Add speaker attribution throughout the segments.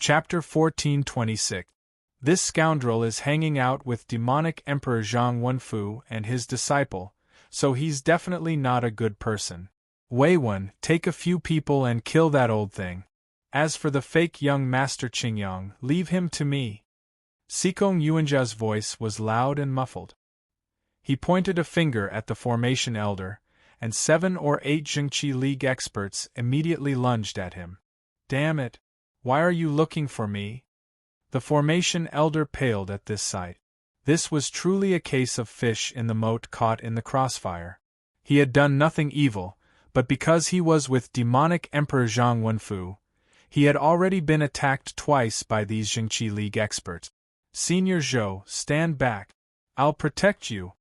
Speaker 1: Chapter 1426. This scoundrel is hanging out with demonic Emperor Zhang Wenfu and his disciple, so he's definitely not a good person. Wei Wen, take a few people and kill that old thing. As for the fake young master Qingyang, leave him to me. Xikong Yuanjia's voice was loud and muffled. He pointed a finger at the formation elder, and 7 or 8 Zhengqi League experts immediately lunged at him. Damn it! Why are you looking for me? The formation elder paled at this sight. This was truly a case of fish in the moat caught in the crossfire. He had done nothing evil, but because he was with demonic Emperor Zhang Wenfu, he had already been attacked twice by these Zhengqi League experts. Senior Zhou, stand back. I'll protect you.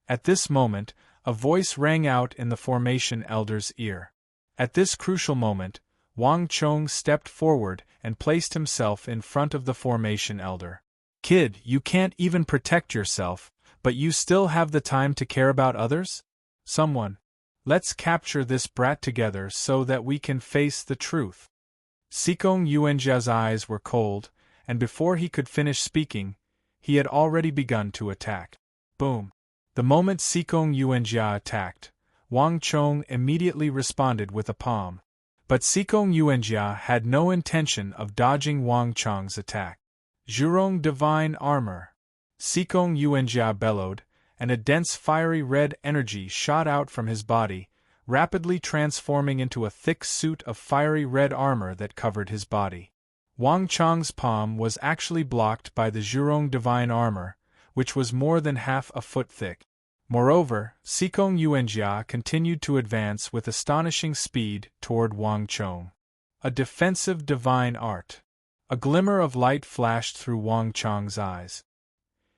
Speaker 1: At this moment, a voice rang out in the formation elder's ear. At this crucial moment, Wang Chong stepped forward and placed himself in front of the formation elder. Kid, you can't even protect yourself, but you still have the time to care about others? Someone. Let's capture this brat together so that we can face the truth. Xikong Yuanjia's eyes were cold, and before he could finish speaking, he had already begun to attack. Boom. The moment Xikong Yuanjia attacked, Wang Chong immediately responded with a palm. But Xikong Yuanjia had no intention of dodging Wang Chong's attack. Zhurong Divine Armor. Xikong Yuanjia bellowed, and a dense fiery red energy shot out from his body, rapidly transforming into a thick suit of fiery red armor that covered his body. Wang Chong's palm was actually blocked by the Zhurong Divine Armor, which was more than half a foot thick. Moreover, Xikong Yuanjia continued to advance with astonishing speed toward Wang Chong. A defensive divine art. A glimmer of light flashed through Wang Chong's eyes.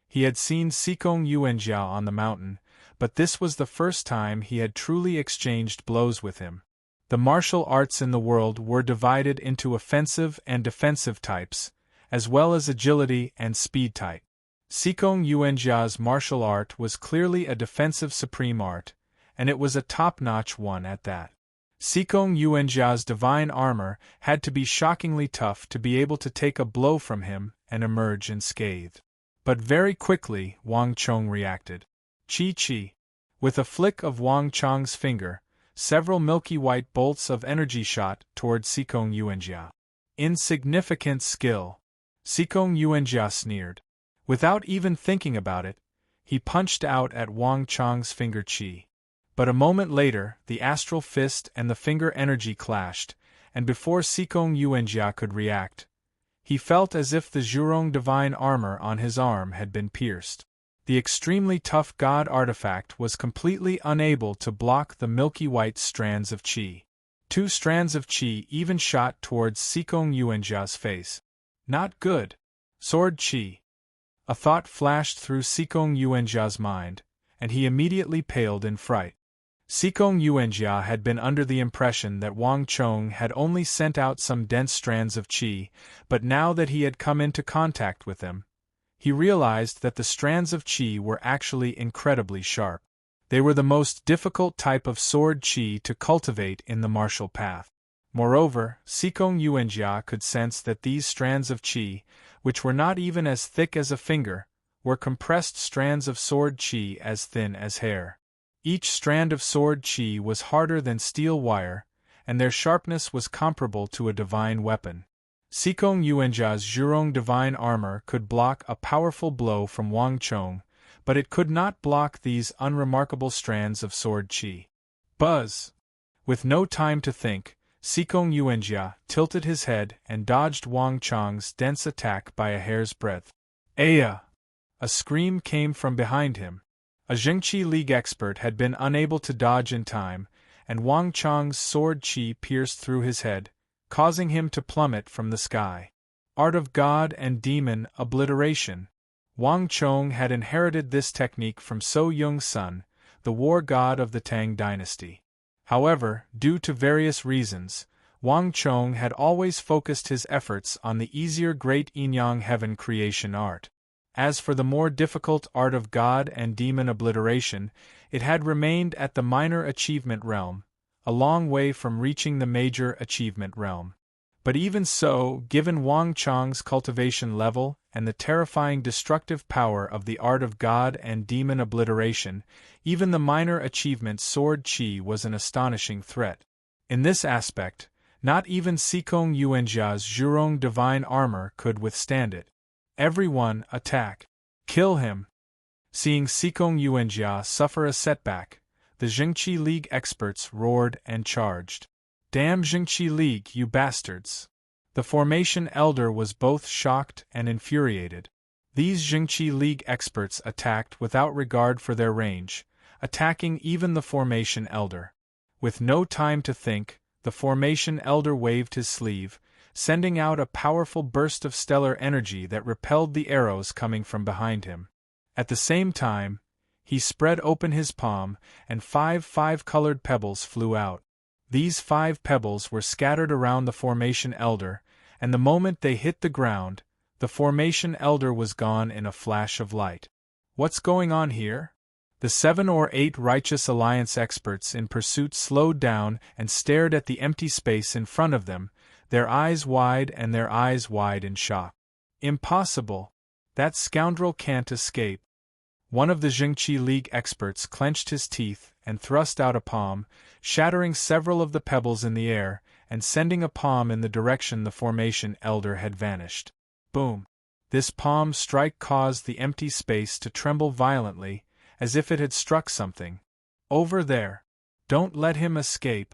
Speaker 1: He had seen Xikong Yuanjia on the mountain, but this was the first time he had truly exchanged blows with him. The martial arts in the world were divided into offensive and defensive types, as well as agility and speed type. Xikong Yuanjia's martial art was clearly a defensive supreme art, and it was a top-notch one at that. Xikong Yuanjia's divine armor had to be shockingly tough to be able to take a blow from him and emerge unscathed. But very quickly Wang Chong reacted. Chi. With a flick of Wang Chong's finger, several milky white bolts of energy shot toward Xikong Yuanjia. Insignificant skill. Xikong Yuanjia sneered. Without even thinking about it, he punched out at Wang Chong's finger chi. But a moment later, the astral fist and the finger energy clashed, and before Xikong Yuanjia could react, he felt as if the Zhurong divine armor on his arm had been pierced. The extremely tough god artifact was completely unable to block the milky white strands of chi. 2 strands of chi even shot towards Xikong Yuanjia's face. Not good. Sword chi. A thought flashed through Xikong Yuanjia's mind, and he immediately paled in fright. Xikong Yuanjia had been under the impression that Wang Chong had only sent out some dense strands of qi, but now that he had come into contact with them, he realized that the strands of qi were actually incredibly sharp. They were the most difficult type of sword qi to cultivate in the martial path. Moreover, Xikong Yuanjia could sense that these strands of qi, which were not even as thick as a finger, were compressed strands of sword qi as thin as hair. Each strand of sword qi was harder than steel wire, and their sharpness was comparable to a divine weapon. Xikong Yuanjia's Zhurong divine armor could block a powerful blow from Wang Chong, but it could not block these unremarkable strands of sword qi. Buzz! With no time to think, Xikong Yuanjia tilted his head and dodged Wang Chong's dense attack by a hair's breadth. Aya! A scream came from behind him. A Zhengqi League expert had been unable to dodge in time, and Wang Chong's sword qi pierced through his head, causing him to plummet from the sky. Art of God and Demon Obliteration. Wang Chong had inherited this technique from So Yung's son, the war god of the Tang dynasty. However, due to various reasons, Wang Chong had always focused his efforts on the easier Great Yin-Yang Heaven creation art. As for the more difficult art of God and Demon Obliteration, it had remained at the minor achievement realm, a long way from reaching the major achievement realm. But even so, given Wang Chong's cultivation level and the terrifying destructive power of the art of god and demon obliteration, even the minor achievement Sword Qi was an astonishing threat. In this aspect, not even Sikong Yuanjia's Zhurong divine armor could withstand it. Everyone, attack! Kill him! Seeing Sikong Yuanjia suffer a setback, the Jingqi League experts roared and charged. Damn Jingqi League, you bastards! The Formation Elder was both shocked and infuriated. These Jingqi League experts attacked without regard for their range, attacking even the Formation Elder. With no time to think, the Formation Elder waved his sleeve, sending out a powerful burst of stellar energy that repelled the arrows coming from behind him. At the same time, he spread open his palm, and five colored pebbles flew out. These 5 pebbles were scattered around the Formation Elder, and the moment they hit the ground, the Formation Elder was gone in a flash of light. What's going on here? The 7 or 8 Righteous Alliance experts in pursuit slowed down and stared at the empty space in front of them, their eyes wide in shock. Impossible! That scoundrel can't escape. One of the Jingqi League experts clenched his teeth and thrust out a palm, shattering several of the pebbles in the air, and sending a palm in the direction the Formation Elder had vanished. Boom! This palm strike caused the empty space to tremble violently, as if it had struck something. Over there! Don't let him escape!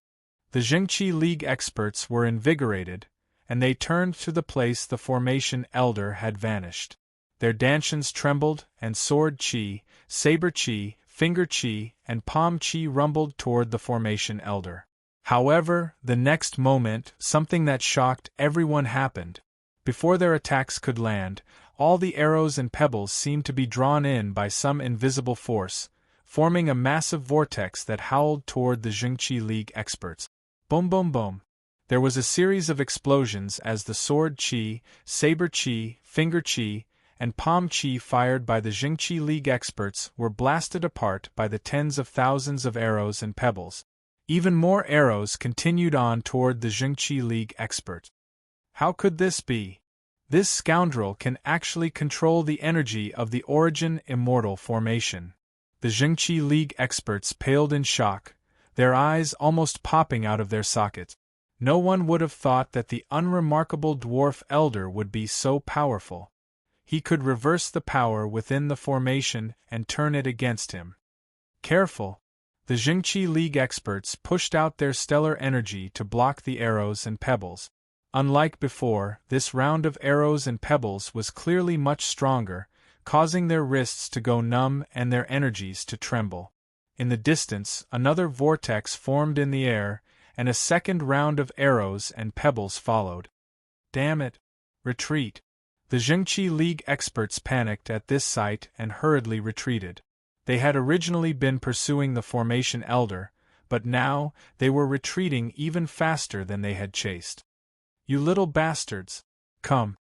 Speaker 1: The Jingqi League experts were invigorated, and they turned to the place the Formation Elder had vanished. Their dantians trembled, and Sword Qi, Saber Qi, Finger Qi, and Palm Qi rumbled toward the Formation Elder. However, the next moment, something that shocked everyone happened. Before their attacks could land, all the arrows and pebbles seemed to be drawn in by some invisible force, forming a massive vortex that howled toward the Jingqi League experts. Boom boom boom. There was a series of explosions as the Sword Qi, Saber Qi, Finger Qi, and Palm Qi fired by the Jingqi League experts were blasted apart by the tens of thousands of arrows and pebbles. Even more arrows continued on toward the Jingqi League experts. How could this be? This scoundrel can actually control the energy of the Origin Immortal Formation. The Jingqi League experts paled in shock, their eyes almost popping out of their sockets. No one would have thought that the unremarkable dwarf elder would be so powerful. He could reverse the power within the formation and turn it against him. Careful! The Jingqi League experts pushed out their stellar energy to block the arrows and pebbles. Unlike before, this round of arrows and pebbles was clearly much stronger, causing their wrists to go numb and their energies to tremble. In the distance, another vortex formed in the air, and a second round of arrows and pebbles followed. Damn it! Retreat! The Jingqi League experts panicked at this sight and hurriedly retreated. They had originally been pursuing the Formation Elder, but now they were retreating even faster than they had chased. You little bastards! Come!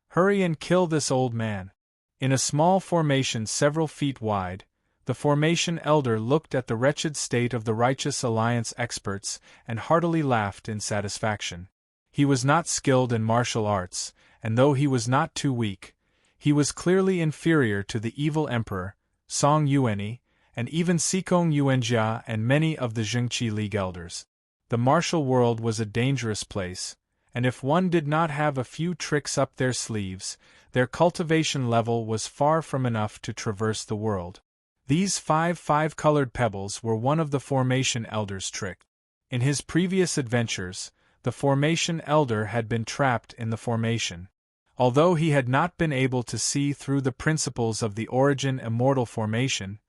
Speaker 1: Hurry and kill this old man! In a small formation several feet wide, the Formation Elder looked at the wretched state of the Righteous Alliance experts and heartily laughed in satisfaction. He was not skilled in martial arts, and though he was not too weak, he was clearly inferior to the evil emperor, Song Yuanyi, and even Sikong Yuanjia and many of the Jingqi League elders. The martial world was a dangerous place, and if one did not have a few tricks up their sleeves, their cultivation level was far from enough to traverse the world. These five-colored pebbles were one of the Formation Elder's tricks. In his previous adventures, the Formation Elder had been trapped in the formation. Although he had not been able to see through the principles of the Origin Immortal Formation,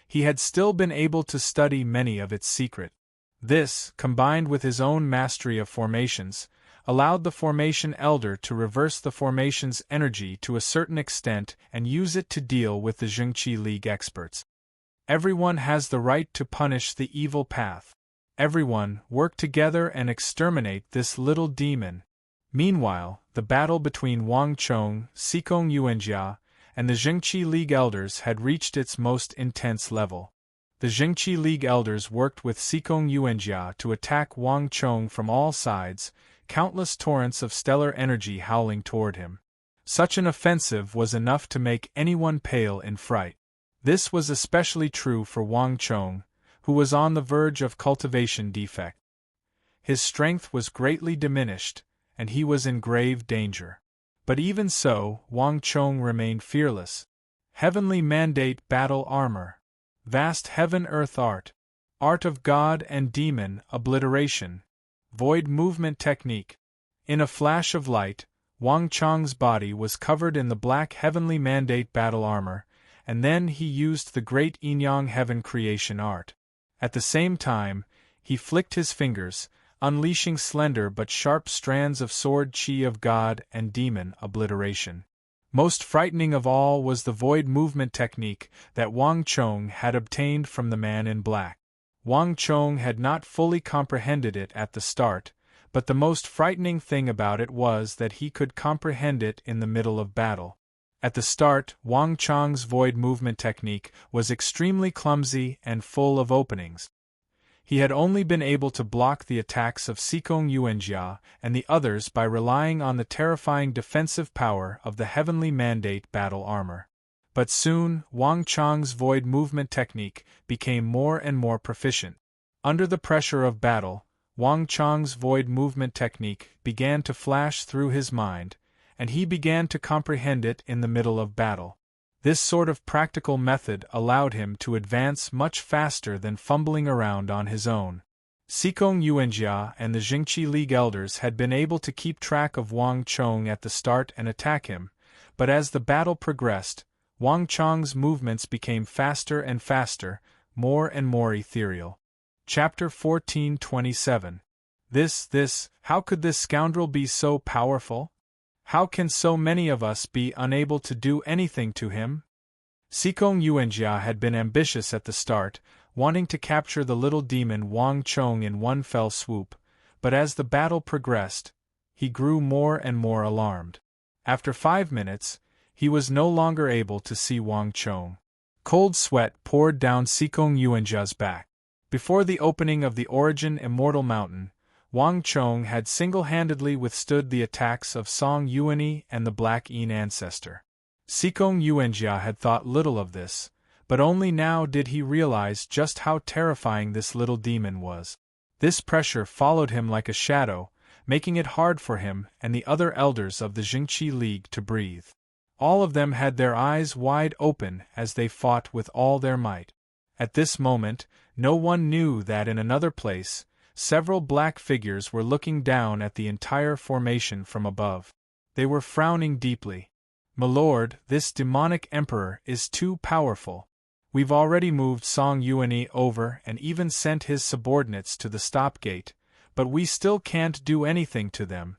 Speaker 1: he had still been able to study many of its secrets. This, combined with his own mastery of formations, allowed the Formation Elder to reverse the formation's energy to a certain extent and use it to deal with the Jingqi League experts. Everyone has the right to punish the evil path. Everyone, work together and exterminate this little demon. Meanwhile, the battle between Wang Chong, Sikong Yuanjia, and the Jingqi League elders had reached its most intense level. The Jingqi League elders worked with Sikong Yuanjia to attack Wang Chong from all sides, countless torrents of stellar energy howling toward him. Such an offensive was enough to make anyone pale in fright. This was especially true for Wang Chong, who was on the verge of cultivation defect. His strength was greatly diminished, and he was in grave danger. But even so, Wang Chong remained fearless. Heavenly Mandate Battle Armor. Vast Heaven-Earth Art. Art of God and Demon Obliteration. Void Movement Technique. In a flash of light, Wang Chong's body was covered in the black Heavenly Mandate Battle Armor, and then he used the great Yin-Yang Heaven Creation Art. At the same time, he flicked his fingers, unleashing slender but sharp strands of sword chi of God and demon obliteration. Most frightening of all was the void movement technique that Wang Chong had obtained from the man in black. Wang Chong had not fully comprehended it at the start, but the most frightening thing about it was that he could comprehend it in the middle of battle. At the start, Wang Chong's void movement technique was extremely clumsy and full of openings. He had only been able to block the attacks of Sikong Yuanjia and the others by relying on the terrifying defensive power of the Heavenly Mandate Battle Armor. But soon, Wang Chong's void movement technique became more and more proficient. Under the pressure of battle, Wang Chong's void movement technique began to flash through his mind, and he began to comprehend it in the middle of battle. This sort of practical method allowed him to advance much faster than fumbling around on his own. Sikong Yuanjia and the Jingqi League elders had been able to keep track of Wang Chong at the start and attack him, but as the battle progressed, Wang Chong's movements became faster and faster, more and more ethereal. Chapter 14:27. How could this scoundrel be so powerful? How can so many of us be unable to do anything to him? Sikong Yuanjia had been ambitious at the start, wanting to capture the little demon Wang Chong in one fell swoop, but as the battle progressed, he grew more and more alarmed. After 5 minutes, he was no longer able to see Wang Chong. Cold sweat poured down Sikong Yuanjia's back. Before the opening of the Origin Immortal Mountain, Wang Chong had single-handedly withstood the attacks of Song Yuani and the Black Yin ancestor. Sikong Yuanjia had thought little of this, but only now did he realize just how terrifying this little demon was. This pressure followed him like a shadow, making it hard for him and the other elders of the Jingqi League to breathe. All of them had their eyes wide open as they fought with all their might. At this moment, no one knew that in another place, several black figures were looking down at the entire formation from above. They were frowning deeply. "Milord, this demonic emperor is too powerful. We've already moved Song Yuani over and even sent his subordinates to the stop gate, but we still can't do anything to them,"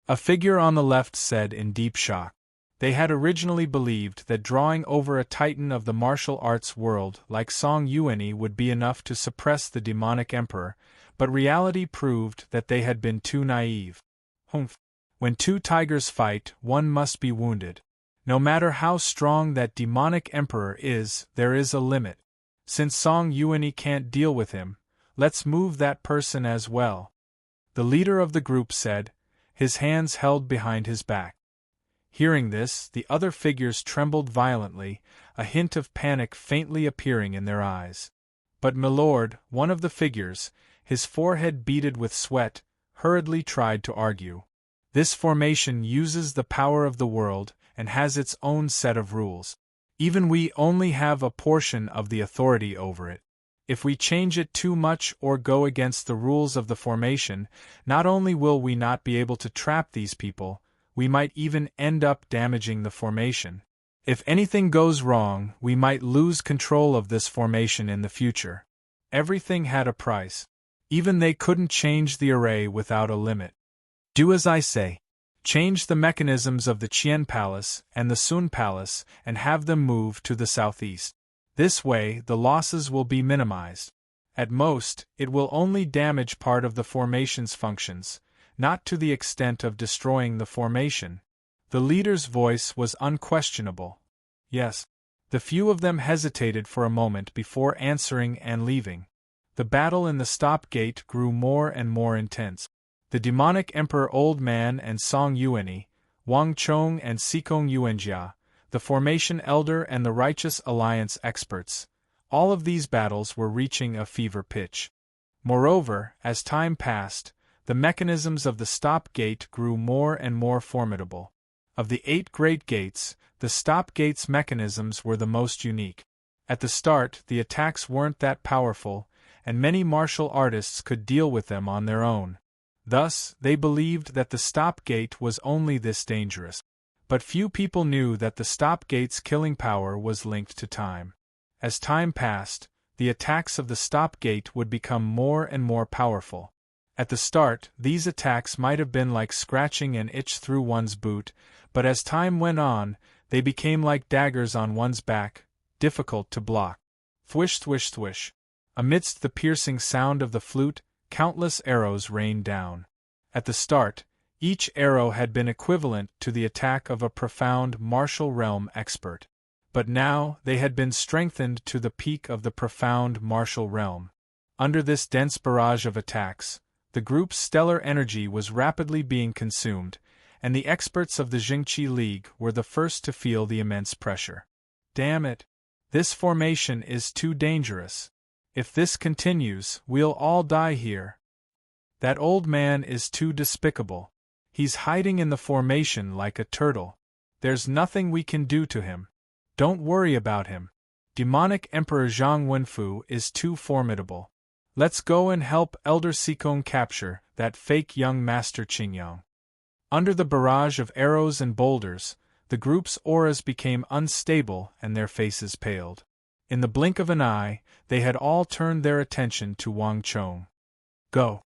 Speaker 1: a figure on the left said in deep shock. They had originally believed that drawing over a titan of the martial arts world like Song Yuani would be enough to suppress the demonic emperor, but reality proved that they had been too naive. Humph. When two tigers fight, one must be wounded. No matter how strong that demonic emperor is, there is a limit. Since Song Yuani can't deal with him, let's move that person as well, the leader of the group said, his hands held behind his back. Hearing this, the other figures trembled violently, a hint of panic faintly appearing in their eyes. But milord, one of the figures, his forehead beaded with sweat, hurriedly tried to argue. This formation uses the power of the world and has its own set of rules. Even we only have a portion of the authority over it. If we change it too much or go against the rules of the formation, not only will we not be able to trap these people, we might even end up damaging the formation. If anything goes wrong, we might lose control of this formation in the future. Everything had a price. Even they couldn't change the array without a limit. Do as I say. Change the mechanisms of the Qian Palace and the Sun Palace and have them move to the southeast. This way, the losses will be minimized. At most, it will only damage part of the formation's functions, not to the extent of destroying the formation. The leader's voice was unquestionable. Yes. The few of them hesitated for a moment before answering and leaving. The battle in the stop gate grew more and more intense. The demonic Emperor Old Man and Song Yuanyi, Wang Chong and Sikong Yuanjia, the Formation Elder and the Righteous Alliance experts, all of these battles were reaching a fever pitch. Moreover, as time passed, the mechanisms of the stop gate grew more and more formidable. Of the 8 great gates, the stop gate's mechanisms were the most unique. At the start, the attacks weren't that powerful, and many martial artists could deal with them on their own. Thus, they believed that the stop gate was only this dangerous. But few people knew that the stop gate's killing power was linked to time. As time passed, the attacks of the stop gate would become more and more powerful. At the start, these attacks might have been like scratching an itch through one's boot, but as time went on, they became like daggers on one's back, difficult to block. Thwish thwish thwish. Amidst the piercing sound of the flute, countless arrows rained down. At the start, each arrow had been equivalent to the attack of a profound martial realm expert. But now they had been strengthened to the peak of the profound martial realm. Under this dense barrage of attacks, the group's stellar energy was rapidly being consumed, and the experts of the Jingqi League were the first to feel the immense pressure. Damn it! This formation is too dangerous. If this continues, we'll all die here. That old man is too despicable. He's hiding in the formation like a turtle. There's nothing we can do to him. Don't worry about him. Demonic Emperor Zhang Wenfu is too formidable. Let's go and help Elder Sikong capture that fake young Master Qingyang. Under the barrage of arrows and boulders, the group's auras became unstable and their faces paled. In the blink of an eye, they had all turned their attention to Wang Chong. Go!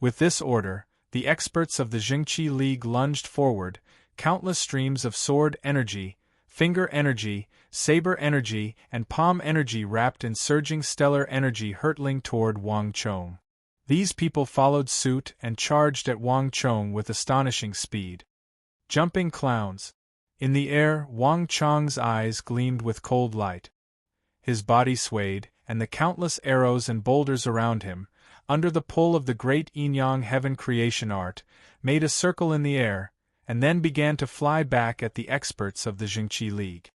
Speaker 1: With this order, the experts of the Jingqi League lunged forward, countless streams of sword energy, finger energy, saber energy, and palm energy wrapped in surging stellar energy hurtling toward Wang Chong. These people followed suit and charged at Wang Chong with astonishing speed. Jumping clowns. In the air, Wang Chong's eyes gleamed with cold light. His body swayed, and the countless arrows and boulders around him, under the pull of the great yin-yang heaven creation art, made a circle in the air, and then began to fly back at the experts of the Jingqi League.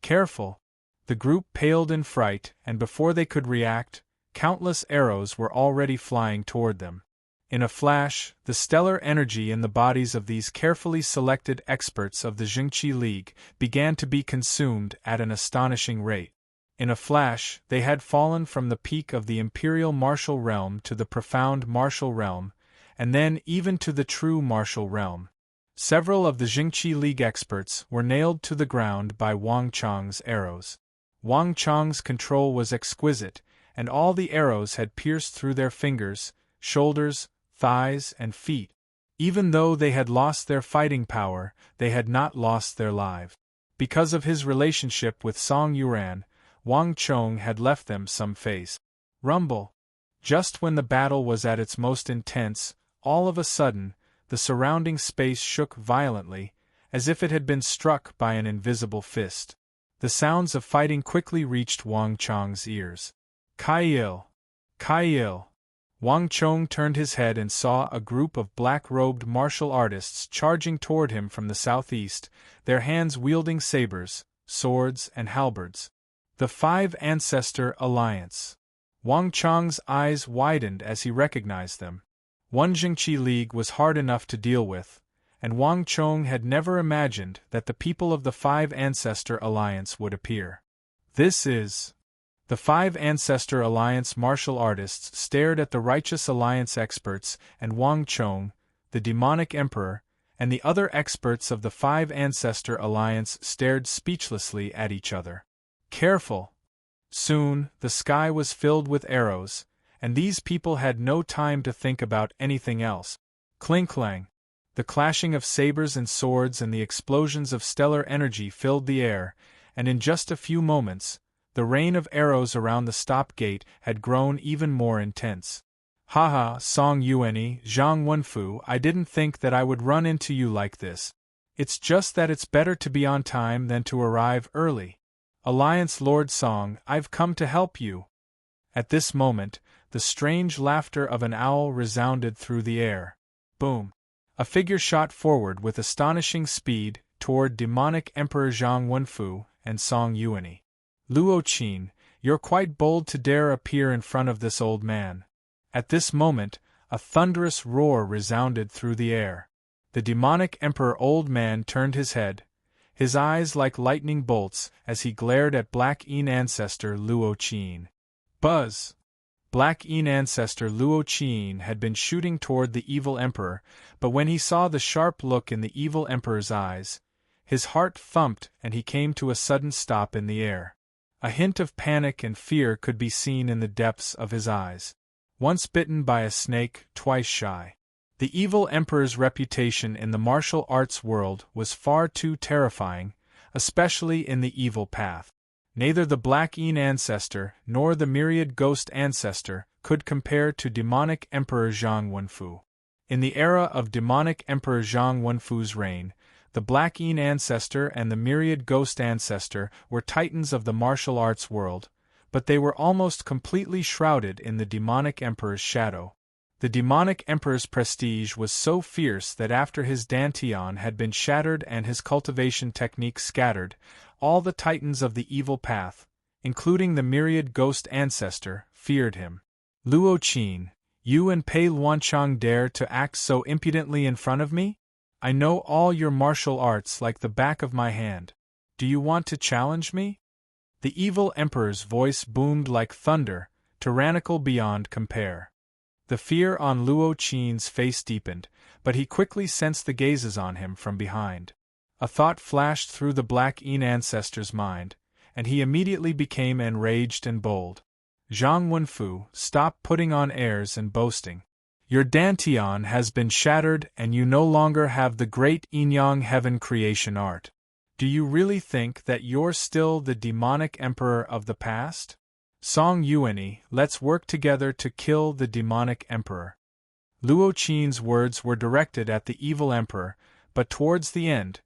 Speaker 1: Careful! The group paled in fright, and before they could react, countless arrows were already flying toward them. In a flash, the stellar energy in the bodies of these carefully selected experts of the Jingqi League began to be consumed at an astonishing rate. In a flash, they had fallen from the peak of the imperial martial realm to the profound martial realm, and then even to the true martial realm. Several of the Jingqi League experts were nailed to the ground by Wang Chong's arrows. Wang Chong's control was exquisite, and all the arrows had pierced through their fingers, shoulders, thighs, and feet. Even though they had lost their fighting power, they had not lost their lives. Because of his relationship with Song Yuan, Wang Chong had left them some face. Rumble! Just when the battle was at its most intense, all of a sudden, the surrounding space shook violently, as if it had been struck by an invisible fist. The sounds of fighting quickly reached Wang Chong's ears. Kai-il! Kai-il! Wang Chong turned his head and saw a group of black-robed martial artists charging toward him from the southeast, their hands wielding sabers, swords, and halberds. The Five Ancestor Alliance. Wang Chong's eyes widened as he recognized them. One Jingqi League was hard enough to deal with, and Wang Chong had never imagined that the people of the Five Ancestor Alliance would appear. This is... The Five Ancestor Alliance martial artists stared at the Righteous Alliance experts and Wang Chong, the demonic emperor, and the other experts of the Five Ancestor Alliance stared speechlessly at each other. Careful! Soon, the sky was filled with arrows, and these people had no time to think about anything else. Cling-clang! The clashing of sabers and swords and the explosions of stellar energy filled the air, and in just a few moments, the rain of arrows around the stop gate had grown even more intense. Haha, Song Yuanyi, Zhang Wenfu, I didn't think that I would run into you like this. It's just that it's better to be on time than to arrive early. Alliance Lord Song, I've come to help you. At this moment, the strange laughter of an owl resounded through the air. Boom! A figure shot forward with astonishing speed toward demonic Emperor Zhang Wenfu and Song Yuanyi. Luo Qin, you're quite bold to dare appear in front of this old man. At this moment, a thunderous roar resounded through the air. The demonic Emperor old man turned his head, his eyes like lightning bolts as he glared at Black Yin ancestor Luo Qin. Buzz! Black Yin ancestor Luo Qin had been shooting toward the evil emperor, but when he saw the sharp look in the evil emperor's eyes, his heart thumped and he came to a sudden stop in the air. A hint of panic and fear could be seen in the depths of his eyes. Once bitten by a snake, twice shy. The evil emperor's reputation in the martial arts world was far too terrifying, especially in the evil path. Neither the Black Yin ancestor nor the myriad ghost ancestor could compare to demonic Emperor Zhang Wenfu. In the era of demonic Emperor Zhang Wenfu's reign, the Black Yin ancestor and the myriad ghost ancestor were titans of the martial arts world, but they were almost completely shrouded in the demonic emperor's shadow. The demonic emperor's prestige was so fierce that after his dantian had been shattered and his cultivation techniques scattered, all the titans of the evil path, including the myriad ghost ancestor, feared him. Luo Qin, you and Pei Luanchang dare to act so impudently in front of me? I know all your martial arts like the back of my hand. Do you want to challenge me? The evil emperor's voice boomed like thunder, tyrannical beyond compare. The fear on Luo Qin's face deepened, but he quickly sensed the gazes on him from behind. A thought flashed through the Black Yin ancestor's mind, and he immediately became enraged and bold. Zhang Wenfu, stop putting on airs and boasting. Your dantian has been shattered and you no longer have the great yin-yang heaven creation art. Do you really think that you're still the demonic emperor of the past? Song Yuanyi, let's work together to kill the demonic emperor. Luo Qin's words were directed at the evil emperor, but towards the end,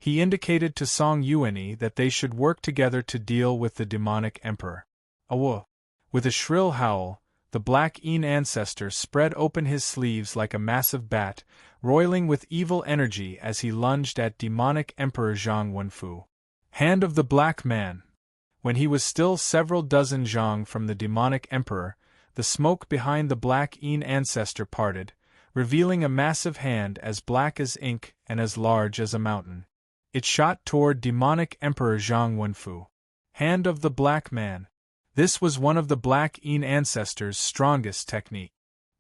Speaker 1: he indicated to Song Yuanyi that they should work together to deal with the demonic emperor. Awo! With a shrill howl, the Black Yin ancestor spread open his sleeves like a massive bat, roiling with evil energy as he lunged at demonic Emperor Zhang Wenfu. Hand of the Black Man! When he was still several dozen zhang from the demonic emperor, the smoke behind the Black Yin ancestor parted, revealing a massive hand as black as ink and as large as a mountain. It shot toward demonic Emperor Zhang Wenfu. Hand of the Black Man! This was one of the Black Yin ancestor's strongest technique.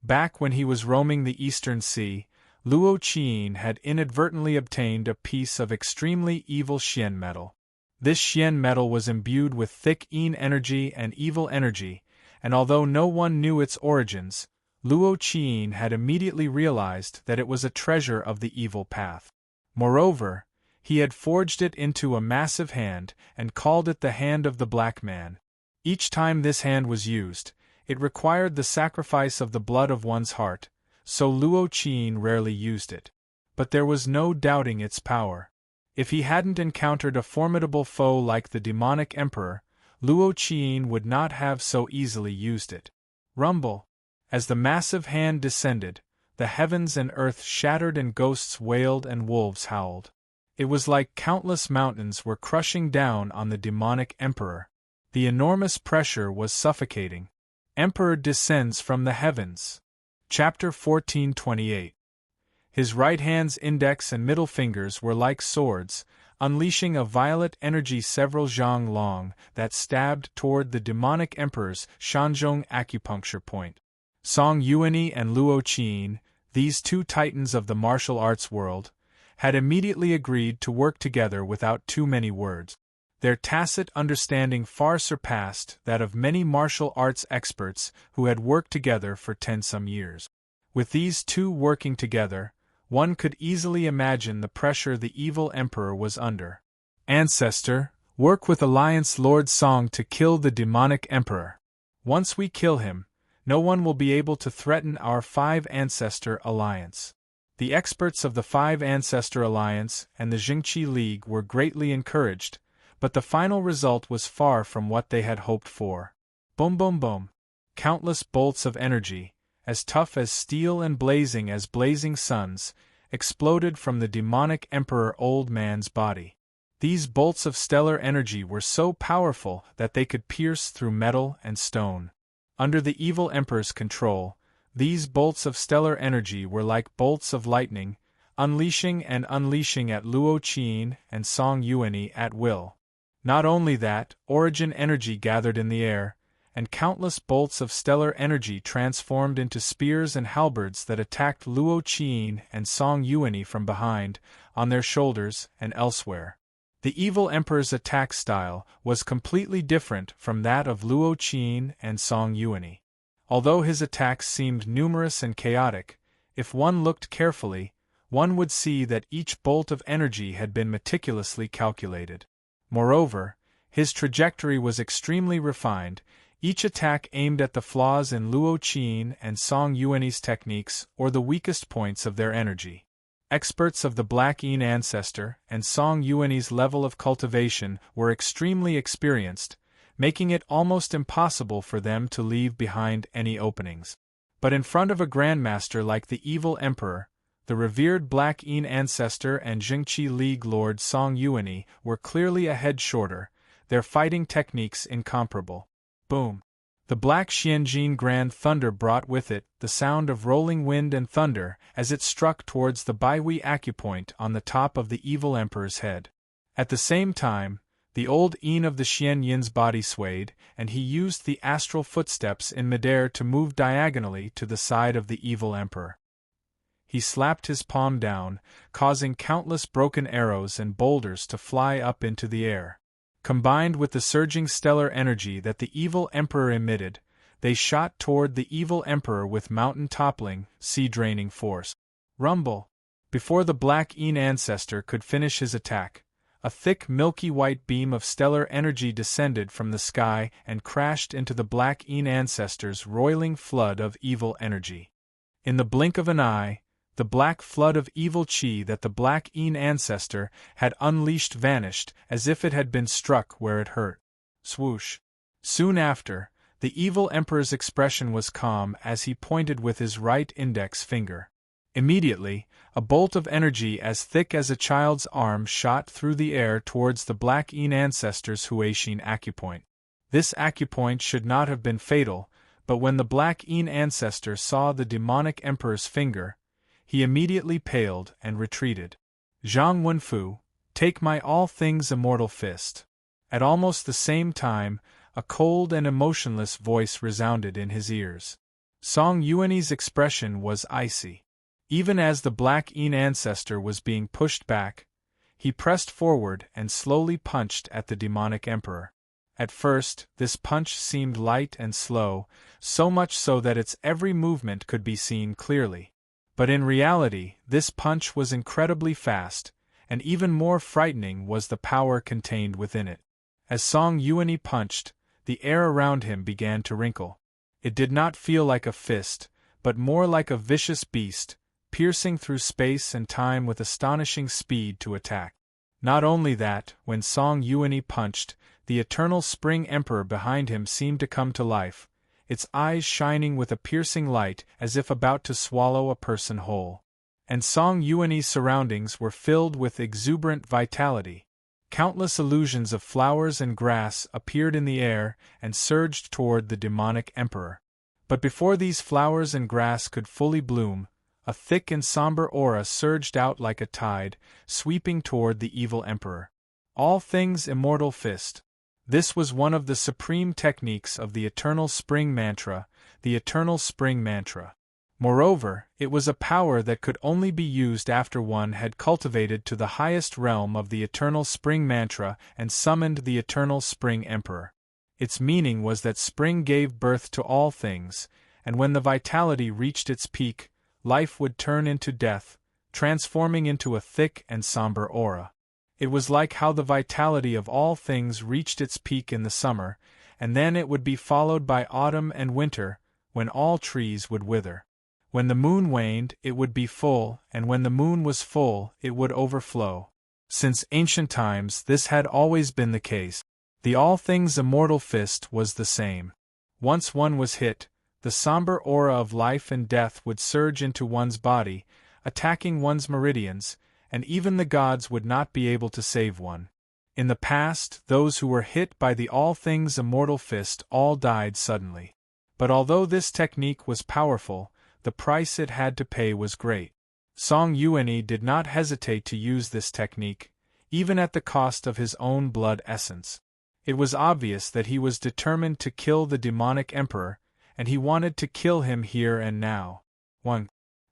Speaker 1: Back when he was roaming the Eastern Sea, Luo Qin had inadvertently obtained a piece of extremely evil Xian metal. This Xian metal was imbued with thick Yin energy and evil energy, and although no one knew its origins, Luo Qin had immediately realized that it was a treasure of the evil path. Moreover, he had forged it into a massive hand and called it the Hand of the Black Man. Each time this hand was used, it required the sacrifice of the blood of one's heart, so Luo Qin rarely used it. But there was no doubting its power. If he hadn't encountered a formidable foe like the demonic emperor, Luo Qin would not have so easily used it. Rumble! As the massive hand descended, the heavens and earth shattered and ghosts wailed and wolves howled. It was like countless mountains were crushing down on the demonic emperor. The enormous pressure was suffocating. Emperor descends from the heavens. Chapter 1428. His right hand's index and middle fingers were like swords, unleashing a violet energy several zhang long that stabbed toward the demonic emperor's Shanzhong acupuncture point. Song Yuanyi and Luo Qin, these two titans of the martial arts world, had immediately agreed to work together without too many words. Their tacit understanding far surpassed that of many martial arts experts who had worked together for 10-some years. With these two working together, one could easily imagine the pressure the evil emperor was under. Ancestor, work with Alliance Lord Song to kill the demonic emperor. Once we kill him, no one will be able to threaten our 5 Ancestor Alliance. The experts of the 5 Ancestor Alliance and the Jingqi League were greatly encouraged, but the final result was far from what they had hoped for. Boom boom boom. Countless bolts of energy, as tough as steel and blazing as blazing suns, exploded from the demonic Emperor Old Man's body. These bolts of stellar energy were so powerful that they could pierce through metal and stone. Under the evil Emperor's control, these bolts of stellar energy were like bolts of lightning, unleashing and unleashing at Luo Qin and Song Yuanyi at will. Not only that, origin energy gathered in the air, and countless bolts of stellar energy transformed into spears and halberds that attacked Luo Qin and Song Yuanyi from behind, on their shoulders, and elsewhere. The evil Emperor's attack style was completely different from that of Luo Qin and Song Yuanyi. Although his attacks seemed numerous and chaotic, if one looked carefully, one would see that each bolt of energy had been meticulously calculated. Moreover, his trajectory was extremely refined, each attack aimed at the flaws in Luo Qin and Song Yuanyi's techniques or the weakest points of their energy. Experts of the Black Yin ancestor and Song Yuanyi's level of cultivation were extremely experienced, making it almost impossible for them to leave behind any openings. But in front of a grandmaster like the evil Emperor, the revered Black Yin ancestor and Jingqi League Lord Song Yuanyi were clearly a head shorter, their fighting techniques incomparable. Boom! The Black Xianjin Grand Thunder brought with it the sound of rolling wind and thunder as it struck towards the Baihui acupoint on the top of the evil Emperor's head. At the same time, the old Yin of the Xian Yin's body swayed, and he used the astral footsteps in midair to move diagonally to the side of the evil Emperor. He slapped his palm down, causing countless broken arrows and boulders to fly up into the air. Combined with the surging stellar energy that the evil Emperor emitted, they shot toward the evil Emperor with mountain-toppling, sea-draining force. Rumble! Before the Black Yin ancestor could finish his attack, a thick milky white beam of stellar energy descended from the sky and crashed into the Black Yin ancestor's roiling flood of evil energy. In the blink of an eye, the black flood of evil chi that the Black Yin ancestor had unleashed vanished as if it had been struck where it hurt. Swoosh! Soon after, the evil Emperor's expression was calm as he pointed with his right index finger. Immediately, a bolt of energy as thick as a child's arm shot through the air towards the Black Yin ancestor's Huaxin acupoint. This acupoint should not have been fatal, but when the Black Yin ancestor saw the demonic Emperor's finger, he immediately paled and retreated. Zhang Wenfu, take my all things immortal fist. At almost the same time, a cold and emotionless voice resounded in his ears. Song Yuanyi's expression was icy. Even as the Black Yin ancestor was being pushed back, he pressed forward and slowly punched at the demonic Emperor. At first, this punch seemed light and slow, so much so that its every movement could be seen clearly. But in reality, this punch was incredibly fast, and even more frightening was the power contained within it. As Song Yuanyi punched, the air around him began to wrinkle. It did not feel like a fist, but more like a vicious beast, piercing through space and time with astonishing speed to attack. Not only that, when Song Yuanyi punched, the eternal Spring Emperor behind him seemed to come to life, its eyes shining with a piercing light as if about to swallow a person whole. And Song Yuanyi's surroundings were filled with exuberant vitality. Countless illusions of flowers and grass appeared in the air and surged toward the demonic Emperor. But before these flowers and grass could fully bloom, a thick and somber aura surged out like a tide, sweeping toward the evil Emperor. All things immortal fist. This was one of the supreme techniques of the Eternal Spring Mantra, the Eternal Spring Mantra. Moreover, it was a power that could only be used after one had cultivated to the highest realm of the Eternal Spring Mantra and summoned the Eternal Spring Emperor. Its meaning was that spring gave birth to all things, and when the vitality reached its peak, life would turn into death, transforming into a thick and somber aura. It was like how the vitality of all things reached its peak in the summer, and then it would be followed by autumn and winter, when all trees would wither. When the moon waned, it would be full, and when the moon was full, it would overflow. Since ancient times, this had always been the case. The all things immortal fist was the same. Once one was hit, The somber aura of life and death would surge into one's body, attacking one's meridians, and even the gods would not be able to save one. In the past, those who were hit by the all things immortal fist all died suddenly. But although this technique was powerful, the price it had to pay was great. Song Yuanyi did not hesitate to use this technique, even at the cost of his own blood essence. It was obvious that he was determined to kill the demonic emperor, and he wanted to kill him here and now. 1.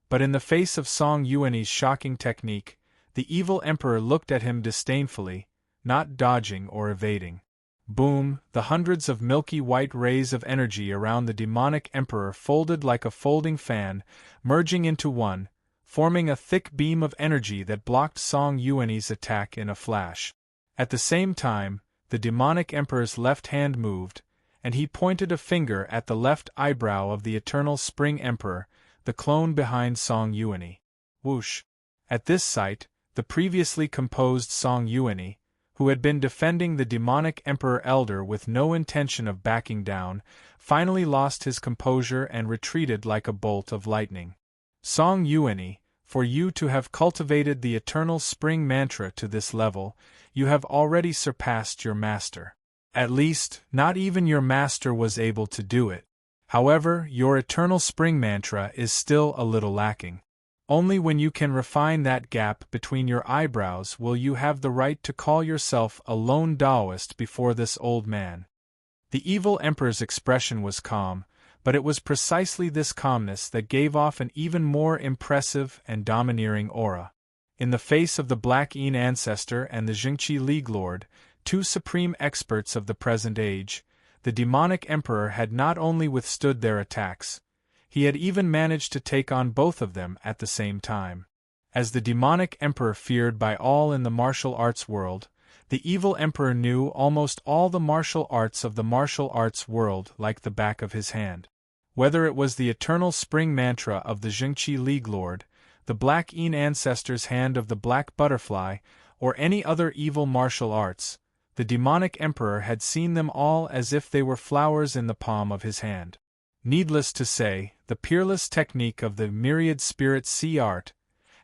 Speaker 1: But in the face of Song Yuanyi's shocking technique, the evil emperor looked at him disdainfully, not dodging or evading. Boom! The hundreds of milky white rays of energy around the demonic emperor folded like a folding fan, merging into one, forming a thick beam of energy that blocked Song Yuanyi's attack in a flash. At the same time, the demonic emperor's left hand moved, and he pointed a finger at the left eyebrow of the eternal spring emperor, the clone behind Song Yuanyi. Whoosh! At this sight, the previously composed Song Yuanyi, who had been defending the demonic emperor elder with no intention of backing down, finally lost his composure and retreated like a bolt of lightning. Song Yuanyi, for you to have cultivated the eternal spring mantra to this level, you have already surpassed your master. At least, not even your master was able to do it. However, your eternal spring mantra is still a little lacking. Only when you can refine that gap between your eyebrows will you have the right to call yourself a lone Taoist before this old man. The evil emperor's expression was calm, but it was precisely this calmness that gave off an even more impressive and domineering aura. In the face of the Black Yin ancestor and the Jingqi League Lord, two supreme experts of the present age, the demonic emperor had not only withstood their attacks, he had even managed to take on both of them at the same time. As the demonic emperor feared by all in the martial arts world, the evil emperor knew almost all the martial arts of the martial arts world like the back of his hand. Whether it was the eternal spring mantra of the Jingqi League Lord, the Black Yin ancestor's hand of the black butterfly, or any other evil martial arts, the demonic emperor had seen them all as if they were flowers in the palm of his hand. Needless to say, the peerless technique of the myriad spirit sea art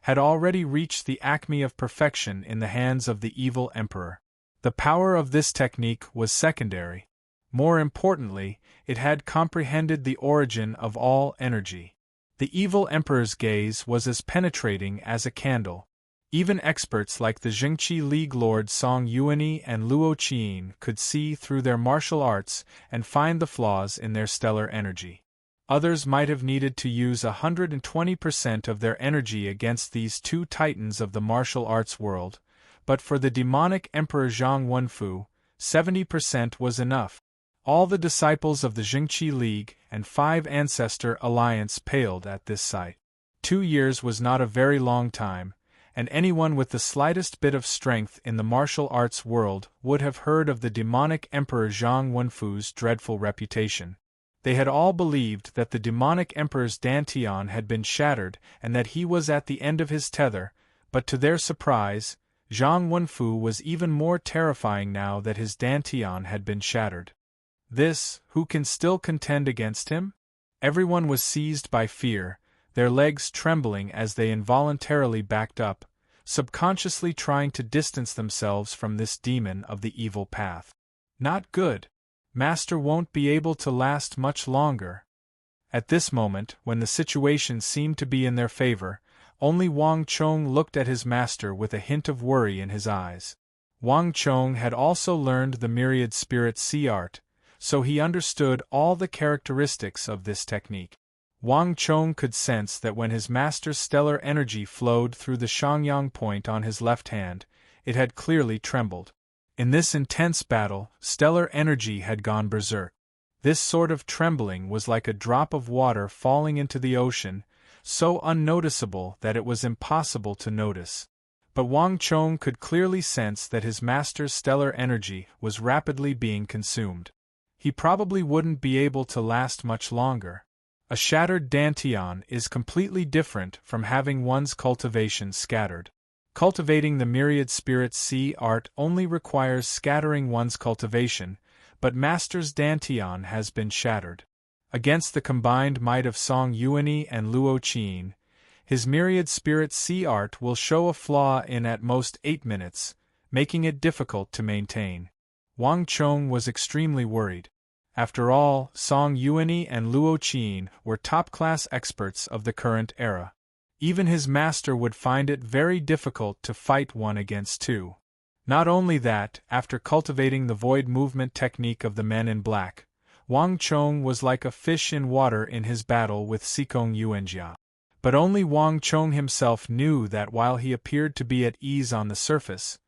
Speaker 1: had already reached the acme of perfection in the hands of the evil emperor. The power of this technique was secondary. More importantly, it had comprehended the origin of all energy. The evil emperor's gaze was as penetrating as a candle. Even experts like the Jingqi League Lord Song Yuanyi and Luo Qiyin could see through their martial arts and find the flaws in their stellar energy. Others might have needed to use 120% of their energy against these two titans of the martial arts world, but for the demonic Emperor Zhang Wenfu, 70% was enough. All the disciples of the Jingqi League and Five Ancestor Alliance paled at this sight. 2 years was not a very long time, and anyone with the slightest bit of strength in the martial arts world would have heard of the demonic Emperor Zhang Wenfu's dreadful reputation. They had all believed that the demonic Emperor's dantian had been shattered and that he was at the end of his tether, but to their surprise, Zhang Wenfu was even more terrifying now that his dantian had been shattered. This, who can still contend against him? Everyone was seized by fear, their legs trembling as they involuntarily backed up, subconsciously trying to distance themselves from this demon of the evil path. Not good. Master won't be able to last much longer. At this moment, when the situation seemed to be in their favor, only Wang Chong looked at his master with a hint of worry in his eyes. Wang Chong had also learned the myriad spirit sea art, so he understood all the characteristics of this technique. Wang Chong could sense that when his master's stellar energy flowed through the Shangyang point on his left hand, it had clearly trembled. In this intense battle, stellar energy had gone berserk. This sort of trembling was like a drop of water falling into the ocean, so unnoticeable that it was impossible to notice. But Wang Chong could clearly sense that his master's stellar energy was rapidly being consumed. He probably wouldn't be able to last much longer. A shattered dantian is completely different from having one's cultivation scattered. Cultivating the myriad spirit sea art only requires scattering one's cultivation, but Master's dantian has been shattered. Against the combined might of Song Yuanyi and Luo Qin, his myriad spirit sea art will show a flaw in at most 8 minutes, making it difficult to maintain. Wang Chong was extremely worried. After all, Song Yuanyi and Luo Qin were top-class experts of the current era. Even his master would find it very difficult to fight 1 against 2. Not only that, after cultivating the void movement technique of the men in black, Wang Chong was like a fish in water in his battle with Sikong Yuanjia. But only Wang Chong himself knew that while he appeared to be at ease on the surface,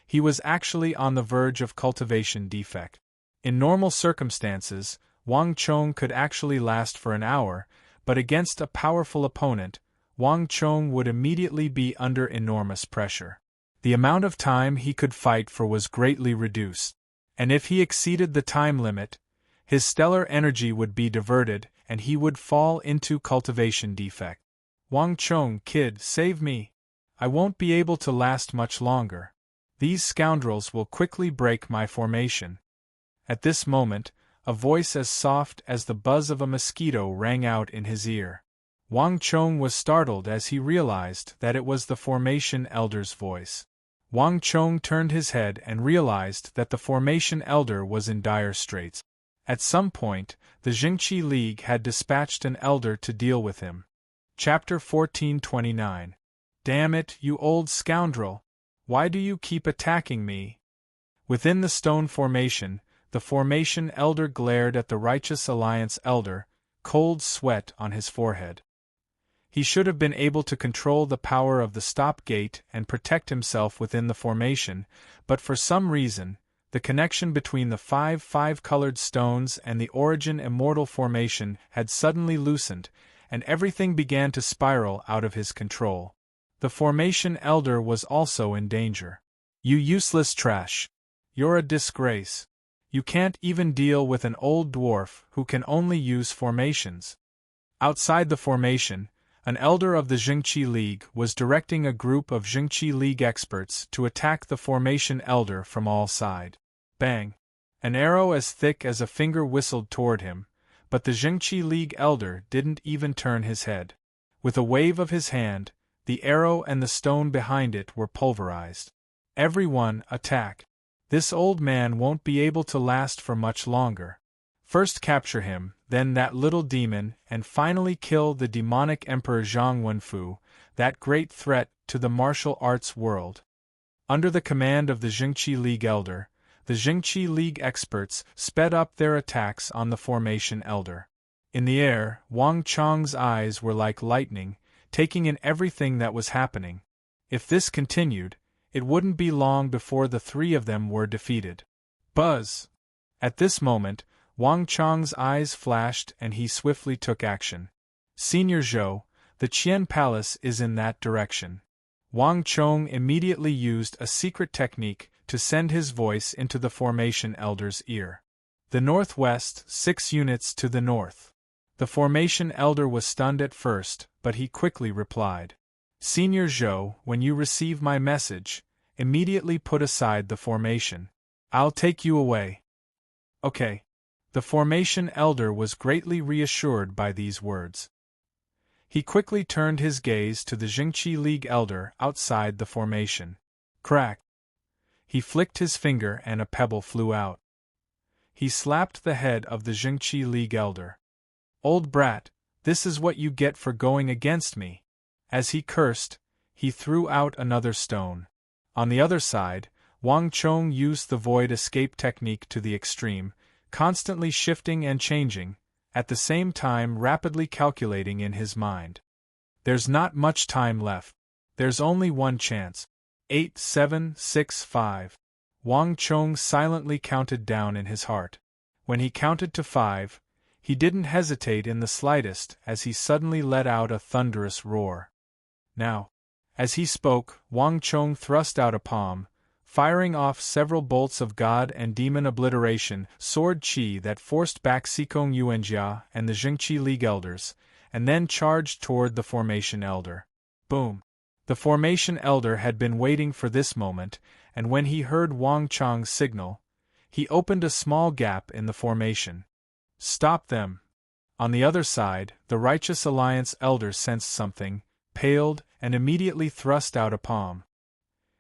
Speaker 1: he was actually on the verge of cultivation defect. In normal circumstances, Wang Chong could actually last for an hour, but against a powerful opponent, Wang Chong would immediately be under enormous pressure. The amount of time he could fight for was greatly reduced, and if he exceeded the time limit, his stellar energy would be diverted and he would fall into cultivation defect. Wang Chong, kid, save me. I won't be able to last much longer. These scoundrels will quickly break my formation. At this moment, a voice as soft as the buzz of a mosquito rang out in his ear. Wang Chong was startled as he realized that it was the formation elder's voice. Wang Chong turned his head and realized that the formation elder was in dire straits. At some point, the Jingqi League had dispatched an elder to deal with him. Chapter 1429. Damn it, you old scoundrel! Why do you keep attacking me? Within the stone formation, the formation elder glared at the Righteous Alliance elder, cold sweat on his forehead. He should have been able to control the power of the stop gate and protect himself within the formation, but for some reason, the connection between the 5 colored stones and the origin immortal formation had suddenly loosened, and everything began to spiral out of his control. The formation elder was also in danger. You useless trash! You're a disgrace. You can't even deal with an old dwarf who can only use formations. Outside the formation, an elder of the Jingqi League was directing a group of Jingqi League experts to attack the formation elder from all sides. Bang! An arrow as thick as a finger whistled toward him, but the Jingqi League elder didn't even turn his head. With a wave of his hand, the arrow and the stone behind it were pulverized. Everyone, attack! This old man won't be able to last for much longer. First capture him, then that little demon, and finally kill the demonic Emperor Zhang Wenfu, that great threat to the martial arts world. Under the command of the Jingqi League elder, the Jingqi League experts sped up their attacks on the formation elder. In the air, Wang Chong's eyes were like lightning, taking in everything that was happening. If this continued, it wouldn't be long before the 3 of them were defeated. Buzz! At this moment, Wang Chong's eyes flashed and he swiftly took action. Senior Zhou, the Qian Palace is in that direction. Wang Chong immediately used a secret technique to send his voice into the formation elder's ear. The northwest, 6 units to the north. The formation elder was stunned at first, but he quickly replied. Senior Zhou, when you receive my message, immediately put aside the formation. I'll take you away. Okay. The formation elder was greatly reassured by these words. He quickly turned his gaze to the Jingqi League elder outside the formation. Crack! He flicked his finger and a pebble flew out. He slapped the head of the Jingqi League elder. Old brat, this is what you get for going against me. As he cursed, he threw out another stone. On the other side, Wang Chong used the void escape technique to the extreme, constantly shifting and changing, at the same time rapidly calculating in his mind. There's not much time left. There's only one chance. 8, 7, 6, 5. Wang Chong silently counted down in his heart. When he counted to 5, he didn't hesitate in the slightest as he suddenly let out a thunderous roar. Now, as he spoke, Wang Chong thrust out a palm, firing off several bolts of god and demon obliteration sword chi that forced back Sikong Yuanjia and the Jingqi League elders, and then charged toward the formation elder. Boom! The formation elder had been waiting for this moment, and when he heard Wang Chong's signal, he opened a small gap in the formation. Stop them! On the other side, the Righteous Alliance elder sensed something, paled, and immediately thrust out a palm.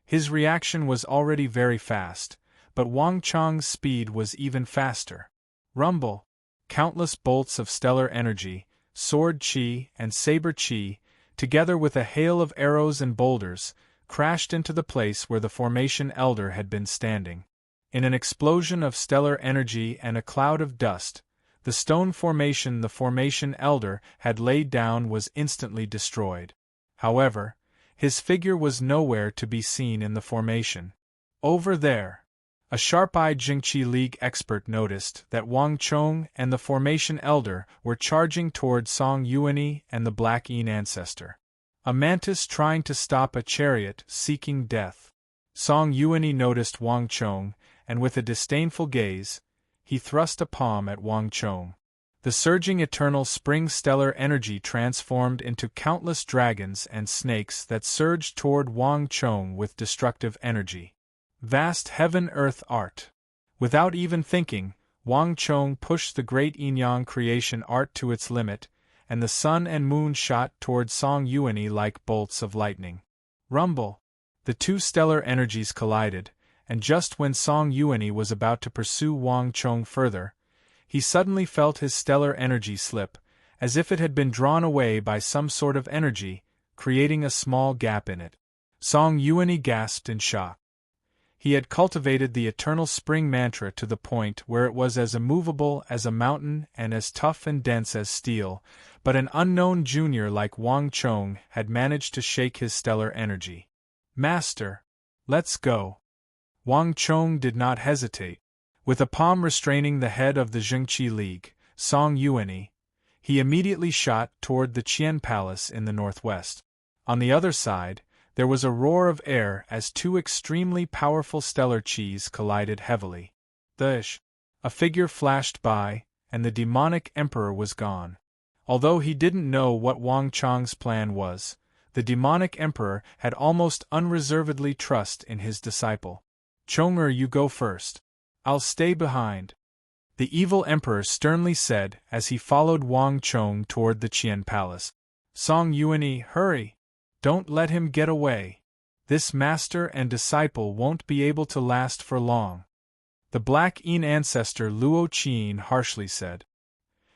Speaker 1: His reaction was already very fast, but Wang Chang's speed was even faster. Rumble! Countless bolts of stellar energy, sword chi and saber chi, together with a hail of arrows and boulders, crashed into the place where the formation elder had been standing. In an explosion of stellar energy and a cloud of dust, the stone formation the formation elder had laid down was instantly destroyed. However, his figure was nowhere to be seen in the formation. Over there! A sharp-eyed Jingqi League expert noticed that Wang Chong and the formation elder were charging toward Song Yuanyi and the Black Yin ancestor. A mantis trying to stop a chariot seeking death. Song Yuanyi noticed Wang Chong, and with a disdainful gaze, he thrust a palm at Wang Chong. The surging eternal spring stellar energy transformed into countless dragons and snakes that surged toward Wang Chong with destructive energy. Vast heaven-earth art. Without even thinking, Wang Chong pushed the great yin-yang creation art to its limit, and the sun and moon shot toward Song Yuanyi like bolts of lightning. Rumble! The two stellar energies collided, and just when Song Yuanyi was about to pursue Wang Chong further, he suddenly felt his stellar energy slip, as if it had been drawn away by some sort of energy, creating a small gap in it. Song Yuanyi gasped in shock. He had cultivated the eternal spring mantra to the point where it was as immovable as a mountain and as tough and dense as steel, but an unknown junior like Wang Chong had managed to shake his stellar energy. "Master, let's go." Wang Chong did not hesitate. With a palm restraining the head of the Jingqi League, Song Yuanyi, he immediately shot toward the Qian Palace in the northwest. On the other side, there was a roar of air as two extremely powerful stellar qis collided heavily. A figure flashed by, and the demonic emperor was gone. Although he didn't know what Wang Chong's plan was, the demonic emperor had almost unreservedly trust in his disciple. "Chonger, you go first. I'll stay behind," the evil emperor sternly said as he followed Wang Chong toward the Qian Palace. "Song Yuanyi, hurry! Don't let him get away. This master and disciple won't be able to last for long," the Black Yin ancestor Luo Qin harshly said.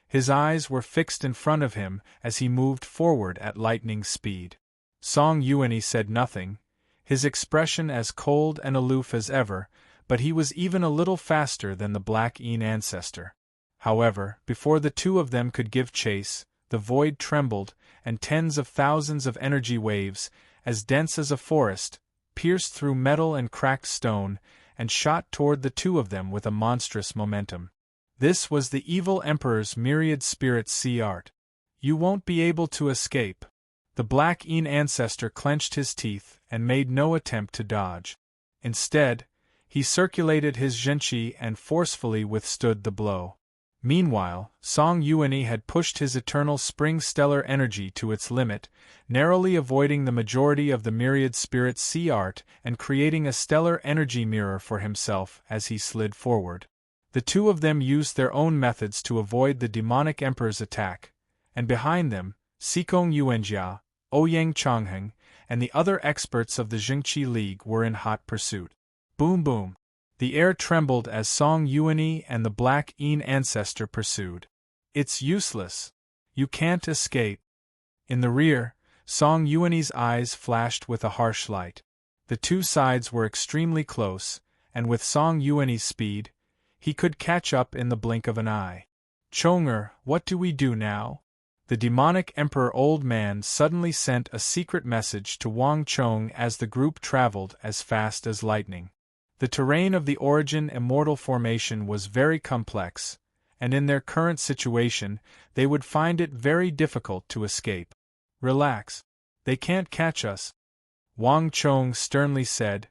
Speaker 1: His eyes were fixed in front of him as he moved forward at lightning speed. Song Yuanyi said nothing, his expression as cold and aloof as ever, but he was even a little faster than the Black Yin ancestor. However, before the two of them could give chase, the void trembled, and tens of thousands of energy waves, as dense as a forest, pierced through metal and cracked stone, and shot toward the two of them with a monstrous momentum. This was the evil emperor's myriad spirit sea art. "You won't be able to escape." The Black Yin ancestor clenched his teeth and made no attempt to dodge. Instead, he circulated his zhenqi and forcefully withstood the blow. Meanwhile, Song Yuanyi had pushed his eternal spring stellar energy to its limit, narrowly avoiding the majority of the myriad spirit sea art and creating a stellar energy mirror for himself as he slid forward. The two of them used their own methods to avoid the demonic emperor's attack, and behind them, Sikong Yuanjia, Ouyang Changheng, and the other experts of the Jingqi League were in hot pursuit. Boom boom! The air trembled as Song Yuanyi and the Black Yin ancestor pursued. "It's useless. You can't escape." In the rear, Song Yuanyi's eyes flashed with a harsh light. The two sides were extremely close, and with Song Yuanyi's speed, he could catch up in the blink of an eye. "Chonger, what do we do now?" The demonic emperor old man suddenly sent a secret message to Wang Chong as the group traveled as fast as lightning. The terrain of the Origin Immortal Formation was very complex, and in their current situation, they would find it very difficult to escape. "Relax. They can't catch us," Wang Chong sternly said,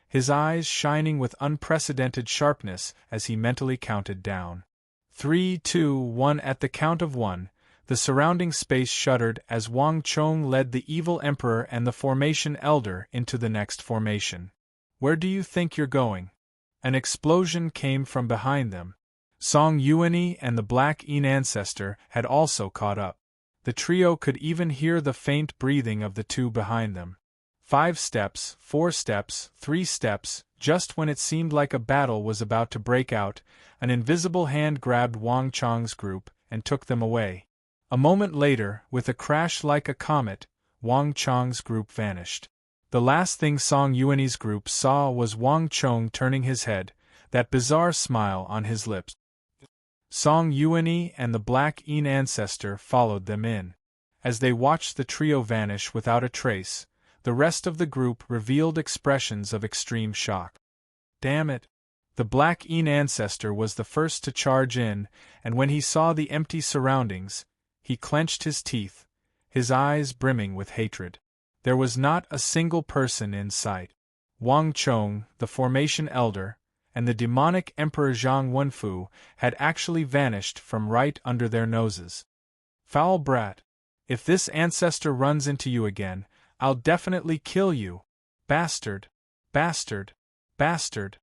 Speaker 1: his eyes shining with unprecedented sharpness as he mentally counted down. 3, 2, 1. At the count of 1, the surrounding space shuddered as Wang Chong led the evil emperor and the formation elder into the next formation. "Where do you think you're going?" An explosion came from behind them. Song Yuani and the Black Een ancestor had also caught up. The trio could even hear the faint breathing of the two behind them. 5 steps, 4 steps, 3 steps, just when it seemed like a battle was about to break out, an invisible hand grabbed Wang Chong's group and took them away. A moment later, with a crash like a comet, Wang Chong's group vanished. The last thing Song Yuani's group saw was Wang Chong turning his head, that bizarre smile on his lips. Song Yuani and the Black Een ancestor followed them in. As they watched the trio vanish without a trace, the rest of the group revealed expressions of extreme shock. Damn it! The Black Een ancestor was the first to charge in, and when he saw the empty surroundings, he clenched his teeth, his eyes brimming with hatred. There was not a single person in sight. Wang Chong, the formation elder, and the demonic Emperor Zhang Wenfu had actually vanished from right under their noses. Foul brat! If this ancestor runs into you again, I'll definitely kill you! Bastard! Bastard! Bastard!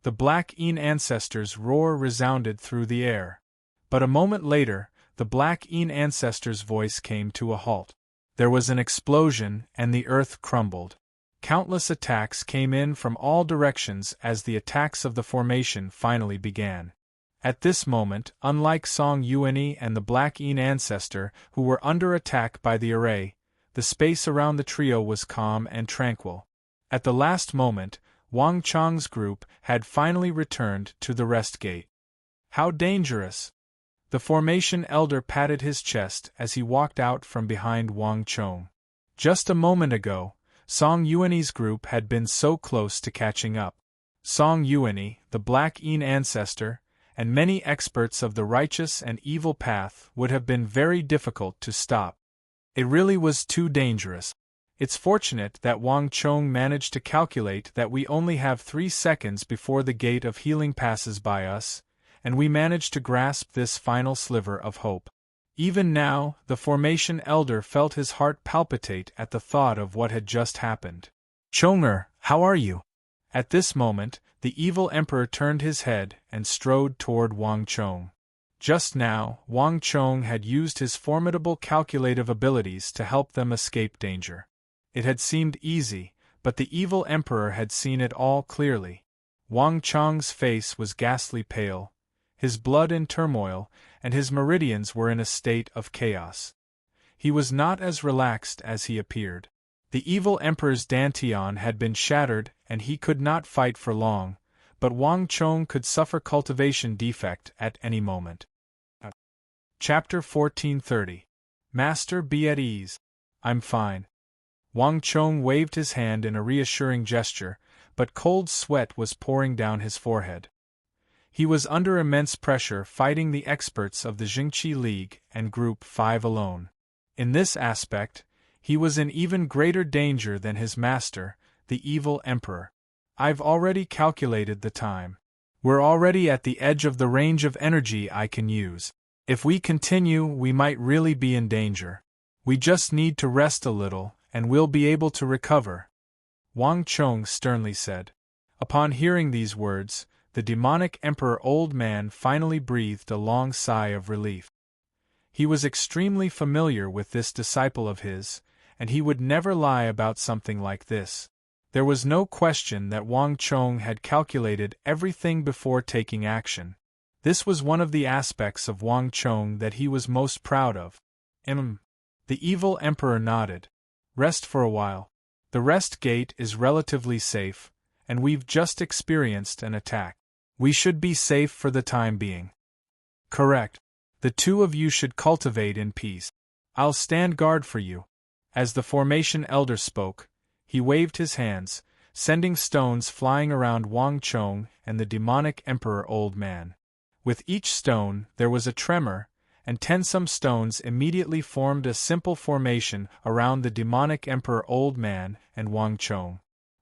Speaker 1: The Black Een ancestor's roar resounded through the air. But a moment later, the Black Een ancestor's voice came to a halt. There was an explosion, and the earth crumbled. Countless attacks came in from all directions as the attacks of the formation finally began. At this moment, unlike Song Yuani and the Black Een ancestor, who were under attack by the array, the space around the trio was calm and tranquil. At the last moment, Wang Chong's group had finally returned to the rest gate. How dangerous! The formation elder patted his chest as he walked out from behind Wang Chong. Just a moment ago, Song Yuani's group had been so close to catching up. Song Yuani, the Black Een ancestor, and many experts of the righteous and evil path would have been very difficult to stop. It really was too dangerous. It's fortunate that Wang Chong managed to calculate that we only have 3 seconds before the gate of healing passes by us, and we managed to grasp this final sliver of hope. Even now, the formation elder felt his heart palpitate at the thought of what had just happened. Chonger, how are you? At this moment, the evil emperor turned his head and strode toward Wang Chong. Just now, Wang Chong had used his formidable calculative abilities to help them escape danger. It had seemed easy, but the evil emperor had seen it all clearly. Wang Chong's face was ghastly pale, his blood in turmoil, and his meridians were in a state of chaos. He was not as relaxed as he appeared. The evil emperor's dantian had been shattered and he could not fight for long, but Wang Chong could suffer cultivation defect at any moment. Chapter 1430. Master, be at ease. I'm fine. Wang Chong waved his hand in a reassuring gesture, but cold sweat was pouring down his forehead. He was under immense pressure fighting the experts of the Jingqi League and Group 5 alone. In this aspect, he was in even greater danger than his master, the evil emperor. I've already calculated the time. We're already at the edge of the range of energy I can use. If we continue, we might really be in danger. We just need to rest a little, and we'll be able to recover, Wang Chong sternly said. Upon hearing these words, the demonic emperor old man finally breathed a long sigh of relief. He was extremely familiar with this disciple of his, and he would never lie about something like this. There was no question that Wang Chong had calculated everything before taking action. This was one of the aspects of Wang Chong that he was most proud of. The evil emperor nodded. Rest for a while. The rest gate is relatively safe, and we've just experienced an attack. We should be safe for the time being. Correct. The two of you should cultivate in peace. I'll stand guard for you. As the formation elder spoke, he waved his hands, sending stones flying around Wang Chong and the demonic emperor old man. With each stone, there was a tremor, and tensome stones immediately formed a simple formation around the demonic emperor old man and Wang Chong.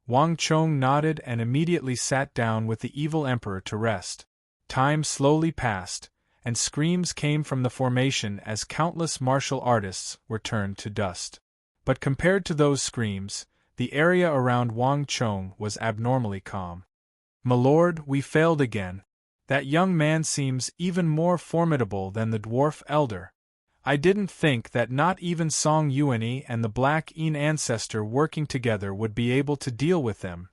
Speaker 1: Wang Chong nodded and immediately sat down with the evil emperor to rest. Time slowly passed, and screams came from the formation as countless martial artists were turned to dust. But compared to those screams, the area around Wang Chong was abnormally calm. "My lord, we failed again. That young man seems even more formidable than the dwarf elder. I didn't think that not even Song Yuani and the Black Een ancestor working together would be able to deal with them.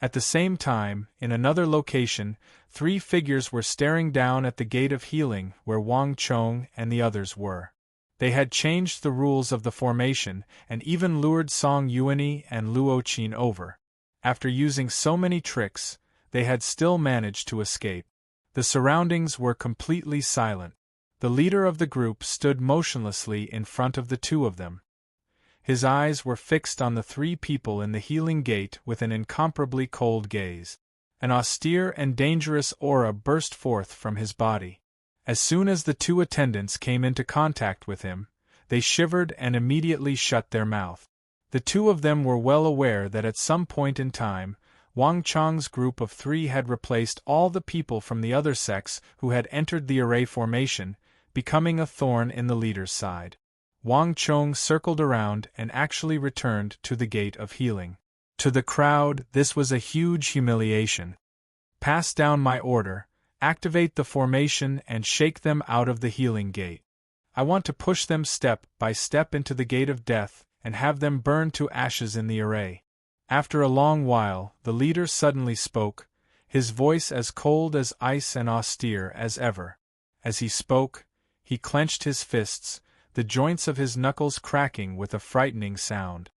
Speaker 1: At the same time, in another location, 3 figures were staring down at the Gate of Healing where Wang Chong and the others were. They had changed the rules of the formation and even lured Song Yuani and Luo Qin over. After using so many tricks, they had still managed to escape. The surroundings were completely silent. The leader of the group stood motionlessly in front of the 2 of them. His eyes were fixed on the 3 people in the healing gate with an incomparably cold gaze. An austere and dangerous aura burst forth from his body. As soon as the 2 attendants came into contact with him, they shivered and immediately shut their mouth. The 2 of them were well aware that at some point in time, Wang Chong's group of 3 had replaced all the people from the other sects who had entered the array formation, becoming a thorn in the leader's side. Wang Chong circled around and actually returned to the Gate of Healing. To the crowd, this was a huge humiliation. Pass down my order, activate the formation and shake them out of the healing gate. I want to push them step by step into the Gate of Death and have them burn to ashes in the array. After a long while, the leader suddenly spoke, his voice as cold as ice and austere as ever. As he spoke, he clenched his fists, the joints of his knuckles cracking with a frightening sound.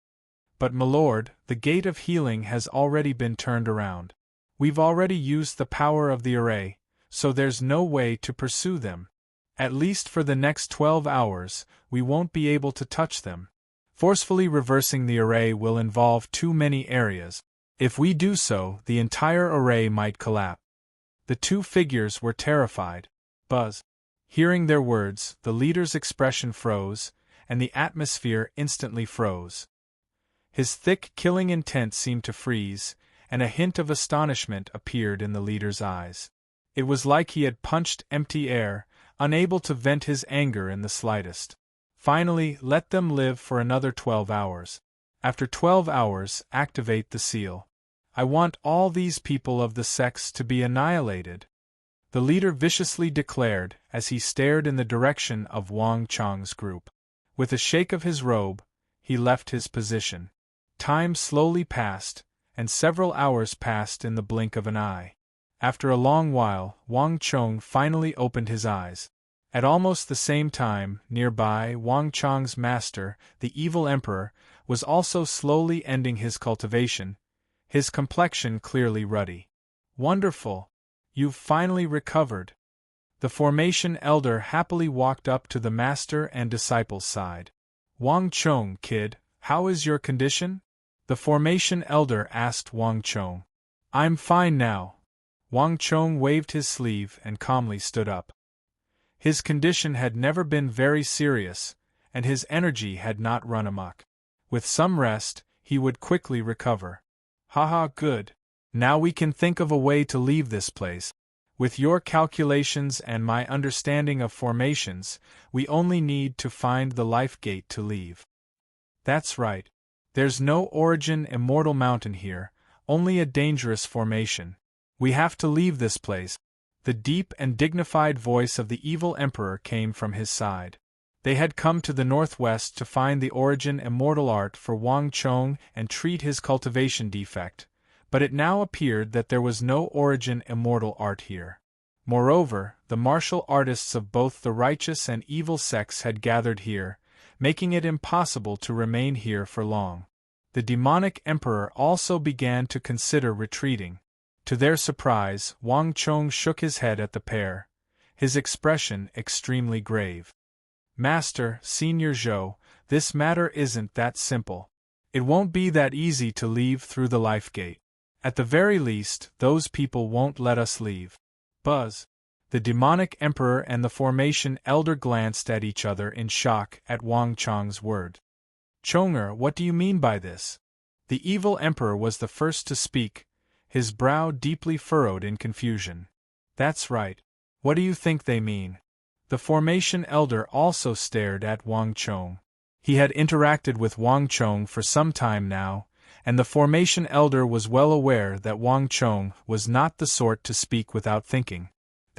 Speaker 1: But milord, the Gate of Healing has already been turned around. We've already used the power of the array, so there's no way to pursue them. At least for the next 12 hours, we won't be able to touch them. Forcefully reversing the array will involve too many areas. If we do so, the entire array might collapse. The 2 figures were terrified. Buzz. Hearing their words, the leader's expression froze, and the atmosphere instantly froze. His thick, killing intent seemed to freeze, and a hint of astonishment appeared in the leader's eyes. It was like he had punched empty air, unable to vent his anger in the slightest. Finally, let them live for another 12 hours. After 12 hours, activate the seal. I want all these people of the sects to be annihilated. The leader viciously declared as he stared in the direction of Wang Chong's group. With a shake of his robe, he left his position. Time slowly passed, and several hours passed in the blink of an eye. After a long while, Wang Chong finally opened his eyes. At almost the same time, nearby, Wang Chong's master, the evil emperor, was also slowly ending his cultivation, his complexion clearly ruddy. Wonderful! You've finally recovered. The formation elder happily walked up to the master and disciple's side. Wang Chong, kid, how is your condition? The formation elder asked Wang Chong. I'm fine now. Wang Chong waved his sleeve and calmly stood up. His condition had never been very serious, and his energy had not run amok. With some rest, he would quickly recover. Haha, good. Now we can think of a way to leave this place. With your calculations and my understanding of formations, we only need to find the life gate to leave. That's right. There's no origin immortal mountain here, only a dangerous formation. We have to leave this place. The deep and dignified voice of the evil emperor came from his side. They had come to the northwest to find the origin immortal art for Wang Chong and treat his cultivation defect, but it now appeared that there was no origin immortal art here. Moreover, the martial artists of both the righteous and evil sects had gathered here, making it impossible to remain here for long. The demonic emperor also began to consider retreating. To their surprise, Wang Chong shook his head at the pair, his expression extremely grave. Master, Senior Zhou, this matter isn't that simple. It won't be that easy to leave through the life gate. At the very least, those people won't let us leave. Buzz. The demonic emperor and the formation elder glanced at each other in shock at Wang Chong's word. Chonger, what do you mean by this? The evil emperor was the first to speak, his brow deeply furrowed in confusion. That's right. What do you think they mean? The formation elder also stared at Wang Chong. He had interacted with Wang Chong for some time now, and the formation elder was well aware that Wang Chong was not the sort to speak without thinking.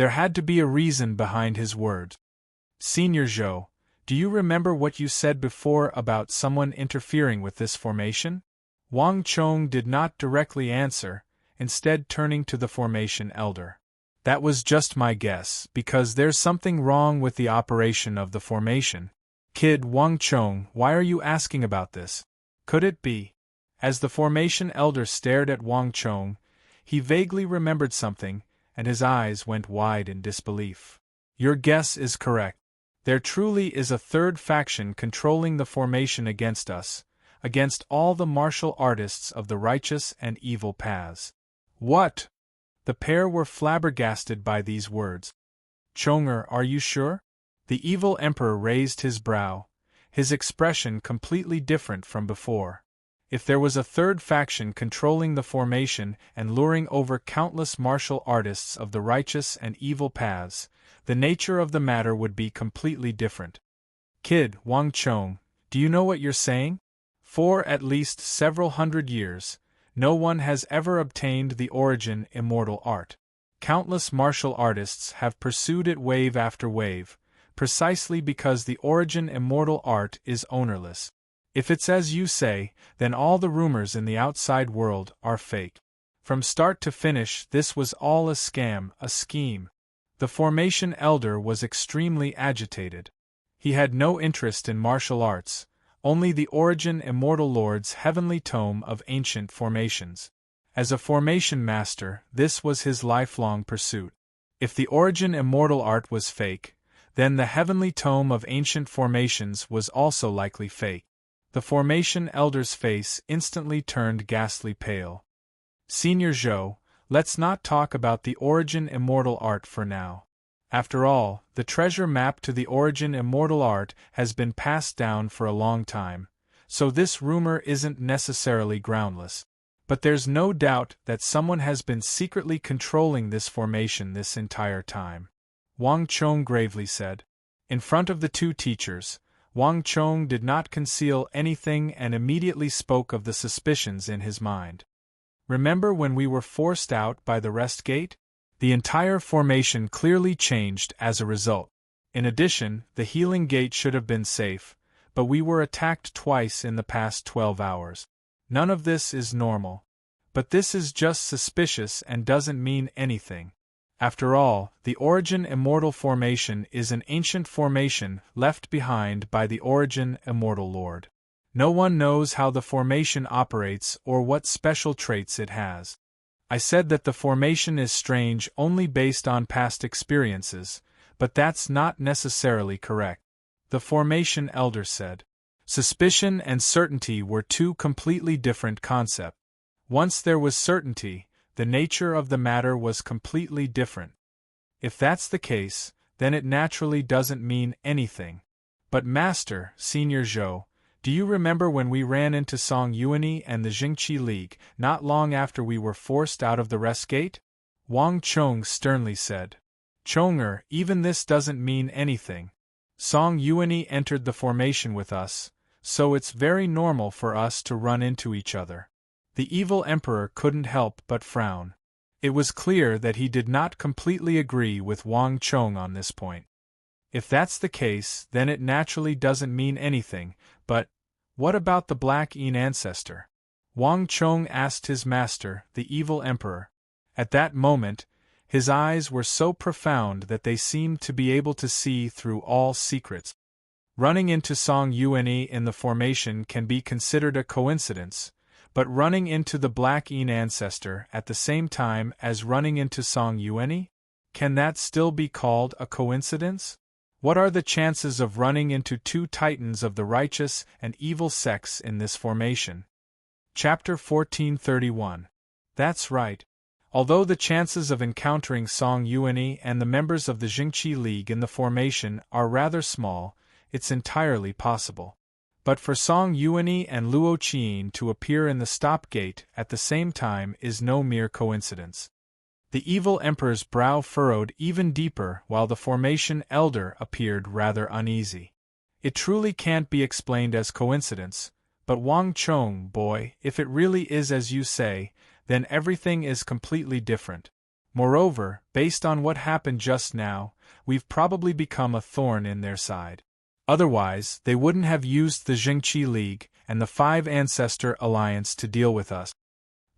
Speaker 1: There had to be a reason behind his words. Senior Zhou, do you remember what you said before about someone interfering with this formation? Wang Chong did not directly answer, instead turning to the formation elder. That was just my guess, because there's something wrong with the operation of the formation. Kid Wang Chong, why are you asking about this? Could it be? As the formation elder stared at Wang Chong, he vaguely remembered something, and his eyes went wide in disbelief. Your guess is correct. There truly is a third faction controlling the formation against us, against all the martial artists of the righteous and evil paths. What? The pair were flabbergasted by these words. Chonger, are you sure? The evil emperor raised his brow, his expression completely different from before. If there was a third faction controlling the formation and luring over countless martial artists of the righteous and evil paths, the nature of the matter would be completely different. Kid Wang Chong, do you know what you're saying? For at least several hundred years, no one has ever obtained the origin immortal art. Countless martial artists have pursued it wave after wave, precisely because the origin immortal art is ownerless. If it's as you say, then all the rumors in the outside world are fake. From start to finish, this was all a scam, a scheme. The formation elder was extremely agitated. He had no interest in martial arts, only the origin immortal lord's heavenly tome of ancient formations. As a formation master, this was his lifelong pursuit. If the origin immortal art was fake, then the heavenly tome of ancient formations was also likely fake. The formation elder's face instantly turned ghastly pale. Senior Zhou, let's not talk about the origin immortal art for now. After all, the treasure map to the origin immortal art has been passed down for a long time, so this rumor isn't necessarily groundless. But there's no doubt that someone has been secretly controlling this formation this entire time. Wang Chong gravely said. In front of the two teachers, Wang Chong did not conceal anything and immediately spoke of the suspicions in his mind. Remember when we were forced out by the rest gate? The entire formation clearly changed as a result. In addition, the healing gate should have been safe, but we were attacked twice in the past 12 hours. None of this is normal. But this is just suspicious and doesn't mean anything. After all, the origin immortal formation is an ancient formation left behind by the origin immortal lord. No one knows how the formation operates or what special traits it has. I said that the formation is strange only based on past experiences, but that's not necessarily correct. The formation elder said. Suspicion and certainty were two completely different concepts. Once there was certainty, the nature of the matter was completely different. If that's the case, then it naturally doesn't mean anything. But Master, Senior Zhou, do you remember when we ran into Song Yuanyi and the Jingqi League not long after we were forced out of the rest gate? Wang Chong sternly said. Chonger, even this doesn't mean anything. Song Yuanyi entered the formation with us, so it's very normal for us to run into each other. The evil emperor couldn't help but frown. It was clear that he did not completely agree with Wang Chong on this point. If that's the case, then it naturally doesn't mean anything, but what about the Black Yin ancestor? Wang Chong asked his master, the evil emperor. At that moment, his eyes were so profound that they seemed to be able to see through all secrets. Running into Song Yuanyi in the formation can be considered a coincidence, but running into the Black Yin ancestor at the same time as running into Song Yuanyi? Can that still be called a coincidence? What are the chances of running into two titans of the righteous and evil sects in this formation? Chapter 1431. That's right. Although the chances of encountering Song Yuanyi and the members of the Jingqi League in the formation are rather small, it's entirely possible. But for Song Yuanyi and Luo Qiyin to appear in the stop gate at the same time is no mere coincidence. The evil emperor's brow furrowed even deeper while the formation elder appeared rather uneasy. It truly can't be explained as coincidence, but Wang Chong, boy, if it really is as you say, then everything is completely different. Moreover, based on what happened just now, we've probably become a thorn in their side. Otherwise, they wouldn't have used the Jingqi League and the Five Ancestor Alliance to deal with us.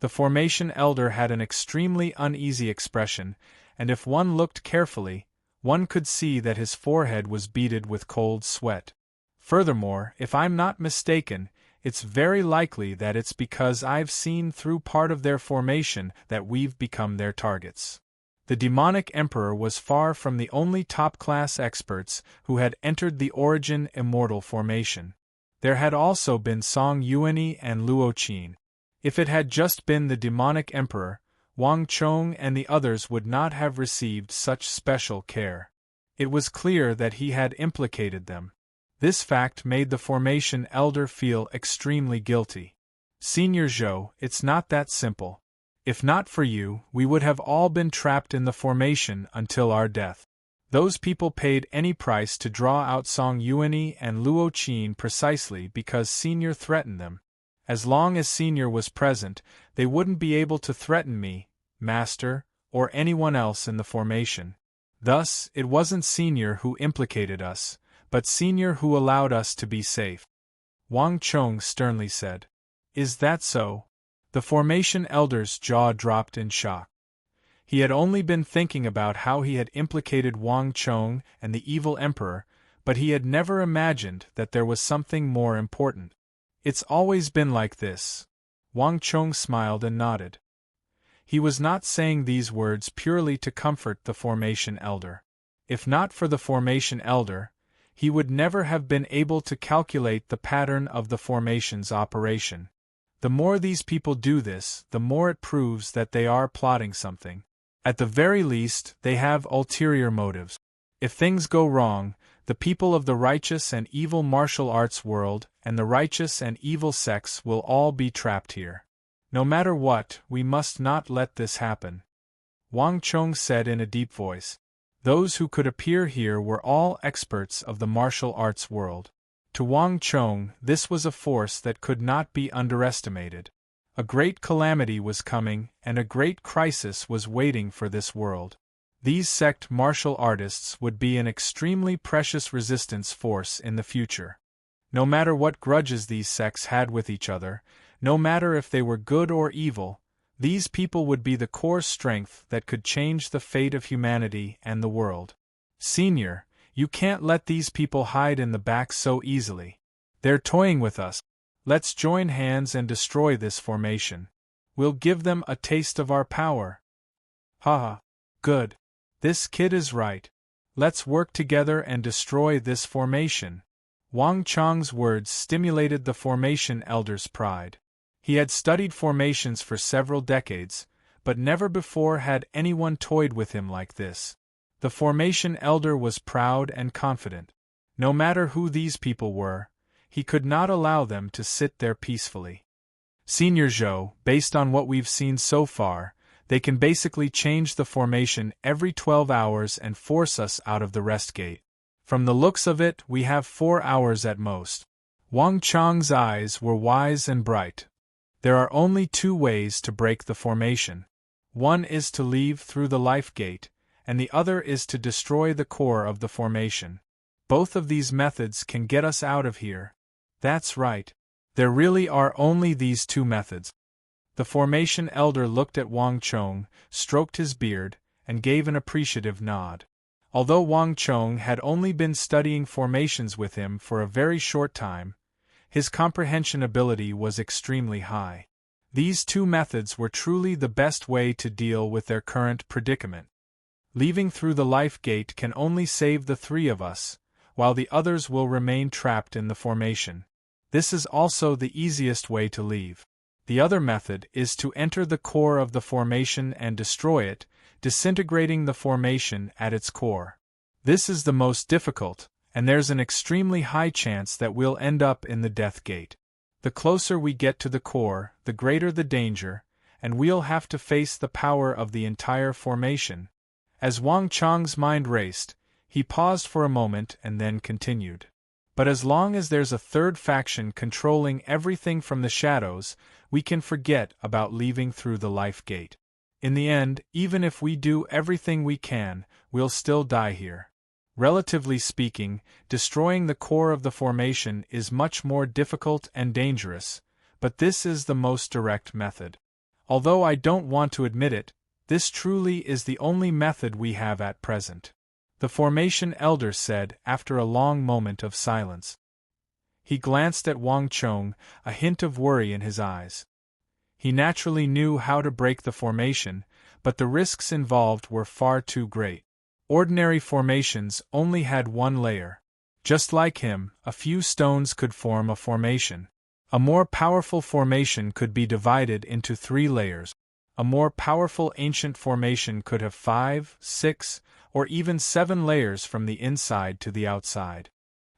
Speaker 1: The formation elder had an extremely uneasy expression, and if one looked carefully, one could see that his forehead was beaded with cold sweat. Furthermore, if I'm not mistaken, it's very likely that it's because I've seen through part of their formation that we've become their targets. The demonic emperor was far from the only top-class experts who had entered the Origin Immortal formation. There had also been Song Yuanyi and Luo Qin. If it had just been the demonic emperor, Wang Chong and the others would not have received such special care. It was clear that he had implicated them. This fact made the formation elder feel extremely guilty. Senior Zhou, it's not that simple. If not for you, we would have all been trapped in the formation until our death. Those people paid any price to draw out Song Yuanyi and Luo Qin precisely because Senior threatened them. As long as Senior was present, they wouldn't be able to threaten me, Master, or anyone else in the formation. Thus, it wasn't Senior who implicated us, but Senior who allowed us to be safe. Wang Chong sternly said. Is that so? The formation elder's jaw dropped in shock. He had only been thinking about how he had implicated Wang Chong and the evil emperor, but he had never imagined that there was something more important. It's always been like this. Wang Chong smiled and nodded. He was not saying these words purely to comfort the formation elder. If not for the formation elder, he would never have been able to calculate the pattern of the formation's operation. The more these people do this, the more it proves that they are plotting something. At the very least, they have ulterior motives. If things go wrong, the people of the righteous and evil martial arts world and the righteous and evil sects will all be trapped here. No matter what, we must not let this happen. Wang Chong said in a deep voice. Those who could appear here were all experts of the martial arts world. To Wang Chong, this was a force that could not be underestimated. A great calamity was coming, and a great crisis was waiting for this world. These sect martial artists would be an extremely precious resistance force in the future. No matter what grudges these sects had with each other, no matter if they were good or evil, these people would be the core strength that could change the fate of humanity and the world. Senior, you can't let these people hide in the back so easily. They're toying with us. Let's join hands and destroy this formation. We'll give them a taste of our power. Haha. Good. This kid is right. Let's work together and destroy this formation. Wang Chong's words stimulated the formation elder's pride. He had studied formations for several decades, but never before had anyone toyed with him like this. The formation elder was proud and confident. No matter who these people were, he could not allow them to sit there peacefully. Senior Zhou, based on what we've seen so far, they can basically change the formation every 12 hours and force us out of the rest gate. From the looks of it, we have 4 hours at most. Wang Chong's eyes were wise and bright. There are only 2 ways to break the formation. One is to leave through the life gate, and the other is to destroy the core of the formation. Both of these methods can get us out of here. That's right. There really are only these 2 methods. The formation elder looked at Wang Chong, stroked his beard, and gave an appreciative nod. Although Wang Chong had only been studying formations with him for a very short time, his comprehension ability was extremely high. These 2 methods were truly the best way to deal with their current predicament. Leaving through the life gate can only save the 3 of us, while the others will remain trapped in the formation. This is also the easiest way to leave. The other method is to enter the core of the formation and destroy it, disintegrating the formation at its core. This is the most difficult, and there's an extremely high chance that we'll end up in the death gate. The closer we get to the core, the greater the danger, and we'll have to face the power of the entire formation. As Wang Chong's mind raced, he paused for a moment and then continued. But as long as there's a third faction controlling everything from the shadows, we can forget about leaving through the life gate. In the end, even if we do everything we can, we'll still die here. Relatively speaking, destroying the core of the formation is much more difficult and dangerous, but this is the most direct method. Although I don't want to admit it, this truly is the only method we have at present," the formation elder said after a long moment of silence. He glanced at Wang Chong, a hint of worry in his eyes. He naturally knew how to break the formation, but the risks involved were far too great. Ordinary formations only had one layer. Just like him, a few stones could form a formation. A more powerful formation could be divided into 3 layers. A more powerful ancient formation could have 5, 6, or even 7 layers from the inside to the outside.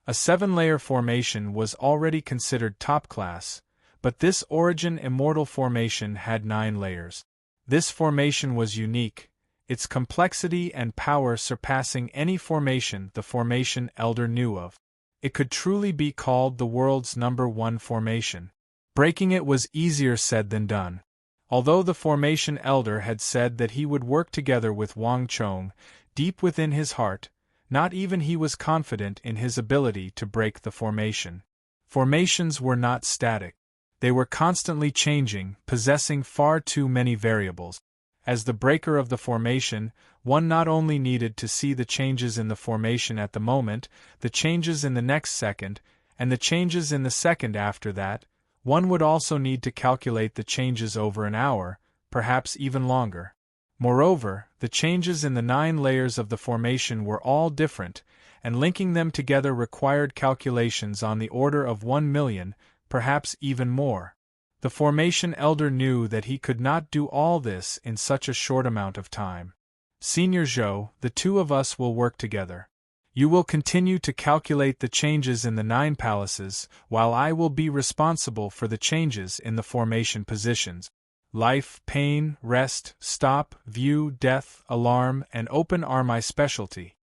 Speaker 1: A 7-layer formation was already considered top class, but this origin immortal formation had 9 layers. This formation was unique, its complexity and power surpassing any formation the formation elder knew of. It could truly be called the world's #1 formation. Breaking it was easier said than done. Although the formation elder had said that he would work together with Wang Chong, deep within his heart, not even he was confident in his ability to break the formation. Formations were not static. They were constantly changing, possessing far too many variables. As the breaker of the formation, one not only needed to see the changes in the formation at the moment, the changes in the next second, and the changes in the second after that, one would also need to calculate the changes over an hour, perhaps even longer. Moreover, the changes in the 9 layers of the formation were all different, and linking them together required calculations on the order of 1 million, perhaps even more. The formation elder knew that he could not do all this in such a short amount of time. "Senior Zhou, the 2 of us will work together. You will continue to calculate the changes in the 9 palaces, while I will be responsible for the changes in the formation positions. Life, pain, rest, stop, view, death, alarm, and open are my specialty."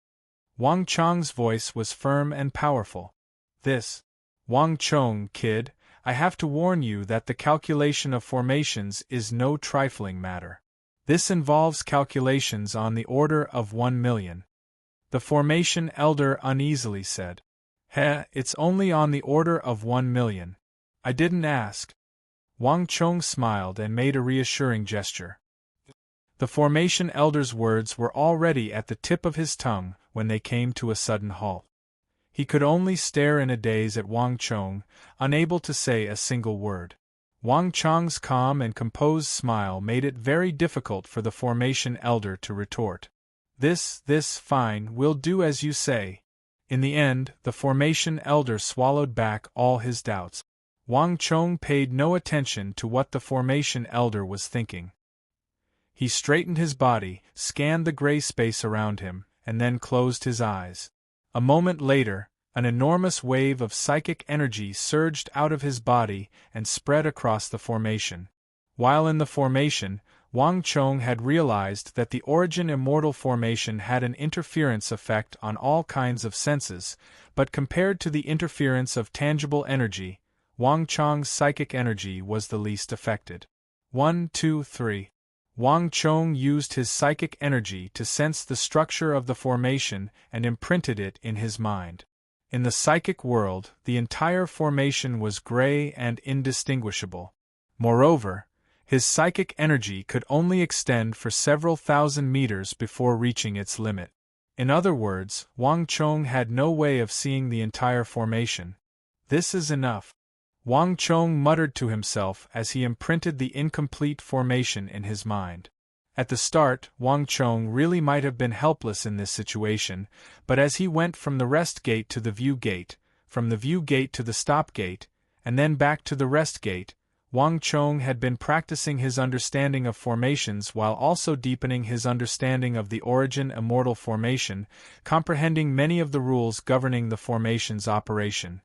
Speaker 1: Wang Chong's voice was firm and powerful. "This, Wang Chong, kid, I have to warn you that the calculation of formations is no trifling matter. This involves calculations on the order of 1 million. The formation elder uneasily said. It's only on the order of 1 million. I didn't ask." Wang Chong smiled and made a reassuring gesture. The formation elder's words were already at the tip of his tongue when they came to a sudden halt. He could only stare in a daze at Wang Chong, unable to say a single word. Wang Chong's calm and composed smile made it very difficult for the formation elder to retort. This, fine, we'll do as you say." In the end, the formation elder swallowed back all his doubts. Wang Chong paid no attention to what the formation elder was thinking. He straightened his body, scanned the gray space around him, and then closed his eyes. A moment later, an enormous wave of psychic energy surged out of his body and spread across the formation. While in the formation, Wang Chong had realized that the origin immortal formation had an interference effect on all kinds of senses, but compared to the interference of tangible energy, Wang Chong's psychic energy was the least affected. 1, 2, 3. Wang Chong used his psychic energy to sense the structure of the formation and imprinted it in his mind. In the psychic world, the entire formation was gray and indistinguishable. Moreover, his psychic energy could only extend for several thousand meters before reaching its limit. In other words, Wang Chong had no way of seeing the entire formation. "This is enough," Wang Chong muttered to himself as he imprinted the incomplete formation in his mind. At the start, Wang Chong really might have been helpless in this situation, but as he went from the rest gate to the view gate, from the view gate to the stop gate, and then back to the rest gate, Wang Chong had been practicing his understanding of formations while also deepening his understanding of the origin immortal formation, comprehending many of the rules governing the formation's operation.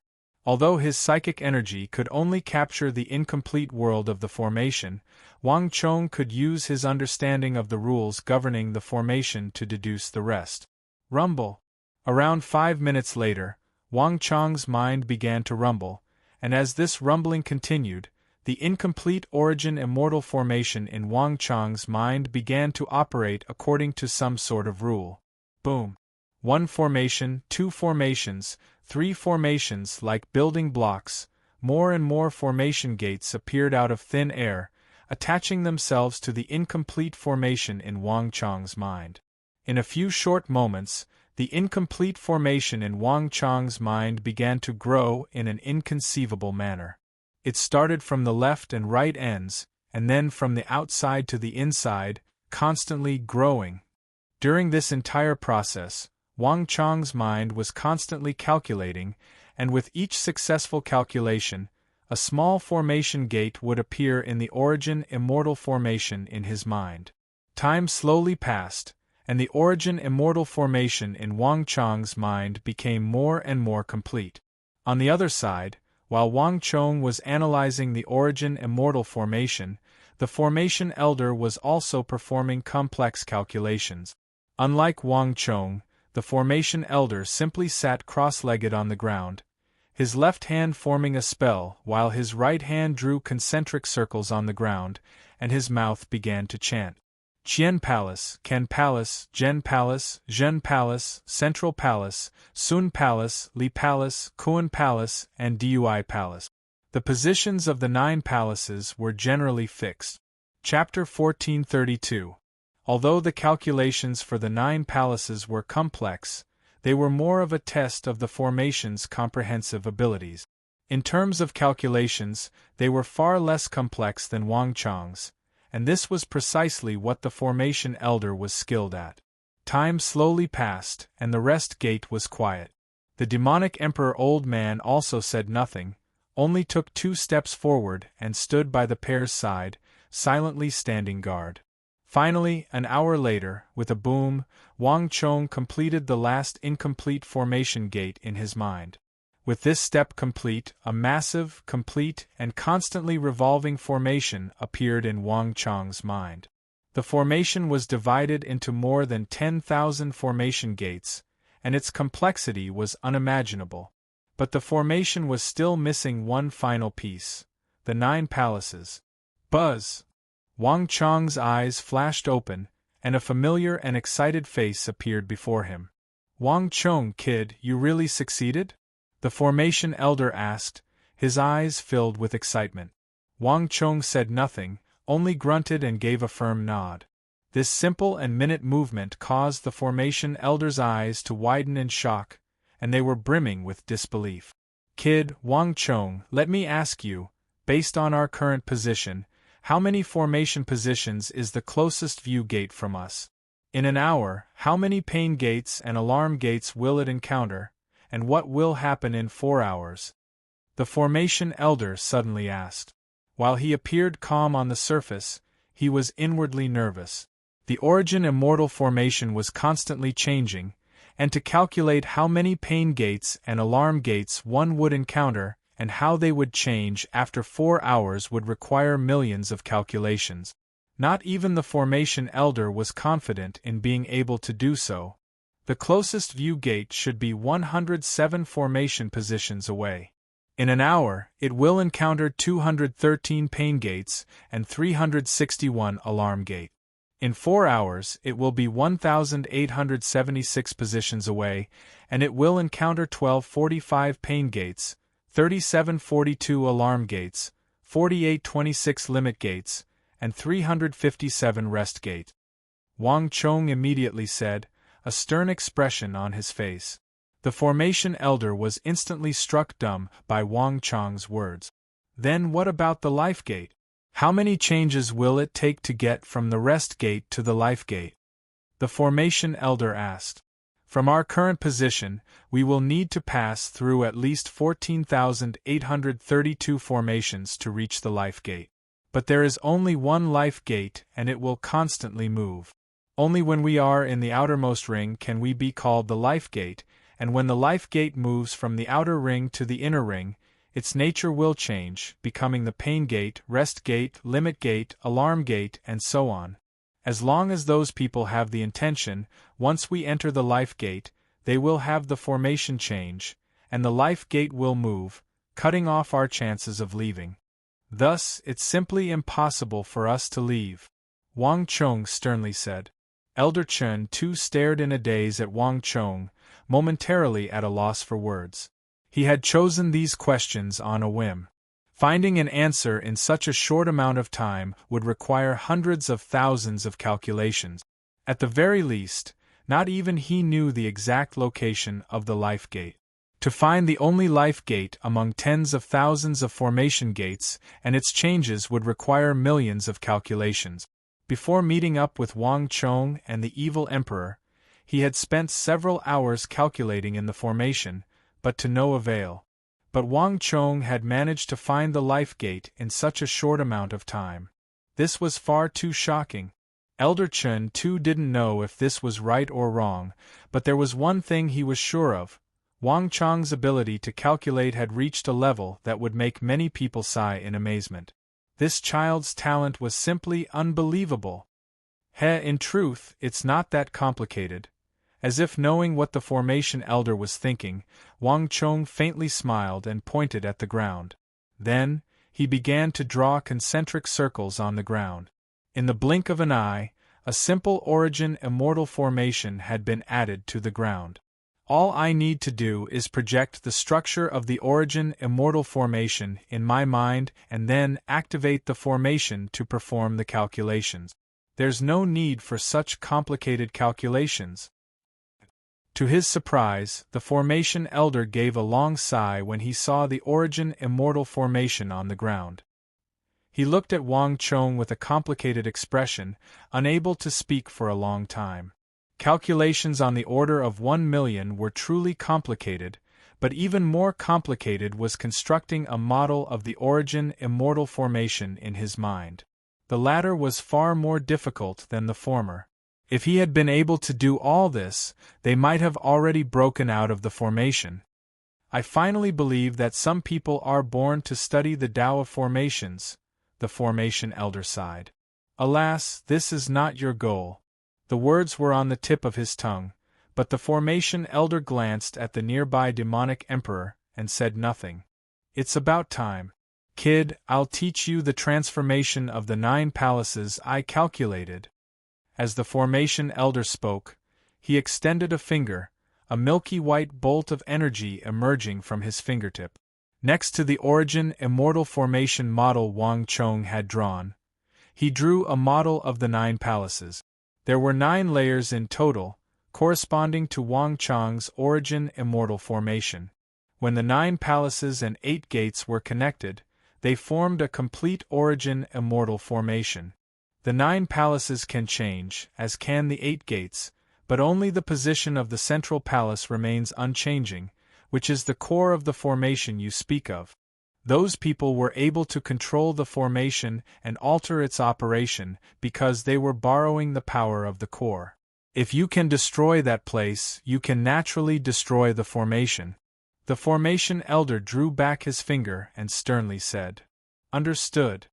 Speaker 1: Although his psychic energy could only capture the incomplete world of the formation, Wang Chong could use his understanding of the rules governing the formation to deduce the rest. Rumble. Around 5 minutes later, Wang Chong's mind began to rumble, and as this rumbling continued, the incomplete origin immortal formation in Wang Chang's mind began to operate according to some sort of rule. Boom. 1 formation, 2 formations, 3 formations like building blocks, more and more formation gates appeared out of thin air, attaching themselves to the incomplete formation in Wang Chang's mind. In a few short moments, the incomplete formation in Wang Chang's mind began to grow in an inconceivable manner. It started from the left and right ends, and then from the outside to the inside, constantly growing. During this entire process, Wang Chang's mind was constantly calculating, and with each successful calculation, a small formation gate would appear in the origin immortal formation in his mind. Time slowly passed, and the origin immortal formation in Wang Chang's mind became more and more complete. On the other side, while Wang Chong was analyzing the origin immortal formation, the formation elder was also performing complex calculations. Unlike Wang Chong, the formation elder simply sat cross-legged on the ground, his left hand forming a spell while his right hand drew concentric circles on the ground, and his mouth began to chant. Qian Palace, Ken Palace, Zhen Palace, Zhen Palace, Central Palace, Sun Palace, Li Palace, Kuan Palace, and Dui Palace. The positions of the 9 palaces were generally fixed. Chapter 1432. Although the calculations for the 9 palaces were complex, they were more of a test of the formation's comprehensive abilities. In terms of calculations, they were far less complex than Wang Chang's, and this was precisely what the formation elder was skilled at. Time slowly passed, and the rest gate was quiet. The demonic emperor old man also said nothing, only took 2 steps forward and stood by the pair's side, silently standing guard. Finally, an hour later, with a boom, Wang Chong completed the last incomplete formation gate in his mind. With this step complete, a massive, complete, and constantly revolving formation appeared in Wang Chang's mind. The formation was divided into more than 10,000 formation gates, and its complexity was unimaginable. But the formation was still missing one final piece: the 9 palaces. Buzz! Wang Chang's eyes flashed open, and a familiar and excited face appeared before him. Wang Chong, kid, you really succeeded? The formation elder asked, his eyes filled with excitement. Wang Chong said nothing, only grunted and gave a firm nod. This simple and minute movement caused the formation elder's eyes to widen in shock, and they were brimming with disbelief. Kid, Wang Chong, let me ask you, based on our current position, how many formation positions is the closest view gate from us? In an hour, how many pain gates and alarm gates will it encounter? And what will happen in 4 hours? The formation elder suddenly asked. While he appeared calm on the surface, he was inwardly nervous. The origin immortal formation was constantly changing, and to calculate how many pain gates and alarm gates one would encounter and how they would change after 4 hours would require millions of calculations. Not even the formation elder was confident in being able to do so. The closest view gate should be 107 formation positions away. In an hour, it will encounter 213 pain gates and 361 alarm gate. In 4 hours, it will be 1,876 positions away, and it will encounter 1245 pain gates, 3742 alarm gates, 4826 limit gates, and 357 rest gate. Wang Chong immediately said, a stern expression on his face. The formation elder was instantly struck dumb by Wang Chang's words. Then what about the life gate? How many changes will it take to get from the rest gate to the life gate? The formation elder asked. From our current position, we will need to pass through at least 14,832 formations to reach the life gate. But there is only one life gate and it will constantly move. Only when we are in the outermost ring can we be called the life gate, and when the life gate moves from the outer ring to the inner ring, its nature will change, becoming the pain gate, rest gate, limit gate, alarm gate, and so on. As long as those people have the intention, once we enter the life gate, they will have the formation change, and the life gate will move, cutting off our chances of leaving. Thus, it's simply impossible for us to leave," Wang Chong sternly said. Elder Chen too stared in a daze at Wang Chong, momentarily at a loss for words. He had chosen these questions on a whim. Finding an answer in such a short amount of time would require hundreds of thousands of calculations. At the very least, not even he knew the exact location of the life gate. To find the only life gate among tens of thousands of formation gates and its changes would require millions of calculations. Before meeting up with Wang Chong and the evil emperor, he had spent several hours calculating in the formation, but to no avail. But Wang Chong had managed to find the life gate in such a short amount of time. This was far too shocking. Elder Chen too didn't know if this was right or wrong, but there was one thing he was sure of. Wang Chong's ability to calculate had reached a level that would make many people sigh in amazement. This child's talent was simply unbelievable. In truth, it's not that complicated. As if knowing what the formation elder was thinking, Wang Chong faintly smiled and pointed at the ground. Then, he began to draw concentric circles on the ground. In the blink of an eye, a simple origin immortal formation had been added to the ground. All I need to do is project the structure of the origin immortal formation in my mind and then activate the formation to perform the calculations. There's no need for such complicated calculations. To his surprise, the formation elder gave a long sigh when he saw the origin immortal formation on the ground. He looked at Wang Chong with a complicated expression, unable to speak for a long time. Calculations on the order of 1,000,000 were truly complicated, but even more complicated was constructing a model of the origin immortal formation in his mind. The latter was far more difficult than the former. If he had been able to do all this, they might have already broken out of the formation. I finally believe that some people are born to study the Tao of formations, the formation elder sighed. Alas, this is not your goal. The words were on the tip of his tongue, but the formation elder glanced at the nearby demonic emperor and said nothing. It's about time. Kid, I'll teach you the transformation of the 9 palaces I calculated. As the formation elder spoke, he extended a finger, a milky white bolt of energy emerging from his fingertip. Next to the origin immortal formation model Wang Chong had drawn, he drew a model of the 9 palaces. There were 9 layers in total, corresponding to Wang Chong's origin immortal formation. When the 9 palaces and 8 gates were connected, they formed a complete origin immortal formation. The 9 palaces can change, as can the 8 gates, but only the position of the central palace remains unchanging, which is the core of the formation you speak of. Those people were able to control the formation and alter its operation because they were borrowing the power of the core. If you can destroy that place, you can naturally destroy the formation. The formation elder drew back his finger and sternly said, "Understood."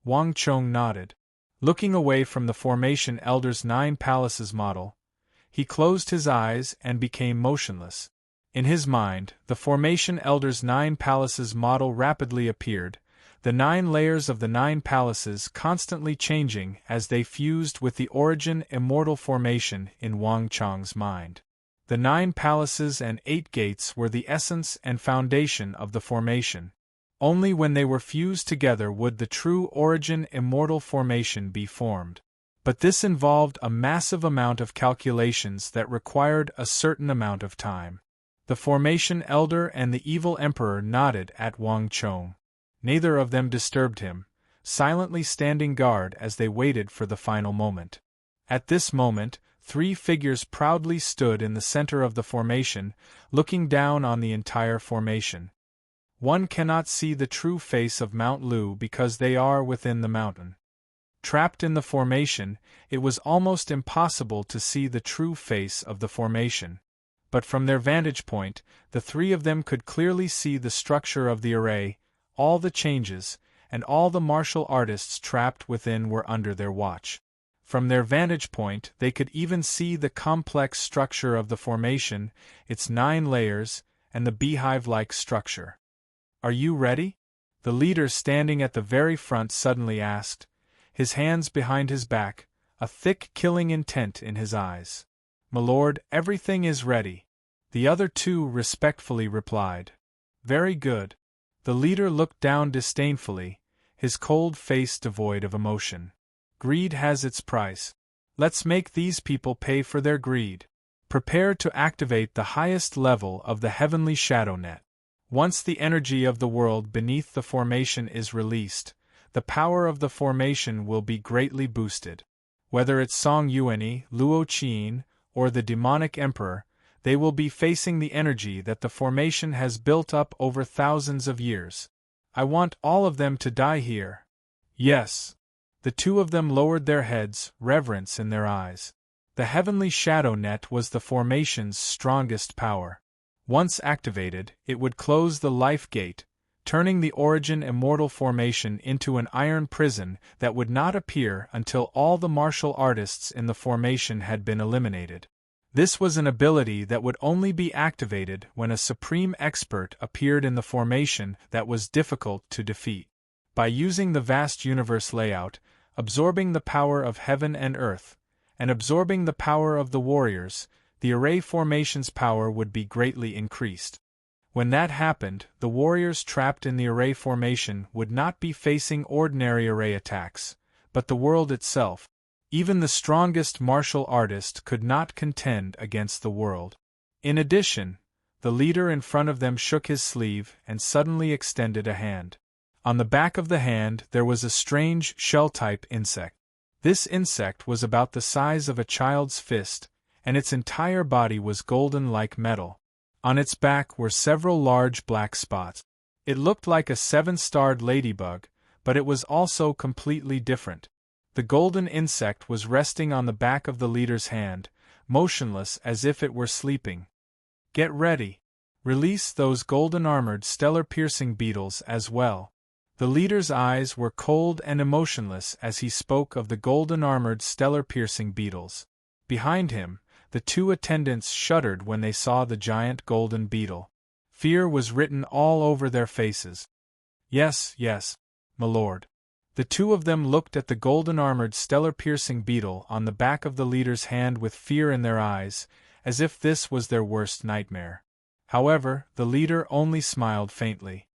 Speaker 1: Wang Chong nodded. Looking away from the formation elder's 9 palaces model, he closed his eyes and became motionless. In his mind, the formation elder's 9 palaces model rapidly appeared, the 9 layers of the 9 palaces constantly changing as they fused with the origin immortal formation in Wang Chong's mind. The 9 palaces and 8 gates were the essence and foundation of the formation. Only when they were fused together would the true origin immortal formation be formed. But this involved a massive amount of calculations that required a certain amount of time. The formation elder and the evil emperor nodded at Wang Chong. Neither of them disturbed him, silently standing guard as they waited for the final moment. At this moment, 3 figures proudly stood in the center of the formation, looking down on the entire formation. One cannot see the true face of Mount Lu because they are within the mountain. Trapped in the formation, it was almost impossible to see the true face of the formation. But from their vantage point, the 3 of them could clearly see the structure of the array, all the changes, and all the martial artists trapped within were under their watch. From their vantage point, they could even see the complex structure of the formation, its 9 layers, and the beehive-like structure. "Are you ready?" The leader standing at the very front suddenly asked, his hands behind his back, a thick killing intent in his eyes. "My lord, everything is ready." The other two respectfully replied. "Very good." The leader looked down disdainfully, his cold face devoid of emotion. "Greed has its price. Let's make these people pay for their greed. Prepare to activate the highest level of the heavenly shadow net. Once the energy of the world beneath the formation is released, the power of the formation will be greatly boosted. Whether it's Song Yuanyi, Luo Qin, or the demonic emperor, they will be facing the energy that the formation has built up over thousands of years. I want all of them to die here." "Yes." The two of them lowered their heads, reverence in their eyes. The heavenly shadow net was the formation's strongest power. Once activated, it would close the life gate, turning the origin immortal formation into an iron prison that would not appear until all the martial artists in the formation had been eliminated. This was an ability that would only be activated when a supreme expert appeared in the formation that was difficult to defeat. By using the vast universe layout, absorbing the power of heaven and earth, and absorbing the power of the warriors, the array formation's power would be greatly increased. When that happened, the warriors trapped in the array formation would not be facing ordinary array attacks, but the world itself. Even the strongest martial artist could not contend against the world. In addition, the leader in front of them shook his sleeve and suddenly extended a hand. On the back of the hand there was a strange shell-type insect. This insect was about the size of a child's fist, and its entire body was golden like metal. On its back were several large black spots. It looked like a seven-starred ladybug, but it was also completely different. The golden insect was resting on the back of the leader's hand, motionless as if it were sleeping. "Get ready. Release those golden-armored stellar-piercing beetles as well." The leader's eyes were cold and emotionless as he spoke of the golden-armored stellar-piercing beetles. Behind him, the two attendants shuddered when they saw the giant golden beetle. Fear was written all over their faces. "Yes, yes, my lord." The two of them looked at the golden-armored stellar-piercing beetle on the back of the leader's hand with fear in their eyes, as if this was their worst nightmare. However, the leader only smiled faintly.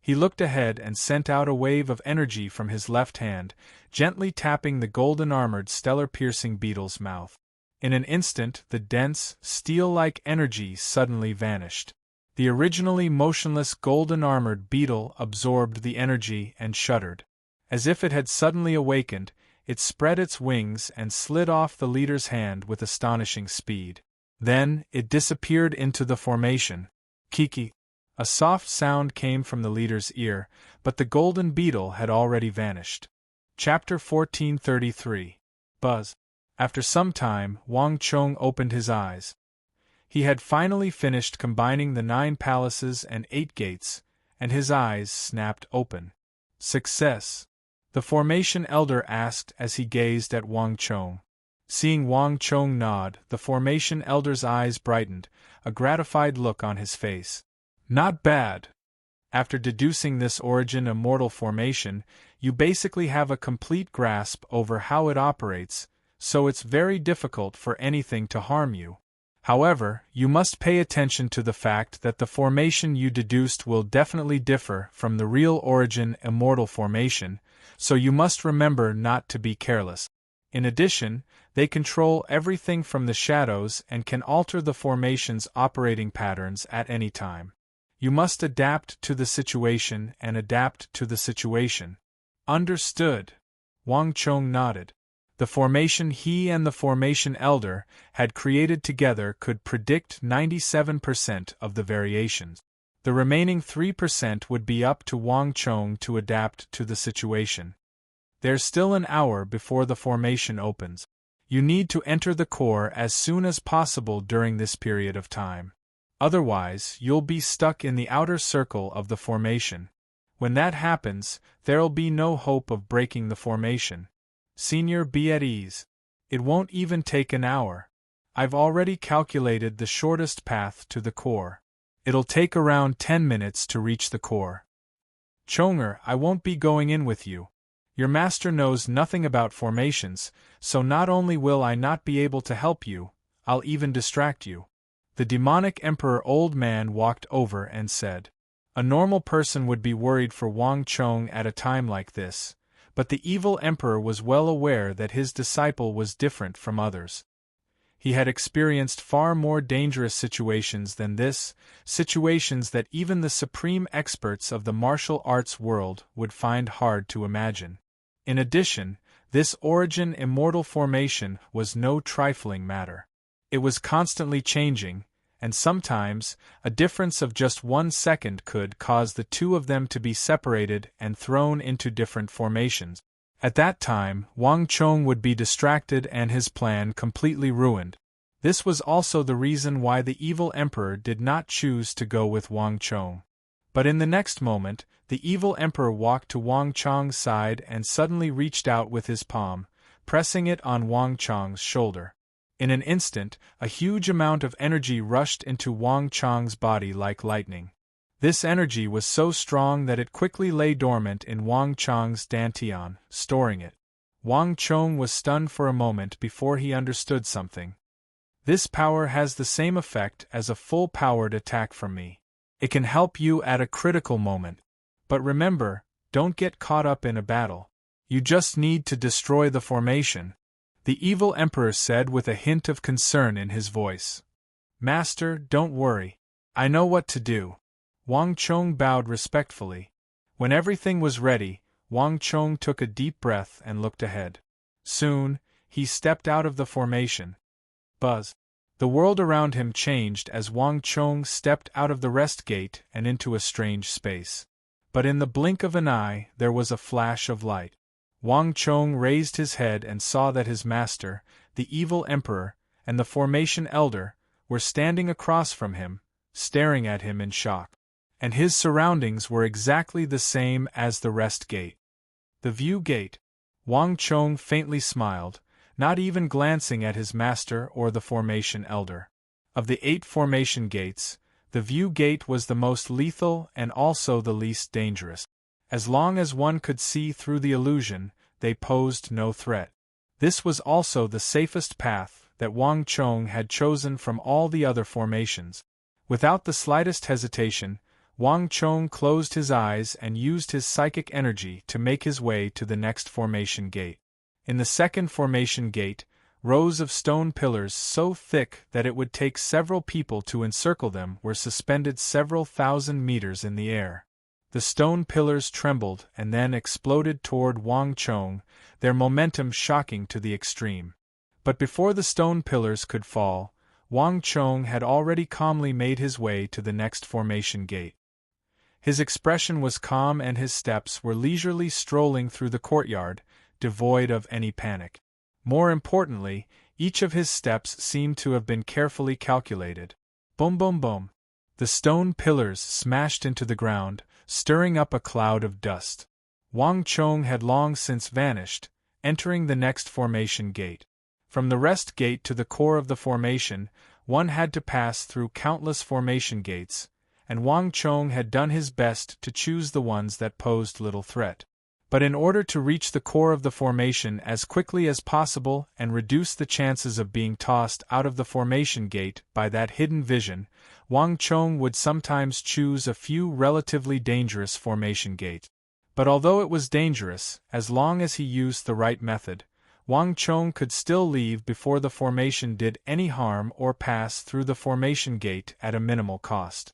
Speaker 1: He looked ahead and sent out a wave of energy from his left hand, gently tapping the golden-armored stellar-piercing beetle's mouth. In an instant, the dense, steel-like energy suddenly vanished. The originally motionless golden-armored beetle absorbed the energy and shuddered. As if it had suddenly awakened, it spread its wings and slid off the leader's hand with astonishing speed. Then, it disappeared into the formation. "Kiki." A soft sound came from the leader's ear, but the golden beetle had already vanished. Chapter 1433. Buzz. After some time, Wang Chong opened his eyes. He had finally finished combining the 9 palaces and 8 gates, and his eyes snapped open. "Success?" the formation elder asked as he gazed at Wang Chong. Seeing Wang Chong nod, the formation elder's eyes brightened, a gratified look on his face. "Not bad. After deducing this origin immortal formation, you basically have a complete grasp over how it operates, so it's very difficult for anything to harm you. However, you must pay attention to the fact that the formation you deduced will definitely differ from the real origin immortal formation, so you must remember not to be careless. In addition, they control everything from the shadows and can alter the formation's operating patterns at any time. You must adapt to the situation and adapt to the situation." "Understood." Wang Chong nodded. The formation he and the formation elder had created together could predict 97% of the variations. The remaining 3% would be up to Wang Chong to adapt to the situation. There's still an hour before the formation opens. You need to enter the core as soon as possible during this period of time. Otherwise, you'll be stuck in the outer circle of the formation. When that happens, there'll be no hope of breaking the formation. Senior, be at ease. It won't even take an hour. I've already calculated the shortest path to the core. It'll take around 10 minutes to reach the core. Chonger, I won't be going in with you. Your master knows nothing about formations, so not only will I not be able to help you, I'll even distract you. The demonic emperor old man walked over and said. A normal person would be worried for Wang Chong at a time like this, but the evil emperor was well aware that his disciple was different from others. He had experienced far more dangerous situations than this, situations that even the supreme experts of the martial arts world would find hard to imagine. In addition, this origin immortal formation was no trifling matter. It was constantly changing, and sometimes, a difference of just 1 second could cause the two of them to be separated and thrown into different formations. At that time, Wang Chong would be distracted and his plan completely ruined. This was also the reason why the evil emperor did not choose to go with Wang Chong. But in the next moment, the evil emperor walked to Wang Chong's side and suddenly reached out with his palm, pressing it on Wang Chong's shoulder. In an instant, a huge amount of energy rushed into Wang Chong's body like lightning. This energy was so strong that it quickly lay dormant in Wang Chong's dantian, storing it. Wang Chong was stunned for a moment before he understood something. This power has the same effect as a full-powered attack from me. It can help you at a critical moment. But remember, don't get caught up in a battle. You just need to destroy the formation, the evil emperor said with a hint of concern in his voice. Master, don't worry. I know what to do. Wang Chong bowed respectfully. When everything was ready, Wang Chong took a deep breath and looked ahead. Soon, he stepped out of the formation. Buzz. The world around him changed as Wang Chong stepped out of the rest gate and into a strange space. But in the blink of an eye, there was a flash of light. Wang Chong raised his head and saw that his master, the evil emperor, and the formation elder, were standing across from him, staring at him in shock. And his surroundings were exactly the same as the rest gate. The view gate. Wang Chong faintly smiled, not even glancing at his master or the formation elder. Of the 8 formation gates, the view gate was the most lethal and also the least dangerous. As long as one could see through the illusion, they posed no threat. This was also the safest path that Wang Chong had chosen from all the other formations. Without the slightest hesitation, Wang Chong closed his eyes and used his psychic energy to make his way to the next formation gate. In the second formation gate, rows of stone pillars so thick that it would take several people to encircle them were suspended several thousand meters in the air. The stone pillars trembled and then exploded toward Wang Chong, their momentum shocking to the extreme. But before the stone pillars could fall, Wang Chong had already calmly made his way to the next formation gate. His expression was calm and his steps were leisurely strolling through the courtyard, devoid of any panic. More importantly, each of his steps seemed to have been carefully calculated. Boom boom boom. The stone pillars smashed into the ground, stirring up a cloud of dust. Wang Chong had long since vanished, entering the next formation gate. From the rest gate to the core of the formation, one had to pass through countless formation gates, and Wang Chong had done his best to choose the ones that posed little threat. But in order to reach the core of the formation as quickly as possible and reduce the chances of being tossed out of the formation gate by that hidden vision, Wang Chong would sometimes choose a few relatively dangerous formation gates. But although it was dangerous, as long as he used the right method, Wang Chong could still leave before the formation did any harm or pass through the formation gate at a minimal cost.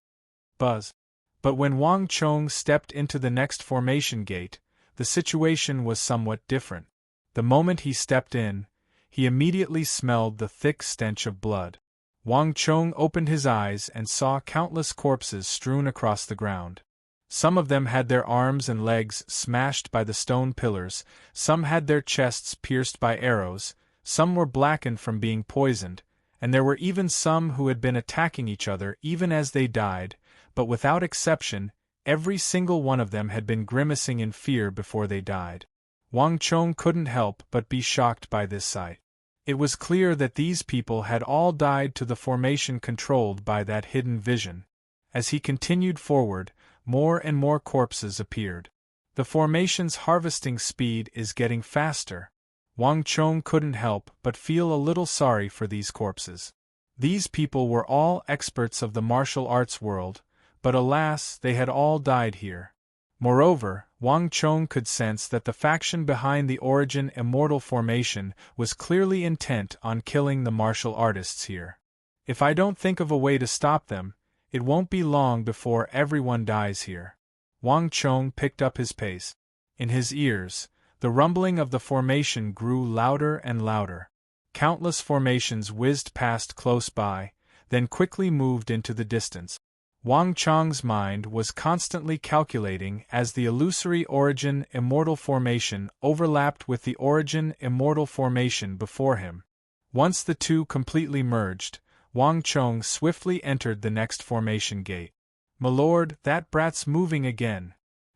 Speaker 1: Buzz. But when Wang Chong stepped into the next formation gate, the situation was somewhat different. The moment he stepped in, he immediately smelled the thick stench of blood. Wang Chong opened his eyes and saw countless corpses strewn across the ground. Some of them had their arms and legs smashed by the stone pillars, some had their chests pierced by arrows, some were blackened from being poisoned, and there were even some who had been attacking each other even as they died, but without exception, every single one of them had been grimacing in fear before they died. Wang Chong couldn't help but be shocked by this sight. It was clear that these people had all died to the formation controlled by that hidden vision. As he continued forward, more and more corpses appeared. The formation's harvesting speed is getting faster. Wang Chong couldn't help but feel a little sorry for these corpses. These people were all experts of the martial arts world, but alas, they had all died here. Moreover, Wang Chong could sense that the faction behind the Origin Immortal Formation was clearly intent on killing the martial artists here. If I don't think of a way to stop them, it won't be long before everyone dies here. Wang Chong picked up his pace. In his ears, the rumbling of the formation grew louder and louder. Countless formations whizzed past close by, then quickly moved into the distance. Wang Chong's mind was constantly calculating as the illusory Origin Immortal Formation overlapped with the Origin Immortal Formation before him. Once the two completely merged, Wang Chong swiftly entered the next formation gate. "Milord, that brat's moving again."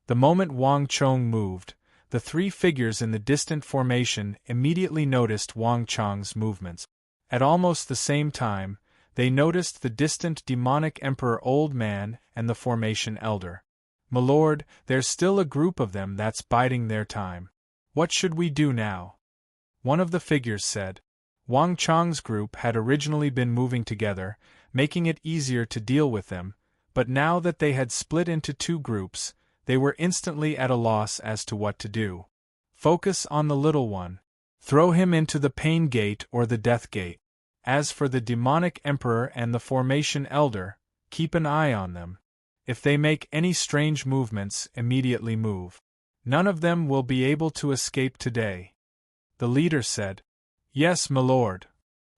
Speaker 1: The moment Wang Chong moved, the three figures in the distant formation immediately noticed Wang Chong's movements. At almost the same time, they noticed the distant demonic Emperor Old Man and the formation Elder. "Milord, there's still a group of them that's biding their time. What should we do now?" One of the figures said. Wang Chong's group had originally been moving together, making it easier to deal with them, but now that they had split into two groups, they were instantly at a loss as to what to do. "Focus on the little one. Throw him into the pain gate or the death gate. As for the demonic Emperor and the formation Elder, keep an eye on them. If they make any strange movements, immediately move. None of them will be able to escape today." The leader said. "Yes, milord."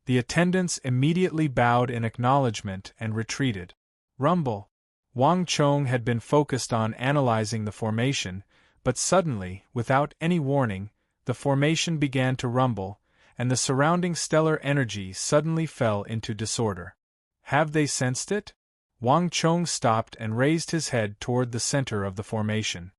Speaker 1: The attendants immediately bowed in acknowledgement and retreated. Rumble. Wang Chong had been focused on analyzing the formation, but suddenly, without any warning, the formation began to rumble, and the surrounding stellar energy suddenly fell into disorder. Have they sensed it? Wang Chong stopped and raised his head toward the center of the formation.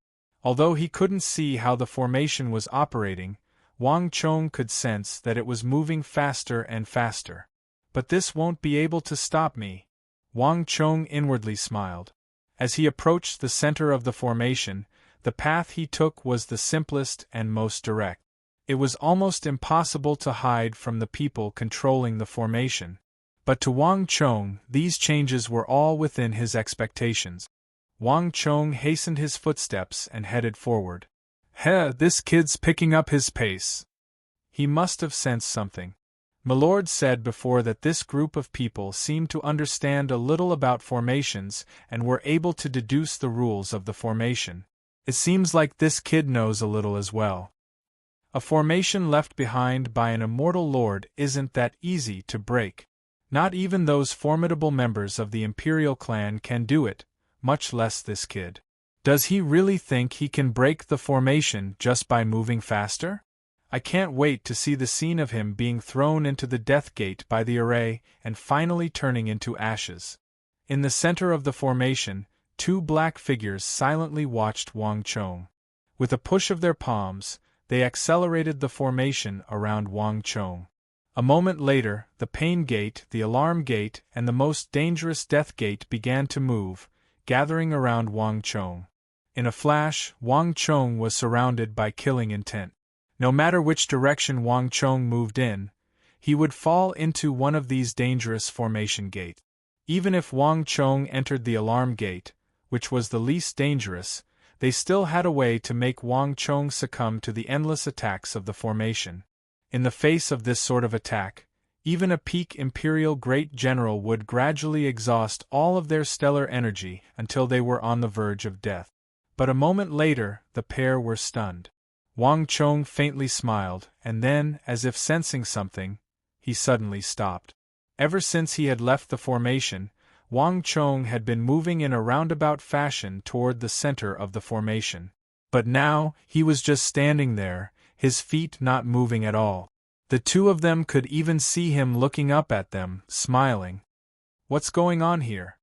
Speaker 1: Although he couldn't see how the formation was operating, Wang Chong could sense that it was moving faster and faster. "But this won't be able to stop me." Wang Chong inwardly smiled. As he approached the center of the formation, the path he took was the simplest and most direct. It was almost impossible to hide from the people controlling the formation. But to Wang Chong, these changes were all within his expectations. Wang Chong hastened his footsteps and headed forward. This kid's picking up his pace." He must have sensed something. Milord said before that this group of people seemed to understand a little about formations and were able to deduce the rules of the formation. It seems like this kid knows a little as well. A formation left behind by an immortal lord isn't that easy to break. Not even those formidable members of the Imperial clan can do it, much less this kid. Does he really think he can break the formation just by moving faster? I can't wait to see the scene of him being thrown into the death gate by the array and finally turning into ashes. In the center of the formation, two black figures silently watched Wang Chong. With a push of their palms, they accelerated the formation around Wang Chong. A moment later, the pain gate, the alarm gate, and the most dangerous death gate began to move, gathering around Wang Chong. In a flash, Wang Chong was surrounded by killing intent. No matter which direction Wang Chong moved in, he would fall into one of these dangerous formation gates. Even if Wang Chong entered the alarm gate, which was the least dangerous, they still had a way to make Wang Chong succumb to the endless attacks of the formation. In the face of this sort of attack, even a peak Imperial Great General would gradually exhaust all of their stellar energy until they were on the verge of death. But a moment later, the pair were stunned. Wang Chong faintly smiled, and then, as if sensing something, he suddenly stopped. Ever since he had left the formation, Wang Chong had been moving in a roundabout fashion toward the center of the formation. But now, he was just standing there, his feet not moving at all. The two of them could even see him looking up at them, smiling. What's going on here?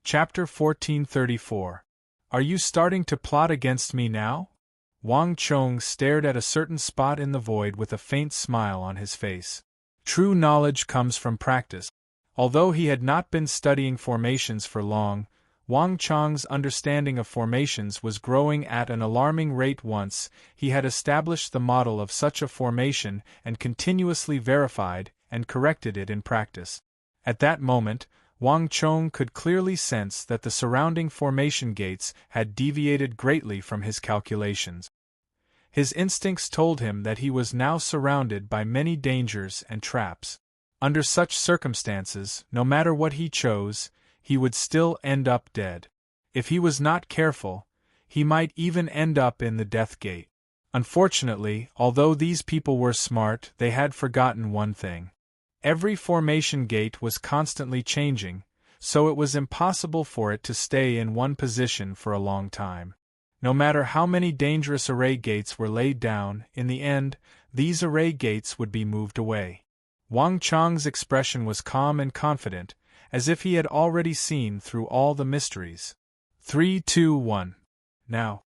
Speaker 1: Chapter 1434. Are you starting to plot against me now? Wang Chong stared at a certain spot in the void with a faint smile on his face. True knowledge comes from practice. Although he had not been studying formations for long, Wang Chang's understanding of formations was growing at an alarming rate. Once he had established the model of such a formation and continuously verified and corrected it in practice. At that moment, Wang Chong could clearly sense that the surrounding formation gates had deviated greatly from his calculations. His instincts told him that he was now surrounded by many dangers and traps. Under such circumstances, no matter what he chose, he would still end up dead. If he was not careful, he might even end up in the death gate. Unfortunately, although these people were smart, they had forgotten one thing. Every formation gate was constantly changing, so it was impossible for it to stay in one position for a long time. No matter how many dangerous array gates were laid down, in the end, these array gates would be moved away. Wang Chang's expression was calm and confident, as if he had already seen through all the mysteries. 3, 2, 1. Now.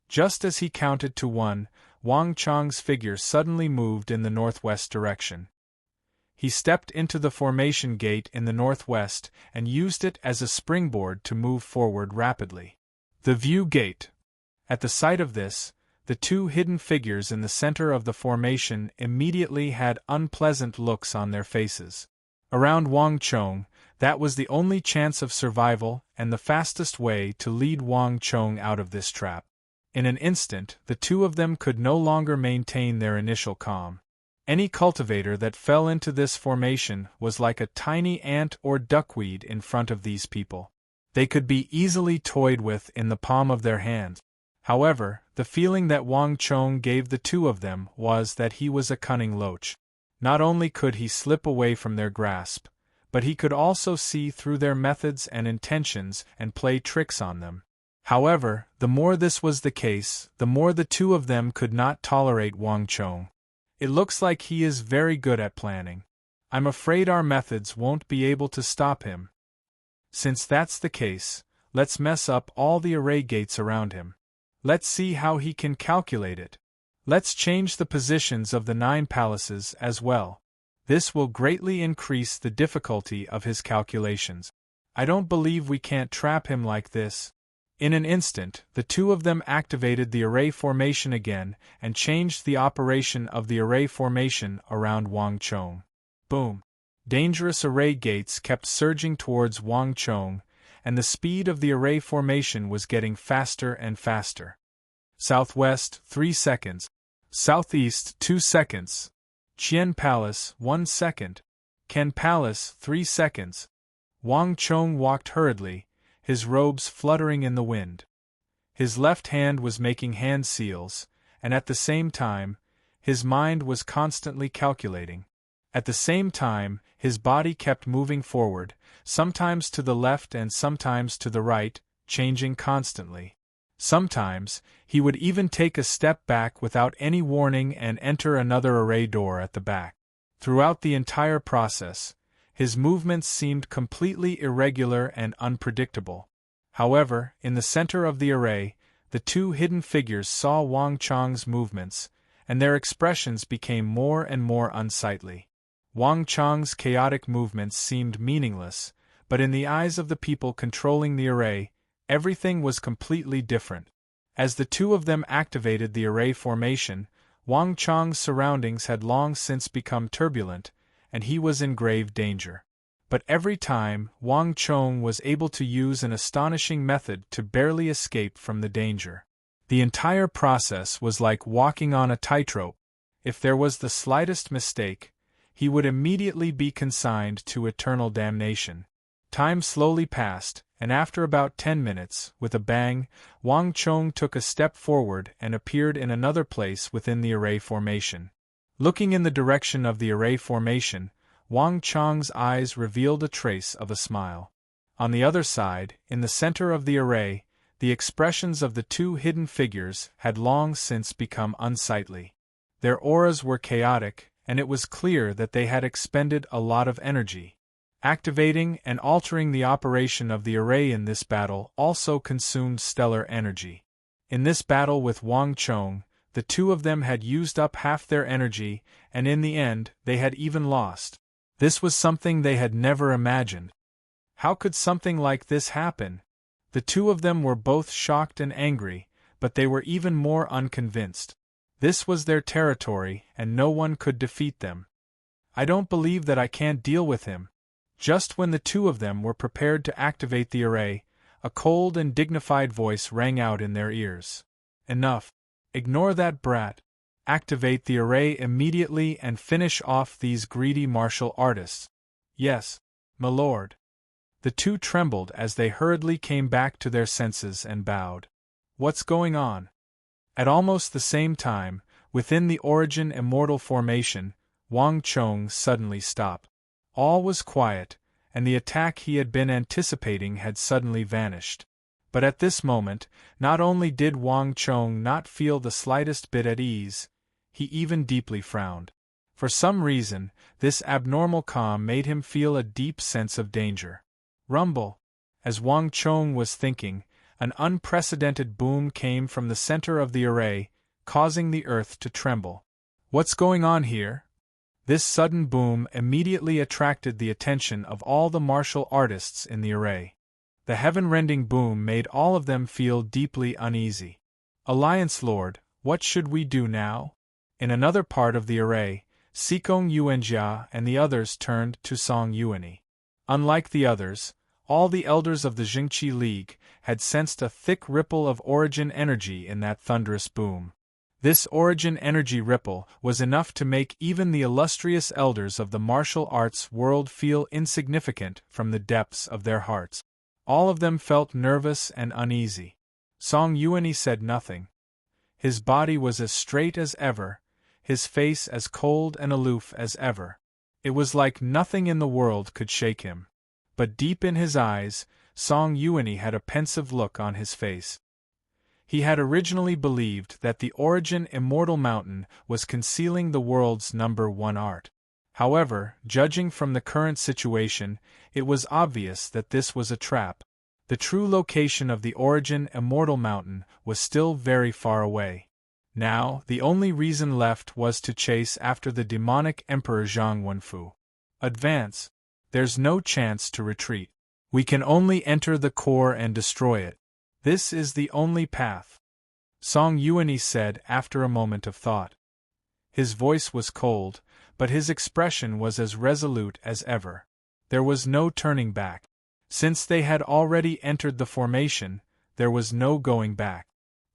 Speaker 1: Just as he counted to 1, Wang Chang's figure suddenly moved in the northwest direction. He stepped into the formation gate in the northwest and used it as a springboard to move forward rapidly. The view gate. At the sight of this, the two hidden figures in the center of the formation immediately had unpleasant looks on their faces. Around Wang Chong, that was the only chance of survival and the fastest way to lead Wang Chong out of this trap. In an instant, the two of them could no longer maintain their initial calm. Any cultivator that fell into this formation was like a tiny ant or duckweed in front of these people. They could be easily toyed with in the palm of their hands. However, the feeling that Wang Chong gave the two of them was that he was a cunning loach. Not only could he slip away from their grasp, but he could also see through their methods and intentions and play tricks on them. However, the more this was the case, the more the two of them could not tolerate Wang Chong. It looks like he is very good at planning. I'm afraid our methods won't be able to stop him. Since that's the case, let's mess up all the array gates around him. Let's see how he can calculate it. Let's change the positions of the 9 palaces as well. This will greatly increase the difficulty of his calculations. I don't believe we can't trap him like this. In an instant, the two of them activated the array formation again and changed the operation of the array formation around Wang Chong. Boom! Dangerous array gates kept surging towards Wang Chong, and the speed of the array formation was getting faster and faster. Southwest, 3 seconds. Southeast, 2 seconds. Qian Palace, 1 second. Ken Palace, 3 seconds. Wang Chong walked hurriedly, his robes fluttering in the wind. His left hand was making hand seals, and at the same time, his mind was constantly calculating. At the same time, his body kept moving forward, sometimes to the left and sometimes to the right, changing constantly. Sometimes, he would even take a step back without any warning and enter another array door at the back. Throughout the entire process, his movements seemed completely irregular and unpredictable. However, in the center of the array, the two hidden figures saw Wang Chong's movements, and their expressions became more and more unsightly. Wang Chong's chaotic movements seemed meaningless, but in the eyes of the people controlling the array, everything was completely different. As the two of them activated the array formation, Wang Chong's surroundings had long since become turbulent, and he was in grave danger. But every time, Wang Chong was able to use an astonishing method to barely escape from the danger. The entire process was like walking on a tightrope. If there was the slightest mistake, he would immediately be consigned to eternal damnation. Time slowly passed, and after about 10 minutes, with a bang, Wang Chong took a step forward and appeared in another place within the array formation. Looking in the direction of the array formation, Wang Chong's eyes revealed a trace of a smile. On the other side, in the center of the array, the expressions of the two hidden figures had long since become unsightly. Their auras were chaotic, and it was clear that they had expended a lot of energy. Activating and altering the operation of the array in this battle also consumed stellar energy. In this battle with Wang Chong, the two of them had used up half their energy, and in the end, they had even lost. This was something they had never imagined. How could something like this happen? The two of them were both shocked and angry, but they were even more unconvinced. This was their territory, and no one could defeat them. I don't believe that I can't deal with him. Just when the two of them were prepared to activate the array, a cold and dignified voice rang out in their ears. Enough. Ignore that brat. Activate the array immediately and finish off these greedy martial artists. Yes, my lord. The two trembled as they hurriedly came back to their senses and bowed. What's going on? At almost the same time, within the Origin Immortal formation, Wang Chong suddenly stopped. All was quiet, and the attack he had been anticipating had suddenly vanished. But at this moment, not only did Wang Chong not feel the slightest bit at ease, he even deeply frowned. For some reason, this abnormal calm made him feel a deep sense of danger. Rumble! As Wang Chong was thinking, an unprecedented boom came from the center of the array, causing the earth to tremble. What's going on here? This sudden boom immediately attracted the attention of all the martial artists in the array. The heaven-rending boom made all of them feel deeply uneasy. Alliance Lord, what should we do now? In another part of the array, Sikong Yuanjia and the others turned to Song Yuani. Unlike the others, all the elders of the Jingqi League had sensed a thick ripple of origin energy in that thunderous boom. This origin energy ripple was enough to make even the illustrious elders of the martial arts world feel insignificant from the depths of their hearts. All of them felt nervous and uneasy. Song Yuani said nothing. His body was as straight as ever, his face as cold and aloof as ever. It was like nothing in the world could shake him. But deep in his eyes, Song Yuani had a pensive look on his face. He had originally believed that the Origin Immortal Mountain was concealing the world's #1 art. However, judging from the current situation, it was obvious that this was a trap. The true location of the Origin Immortal Mountain was still very far away. Now, the only reason left was to chase after the demonic Emperor Zhang Wenfu. Advance. There's no chance to retreat. We can only enter the core and destroy it. This is the only path. Song Yuani said after a moment of thought. His voice was cold, but his expression was as resolute as ever. There was no turning back. Since they had already entered the formation, there was no going back.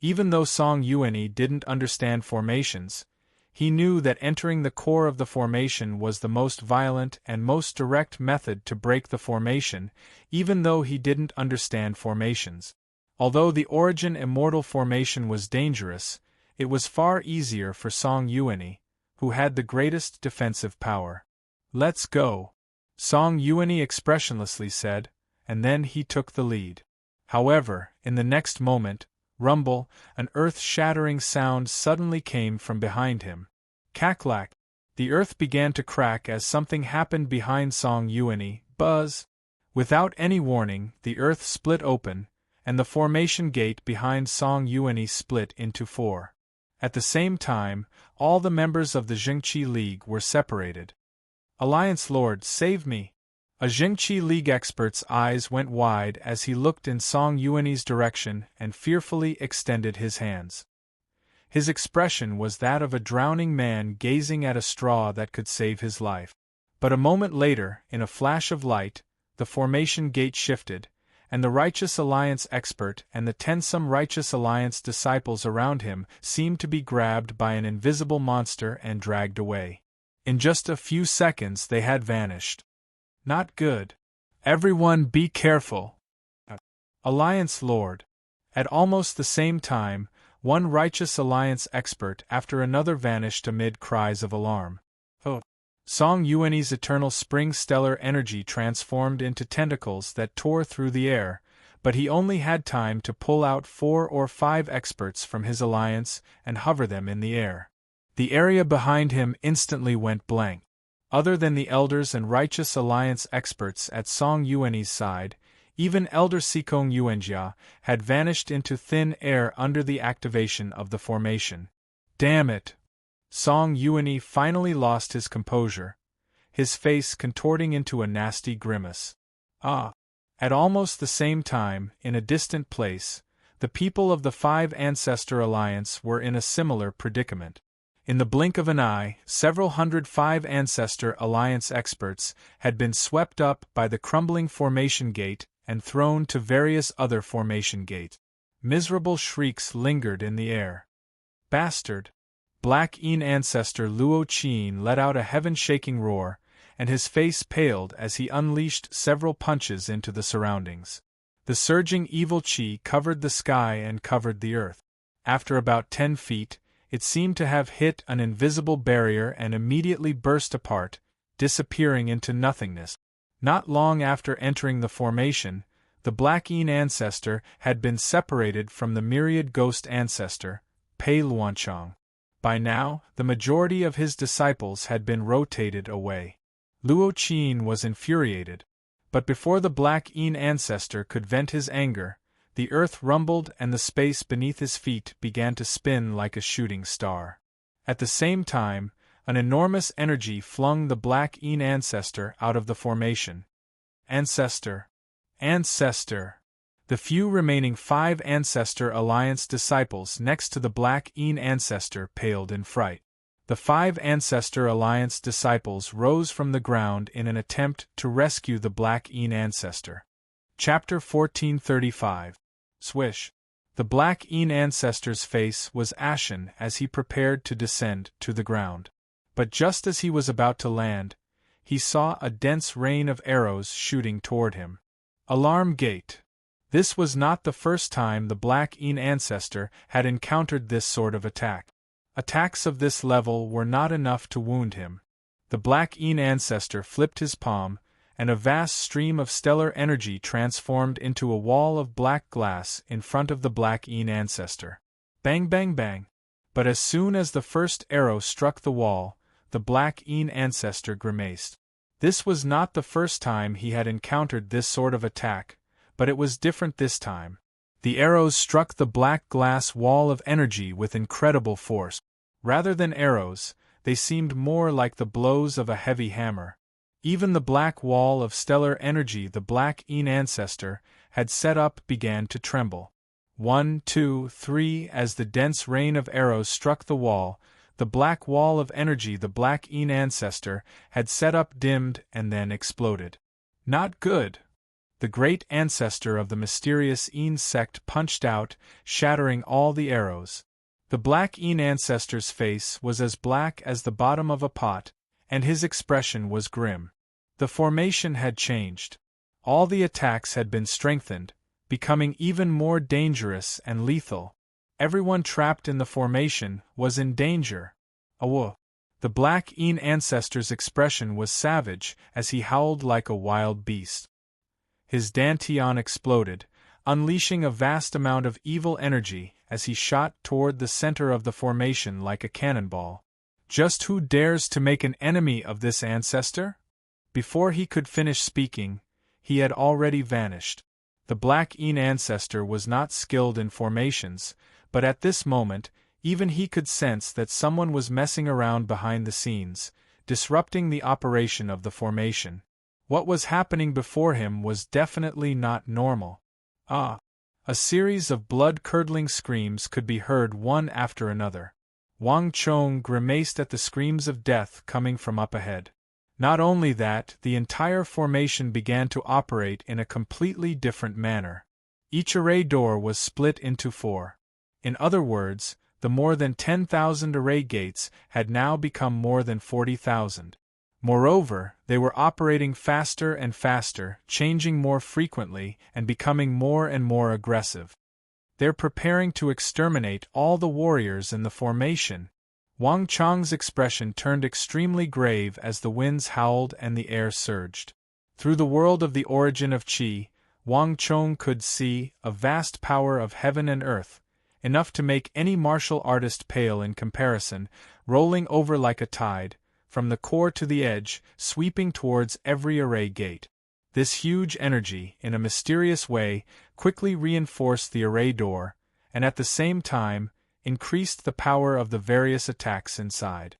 Speaker 1: Even though Song Yuani didn't understand formations, he knew that entering the core of the formation was the most violent and most direct method to break the formation, even though he didn't understand formations. Although the Origin Immortal formation was dangerous, it was far easier for Song Yuani, who had the greatest defensive power. Let's go, Song Yuani expressionlessly said, and then he took the lead. However, in the next moment, rumble, an earth-shattering sound suddenly came from behind him. Cack-lack! The earth began to crack as something happened behind Song Yuani. Buzz! Without any warning, the earth split open, and the formation gate behind Song Yuani split into 4. At the same time, all the members of the Jingqi League were separated. Alliance Lord, save me! A Jingqi League expert's eyes went wide as he looked in Song Yuani's direction and fearfully extended his hands. His expression was that of a drowning man gazing at a straw that could save his life. But a moment later, in a flash of light, the formation gate shifted, and the Righteous Alliance expert and the tensome Righteous Alliance disciples around him seemed to be grabbed by an invisible monster and dragged away. In just a few seconds they had vanished. Not good. Everyone be careful. Alliance Lord. At almost the same time, one Righteous Alliance expert after another vanished amid cries of alarm. Oh. Song Yuani's eternal spring stellar energy transformed into tentacles that tore through the air, but he only had time to pull out 4 or 5 experts from his alliance and hover them in the air. The area behind him instantly went blank. Other than the elders and Righteous Alliance experts at Song Yuani's side, even Elder Sikong Yuanjia had vanished into thin air under the activation of the formation. Damn it! Song Yuani finally lost his composure, his face contorting into a nasty grimace. Ah! At almost the same time, in a distant place, the people of the Five Ancestor Alliance were in a similar predicament. In the blink of an eye, several hundred Five Ancestor Alliance experts had been swept up by the crumbling formation gate and thrown to various other formation gates. Miserable shrieks lingered in the air. Bastard! Black Een ancestor Luo Qin let out a heaven-shaking roar, and his face paled as he unleashed several punches into the surroundings. The surging evil qi covered the sky and covered the earth. After about 10 feet, it seemed to have hit an invisible barrier and immediately burst apart, disappearing into nothingness. Not long after entering the formation, the Black Een ancestor had been separated from the myriad ghost ancestor, Pei Luanchang. By now, the majority of his disciples had been rotated away. Luo Qin was infuriated, but before the Black Een ancestor could vent his anger, the earth rumbled and the space beneath his feet began to spin like a shooting star. At the same time, an enormous energy flung the Black Een ancestor out of the formation. Ancestor! Ancestor! The few remaining Five Ancestor Alliance disciples next to the Black Een ancestor paled in fright. The Five Ancestor Alliance disciples rose from the ground in an attempt to rescue the Black Een ancestor. Chapter 1435. Swish. The Black Een ancestor's face was ashen as he prepared to descend to the ground. But just as he was about to land, he saw a dense rain of arrows shooting toward him. Alarm gate. This was not the first time the Black Een ancestor had encountered this sort of attack. Attacks of this level were not enough to wound him. The Black Een ancestor flipped his palm, and a vast stream of stellar energy transformed into a wall of black glass in front of the Black Een ancestor. Bang bang bang! But as soon as the first arrow struck the wall, the Black Een ancestor grimaced. This was not the first time he had encountered this sort of attack, but it was different this time. The arrows struck the black glass wall of energy with incredible force. Rather than arrows, they seemed more like the blows of a heavy hammer. Even the black wall of stellar energy the Black Een ancestor had set up began to tremble. 1, 2, 3 As the dense rain of arrows struck the wall, the black wall of energy the Black Een ancestor had set up dimmed and then exploded. Not good! The great ancestor of the mysterious Een sect punched out, shattering all the arrows. The Black Een ancestor's face was as black as the bottom of a pot, and his expression was grim. The formation had changed. All the attacks had been strengthened, becoming even more dangerous and lethal. Everyone trapped in the formation was in danger. Awoof! The Black Een ancestor's expression was savage as he howled like a wild beast. His dantian exploded, unleashing a vast amount of evil energy as he shot toward the center of the formation like a cannonball. Just who dares to make an enemy of this ancestor? Before he could finish speaking, he had already vanished. The Black Een ancestor was not skilled in formations, but at this moment, even he could sense that someone was messing around behind the scenes, disrupting the operation of the formation. What was happening before him was definitely not normal. Ah! A series of blood-curdling screams could be heard one after another. Wang Chong grimaced at the screams of death coming from up ahead. Not only that, the entire formation began to operate in a completely different manner. Each array door was split into 4. In other words, the more than 10,000 array gates had now become more than 40,000. Moreover, they were operating faster and faster, changing more frequently, and becoming more and more aggressive. They're preparing to exterminate all the warriors in the formation. Wang Chong's expression turned extremely grave as the winds howled and the air surged. Through the world of the origin of Qi, Wang Chong could see a vast power of heaven and earth, enough to make any martial artist pale in comparison, rolling over like a tide, from the core to the edge, sweeping towards every array gate. This huge energy, in a mysterious way, quickly reinforced the array door, and at the same time, increased the power of the various attacks inside.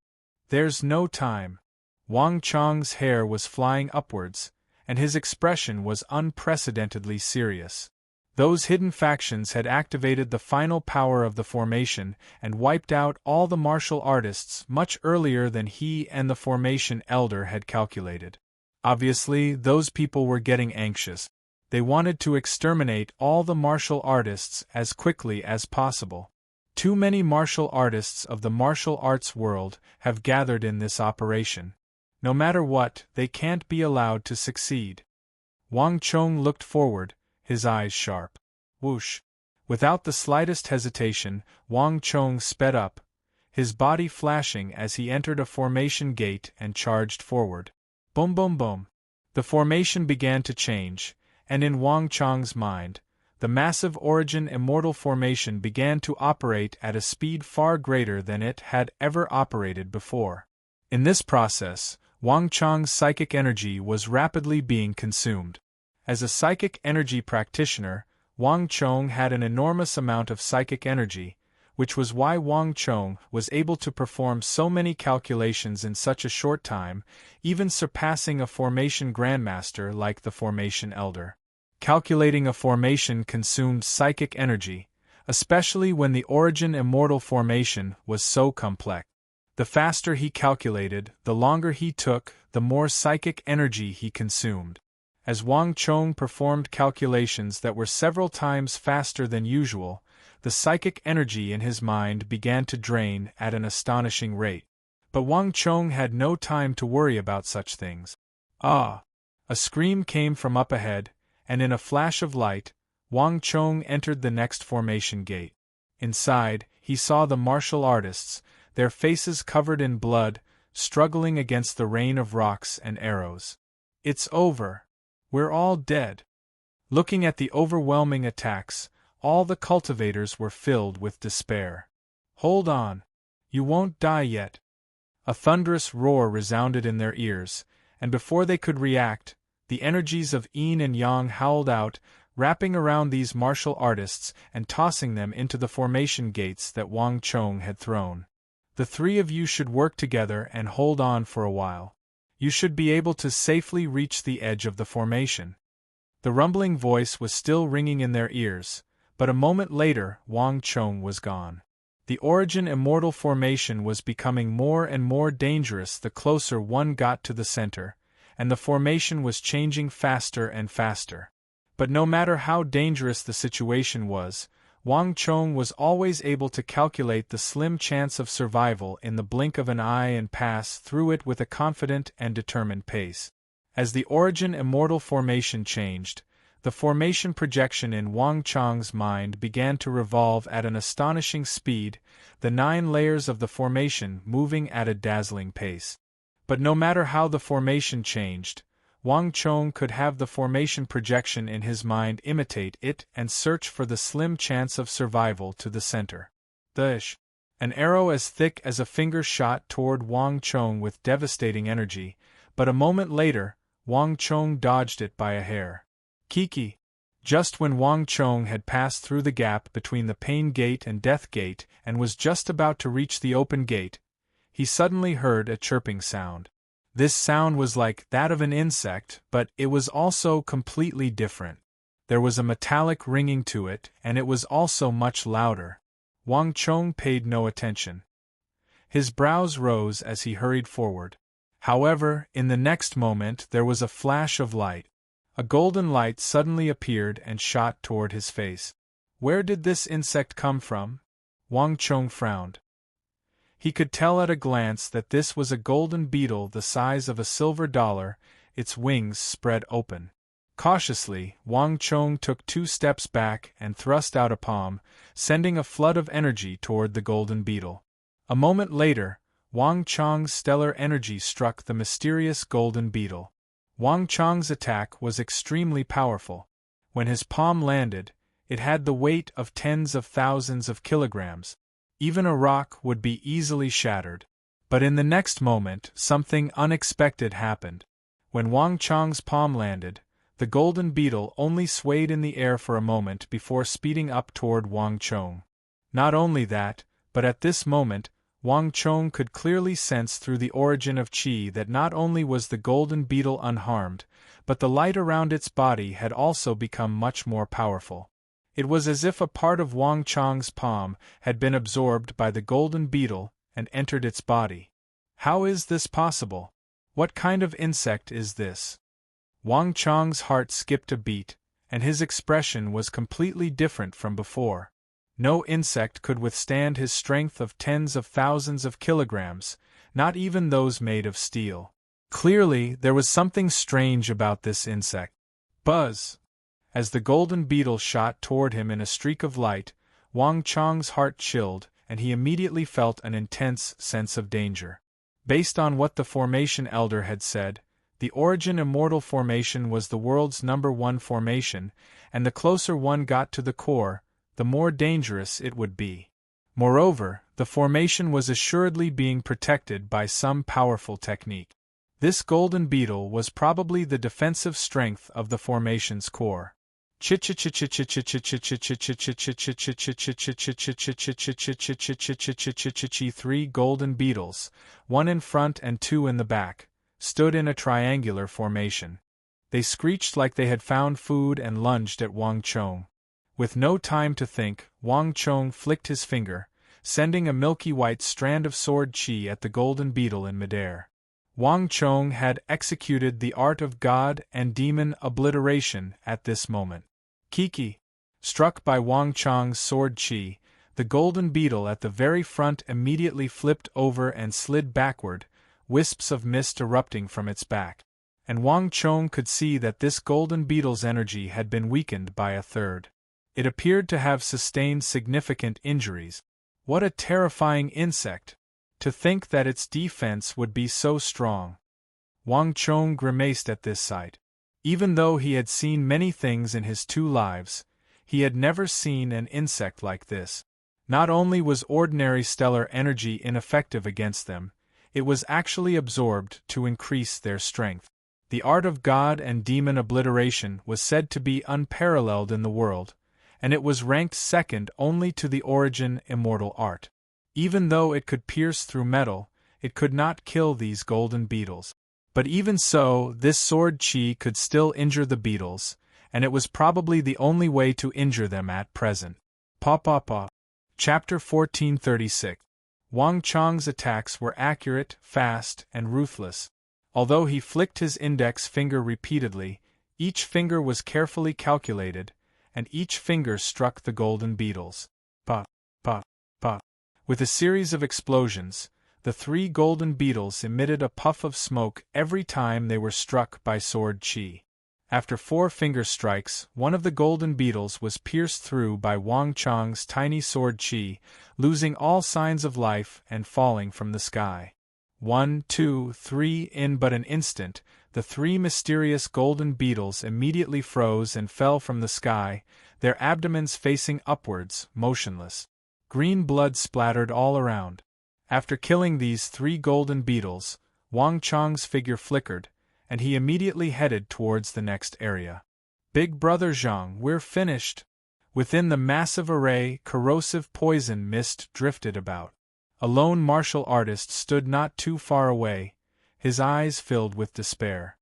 Speaker 1: There's no time. Wang Chong's hair was flying upwards, and his expression was unprecedentedly serious. Those hidden factions had activated the final power of the formation and wiped out all the martial artists much earlier than he and the formation elder had calculated. Obviously, those people were getting anxious. They wanted to exterminate all the martial artists as quickly as possible. Too many martial artists of the martial arts world have gathered in this operation. No matter what, they can't be allowed to succeed. Wang Chong looked forward, his eyes sharp. Whoosh! Without the slightest hesitation, Wang Chong sped up, his body flashing as he entered a formation gate and charged forward. Boom boom boom! The formation began to change, and in Wang Chong's mind, the massive Origin Immortal formation began to operate at a speed far greater than it had ever operated before. In this process, Wang Chong's psychic energy was rapidly being consumed. As a psychic energy practitioner, Wang Chong had an enormous amount of psychic energy, which was why Wang Chong was able to perform so many calculations in such a short time, even surpassing a formation grandmaster like the formation elder. Calculating a formation consumed psychic energy, especially when the Origin Immortal formation was so complex. The faster he calculated, the longer he took, the more psychic energy he consumed. As Wang Chong performed calculations that were several times faster than usual, the psychic energy in his mind began to drain at an astonishing rate. But Wang Chong had no time to worry about such things. Ah! A scream came from up ahead, and in a flash of light, Wang Chong entered the next formation gate. Inside, he saw the martial artists, their faces covered in blood, struggling against the rain of rocks and arrows. It's over. We're all dead. Looking at the overwhelming attacks, all the cultivators were filled with despair. Hold on. You won't die yet. A thunderous roar resounded in their ears, and before they could react, the energies of yin and yang howled out, wrapping around these martial artists and tossing them into the formation gates that Wang Chong had thrown. The three of you should work together and hold on for a while. You should be able to safely reach the edge of the formation. The rumbling voice was still ringing in their ears, but a moment later Wang Chong was gone. The Origin Immortal formation was becoming more and more dangerous the closer one got to the center, and the formation was changing faster and faster. But no matter how dangerous the situation was, Wang Chong was always able to calculate the slim chance of survival in the blink of an eye and pass through it with a confident and determined pace. As the Origin Immortal formation changed, the formation projection in Wang Chong's mind began to revolve at an astonishing speed, the 9 layers of the formation moving at a dazzling pace. But no matter how the formation changed, Wang Chong could have the formation projection in his mind imitate it and search for the slim chance of survival to the center. An arrow as thick as a finger shot toward Wang Chong with devastating energy, but a moment later, Wang Chong dodged it by a hair. Kiki! Just when Wang Chong had passed through the gap between the Pain Gate and Death Gate and was just about to reach the open gate, he suddenly heard a chirping sound. This sound was like that of an insect, but it was also completely different. There was a metallic ringing to it, and it was also much louder. Wang Chong paid no attention. His brows rose as he hurried forward. However, in the next moment there was a flash of light. A golden light suddenly appeared and shot toward his face. Where did this insect come from? Wang Chong frowned. He could tell at a glance that this was a golden beetle the size of a silver dollar, its wings spread open. Cautiously, Wang Chong took 2 steps back and thrust out a palm, sending a flood of energy toward the golden beetle. A moment later, Wang Chong's stellar energy struck the mysterious golden beetle. Wang Chong's attack was extremely powerful. When his palm landed, it had the weight of tens of thousands of kilograms. Even a rock would be easily shattered. But in the next moment, something unexpected happened. When Wang Chong's palm landed, the golden beetle only swayed in the air for a moment before speeding up toward Wang Chong. Not only that, but at this moment, Wang Chong could clearly sense through the origin of qi that not only was the golden beetle unharmed, but the light around its body had also become much more powerful. It was as if a part of Wang Chang's palm had been absorbed by the golden beetle and entered its body. How is this possible? What kind of insect is this? Wang Chang's heart skipped a beat, and his expression was completely different from before. No insect could withstand his strength of tens of thousands of kilograms, not even those made of steel. Clearly, there was something strange about this insect. Buzz! As the golden beetle shot toward him in a streak of light, Wang Chang's heart chilled, and he immediately felt an intense sense of danger. Based on what the formation elder had said, the Origin Immortal formation was the world's #1 formation, and the closer one got to the core, the more dangerous it would be. Moreover, the formation was assuredly being protected by some powerful technique. This golden beetle was probably the defensive strength of the formation's core. Three golden beetles, one in front and two in the back, stood in a triangular formation. They screeched like they had found food and lunged at Wang Chong. With no time to think, Wang Chong flicked his finger, sending a milky white strand of sword chi at the golden beetle in midair. Wang Chong had executed the art of god and demon obliteration at this moment. Kiki! Struck by Wang Chong's sword chi, the golden beetle at the very front immediately flipped over and slid backward, wisps of mist erupting from its back. And Wang Chong could see that this golden beetle's energy had been weakened by a third. It appeared to have sustained significant injuries. What a terrifying insect! To think that its defense would be so strong. Wang Chong grimaced at this sight. Even though he had seen many things in his 2 lives, he had never seen an insect like this. Not only was ordinary stellar energy ineffective against them, it was actually absorbed to increase their strength. The art of god and demon obliteration was said to be unparalleled in the world, and it was ranked second only to the Origin Immortal art. Even though it could pierce through metal, it could not kill these golden beetles. But even so, this sword chi could still injure the beetles, and it was probably the only way to injure them at present. Pa. Chapter 1436. Wang Chong's attacks were accurate, fast, and ruthless. Although he flicked his index finger repeatedly, each finger was carefully calculated, and each finger struck the golden beetles. Pa. With a series of explosions, the 3 golden beetles emitted a puff of smoke every time they were struck by sword chi. After 4 finger strikes, one of the golden beetles was pierced through by Wang Chong's tiny sword chi, losing all signs of life and falling from the sky. 1, 2, 3. In but an instant, the 3 mysterious golden beetles immediately froze and fell from the sky, their abdomens facing upwards, motionless. Green blood splattered all around. After killing these 3 golden beetles, Wang Chong's figure flickered, and he immediately headed towards the next area. Big Brother Zhang, we're finished. Within the massive array, corrosive poison mist drifted about. A lone martial artist stood not too far away, his eyes filled with despair.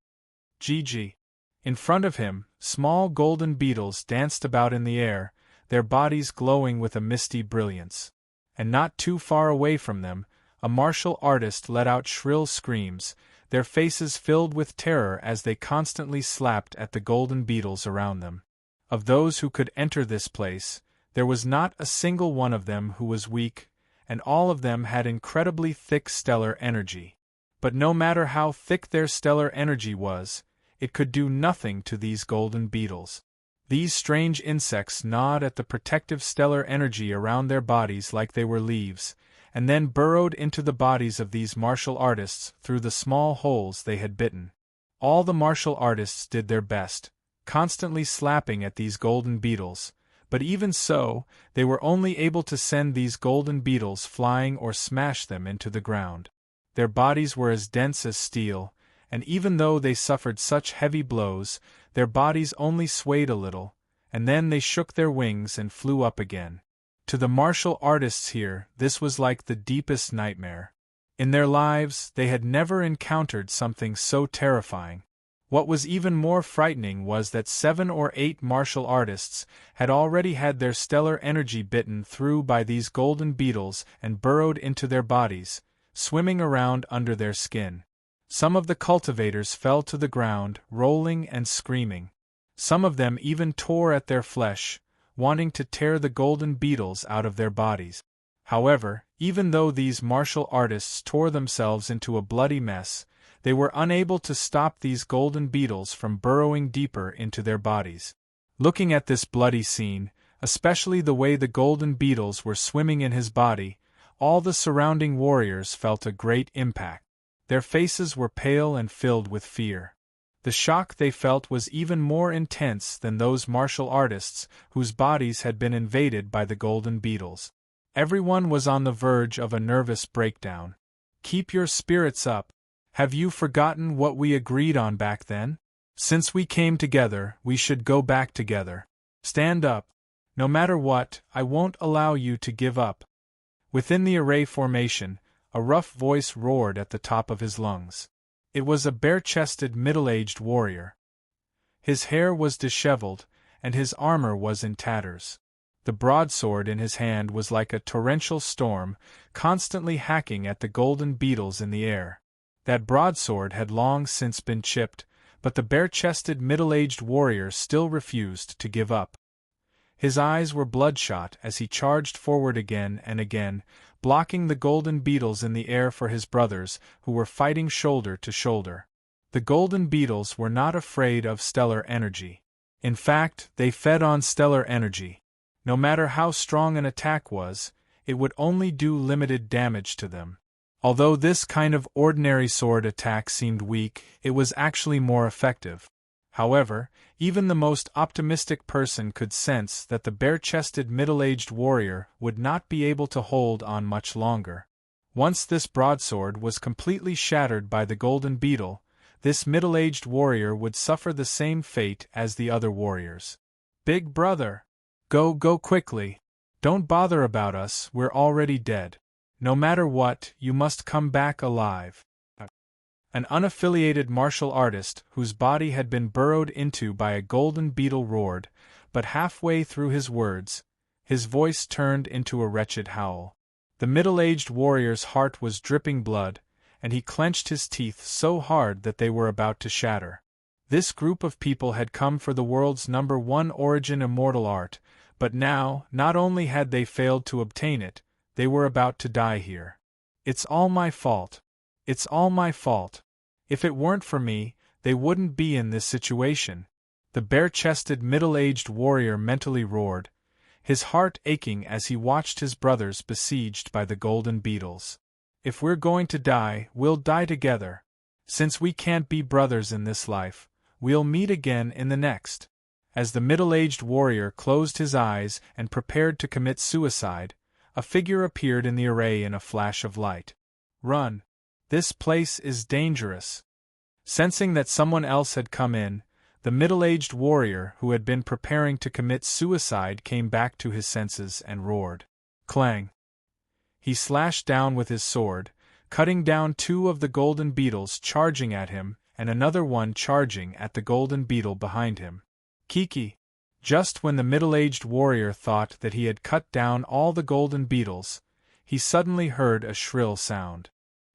Speaker 1: GG. In front of him, small golden beetles danced about in the air, their bodies glowing with a misty brilliance. And not too far away from them, a martial artist let out shrill screams, their faces filled with terror as they constantly slapped at the golden beetles around them. Of those who could enter this place, there was not a single one of them who was weak, and all of them had incredibly thick stellar energy. But no matter how thick their stellar energy was, it could do nothing to these golden beetles. These strange insects gnawed at the protective stellar energy around their bodies like they were leaves, and then burrowed into the bodies of these martial artists through the small holes they had bitten. All the martial artists did their best, constantly slapping at these golden beetles, but even so, they were only able to send these golden beetles flying or smash them into the ground. Their bodies were as dense as steel, and even though they suffered such heavy blows, their bodies only swayed a little, and then they shook their wings and flew up again. To the martial artists here, this was like the deepest nightmare. In their lives, they had never encountered something so terrifying. What was even more frightening was that 7 or 8 martial artists had already had their stellar energy bitten through by these golden beetles and burrowed into their bodies, swimming around under their skin. Some of the cultivators fell to the ground, rolling and screaming. Some of them even tore at their flesh, wanting to tear the golden beetles out of their bodies. However, even though these martial artists tore themselves into a bloody mess, they were unable to stop these golden beetles from burrowing deeper into their bodies. Looking at this bloody scene, especially the way the golden beetles were swimming in his body, all the surrounding warriors felt a great impact. Their faces were pale and filled with fear. The shock they felt was even more intense than those martial artists whose bodies had been invaded by the golden beetles. Everyone was on the verge of a nervous breakdown. "Keep your spirits up. Have you forgotten what we agreed on back then? Since we came together, we should go back together. Stand up. No matter what, I won't allow you to give up." Within the array formation, a rough voice roared at the top of his lungs. It was a bare-chested middle-aged warrior. His hair was disheveled, and his armor was in tatters. The broadsword in his hand was like a torrential storm, constantly hacking at the golden beetles in the air. That broadsword had long since been chipped, but the bare-chested middle-aged warrior still refused to give up. His eyes were bloodshot as he charged forward again and again, blocking the golden beetles in the air for his brothers, who were fighting shoulder to shoulder. The golden beetles were not afraid of stellar energy. In fact, they fed on stellar energy. No matter how strong an attack was, it would only do limited damage to them. Although this kind of ordinary sword attack seemed weak, it was actually more effective. However, even the most optimistic person could sense that the bare-chested middle-aged warrior would not be able to hold on much longer. Once this broadsword was completely shattered by the golden beetle, this middle-aged warrior would suffer the same fate as the other warriors. "Big brother! Go quickly! Don't bother about us, we're already dead. No matter what, you must come back alive." An unaffiliated martial artist whose body had been burrowed into by a golden beetle roared, but halfway through his words, his voice turned into a wretched howl. The middle-aged warrior's heart was dripping blood, and he clenched his teeth so hard that they were about to shatter. This group of people had come for the world's #1 origin immortal art, but now, not only had they failed to obtain it, they were about to die here. "It's all my fault. It's all my fault. If it weren't for me, they wouldn't be in this situation," the bare-chested middle-aged warrior mentally roared, his heart aching as he watched his brothers besieged by the golden beetles. "If we're going to die, we'll die together. Since we can't be brothers in this life, we'll meet again in the next." As the middle-aged warrior closed his eyes and prepared to commit suicide, a figure appeared in the array in a flash of light. "Run! This place is dangerous." Sensing that someone else had come in, the middle-aged warrior who had been preparing to commit suicide came back to his senses and roared. Clang! He slashed down with his sword, cutting down 2 of the golden beetles charging at him and another one charging at the golden beetle behind him. Kiki! Just when the middle-aged warrior thought that he had cut down all the golden beetles, he suddenly heard a shrill sound.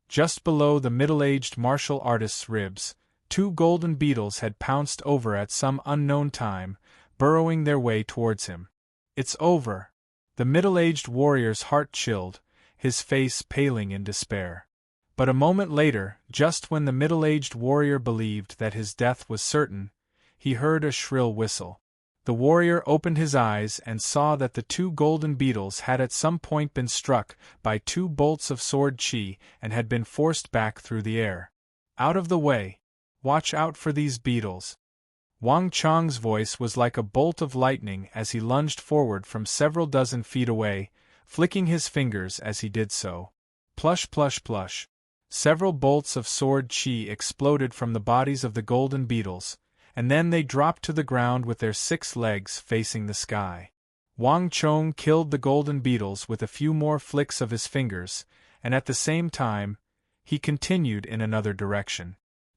Speaker 1: Just below the middle-aged martial artist's ribs, 2 golden beetles had pounced over at some unknown time, burrowing their way towards him. "It's over!" The middle-aged warrior's heart chilled, his face paling in despair. But a moment later, just when the middle-aged warrior believed that his death was certain, he heard a shrill whistle. The warrior opened his eyes and saw that the 2 golden beetles had at some point been struck by 2 bolts of sword chi and had been forced back through the air. "Out of the way! Watch out for these beetles!" Wang Chang's voice was like a bolt of lightning as he lunged forward from several dozen feet away, flicking his fingers as he did so. Plush plush plush! Several bolts of sword chi exploded from the bodies of the golden beetles, and then they dropped to the ground with their 6 legs facing the sky. Wang Chong killed the golden beetles with a few more flicks of his fingers, and at the same time, he continued in another direction.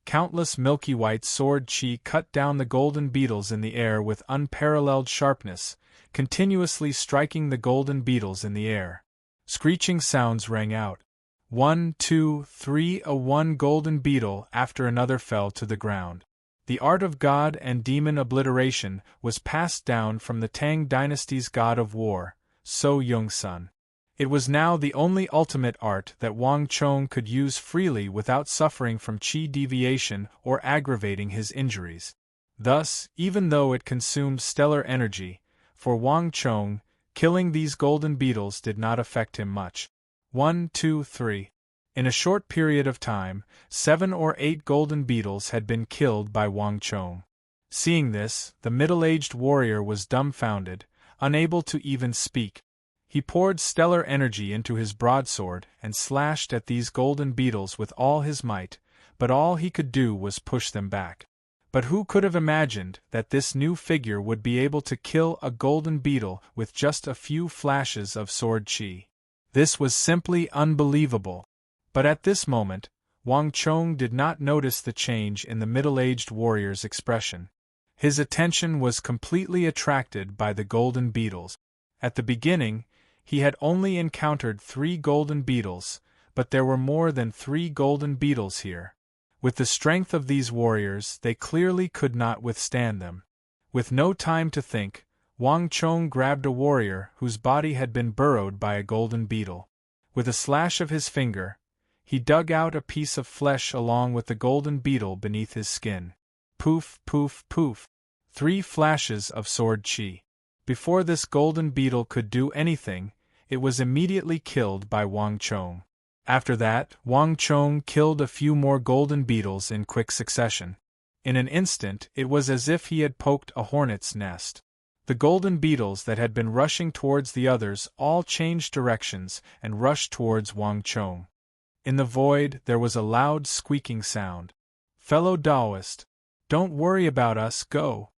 Speaker 1: countless milky white sword chi cut down the golden beetles in the air with unparalleled sharpness, continuously striking the golden beetles in the air. Screeching sounds rang out. 1, 2, 3, one golden beetle after another fell to the ground. The art of god and demon obliteration was passed down from the Tang dynasty's god of war, So Yung-sun. It was now the only ultimate art that Wang Chong could use freely without suffering from qi deviation or aggravating his injuries. Thus, even though it consumed stellar energy, for Wang Chong, killing these golden beetles did not affect him much. 1, 2, 3. In a short period of time, 7 or 8 golden beetles had been killed by Wang Chong. Seeing this, the middle-aged warrior was dumbfounded, unable to even speak. He poured stellar energy into his broadsword and slashed at these golden beetles with all his might, but all he could do was push them back. But who could have imagined that this new figure would be able to kill a golden beetle with just a few flashes of sword chi? This was simply unbelievable. But at this moment, Wang Chong did not notice the change in the middle-aged warrior's expression. His attention was completely attracted by the golden beetles. At the beginning, he had only encountered 3 golden beetles, but there were more than 3 golden beetles here. With the strength of these warriors, they clearly could not withstand them. With no time to think, Wang Chong grabbed a warrior whose body had been burrowed by a golden beetle. With a slash of his finger, he dug out a piece of flesh along with the golden beetle beneath his skin. Poof, poof, poof. 3 flashes of sword chi. Before this golden beetle could do anything, it was immediately killed by Wang Chong. After that, Wang Chong killed a few more golden beetles in quick succession. In an instant, it was as if he had poked a hornet's nest. The golden beetles that had been rushing towards the others all changed directions and rushed towards Wang Chong. In the void, there was a loud squeaking sound. "Fellow Taoist, don't worry about us, go."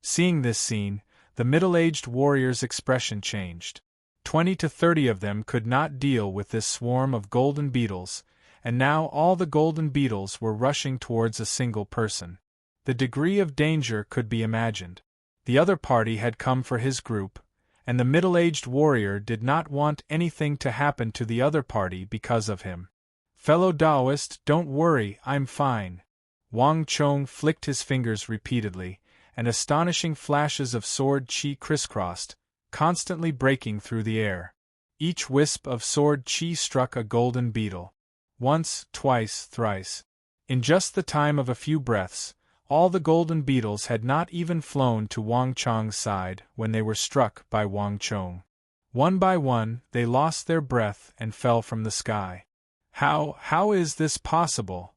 Speaker 1: Seeing this scene, the middle-aged warrior's expression changed. 20 to 30 of them could not deal with this swarm of golden beetles, and now all the golden beetles were rushing towards a single person. The degree of danger could be imagined. The other party had come for his group, and the middle-aged warrior did not want anything to happen to the other party because of him. "Fellow Taoist, don't worry, I'm fine." Wang Chong flicked his fingers repeatedly, and astonishing flashes of sword chi crisscrossed, constantly breaking through the air. Each wisp of sword chi struck a golden beetle. Once, twice, thrice. In just the time of a few breaths, all the golden beetles had not even flown to Wang Chong's side when they were struck by Wang Chong. One by one, they lost their breath and fell from the sky. How is this possible?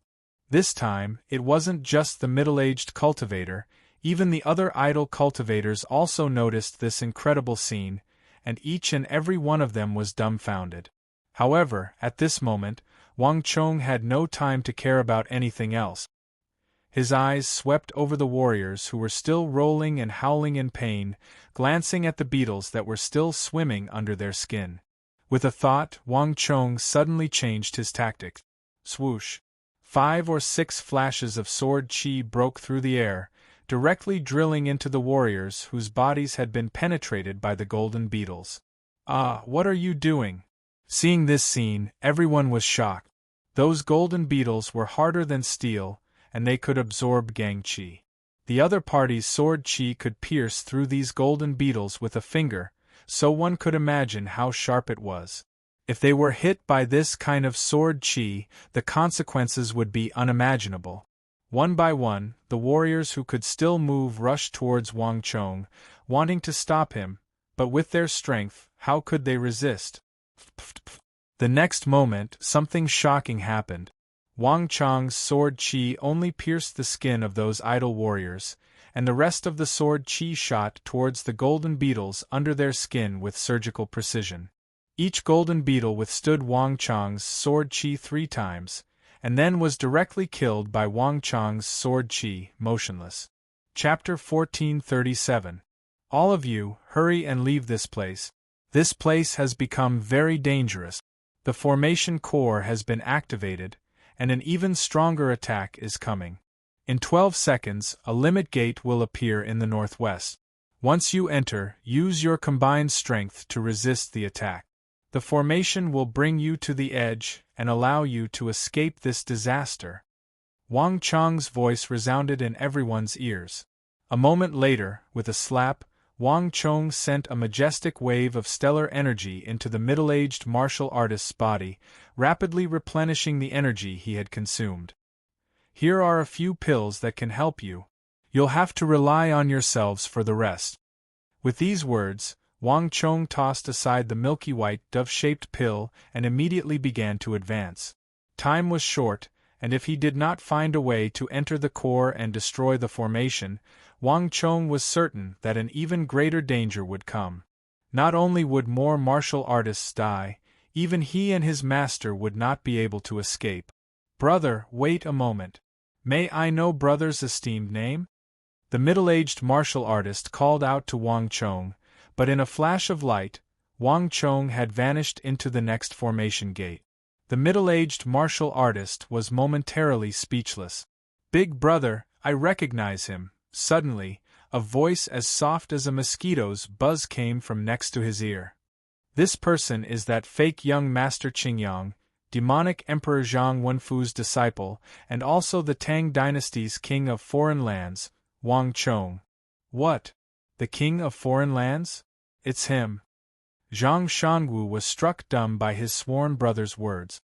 Speaker 1: This time, it wasn't just the middle-aged cultivator. Even the other idle cultivators also noticed this incredible scene, and each and every one of them was dumbfounded. However, at this moment, Wang Chong had no time to care about anything else. His eyes swept over the warriors who were still rolling and howling in pain, glancing at the beetles that were still swimming under their skin. With a thought, Wang Chong suddenly changed his tactics. Swoosh! 5 or 6 flashes of sword chi broke through the air, directly drilling into the warriors whose bodies had been penetrated by the golden beetles. "Ah, what are you doing?" Seeing this scene, everyone was shocked. Those golden beetles were harder than steel, and they could absorb gang chi. The other party's sword chi could pierce through these golden beetles with a finger, so one could imagine how sharp it was. If they were hit by this kind of sword chi, the consequences would be unimaginable. One by one, the warriors who could still move rushed towards Wang Chong, wanting to stop him, but with their strength, how could they resist? The next moment, something shocking happened. Wang Chong's sword chi only pierced the skin of those idle warriors, and the rest of the sword chi shot towards the golden beetles under their skin with surgical precision. Each golden beetle withstood Wang Chong's sword chi 3 times, and then was directly killed by Wang Chong's sword chi, motionless. Chapter 1437. All of you, hurry and leave this place. This place has become very dangerous. The formation core has been activated, and an even stronger attack is coming. In 12 seconds, a limit gate will appear in the northwest. Once you enter, use your combined strength to resist the attack. The formation will bring you to the edge and allow you to escape this disaster." Wang Chong's voice resounded in everyone's ears. A moment later, with a slap, Wang Chong sent a majestic wave of stellar energy into the middle-aged martial artist's body, rapidly replenishing the energy he had consumed. "Here are a few pills that can help you. You'll have to rely on yourselves for the rest." With these words, Wang Chong tossed aside the milky white, dove-shaped pill and immediately began to advance. Time was short, and if he did not find a way to enter the core and destroy the formation, Wang Chong was certain that an even greater danger would come. Not only would more martial artists die, even he and his master would not be able to escape. "Brother, wait a moment. May I know brother's esteemed name?" The middle-aged martial artist called out to Wang Chong, but in a flash of light, Wang Chong had vanished into the next formation gate. The middle-aged martial artist was momentarily speechless. "Big brother, I recognize him." Suddenly, a voice as soft as a mosquito's buzz came from next to his ear. "This person is that fake young master Qingyang, demonic Emperor Zhang Wenfu's disciple, and also the Tang dynasty's king of foreign lands, Wang Chong." "What? The king of foreign lands? It's him." Zhang Shangu was struck dumb by his sworn brother's words.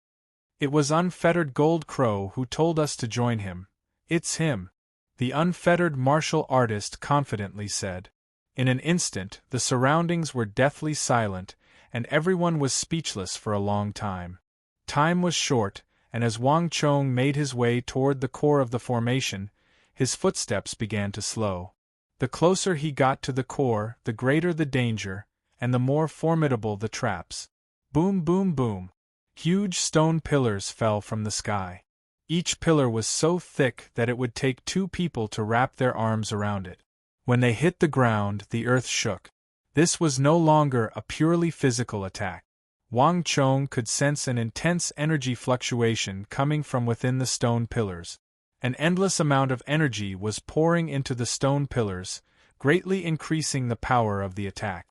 Speaker 1: "It was Unfettered Gold Crow who told us to join him. It's him," the unfettered martial artist confidently said. In an instant, the surroundings were deathly silent, and everyone was speechless for a long time. Time was short, and as Wang Chong made his way toward the core of the formation, his footsteps began to slow. The closer he got to the core, the greater the danger, and the more formidable the traps. Boom, boom, boom. Huge stone pillars fell from the sky. Each pillar was so thick that it would take 2 people to wrap their arms around it. When they hit the ground, the earth shook. This was no longer a purely physical attack. Wang Chong could sense an intense energy fluctuation coming from within the stone pillars. An endless amount of energy was pouring into the stone pillars, greatly increasing the power of the attack.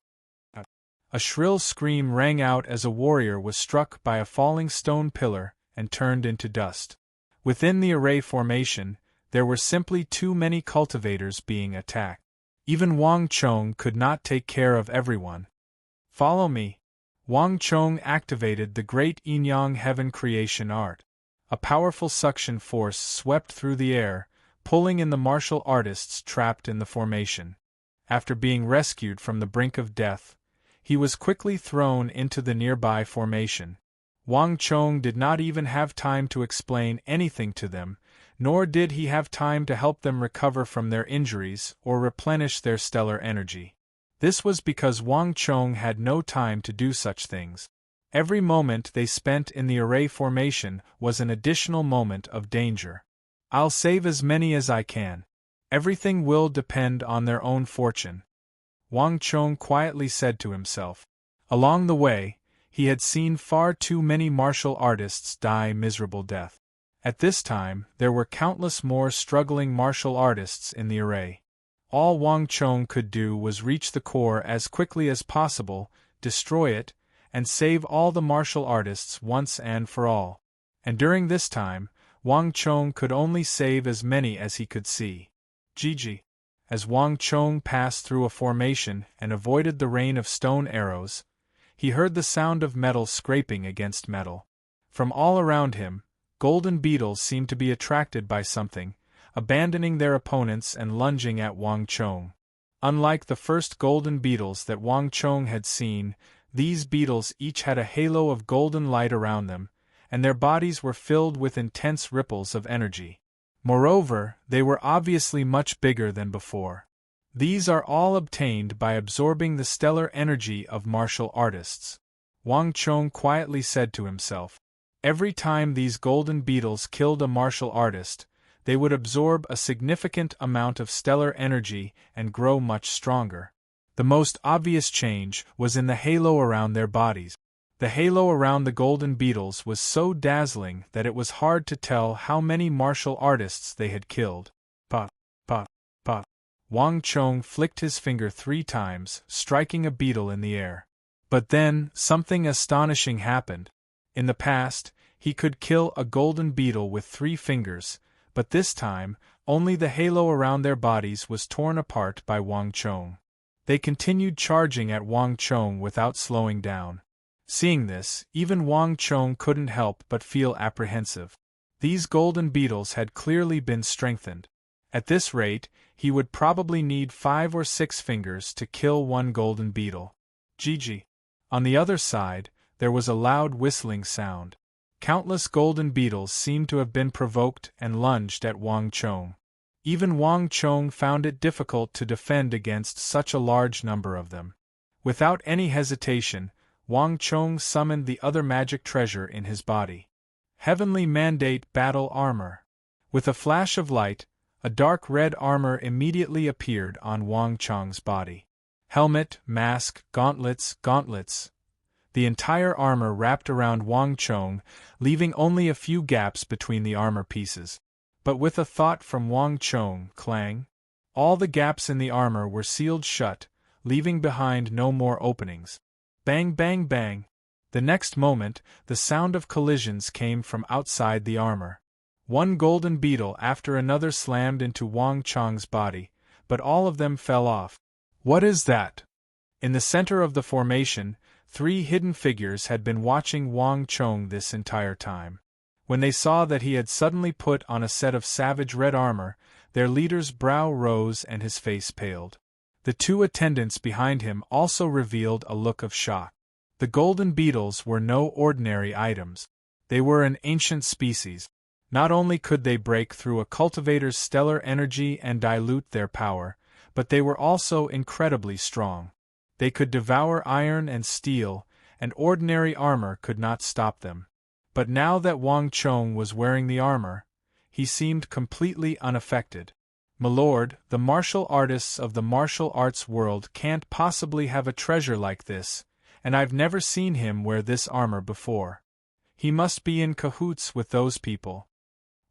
Speaker 1: A shrill scream rang out as a warrior was struck by a falling stone pillar and turned into dust. Within the array formation, there were simply too many cultivators being attacked. Even Wang Chong could not take care of everyone. "Follow me." Wang Chong activated the great yin-yang heaven creation art. A powerful suction force swept through the air, pulling in the martial artists trapped in the formation. After being rescued from the brink of death, he was quickly thrown into the nearby formation. Wang Chong did not even have time to explain anything to them, nor did he have time to help them recover from their injuries or replenish their stellar energy. This was because Wang Chong had no time to do such things. Every moment they spent in the array formation was an additional moment of danger. "I'll save as many as I can. Everything will depend on their own fortune," Wang Chong quietly said to himself. Along the way, he had seen far too many martial artists die miserable death. At this time, there were countless more struggling martial artists in the array. All Wang Chong could do was reach the core as quickly as possible, destroy it, and save all the martial artists once and for all. And during this time, Wang Chong could only save as many as he could see. Gigi. As Wang Chong passed through a formation and avoided the rain of stone arrows, he heard the sound of metal scraping against metal. From all around him, golden beetles seemed to be attracted by something, abandoning their opponents and lunging at Wang Chong. Unlike the first golden beetles that Wang Chong had seen, these beetles each had a halo of golden light around them, and their bodies were filled with intense ripples of energy. Moreover, they were obviously much bigger than before. These are all obtained by absorbing the stellar energy of martial artists, Wang Chong quietly said to himself. Every time these golden beetles killed a martial artist, they would absorb a significant amount of stellar energy and grow much stronger. The most obvious change was in the halo around their bodies. The halo around the golden beetles was so dazzling that it was hard to tell how many martial artists they had killed. Pa, pa, pa. Wang Chong flicked his finger 3 times, striking a beetle in the air. But then, something astonishing happened. In the past, he could kill a golden beetle with 3 fingers, but this time, only the halo around their bodies was torn apart by Wang Chong. They continued charging at Wang Chong without slowing down. Seeing this, even Wang Chong couldn't help but feel apprehensive. These golden beetles had clearly been strengthened. At this rate, he would probably need 5 or 6 fingers to kill one golden beetle. Gigi. On the other side, there was a loud whistling sound. Countless golden beetles seemed to have been provoked and lunged at Wang Chong. Even Wang Chong found it difficult to defend against such a large number of them. Without any hesitation, Wang Chong summoned the other magic treasure in his body. Heavenly Mandate Battle Armor. With a flash of light, a dark red armor immediately appeared on Wang Chong's body. Helmet, mask, gauntlets. The entire armor wrapped around Wang Chong, leaving only a few gaps between the armor pieces. But with a thought from Wang Chong, clang! All the gaps in the armor were sealed shut, leaving behind no more openings. Bang, bang, bang! The next moment, the sound of collisions came from outside the armor. One golden beetle after another slammed into Wang Chong's body, but all of them fell off. What is that? In the center of the formation, 3 hidden figures had been watching Wang Chong this entire time. When they saw that he had suddenly put on a set of savage red armor, their leader's brow rose and his face paled. The 2 attendants behind him also revealed a look of shock. The golden beetles were no ordinary items. They were an ancient species. Not only could they break through a cultivator's stellar energy and dilute their power, but they were also incredibly strong. They could devour iron and steel, and ordinary armor could not stop them. But now that Wang Chong was wearing the armor, he seemed completely unaffected. "Milord, the martial artists of the martial arts world can't possibly have a treasure like this, and I've never seen him wear this armor before. He must be in cahoots with those people,"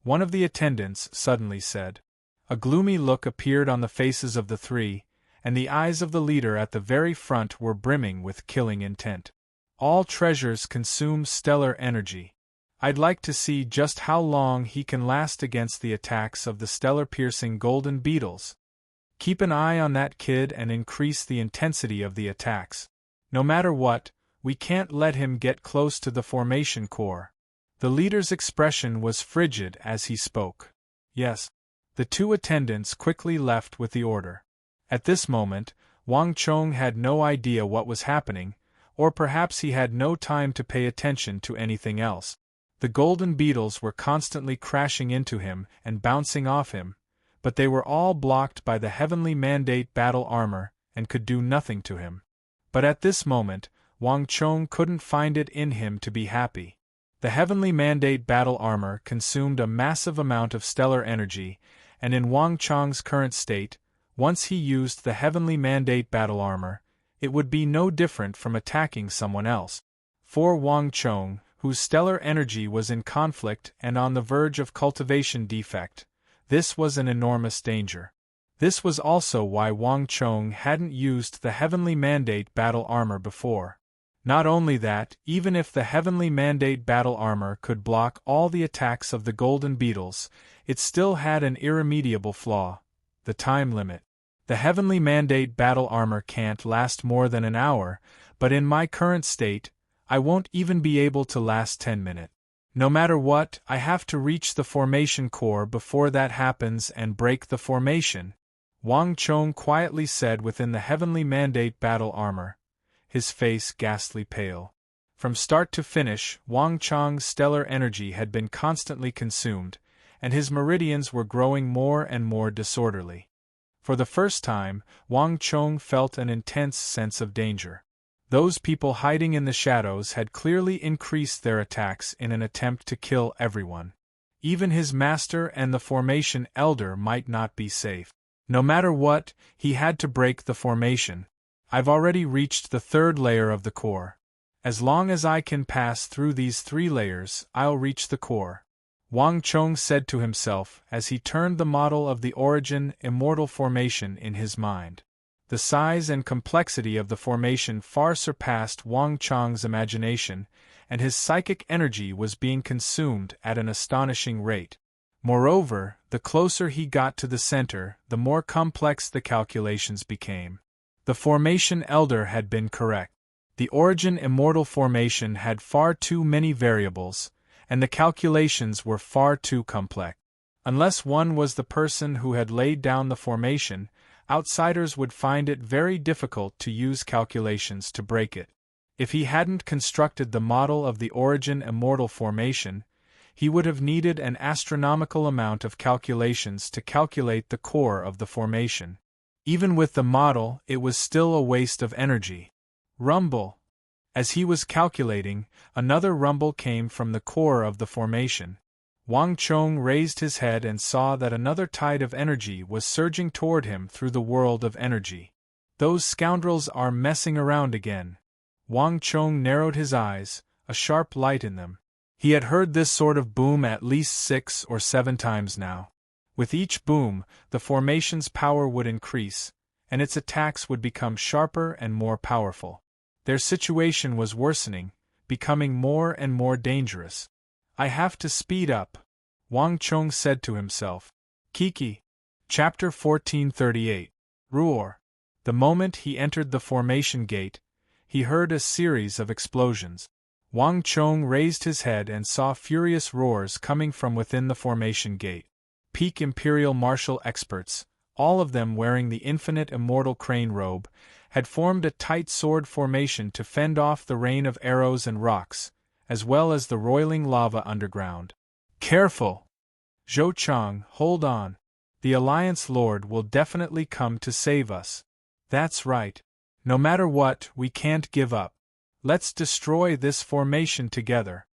Speaker 1: one of the attendants suddenly said. A gloomy look appeared on the faces of the 3, and the eyes of the leader at the very front were brimming with killing intent. "All treasures consume stellar energy. I'd like to see just how long he can last against the attacks of the stellar-piercing golden beetles. Keep an eye on that kid and increase the intensity of the attacks. No matter what, we can't let him get close to the formation core." The leader's expression was frigid as he spoke. "Yes." The 2 attendants quickly left with the order. At this moment, Wang Chong had no idea what was happening, or perhaps he had no time to pay attention to anything else. The golden beetles were constantly crashing into him and bouncing off him, but they were all blocked by the Heavenly Mandate battle armor and could do nothing to him. But at this moment, Wang Chong couldn't find it in him to be happy. The Heavenly Mandate battle armor consumed a massive amount of stellar energy, and in Wang Chong's current state, once he used the Heavenly Mandate battle armor, it would be no different from attacking someone else. For Wang Chong, whose stellar energy was in conflict and on the verge of cultivation defect, this was an enormous danger. This was also why Wang Chong hadn't used the Heavenly Mandate battle armor before. Not only that, even if the Heavenly Mandate battle armor could block all the attacks of the golden beetles, it still had an irremediable flaw: the time limit. The Heavenly Mandate battle armor can't last more than an hour, but in my current state, I won't even be able to last 10 minutes. No matter what, I have to reach the formation core before that happens and break the formation," Wang Chong quietly said within the Heavenly Mandate battle armor, his face ghastly pale. From start to finish, Wang Chong's stellar energy had been constantly consumed, and his meridians were growing more and more disorderly. For the first time, Wang Chong felt an intense sense of danger. Those people hiding in the shadows had clearly increased their attacks in an attempt to kill everyone. Even his master and the formation elder might not be safe. No matter what, he had to break the formation. "I've already reached the 3rd layer of the core. As long as I can pass through these 3 layers, I'll reach the core. Wang Chong said to himself as he turned the model of the origin immortal formation in his mind. The size and complexity of the formation far surpassed Wang Chong's imagination, and his psychic energy was being consumed at an astonishing rate. Moreover, the closer he got to the center, the more complex the calculations became. The formation elder had been correct. The origin immortal formation had far too many variables, and the calculations were far too complex. Unless one was the person who had laid down the formation, outsiders would find it very difficult to use calculations to break it. If he hadn't constructed the model of the origin immortal formation, he would have needed an astronomical amount of calculations to calculate the core of the formation. Even with the model, it was still a waste of energy. Rumble. As he was calculating, another rumble came from the core of the formation. Wang Chong raised his head and saw that another tide of energy was surging toward him through the world of energy. Those scoundrels are messing around again. Wang Chong narrowed his eyes, a sharp light in them. He had heard this sort of boom at least 6 or 7 times now. With each boom, the formation's power would increase, and its attacks would become sharper and more powerful. Their situation was worsening, becoming more and more dangerous. I have to speed up, Wang Chong said to himself. Kiki. Chapter 1438. Roar. The moment he entered the formation gate, he heard a series of explosions. Wang Chong raised his head and saw furious roars coming from within the formation gate. Peak Imperial Martial experts, all of them wearing the infinite immortal crane robe, had formed a tight sword formation to fend off the rain of arrows and rocks, as well as the roiling lava underground. Careful! Zhou Chang, hold on. The Alliance Lord will definitely come to save us. That's right. No matter what, we can't give up. Let's destroy this formation together.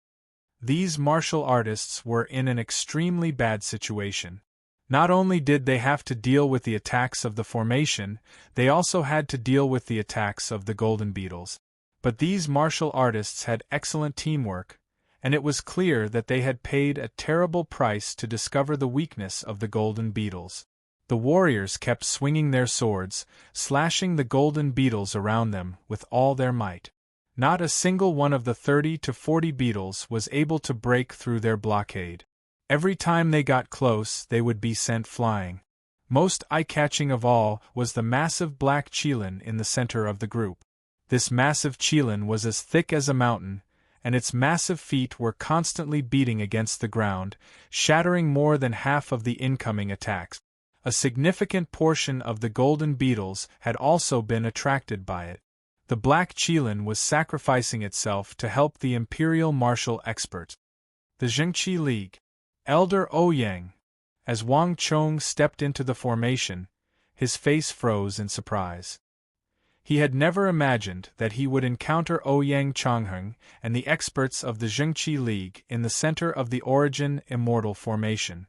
Speaker 1: These martial artists were in an extremely bad situation. Not only did they have to deal with the attacks of the formation, they also had to deal with the attacks of the golden beetles. But these martial artists had excellent teamwork, and it was clear that they had paid a terrible price to discover the weakness of the golden beetles. The warriors kept swinging their swords, slashing the golden beetles around them with all their might. Not a single one of the 30 to 40 beetles was able to break through their blockade. Every time they got close, they would be sent flying. Most eye-catching of all was the massive black qilin in the center of the group. This massive qilin was as thick as a mountain, and its massive feet were constantly beating against the ground, shattering more than half of the incoming attacks. A significant portion of the golden beetles had also been attracted by it. The black qilin was sacrificing itself to help the Imperial Martial experts. The Zhengqi League. Elder Ouyang. As Wang Chong stepped into the formation, his face froze in surprise. He had never imagined that he would encounter Ouyang Changheng and the experts of the Zhengqi League in the center of the origin immortal formation.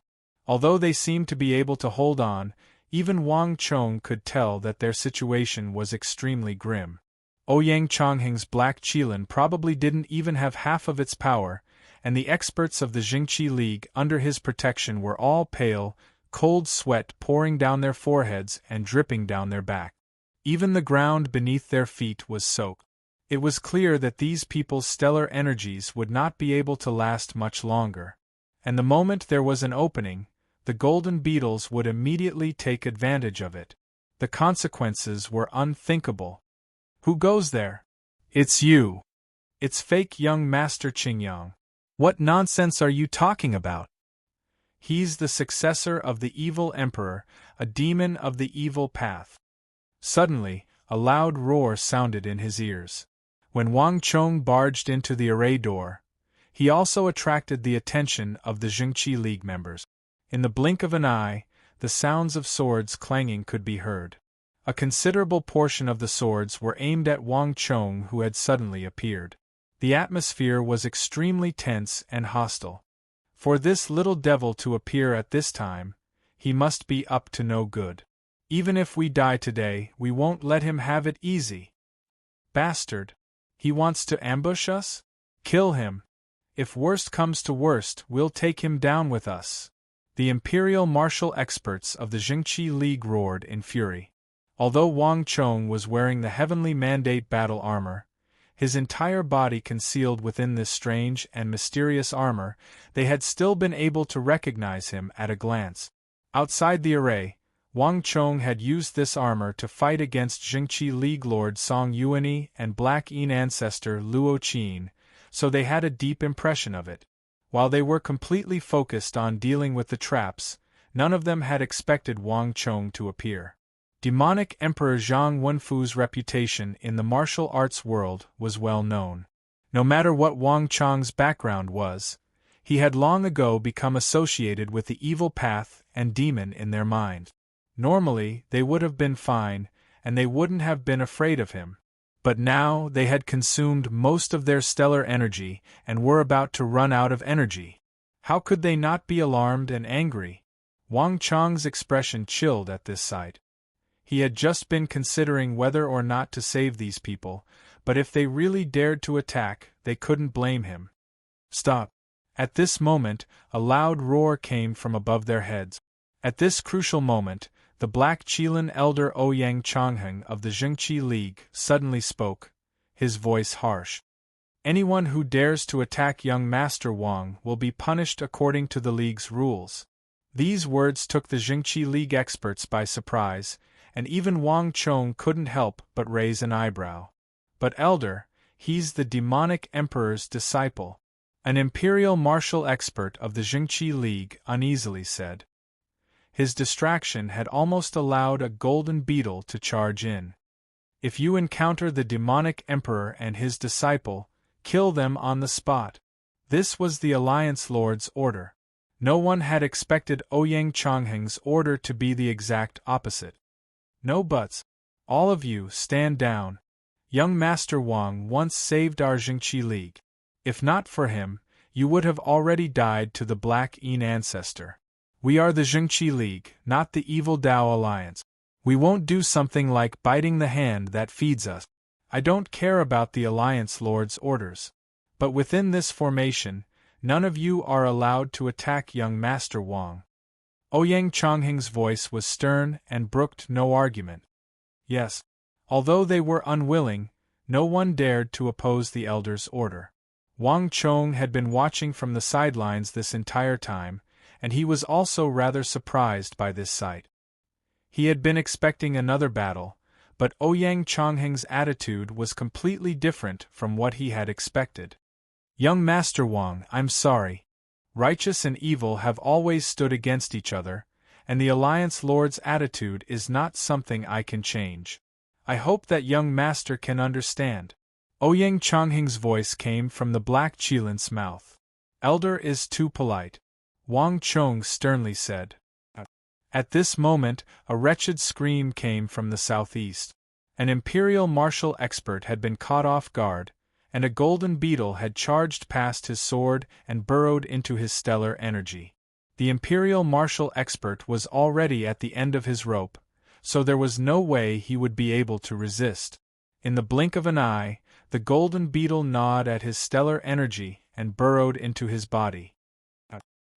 Speaker 1: Although they seemed to be able to hold on, even Wang Chong could tell that their situation was extremely grim. Ouyang Changheng's black qilin probably didn't even have half of its power, and the experts of the Zhengqi League under his protection were all pale, cold sweat pouring down their foreheads and dripping down their back. Even the ground beneath their feet was soaked. It was clear that these people's stellar energies would not be able to last much longer. And the moment there was an opening, the golden beetles would immediately take advantage of it. The consequences were unthinkable. Who goes there? It's you. It's fake young Master Qingyang. What nonsense are you talking about? He's the successor of the evil emperor, a demon of the evil path. Suddenly, a loud roar sounded in his ears. When Wang Chong barged into the array door, he also attracted the attention of the Zhengqi League members. In the blink of an eye, the sounds of swords clanging could be heard. A considerable portion of the swords were aimed at Wang Chong, who had suddenly appeared. The atmosphere was extremely tense and hostile. For this little devil to appear at this time, he must be up to no good. Even if we die today, we won't let him have it easy. Bastard! He wants to ambush us? Kill him. If worst comes to worst, we'll take him down with us. The imperial martial experts of the Jingqi League roared in fury. Although Wang Chong was wearing the heavenly mandate battle armor, his entire body concealed within this strange and mysterious armor, they had still been able to recognize him at a glance. Outside the array, Wang Chong had used this armor to fight against Jingqi League Lord Song Yuanyi and Black Yin ancestor Luo Qin, so they had a deep impression of it. While they were completely focused on dealing with the traps, none of them had expected Wang Chong to appear. Demonic Emperor Zhang Wenfu's reputation in the martial arts world was well known. No matter what Wang Chong's background was, he had long ago become associated with the evil path and demon in their mind. Normally, they would have been fine, and they wouldn't have been afraid of him. But now they had consumed most of their stellar energy and were about to run out of energy. How could they not be alarmed and angry? Wang Chong's expression chilled at this sight. He had just been considering whether or not to save these people, but if they really dared to attack, they couldn't blame him. Stop! At this moment, a loud roar came from above their heads. At this crucial moment, the Black Qilin elder Ouyang Chongheng of the Jingqi League suddenly spoke, his voice harsh. Anyone who dares to attack young Master Wang will be punished according to the League's rules. These words took the Jingqi League experts by surprise, and even Wang Chong couldn't help but raise an eyebrow. But elder, he's the demonic emperor's disciple. An imperial martial expert of the Jingqi League uneasily said. His distraction had almost allowed a golden beetle to charge in. If you encounter the demonic emperor and his disciple, kill them on the spot. This was the Alliance Lord's order. No one had expected Ouyang Chongheng's order to be the exact opposite. No buts. All of you, stand down. Young Master Wang once saved our Jingqi League. If not for him, you would have already died to the Black Yin ancestor. We are the Jingqi League, not the Evil Dao Alliance. We won't do something like biting the hand that feeds us. I don't care about the Alliance Lord's orders. But within this formation, none of you are allowed to attack young Master Wang. Ouyang Chongheng's voice was stern and brooked no argument. Yes, although they were unwilling, no one dared to oppose the elder's order. Wang Chong had been watching from the sidelines this entire time, and he was also rather surprised by this sight. He had been expecting another battle, but Ouyang Chongheng's attitude was completely different from what he had expected. Young Master Wang, I'm sorry. Righteous and evil have always stood against each other, and the Alliance Lord's attitude is not something I can change. I hope that young Master can understand. Ouyang Chongheng's voice came from the Black Qilin's mouth. Elder is too polite. Wang Chong sternly said. At this moment, a wretched scream came from the southeast. An imperial martial expert had been caught off guard, and a golden beetle had charged past his sword and burrowed into his stellar energy. The imperial martial expert was already at the end of his rope, so there was no way he would be able to resist. In the blink of an eye, the golden beetle gnawed at his stellar energy and burrowed into his body.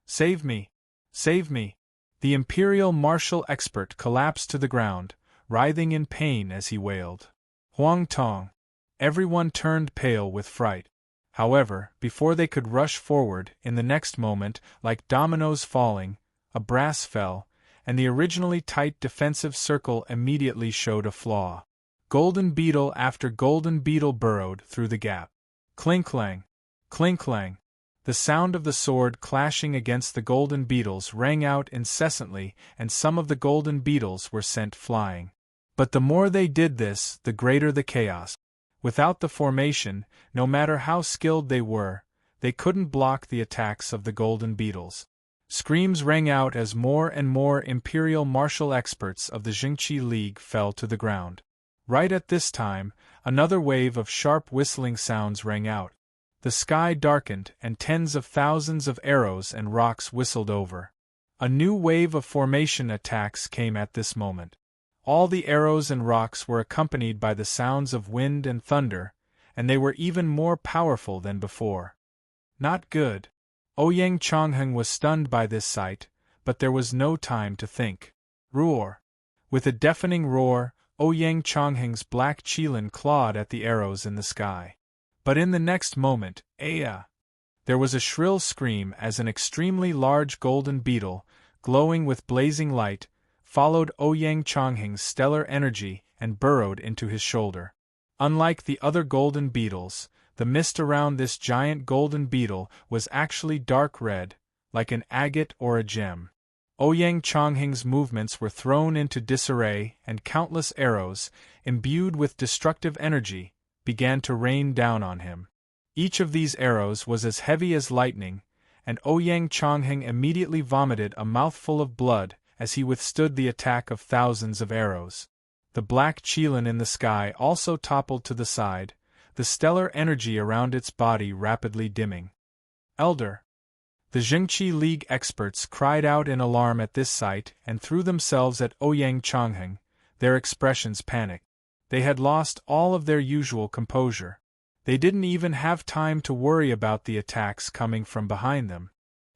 Speaker 1: Save me! Save me! The imperial martial expert collapsed to the ground, writhing in pain as he wailed. Huang Tong! Everyone turned pale with fright. However, before they could rush forward, in the next moment, like dominoes falling, a brass fell, and the originally tight defensive circle immediately showed a flaw. Golden beetle after golden beetle burrowed through the gap. Clink-clang! Clink-clang! The sound of the sword clashing against the golden beetles rang out incessantly, and some of the golden beetles were sent flying. But the more they did this, the greater the chaos. Without the formation, no matter how skilled they were, they couldn't block the attacks of the golden beetles. Screams rang out as more and more imperial martial experts of the Jingqi League fell to the ground. Right at this time, another wave of sharp whistling sounds rang out. The sky darkened and tens of thousands of arrows and rocks whistled over. A new wave of formation attacks came at this moment. All the arrows and rocks were accompanied by the sounds of wind and thunder, and they were even more powerful than before. Not good. Ouyang Chongheng was stunned by this sight, but there was no time to think. Roar! With a deafening roar, Ouyang Chongheng's black qilin clawed at the arrows in the sky. But in the next moment, Aya! There was a shrill scream as an extremely large golden beetle, glowing with blazing light, followed Ouyang Chongheng's stellar energy and burrowed into his shoulder. Unlike the other golden beetles, the mist around this giant golden beetle was actually dark red, like an agate or a gem. Ouyang Chongheng's movements were thrown into disarray, and countless arrows, imbued with destructive energy, began to rain down on him. Each of these arrows was as heavy as lightning, and Ouyang Chongheng immediately vomited a mouthful of blood as he withstood the attack of thousands of arrows. The black qilin in the sky also toppled to the side, the stellar energy around its body rapidly dimming. Elder! The Jingqi League experts cried out in alarm at this sight and threw themselves at Ouyang Chongheng, their expressions panicked. They had lost all of their usual composure. They didn't even have time to worry about the attacks coming from behind them.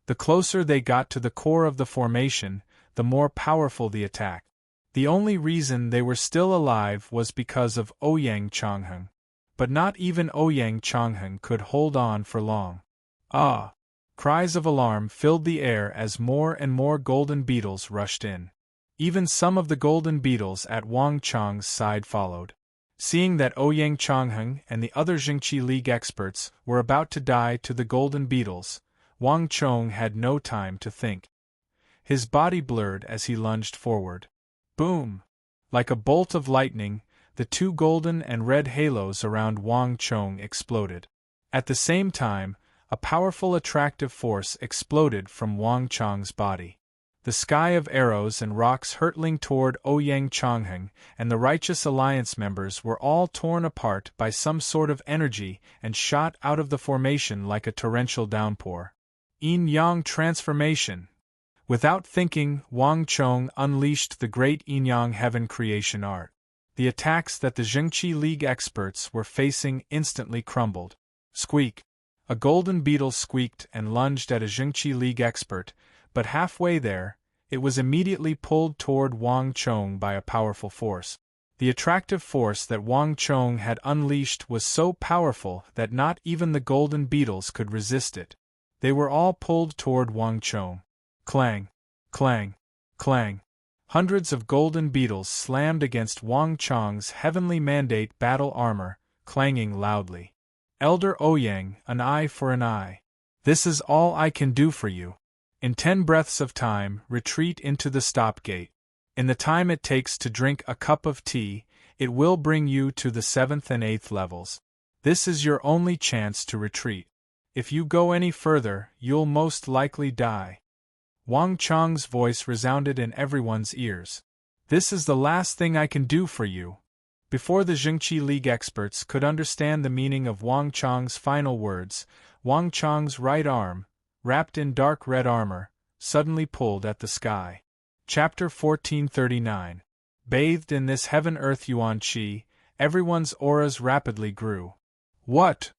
Speaker 1: The closer they got to the core of the formation, the more powerful the attack. The only reason they were still alive was because of Ouyang Chongheng. But not even Ouyang Chongheng could hold on for long. Ah! Cries of alarm filled the air as more and more golden beetles rushed in. Even some of the golden beetles at Wang Chong's side followed. Seeing that Ouyang Chongheng and the other Jingqi League experts were about to die to the golden beetles, Wang Chong had no time to think. His body blurred as he lunged forward. Boom! Like a bolt of lightning, the two golden and red halos around Wang Chong exploded. At the same time, a powerful attractive force exploded from Wang Chong's body. The sky of arrows and rocks hurtling toward Ouyang Chongheng and the Righteous Alliance members were all torn apart by some sort of energy and shot out of the formation like a torrential downpour. Yin-Yang transformation! Without thinking, Wang Chong unleashed the great Yin-Yang heaven creation art. The attacks that the Jingqi League experts were facing instantly crumbled. Squeak! A golden beetle squeaked and lunged at a Jingqi League expert, but halfway there, it was immediately pulled toward Wang Chong by a powerful force. The attractive force that Wang Chong had unleashed was so powerful that not even the golden beetles could resist it. They were all pulled toward Wang Chong. Clang! Clang! Clang! Hundreds of golden beetles slammed against Wang Chong's heavenly mandate battle armor, clanging loudly. Elder Ouyang, an eye for an eye. This is all I can do for you. In 10 breaths of time, retreat into the stop gate. In the time it takes to drink a cup of tea, it will bring you to the 7th and 8th levels. This is your only chance to retreat. If you go any further, you'll most likely die. Wang Chong's voice resounded in everyone's ears. This is the last thing I can do for you. Before the Jingqi League experts could understand the meaning of Wang Chong's final words, Wang Chong's right arm, wrapped in dark red armor, suddenly pulled at the sky. Chapter 1439. Bathed in this heaven-earth yuan qi, everyone's auras rapidly grew. What?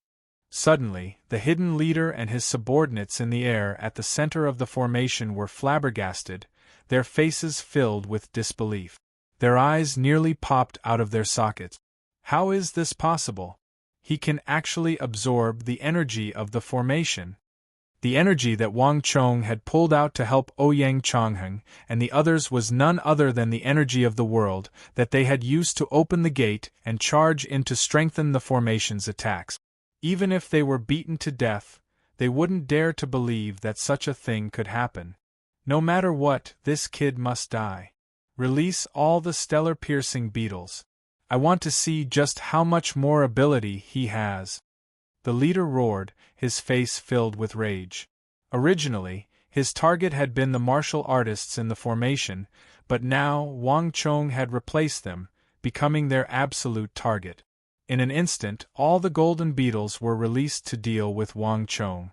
Speaker 1: Suddenly, the hidden leader and his subordinates in the air at the center of the formation were flabbergasted, their faces filled with disbelief. Their eyes nearly popped out of their sockets. How is this possible? He can actually absorb the energy of the formation. The energy that Wang Chong had pulled out to help Ouyang Chongheng and the others was none other than the energy of the world that they had used to open the gate and charge in to strengthen the formation's attacks. Even if they were beaten to death, they wouldn't dare to believe that such a thing could happen. No matter what, this kid must die. Release all the stellar-piercing beetles. I want to see just how much more ability he has. The leader roared, his face filled with rage. Originally, his target had been the martial artists in the formation, but now Wang Chong had replaced them, becoming their absolute target. In an instant, all the golden beetles were released to deal with Wang Chong.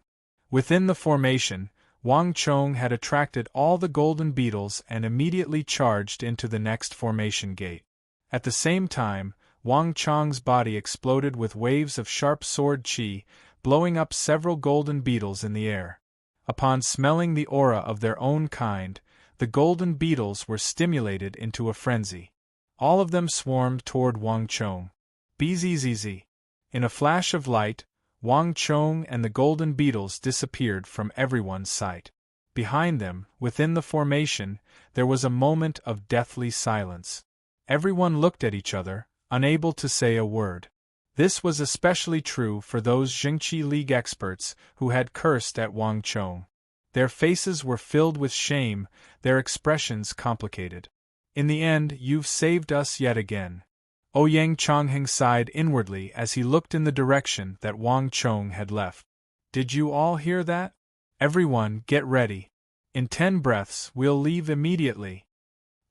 Speaker 1: Within the formation, Wang Chong had attracted all the golden beetles and immediately charged into the next formation gate. At the same time, Wang Chang's body exploded with waves of sharp sword qi, blowing up several golden beetles in the air. Upon smelling the aura of their own kind, the golden beetles were stimulated into a frenzy. All of them swarmed toward Wang Chong. Bzzz. In a flash of light, Wang Chong and the golden beetles disappeared from everyone's sight. Behind them, within the formation, there was a moment of deathly silence. Everyone looked at each other, unable to say a word. This was especially true for those Jingqi League experts who had cursed at Wang Chong. Their faces were filled with shame, their expressions complicated. In the end, you've saved us yet again. Ouyang Chongheng sighed inwardly as he looked in the direction that Wang Chong had left. Did you all hear that? Everyone, get ready. In 10 breaths, we'll leave immediately.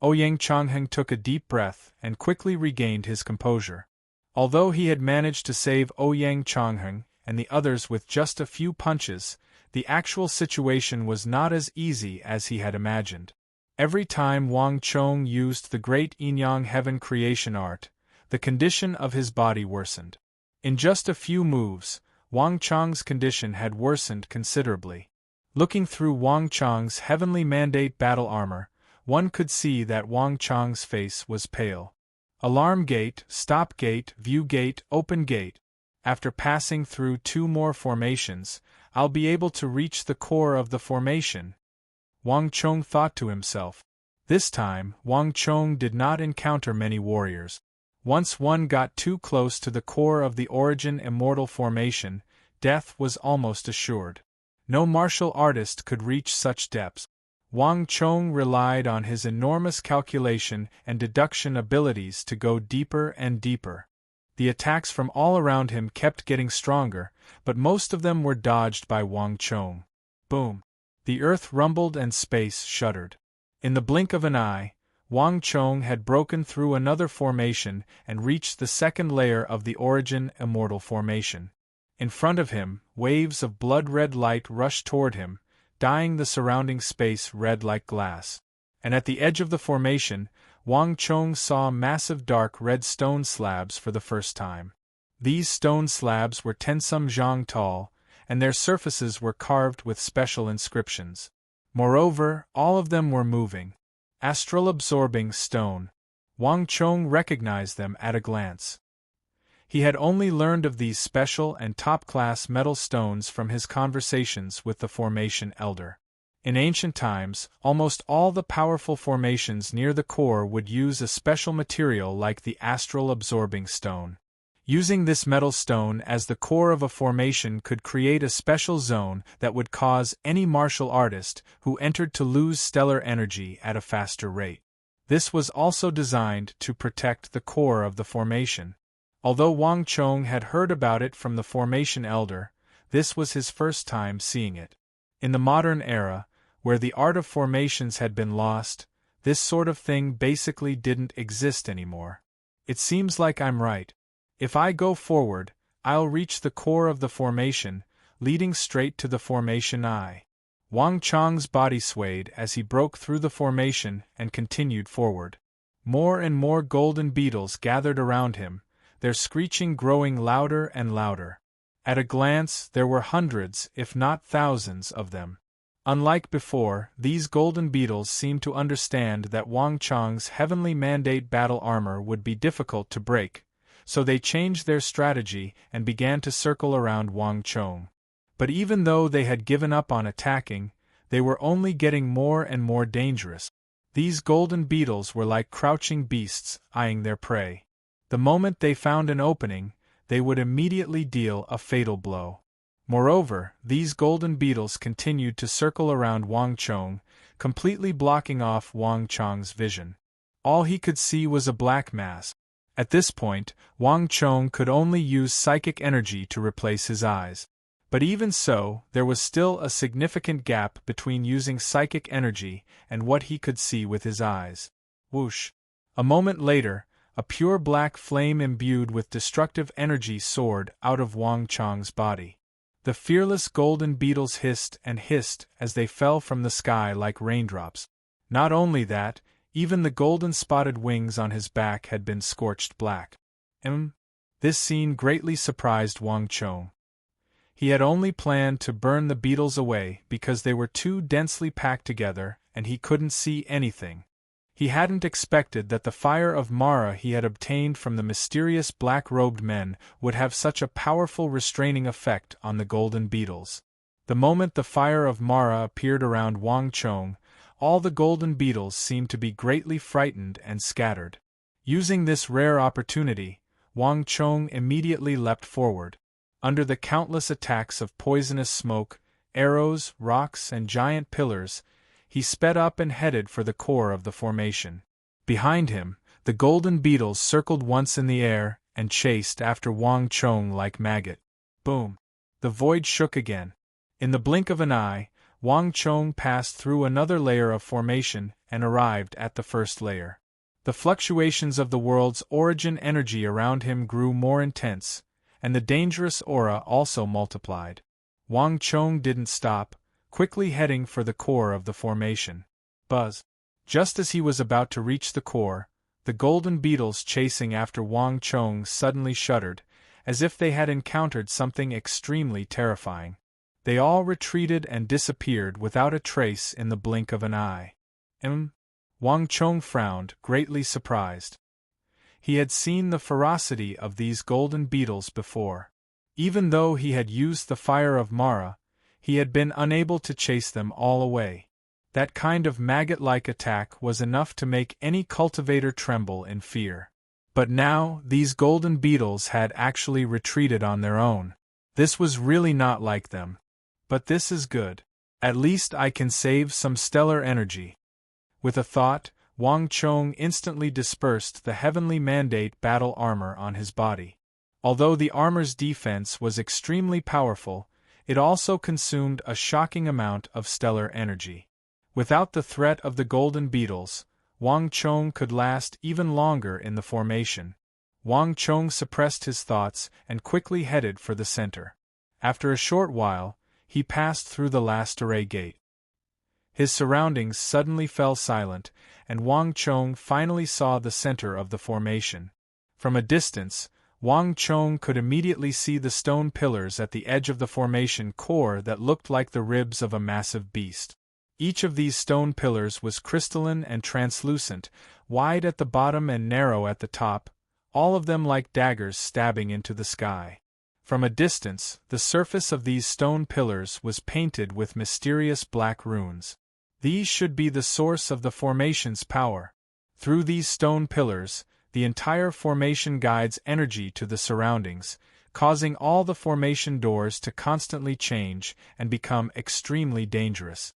Speaker 1: Ouyang Chongheng took a deep breath and quickly regained his composure. Although he had managed to save Ouyang Chongheng and the others with just a few punches, the actual situation was not as easy as he had imagined. Every time Wang Chong used the great Yin-Yang Heaven creation art, the condition of his body worsened. In just a few moves, Wang Chong's condition had worsened considerably. Looking through Wang Chong's heavenly mandate battle armor, one could see that Wang Chong's face was pale. Alarm gate, stop gate, view gate, open gate. After passing through 2 more formations, I'll be able to reach the core of the formation, Wang Chong thought to himself. This time, Wang Chong did not encounter many warriors. Once one got too close to the core of the origin immortal formation, death was almost assured. No martial artist could reach such depths. Wang Chong relied on his enormous calculation and deduction abilities to go deeper and deeper. The attacks from all around him kept getting stronger, but most of them were dodged by Wang Chong. Boom! The earth rumbled and space shuddered. In the blink of an eye, Wang Chong had broken through another formation and reached the second layer of the origin immortal formation. In front of him, waves of blood-red light rushed toward him, dyeing the surrounding space red like glass. And at the edge of the formation, Wang Chong saw massive dark red stone slabs for the first time. These stone slabs were 10 some zhang tall, and their surfaces were carved with special inscriptions. Moreover, all of them were moving. Astral-absorbing stone. Wang Chong recognized them at a glance. He had only learned of these special and top-class metal stones from his conversations with the formation elder. In ancient times, almost all the powerful formations near the core would use a special material like the astral-absorbing stone. Using this metal stone as the core of a formation could create a special zone that would cause any martial artist who entered to lose stellar energy at a faster rate. This was also designed to protect the core of the formation. Although Wang Chong had heard about it from the formation elder, this was his first time seeing it. In the modern era, where the art of formations had been lost, this sort of thing basically didn't exist anymore. It seems like I'm right. If I go forward, I'll reach the core of the formation, leading straight to the formation eye. Wang Chong's body swayed as he broke through the formation and continued forward. More and more golden beetles gathered around him, their screeching growing louder and louder. At a glance, there were hundreds, if not thousands, of them. Unlike before, these golden beetles seemed to understand that Wang Chong's heavenly mandate battle armor would be difficult to break, so they changed their strategy and began to circle around Wang Chong. But even though they had given up on attacking, they were only getting more and more dangerous. These golden beetles were like crouching beasts eyeing their prey. The moment they found an opening, they would immediately deal a fatal blow. Moreover, these golden beetles continued to circle around Wang Chong, completely blocking off Wang Chong's vision. All he could see was a black mass. At this point, Wang Chong could only use psychic energy to replace his eyes. But even so, there was still a significant gap between using psychic energy and what he could see with his eyes. Whoosh! A moment later, a pure black flame imbued with destructive energy soared out of Wang Chong's body. The fearless golden beetles hissed and hissed as they fell from the sky like raindrops. Not only that, even the golden spotted wings on his back had been scorched black. This scene greatly surprised Wang Chong. He had only planned to burn the beetles away because they were too densely packed together and he couldn't see anything. He hadn't expected that the fire of Mara he had obtained from the mysterious black-robed men would have such a powerful restraining effect on the golden beetles. The moment the fire of Mara appeared around Wang Chong, all the golden beetles seemed to be greatly frightened and scattered. Using this rare opportunity, Wang Chong immediately leapt forward. Under the countless attacks of poisonous smoke, arrows, rocks, and giant pillars, he sped up and headed for the core of the formation. Behind him, the golden beetles circled once in the air and chased after Wang Chong like maggot. Boom! The void shook again. In the blink of an eye, Wang Chong passed through another layer of formation and arrived at the first layer. The fluctuations of the world's origin energy around him grew more intense, and the dangerous aura also multiplied. Wang Chong didn't stop, quickly heading for the core of the formation. Buzz! Just as he was about to reach the core, the golden beetles chasing after Wang Chong suddenly shuddered, as if they had encountered something extremely terrifying. They all retreated and disappeared without a trace in the blink of an eye. Wang Chong frowned, greatly surprised. He had seen the ferocity of these golden beetles before. Even though he had used the fire of Mara, he had been unable to chase them all away. That kind of maggot-like attack was enough to make any cultivator tremble in fear. But now, these golden beetles had actually retreated on their own. This was really not like them. But this is good. At least I can save some stellar energy. With a thought, Wang Chong instantly dispersed the heavenly mandate battle armor on his body. Although the armor's defense was extremely powerful, it also consumed a shocking amount of stellar energy. Without the threat of the golden beetles, Wang Chong could last even longer in the formation. Wang Chong suppressed his thoughts and quickly headed for the center. After a short while, he passed through the last array gate. His surroundings suddenly fell silent, and Wang Chong finally saw the center of the formation. From a distance, Wang Chong could immediately see the stone pillars at the edge of the formation core that looked like the ribs of a massive beast. Each of these stone pillars was crystalline and translucent, wide at the bottom and narrow at the top, all of them like daggers stabbing into the sky. From a distance, the surface of these stone pillars was painted with mysterious black runes. These should be the source of the formation's power. Through these stone pillars, the entire formation guides energy to the surroundings, causing all the formation doors to constantly change and become extremely dangerous.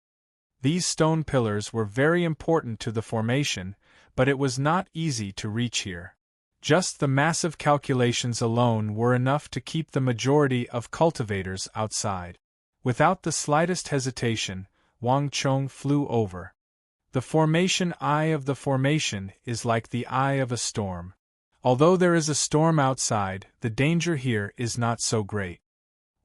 Speaker 1: These stone pillars were very important to the formation, but it was not easy to reach here. Just the massive calculations alone were enough to keep the majority of cultivators outside. Without the slightest hesitation, Wang Chong flew over. The formation eye of the formation is like the eye of a storm. Although there is a storm outside, the danger here is not so great.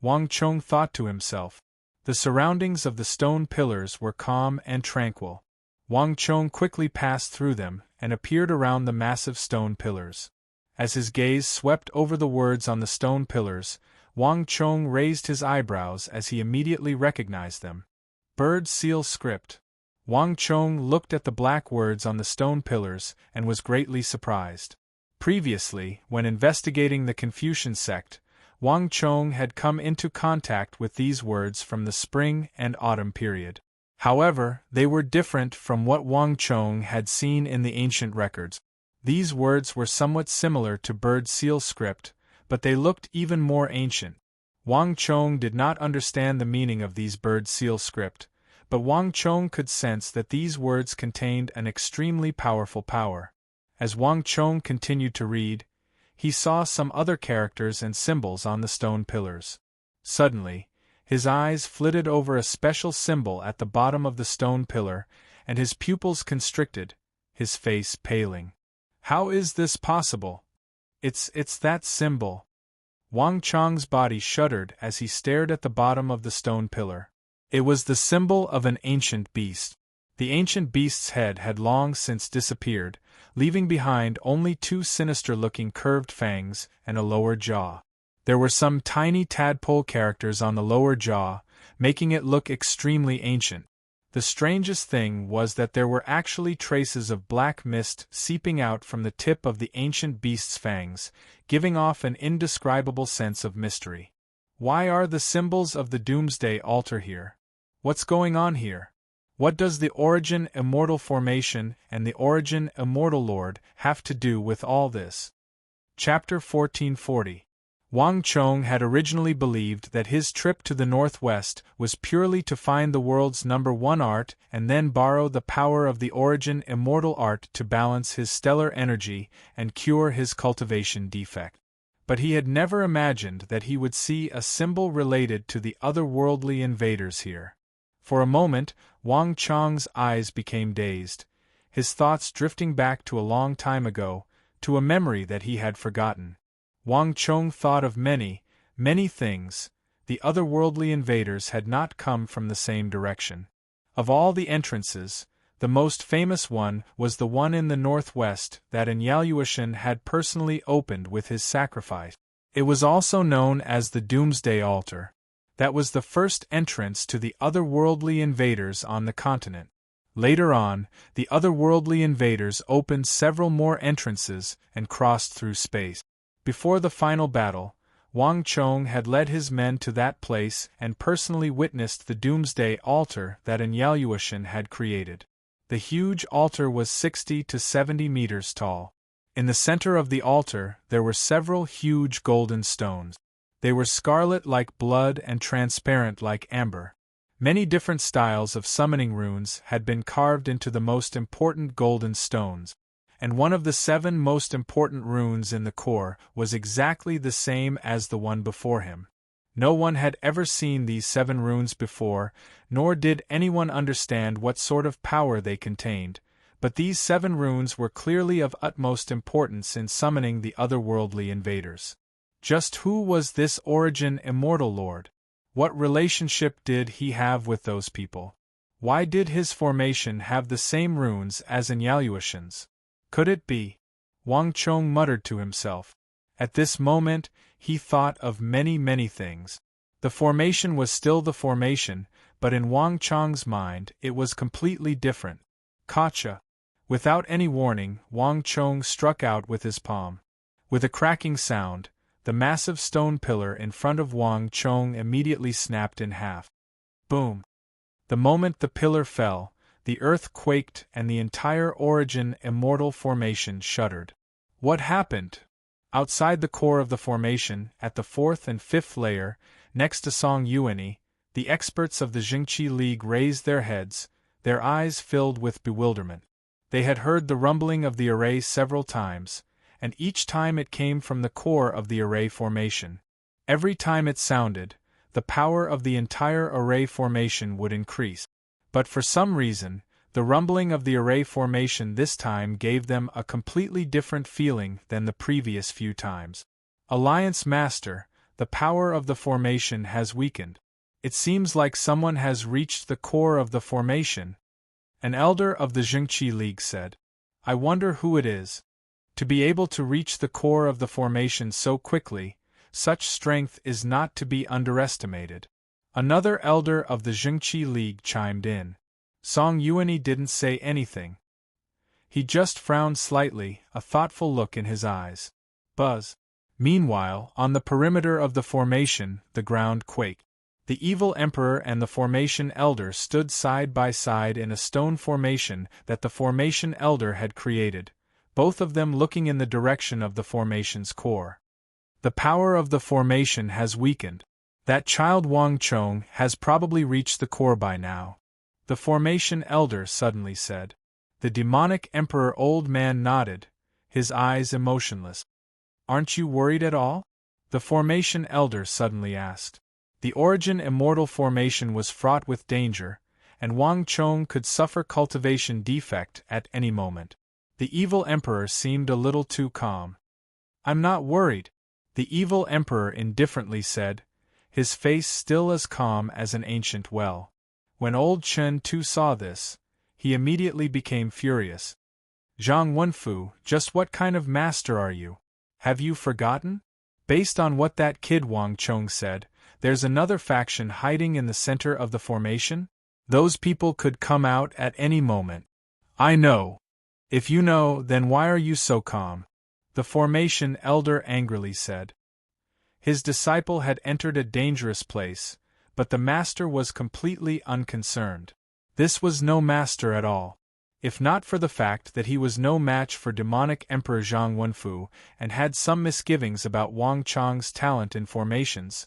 Speaker 1: Wang Chong thought to himself. The surroundings of the stone pillars were calm and tranquil. Wang Chong quickly passed through them and appeared around the massive stone pillars. As his gaze swept over the words on the stone pillars, Wang Chong raised his eyebrows as he immediately recognized them. Bird seal script. Wang Chong looked at the black words on the stone pillars and was greatly surprised. Previously, when investigating the Confucian sect, Wang Chong had come into contact with these words from the spring and autumn period. However, they were different from what Wang Chong had seen in the ancient records. These words were somewhat similar to bird seal script, but they looked even more ancient. Wang Chong did not understand the meaning of these bird seal script, but Wang Chong could sense that these words contained an extremely powerful power. As Wang Chong continued to read, he saw some other characters and symbols on the stone pillars. Suddenly, his eyes flitted over a special symbol at the bottom of the stone pillar, and his pupils constricted, his face paling. How is this possible? It's that symbol. Wang Chong's body shuddered as he stared at the bottom of the stone pillar. It was the symbol of an ancient beast. The ancient beast's head had long since disappeared, leaving behind only two sinister-looking curved fangs and a lower jaw. There were some tiny tadpole characters on the lower jaw, making it look extremely ancient. The strangest thing was that there were actually traces of black mist seeping out from the tip of the ancient beast's fangs, giving off an indescribable sense of mystery. Why are the symbols of the Doomsday altar here? What's going on here? What does the Origin Immortal Formation and the Origin Immortal Lord have to do with all this? Chapter 1440. Wang Chong had originally believed that his trip to the Northwest was purely to find the world's #1 art and then borrow the power of the Origin Immortal Art to balance his stellar energy and cure his cultivation defect. But he had never imagined that he would see a symbol related to the otherworldly invaders here. For a moment, Wang Chong's eyes became dazed, his thoughts drifting back to a long time ago, to a memory that he had forgotten. Wang Chong thought of many, many things. The otherworldly invaders had not come from the same direction. Of all the entrances, the most famous one was the one in the northwest that Enyaluoshan had personally opened with his sacrifice. It was also known as the Doomsday Altar. That was the first entrance to the otherworldly invaders on the continent. Later on, the otherworldly invaders opened several more entrances and crossed through space. Before the final battle, Wang Chong had led his men to that place and personally witnessed the Doomsday Altar that Enyaluoshan had created. The huge altar was 60 to 70 meters tall. In the center of the altar there were several huge golden stones. They were scarlet like blood and transparent like amber. Many different styles of summoning runes had been carved into the most important golden stones, and one of the 7 most important runes in the core was exactly the same as the one before him. No one had ever seen these 7 runes before, nor did anyone understand what sort of power they contained, but these 7 runes were clearly of utmost importance in summoning the otherworldly invaders. Just who was this Origin Immortal Lord? What relationship did he have with those people? Why did his formation have the same runes as Enyaluoshan's? Could it be? Wang Chong muttered to himself. At this moment, he thought of many, many things. The formation was still the formation, but in Wang Chong's mind it was completely different. Gotcha! Without any warning, Wang Chong struck out with his palm. With a cracking sound, the massive stone pillar in front of Wang Chong immediately snapped in half. Boom! The moment the pillar fell, the earth quaked and the entire Origin Immortal Formation shuddered. What happened? Outside the core of the formation, at the 4th and 5th layer, next to Song Yuanyi, the experts of the Jingqi League raised their heads, their eyes filled with bewilderment. They had heard the rumbling of the array several times, and each time it came from the core of the array formation. Every time it sounded, the power of the entire array formation would increase. But for some reason, the rumbling of the array formation this time gave them a completely different feeling than the previous few times. Alliance Master, the power of the formation has weakened. It seems like someone has reached the core of the formation, an elder of the Jingqi League said. I wonder who it is. To be able to reach the core of the formation so quickly, such strength is not to be underestimated. Another elder of the Jingqi League chimed in. Song Yuanyi didn't say anything. He just frowned slightly, a thoughtful look in his eyes. Buzz. Meanwhile, on the perimeter of the formation, the ground quaked. The evil emperor and the formation elder stood side by side in a stone formation that the formation elder had created, both of them looking in the direction of the formation's core. The power of the formation has weakened. That child Wang Chong has probably reached the core by now. The formation elder suddenly said. The demonic emperor old man nodded, his eyes emotionless. Aren't you worried at all? The formation elder suddenly asked. The Origin Immortal Formation was fraught with danger, and Wang Chong could suffer cultivation defect at any moment. The evil emperor seemed a little too calm. I'm not worried, the evil emperor indifferently said, his face still as calm as an ancient well. When old Chen Tu saw this, he immediately became furious. Zhang Wenfu, just what kind of master are you? Have you forgotten? Based on what that kid Wang Chong said, there's another faction hiding in the center of the formation? Those people could come out at any moment. I know. If you know, then why are you so calm? The formation elder angrily said. His disciple had entered a dangerous place, but the master was completely unconcerned. This was no master at all. If not for the fact that he was no match for demonic Emperor Zhang Wenfu and had some misgivings about Wang Chong's talent in formations,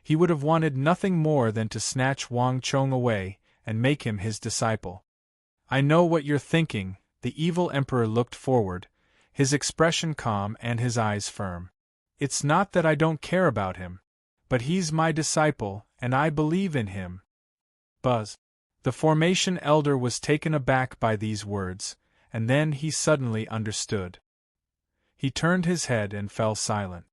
Speaker 1: he would have wanted nothing more than to snatch Wang Chong away and make him his disciple. I know what you're thinking. The evil emperor looked forward, his expression calm and his eyes firm. It's not that I don't care about him, but he's my disciple, and I believe in him. Buzz. The formation elder was taken aback by these words, and then he suddenly understood. He turned his head and fell silent.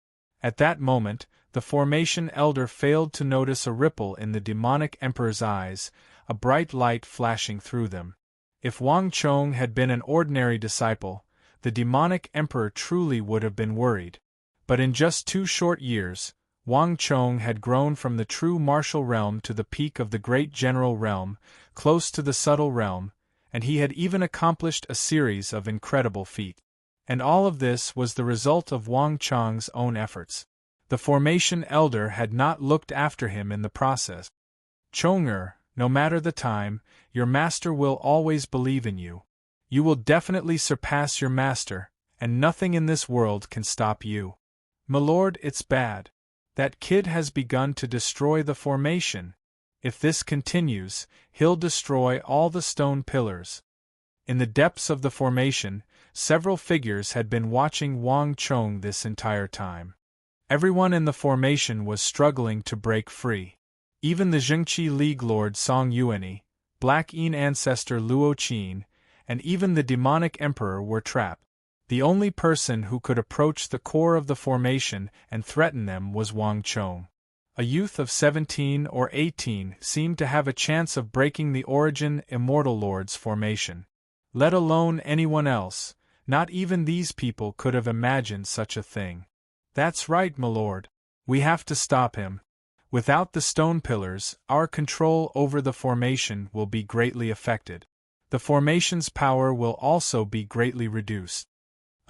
Speaker 1: At that moment, the formation elder failed to notice a ripple in the demonic emperor's eyes, a bright light flashing through them. If Wang Chong had been an ordinary disciple, the demonic emperor truly would have been worried. But in just 2 short years, Wang Chong had grown from the true martial realm to the peak of the great general realm, close to the subtle realm, and he had even accomplished a series of incredible feats. And all of this was the result of Wang Chong's own efforts. The formation elder had not looked after him in the process. Chong-er, no matter the time, your master will always believe in you. You will definitely surpass your master, and nothing in this world can stop you. My lord, it's bad. That kid has begun to destroy the formation. If this continues, he'll destroy all the stone pillars. In the depths of the formation, several figures had been watching Wang Chong this entire time. Everyone in the formation was struggling to break free. Even the Zhengqi League Lord Song Yuanyi, Black Yin ancestor Luo Qin, and even the demonic emperor were trapped. The only person who could approach the core of the formation and threaten them was Wang Chong. A youth of 17 or 18 seemed to have a chance of breaking the Origin Immortal Lord's formation. Let alone anyone else, not even these people could have imagined such a thing. That's right, my lord. We have to stop him. Without the stone pillars, our control over the formation will be greatly affected. The formation's power will also be greatly reduced.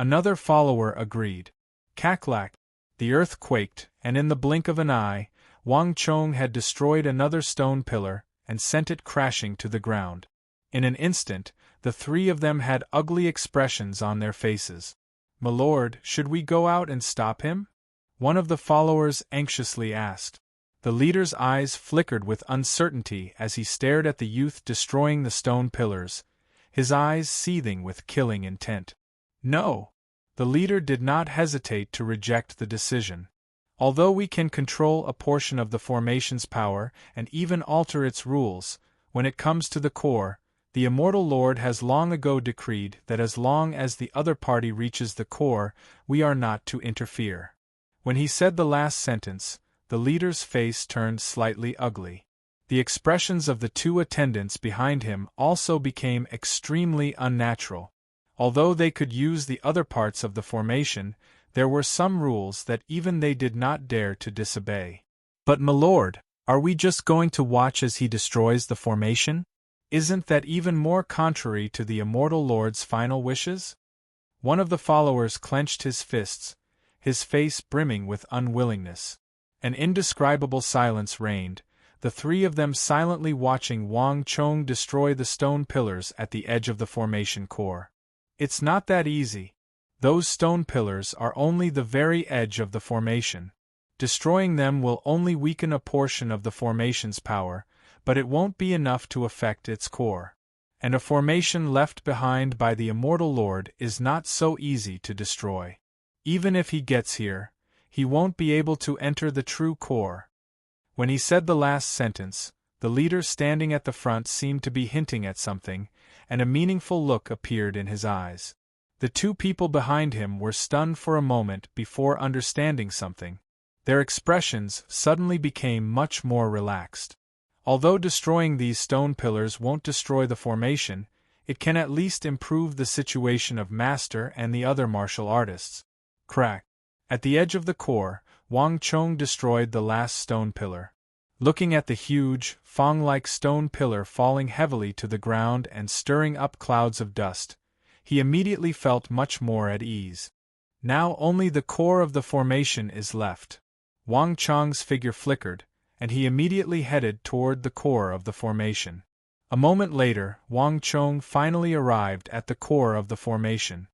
Speaker 1: Another follower agreed. Kaklak. The earth quaked, and in the blink of an eye, Wang Chong had destroyed another stone pillar and sent it crashing to the ground. In an instant, the 3 of them had ugly expressions on their faces. My lord, should we go out and stop him? One of the followers anxiously asked. The leader's eyes flickered with uncertainty as he stared at the youth destroying the stone pillars, his eyes seething with killing intent. No. The leader did not hesitate to reject the decision. Although we can control a portion of the formation's power and even alter its rules, when it comes to the core, the Immortal Lord has long ago decreed that as long as the other party reaches the core, we are not to interfere. When he said the last sentence, the leader's face turned slightly ugly. The expressions of the 2 attendants behind him also became extremely unnatural. Although they could use the other parts of the formation, there were some rules that even they did not dare to disobey. But my lord, are we just going to watch as he destroys the formation? Isn't that even more contrary to the Immortal Lord's final wishes? One of the followers clenched his fists, his face brimming with unwillingness. An indescribable silence reigned, the 3 of them silently watching Wang Chong destroy the stone pillars at the edge of the formation core. It's not that easy. Those stone pillars are only the very edge of the formation. Destroying them will only weaken a portion of the formation's power, but it won't be enough to affect its core. And a formation left behind by the Immortal Lord is not so easy to destroy. Even if he gets here, he won't be able to enter the true core. When he said the last sentence, the leader standing at the front seemed to be hinting at something, and a meaningful look appeared in his eyes. The 2 people behind him were stunned for a moment before understanding something. Their expressions suddenly became much more relaxed. Although destroying these stone pillars won't destroy the formation, It can at least improve the situation of Master and the other martial artists. Crack. At the edge of the core, Wang Chong destroyed the last stone pillar. Looking at the huge, fang-like stone pillar falling heavily to the ground and stirring up clouds of dust, he immediately felt much more at ease. Now only the core of the formation is left. Wang Chong's figure flickered, and he immediately headed toward the core of the formation. A moment later, Wang Chong finally arrived at the core of the formation.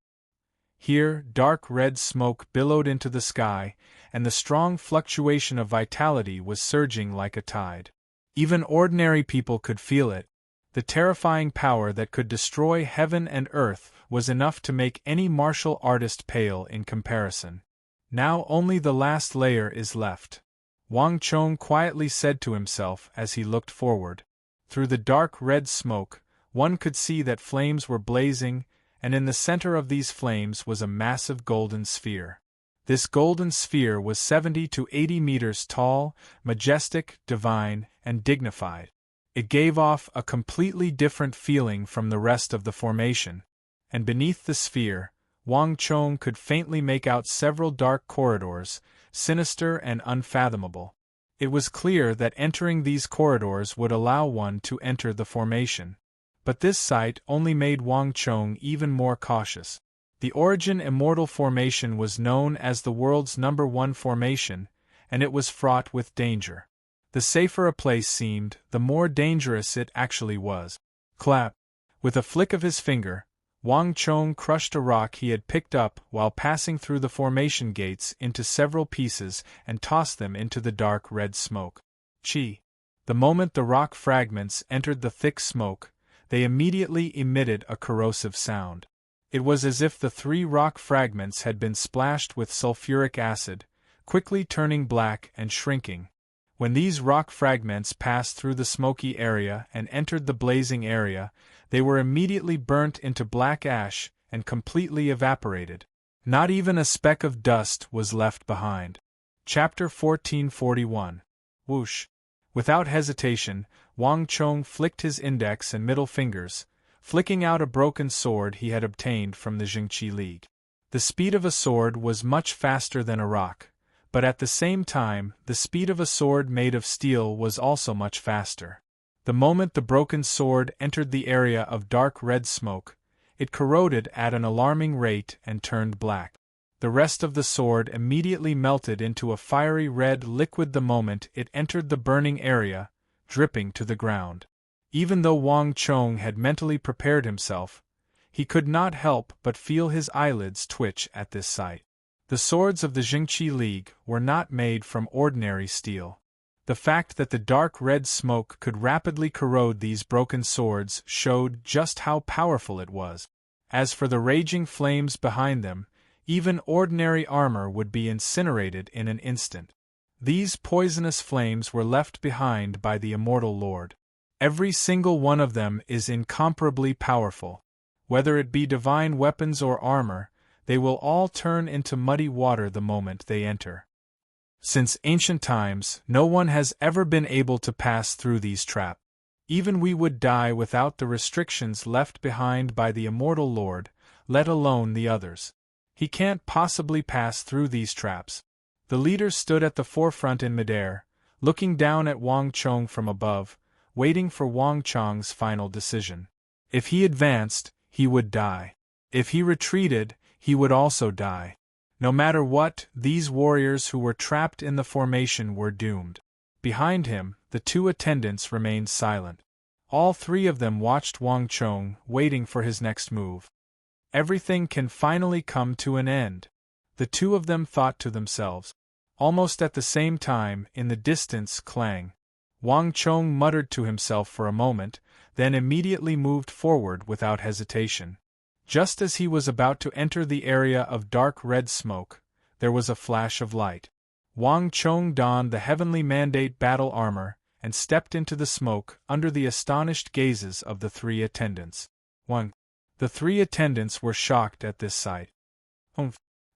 Speaker 1: Here, dark red smoke billowed into the sky, and the strong fluctuation of vitality was surging like a tide. Even ordinary people could feel it. The terrifying power that could destroy heaven and earth was enough to make any martial artist pale in comparison. Now only the last layer is left, Wang Chong quietly said to himself as he looked forward. Through the dark red smoke, one could see that flames were blazing, and in the center of these flames was a massive golden sphere. This golden sphere was 70 to 80 meters tall, majestic, divine, and dignified. It gave off a completely different feeling from the rest of the formation, and beneath the sphere, Wang Chong could faintly make out several dark corridors, sinister and unfathomable. It was clear that entering these corridors would allow one to enter the formation. But this sight only made Wang Chong even more cautious. The Origin Immortal Formation was known as the world's #1 formation, and it was fraught with danger. The safer a place seemed, the more dangerous it actually was. Clap! With a flick of his finger, Wang Chong crushed a rock he had picked up while passing through the formation gates into several pieces and tossed them into the dark red smoke. Chi! The moment the rock fragments entered the thick smoke, they immediately emitted a corrosive sound. It was as if the 3 rock fragments had been splashed with sulfuric acid, quickly turning black and shrinking. When these rock fragments passed through the smoky area and entered the blazing area, they were immediately burnt into black ash and completely evaporated. Not even a speck of dust was left behind. Chapter 1441. Whoosh! Without hesitation, Wang Chong flicked his index and middle fingers, flicking out a broken sword he had obtained from the Jingqi League. The speed of a sword was much faster than a rock, but at the same time, the speed of a sword made of steel was also much faster. The moment the broken sword entered the area of dark red smoke, it corroded at an alarming rate and turned black. The rest of the sword immediately melted into a fiery red liquid the moment it entered the burning area, dripping to the ground. Even though Wang Chong had mentally prepared himself, he could not help but feel his eyelids twitch at this sight. The swords of the Jingqi League were not made from ordinary steel. The fact that the dark red smoke could rapidly corrode these broken swords showed just how powerful it was. As for the raging flames behind them, even ordinary armor would be incinerated in an instant. These poisonous flames were left behind by the Immortal Lord. Every single one of them is incomparably powerful. Whether it be divine weapons or armor, they will all turn into muddy water the moment they enter. Since ancient times, no one has ever been able to pass through these traps. Even we would die without the restrictions left behind by the Immortal Lord, let alone the others. He can't possibly pass through these traps. The leader stood at the forefront in midair, looking down at Wang Chong from above, waiting for Wang Chong's final decision. If he advanced, he would die. If he retreated, he would also die. No matter what, these warriors who were trapped in the formation were doomed. Behind him, the 2 attendants remained silent. All 3 of them watched Wang Chong, waiting for his next move. Everything can finally come to an end, the 2 of them thought to themselves. Almost at the same time, in the distance, clang. Wang Chong muttered to himself for a moment, then immediately moved forward without hesitation. Just as he was about to enter the area of dark red smoke, there was a flash of light. Wang Chong donned the heavenly mandate battle armor and stepped into the smoke under the astonished gazes of the 3 attendants. The 3 attendants were shocked at this sight.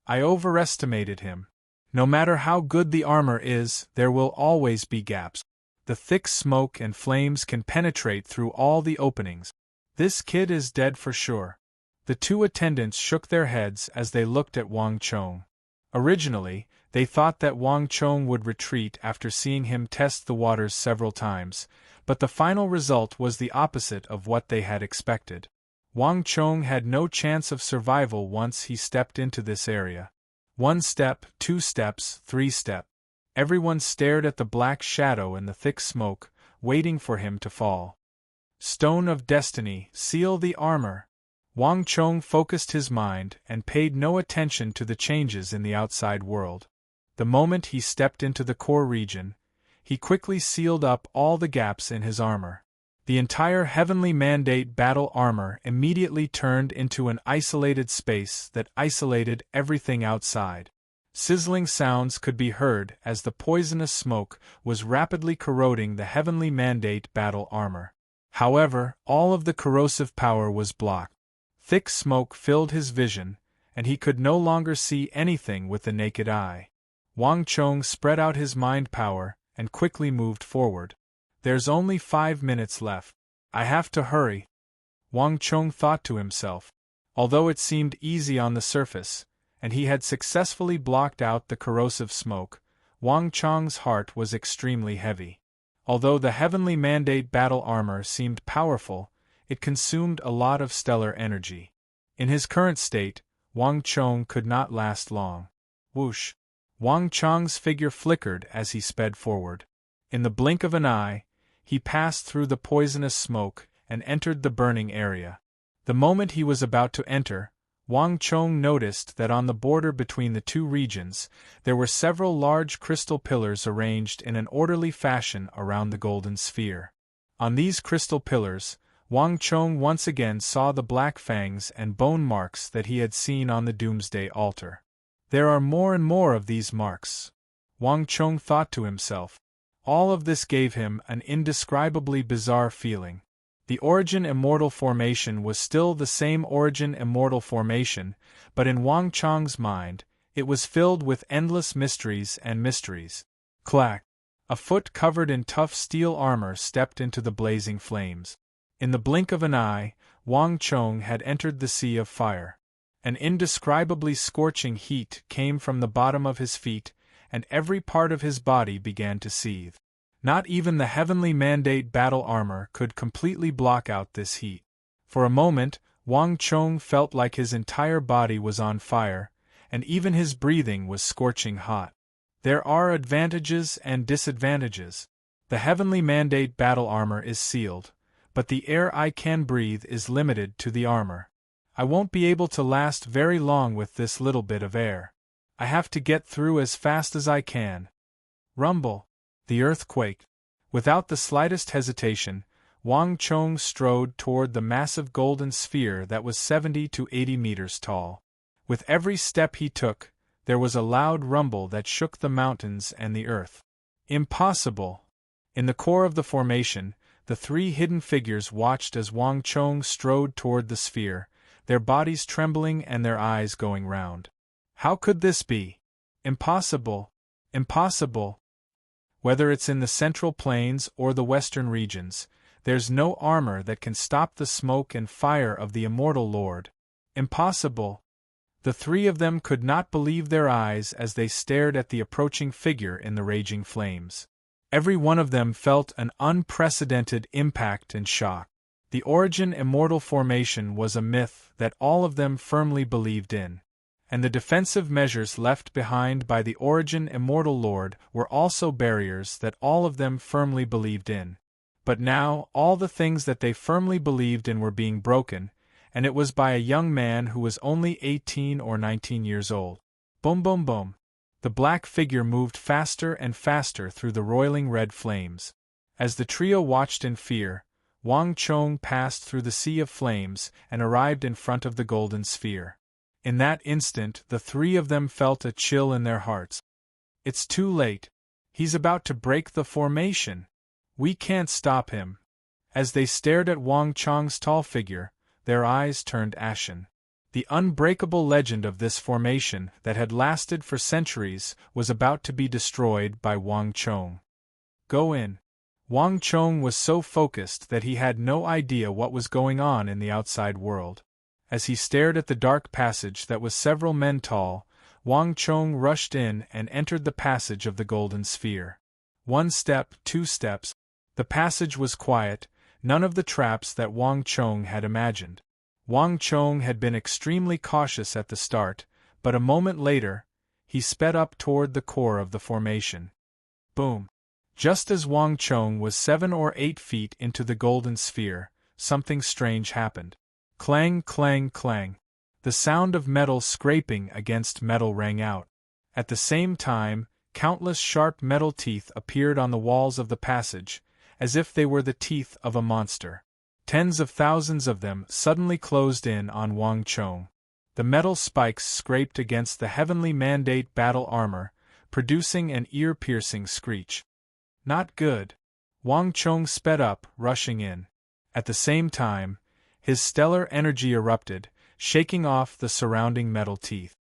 Speaker 1: I overestimated him. No matter how good the armor is, there will always be gaps. The thick smoke and flames can penetrate through all the openings. This kid is dead for sure. The two attendants shook their heads as they looked at Wang Chong. Originally, they thought that Wang Chong would retreat after seeing him test the waters several times, but the final result was the opposite of what they had expected. Wang Chong had no chance of survival once he stepped into this area. 1 step, 2 steps, 3 step. Everyone stared at the black shadow in the thick smoke, waiting for him to fall. Stone of Destiny, seal the armor. Wang Chong focused his mind and paid no attention to the changes in the outside world. The moment he stepped into the core region, he quickly sealed up all the gaps in his armor. The entire Heavenly Mandate battle armor immediately turned into an isolated space that isolated everything outside. Sizzling sounds could be heard as the poisonous smoke was rapidly corroding the Heavenly Mandate battle armor. However, all of the corrosive power was blocked. Thick smoke filled his vision, and he could no longer see anything with the naked eye. Wang Chong spread out his mind power and quickly moved forward. There's only 5 minutes left. I have to hurry, Wang Chong thought to himself. Although it seemed easy on the surface, and he had successfully blocked out the corrosive smoke, Wang Chong's heart was extremely heavy. Although the Heavenly Mandate battle armor seemed powerful, it consumed a lot of stellar energy. In his current state, Wang Chong could not last long. Whoosh! Wang Chong's figure flickered as he sped forward. In the blink of an eye, he passed through the poisonous smoke and entered the burning area. The moment he was about to enter, Wang Chong noticed that on the border between the two regions, there were several large crystal pillars arranged in an orderly fashion around the golden sphere. On these crystal pillars, Wang Chong once again saw the black fangs and bone marks that he had seen on the Doomsday altar. There are more and more of these marks, Wang Chong thought to himself. All of this gave him an indescribably bizarre feeling. The Origin Immortal Formation was still the same Origin Immortal Formation, but in Wang Chong's mind, it was filled with endless mysteries and mysteries. Clack! A foot covered in tough steel armor stepped into the blazing flames. In the blink of an eye, Wang Chong had entered the sea of fire. An indescribably scorching heat came from the bottom of his feet, and every part of his body began to seethe. Not even the Heavenly Mandate battle armor could completely block out this heat. For a moment, Wang Chong felt like his entire body was on fire, and even his breathing was scorching hot. There are advantages and disadvantages. The Heavenly Mandate battle armor is sealed, but the air I can breathe is limited to the armor. I won't be able to last very long with this little bit of air. I have to get through as fast as I can. Rumble! The earth quaked. Without the slightest hesitation, Wang Chong strode toward the massive golden sphere that was 70 to 80 meters tall. With every step he took, there was a loud rumble that shook the mountains and the earth. Impossible! In the core of the formation, the three hidden figures watched as Wang Chong strode toward the sphere, their bodies trembling and their eyes going round. How could this be? Impossible! Impossible! Whether it's in the Central Plains or the Western regions, there's no armor that can stop the smoke and fire of the Immortal Lord. Impossible! The three of them could not believe their eyes as they stared at the approaching figure in the raging flames. Every one of them felt an unprecedented impact and shock. The Origin Immortal Formation was a myth that all of them firmly believed in, and the defensive measures left behind by the Origin Immortal Lord were also barriers that all of them firmly believed in. But now, all the things that they firmly believed in were being broken, and it was by a young man who was only 18 or 19 years old. Boom boom boom. The black figure moved faster and faster through the roiling red flames. As the trio watched in fear, Wang Chong passed through the sea of flames and arrived in front of the golden sphere. In that instant, the three of them felt a chill in their hearts. It's too late. He's about to break the formation. We can't stop him. As they stared at Wang Chong's tall figure, their eyes turned ashen. The unbreakable legend of this formation that had lasted for centuries was about to be destroyed by Wang Chong. Go in. Wang Chong was so focused that he had no idea what was going on in the outside world. As he stared at the dark passage that was several men tall, Wang Chong rushed in and entered the passage of the golden sphere. 1 step, 2 steps. The passage was quiet, none of the traps that Wang Chong had imagined. Wang Chong had been extremely cautious at the start, but a moment later, he sped up toward the core of the formation. Boom! Just as Wang Chong was 7 or 8 feet into the golden sphere, something strange happened. Clang, clang, clang. The sound of metal scraping against metal rang out. At the same time, countless sharp metal teeth appeared on the walls of the passage, as if they were the teeth of a monster. Tens of thousands of them suddenly closed in on Wang Chong. The metal spikes scraped against the heavenly mandate battle armor, producing an ear-piercing screech. Not good. Wang Chong sped up, rushing in. At the same time, his stellar energy erupted, shaking off the surrounding metal teeth.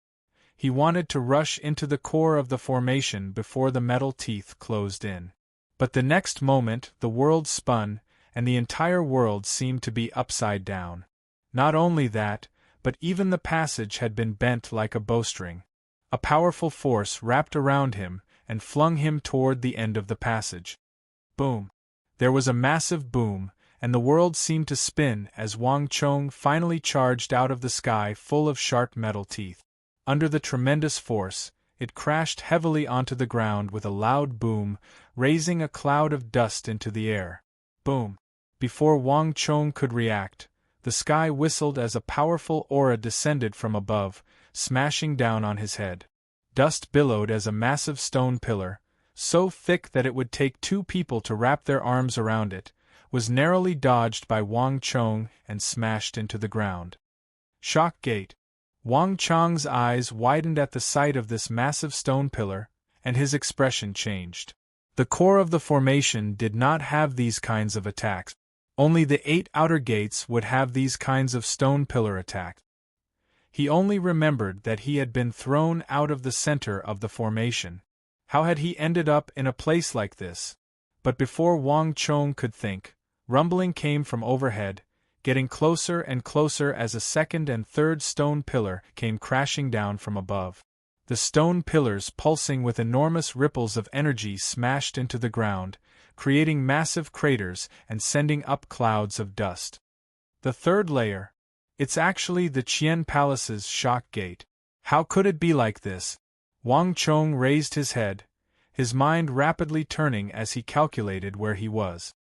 Speaker 1: He wanted to rush into the core of the formation before the metal teeth closed in. But the next moment the world spun, and the entire world seemed to be upside down. Not only that, but even the passage had been bent like a bowstring. A powerful force wrapped around him and flung him toward the end of the passage. Boom! There was a massive boom, and the world seemed to spin as Wang Chong finally charged out of the sky full of sharp metal teeth. Under the tremendous force, it crashed heavily onto the ground with a loud boom, raising a cloud of dust into the air. Boom! Before Wang Chong could react, the sky whistled as a powerful aura descended from above, smashing down on his head. Dust billowed as a massive stone pillar, so thick that it would take 2 people to wrap their arms around it, was narrowly dodged by Wang Chong and smashed into the ground. Shock gate. Wang Chong's eyes widened at the sight of this massive stone pillar, and his expression changed. The core of the formation did not have these kinds of attacks. Only the 8 outer gates would have these kinds of stone pillar attacks. He only remembered that he had been thrown out of the center of the formation. How had he ended up in a place like this? But before Wang Chong could think, rumbling came from overhead, getting closer and closer as a second and third stone pillar came crashing down from above. The stone pillars, pulsing with enormous ripples of energy, smashed into the ground, creating massive craters and sending up clouds of dust. The third layer. It's actually the Qian Palace's shock gate. How could it be like this? Wang Chong raised his head, his mind rapidly turning as he calculated where he was.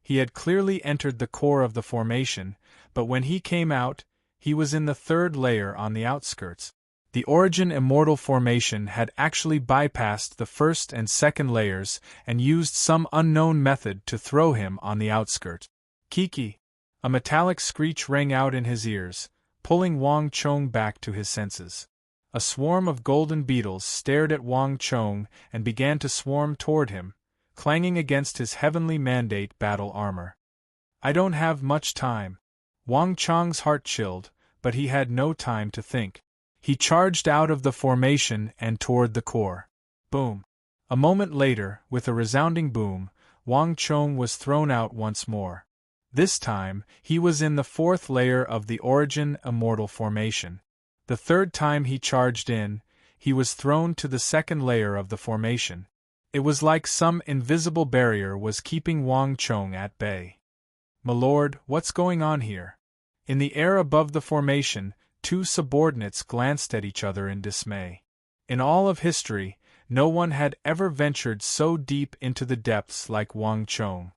Speaker 1: He had clearly entered the core of the formation, but when he came out, he was in the third layer on the outskirts. The Origin Immortal formation had actually bypassed the first and second layers and used some unknown method to throw him on the outskirts. Kiki! A metallic screech rang out in his ears, pulling Wang Chong back to his senses. A swarm of golden beetles stared at Wang Chong and began to swarm toward him, clanging against his heavenly mandate battle armor. I don't have much time. Wang Chong's heart chilled, but he had no time to think. He charged out of the formation and toward the core. Boom! A moment later, with a resounding boom, Wang Chong was thrown out once more. This time, he was in the 4th layer of the Origin Immortal formation. The third time he charged in, he was thrown to the 2nd layer of the formation. It was like some invisible barrier was keeping Wang Chong at bay. "My lord, what's going on here?" In the air above the formation, 2 subordinates glanced at each other in dismay. In all of history, no one had ever ventured so deep into the depths like Wang Chong.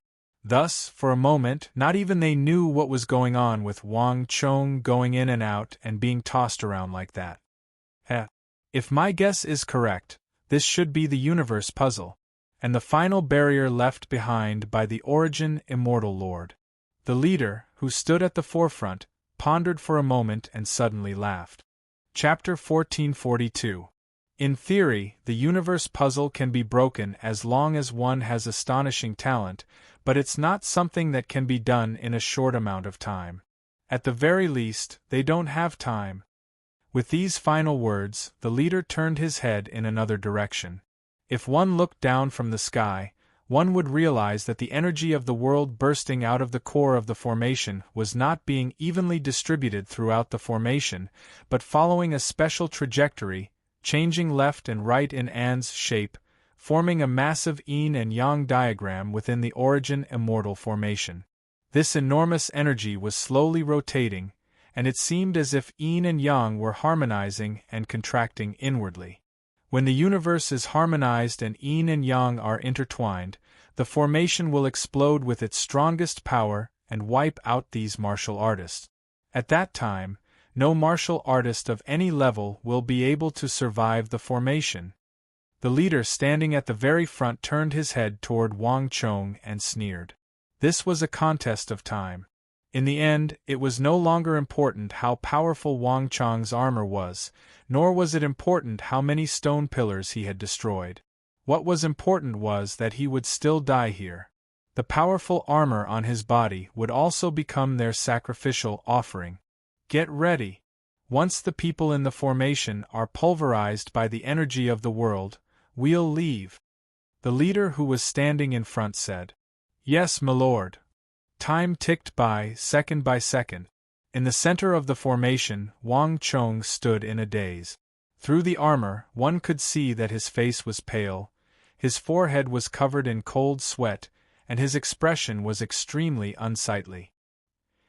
Speaker 1: Thus, for a moment, not even they knew what was going on with Wang Chong going in and out and being tossed around like that. If my guess is correct, this should be the universe puzzle, and the final barrier left behind by the Origin Immortal Lord. The leader, who stood at the forefront, pondered for a moment and suddenly laughed. Chapter 1442. In theory, the universe puzzle can be broken as long as one has astonishing talent, but it's not something that can be done in a short amount of time. At the very least, they don't have time. With these final words, the leader turned his head in another direction. If one looked down from the sky, one would realize that the energy of the world bursting out of the core of the formation was not being evenly distributed throughout the formation, but following a special trajectory, changing left and right in An's shape, forming a massive yin and yang diagram within the origin immortal formation. This enormous energy was slowly rotating, and it seemed as if yin and yang were harmonizing and contracting inwardly. When the universe is harmonized and yin and yang are intertwined, the formation will explode with its strongest power and wipe out these martial artists. At that time, no martial artist of any level will be able to survive the formation. The leader standing at the very front turned his head toward Wang Chong and sneered. This was a contest of time. In the end, it was no longer important how powerful Wang Chong's armor was, nor was it important how many stone pillars he had destroyed. What was important was that he would still die here. The powerful armor on his body would also become their sacrificial offering. Get ready. Once the people in the formation are pulverized by the energy of the world, we'll leave. The leader who was standing in front said. Yes, my lord. Time ticked by second. In the center of the formation, Wang Chong stood in a daze. Through the armor, one could see that his face was pale, his forehead was covered in cold sweat, and his expression was extremely unsightly.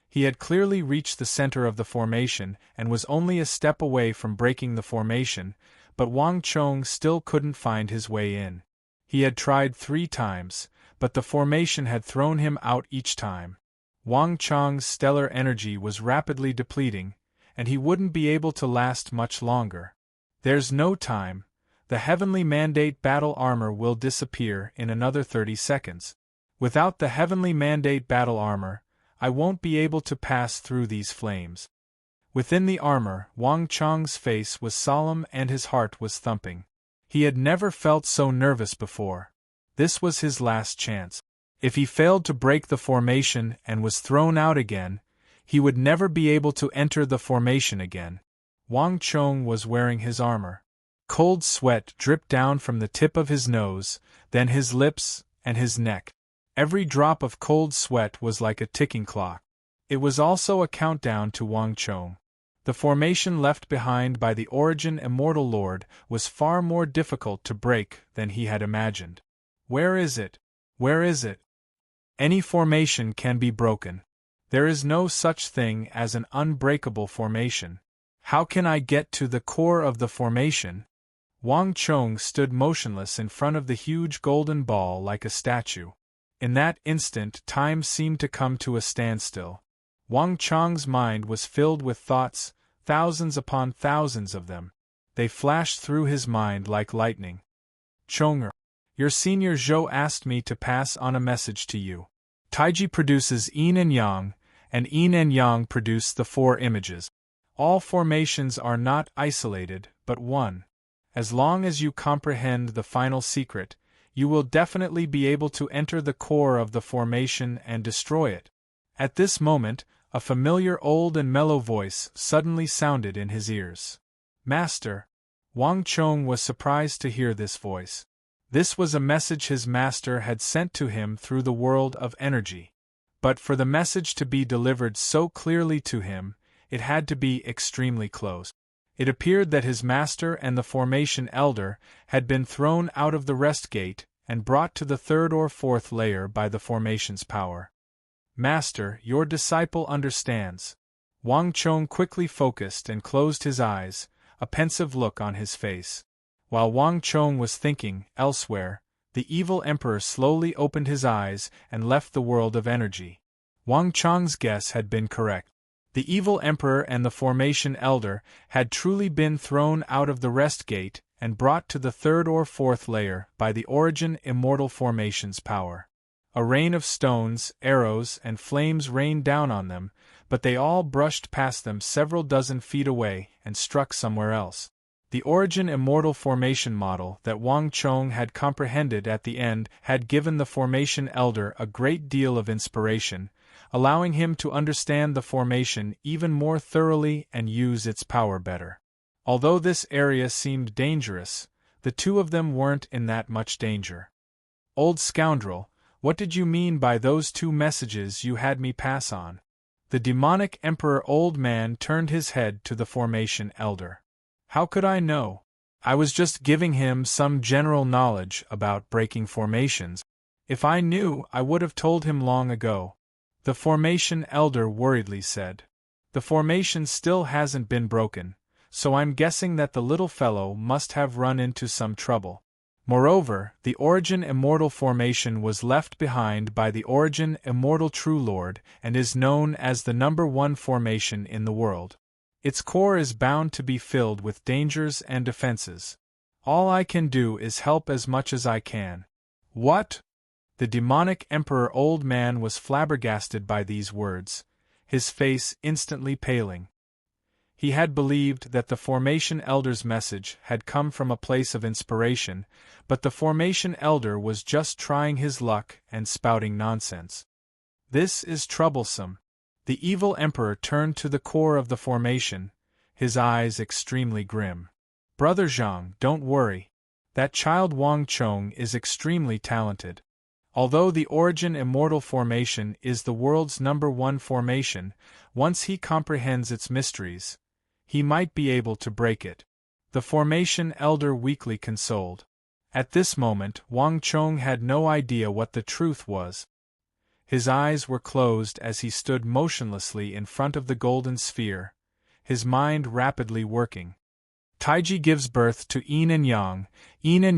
Speaker 1: He had clearly reached the center of the formation and was only a step away from breaking the formation, but Wang Chong still couldn't find his way in. He had tried 3 times, but the formation had thrown him out each time. Wang Chong's stellar energy was rapidly depleting, and he wouldn't be able to last much longer. There's no time. The heavenly mandate battle armor will disappear in another 30 seconds. Without the heavenly mandate battle armor, I won't be able to pass through these flames. Within the armor, Wang Chong's face was solemn and his heart was thumping. He had never felt so nervous before. This was his last chance. If he failed to break the formation and was thrown out again, he would never be able to enter the formation again. Wang Chong was wearing his armor. Cold sweat dripped down from the tip of his nose, then his lips, and his neck. Every drop of cold sweat was like a ticking clock. It was also a countdown to Wang Chong. The formation left behind by the Origin Immortal Lord was far more difficult to break than he had imagined. Where is it? Where is it? Any formation can be broken. There is no such thing as an unbreakable formation. How can I get to the core of the formation? Wang Chong stood motionless in front of the huge golden ball like a statue. In that instant, time seemed to come to a standstill. Wang Chong's mind was filled with thoughts, thousands upon thousands of them. They flashed through his mind like lightning. Chonger. Your senior Zhou asked me to pass on a message to you. Taiji produces yin and yang produce the 4 images. All formations are not isolated, but one. As long as you comprehend the final secret, you will definitely be able to enter the core of the formation and destroy it. At this moment, a familiar old and mellow voice suddenly sounded in his ears. Master. Wang Chong was surprised to hear this voice. This was a message his master had sent to him through the world of energy. But for the message to be delivered so clearly to him, it had to be extremely close. It appeared that his master and the formation elder had been thrown out of the rest gate and brought to the 3rd or 4th layer by the formation's power. Master, your disciple understands. Wang Chong quickly focused and closed his eyes, a pensive look on his face. While Wang Chong was thinking elsewhere, the evil emperor slowly opened his eyes and left the world of energy. Wang Chong's guess had been correct. The evil emperor and the formation elder had truly been thrown out of the rest gate and brought to the 3rd or 4th layer by the Origin Immortal Formation's power. A rain of stones, arrows, and flames rained down on them, but they all brushed past them several dozen feet away and struck somewhere else. The Origin Immortal Formation model that Wang Chong had comprehended at the end had given the Formation Elder a great deal of inspiration, allowing him to understand the formation even more thoroughly and use its power better. Although this area seemed dangerous, the two of them weren't in that much danger. Old scoundrel, what did you mean by those 2 messages you had me pass on? The demonic emperor old man turned his head to the formation elder. How could I know? I was just giving him some general knowledge about breaking formations. If I knew, I would have told him long ago. The formation elder worriedly said. The formation still hasn't been broken, so I'm guessing that the little fellow must have run into some trouble. Moreover, the Origin Immortal formation was left behind by the Origin Immortal True Lord and is known as the #1 formation in the world. Its core is bound to be filled with dangers and defenses. All I can do is help as much as I can. What? The demonic emperor old man was flabbergasted by these words, his face instantly paling. He had believed that the formation elder's message had come from a place of inspiration, but the formation elder was just trying his luck and spouting nonsense. This is troublesome. The evil emperor turned to the core of the formation, his eyes extremely grim. Brother Zhang, don't worry. That child Wang Chong is extremely talented. Although the Origin Immortal formation is the world's #1 formation, once he comprehends its mysteries, he might be able to break it. The formation elder weakly consoled. At this moment, Wang Chong had no idea what the truth was. His eyes were closed as he stood motionlessly in front of the golden sphere, his mind rapidly working. Taiji gives birth to yin and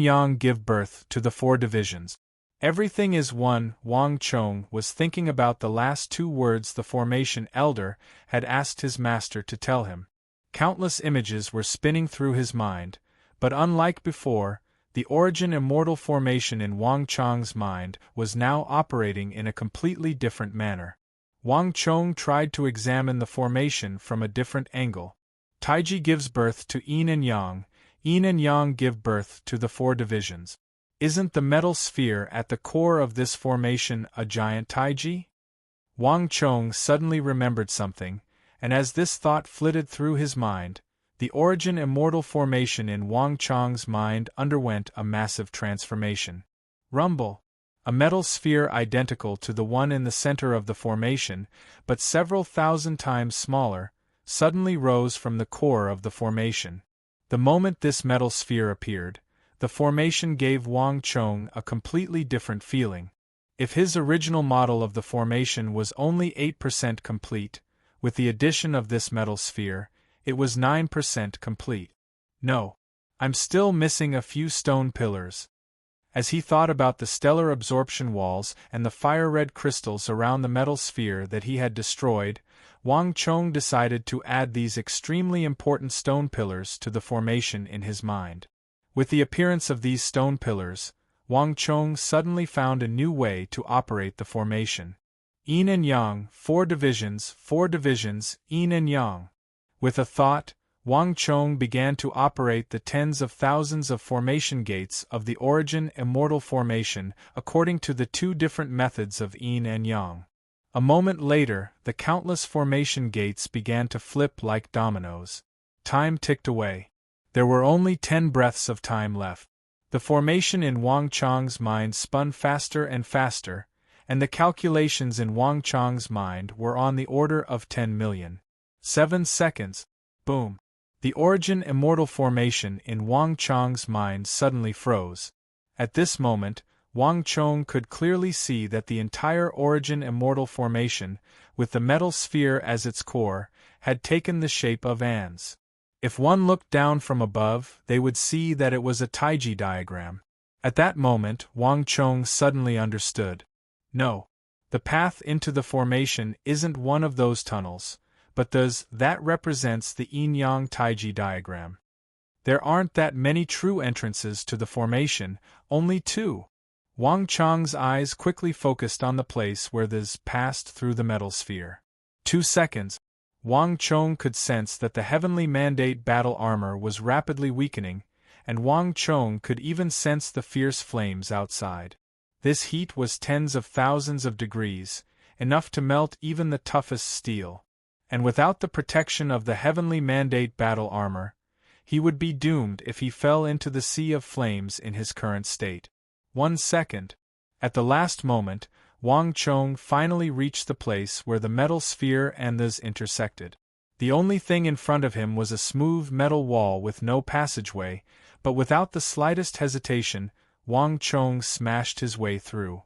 Speaker 1: yang give birth to the 4 divisions. Everything is one. Wang Chong was thinking about the last 2 words the formation elder had asked his master to tell him. Countless images were spinning through his mind, but unlike before, the Origin Immortal formation in Wang Chong's mind was now operating in a completely different manner. Wang Chong tried to examine the formation from a different angle. Taiji gives birth to yin and yang give birth to the 4 divisions. Isn't the metal sphere at the core of this formation a giant Taiji? Wang Chong suddenly remembered something, and as this thought flitted through his mind, the Origin Immortal formation in Wang Chong's mind underwent a massive transformation. Rumble! A metal sphere identical to the one in the center of the formation, but several thousand times smaller, suddenly rose from the core of the formation. The moment this metal sphere appeared, the formation gave Wang Chong a completely different feeling. If his original model of the formation was only 8% complete, with the addition of this metal sphere, it was 9% complete. No. I'm still missing a few stone pillars. As he thought about the stellar absorption walls and the fire-red crystals around the metal sphere that he had destroyed, Wang Chong decided to add these extremely important stone pillars to the formation in his mind. With the appearance of these stone pillars, Wang Chong suddenly found a new way to operate the formation. Yin and yang, 4 divisions, yin and yang. With a thought, Wang Chong began to operate the tens of thousands of formation gates of the Origin Immortal formation according to the 2 different methods of yin and yang. A moment later, the countless formation gates began to flip like dominoes. Time ticked away. There were only 10 breaths of time left. The formation in Wang Chong's mind spun faster and faster, and the calculations in Wang Chong's mind were on the order of 10 million. 7 seconds. Boom. The Origin Immortal formation in Wang Chong's mind suddenly froze. At this moment, Wang Chong could clearly see that the entire Origin Immortal formation, with the metal sphere as its core, had taken the shape of ants. If one looked down from above, they would see that it was a Taiji diagram. At that moment, Wang Chong suddenly understood. No. The path into the formation isn't one of those tunnels, but that represents the yin-yang Taiji diagram. There aren't that many true entrances to the formation, only 2. Wang Chong's eyes quickly focused on the place where this passed through the metal sphere. 2 seconds. Wang Chong could sense that the heavenly mandate battle armor was rapidly weakening, and Wang Chong could even sense the fierce flames outside. This heat was tens of thousands of degrees, enough to melt even the toughest steel. And without the protection of the heavenly mandate battle armor, he would be doomed if he fell into the sea of flames in his current state. 1 second. At the last moment, Wang Chong finally reached the place where the metal sphere and those intersected. The only thing in front of him was a smooth metal wall with no passageway, but without the slightest hesitation, Wang Chong smashed his way through.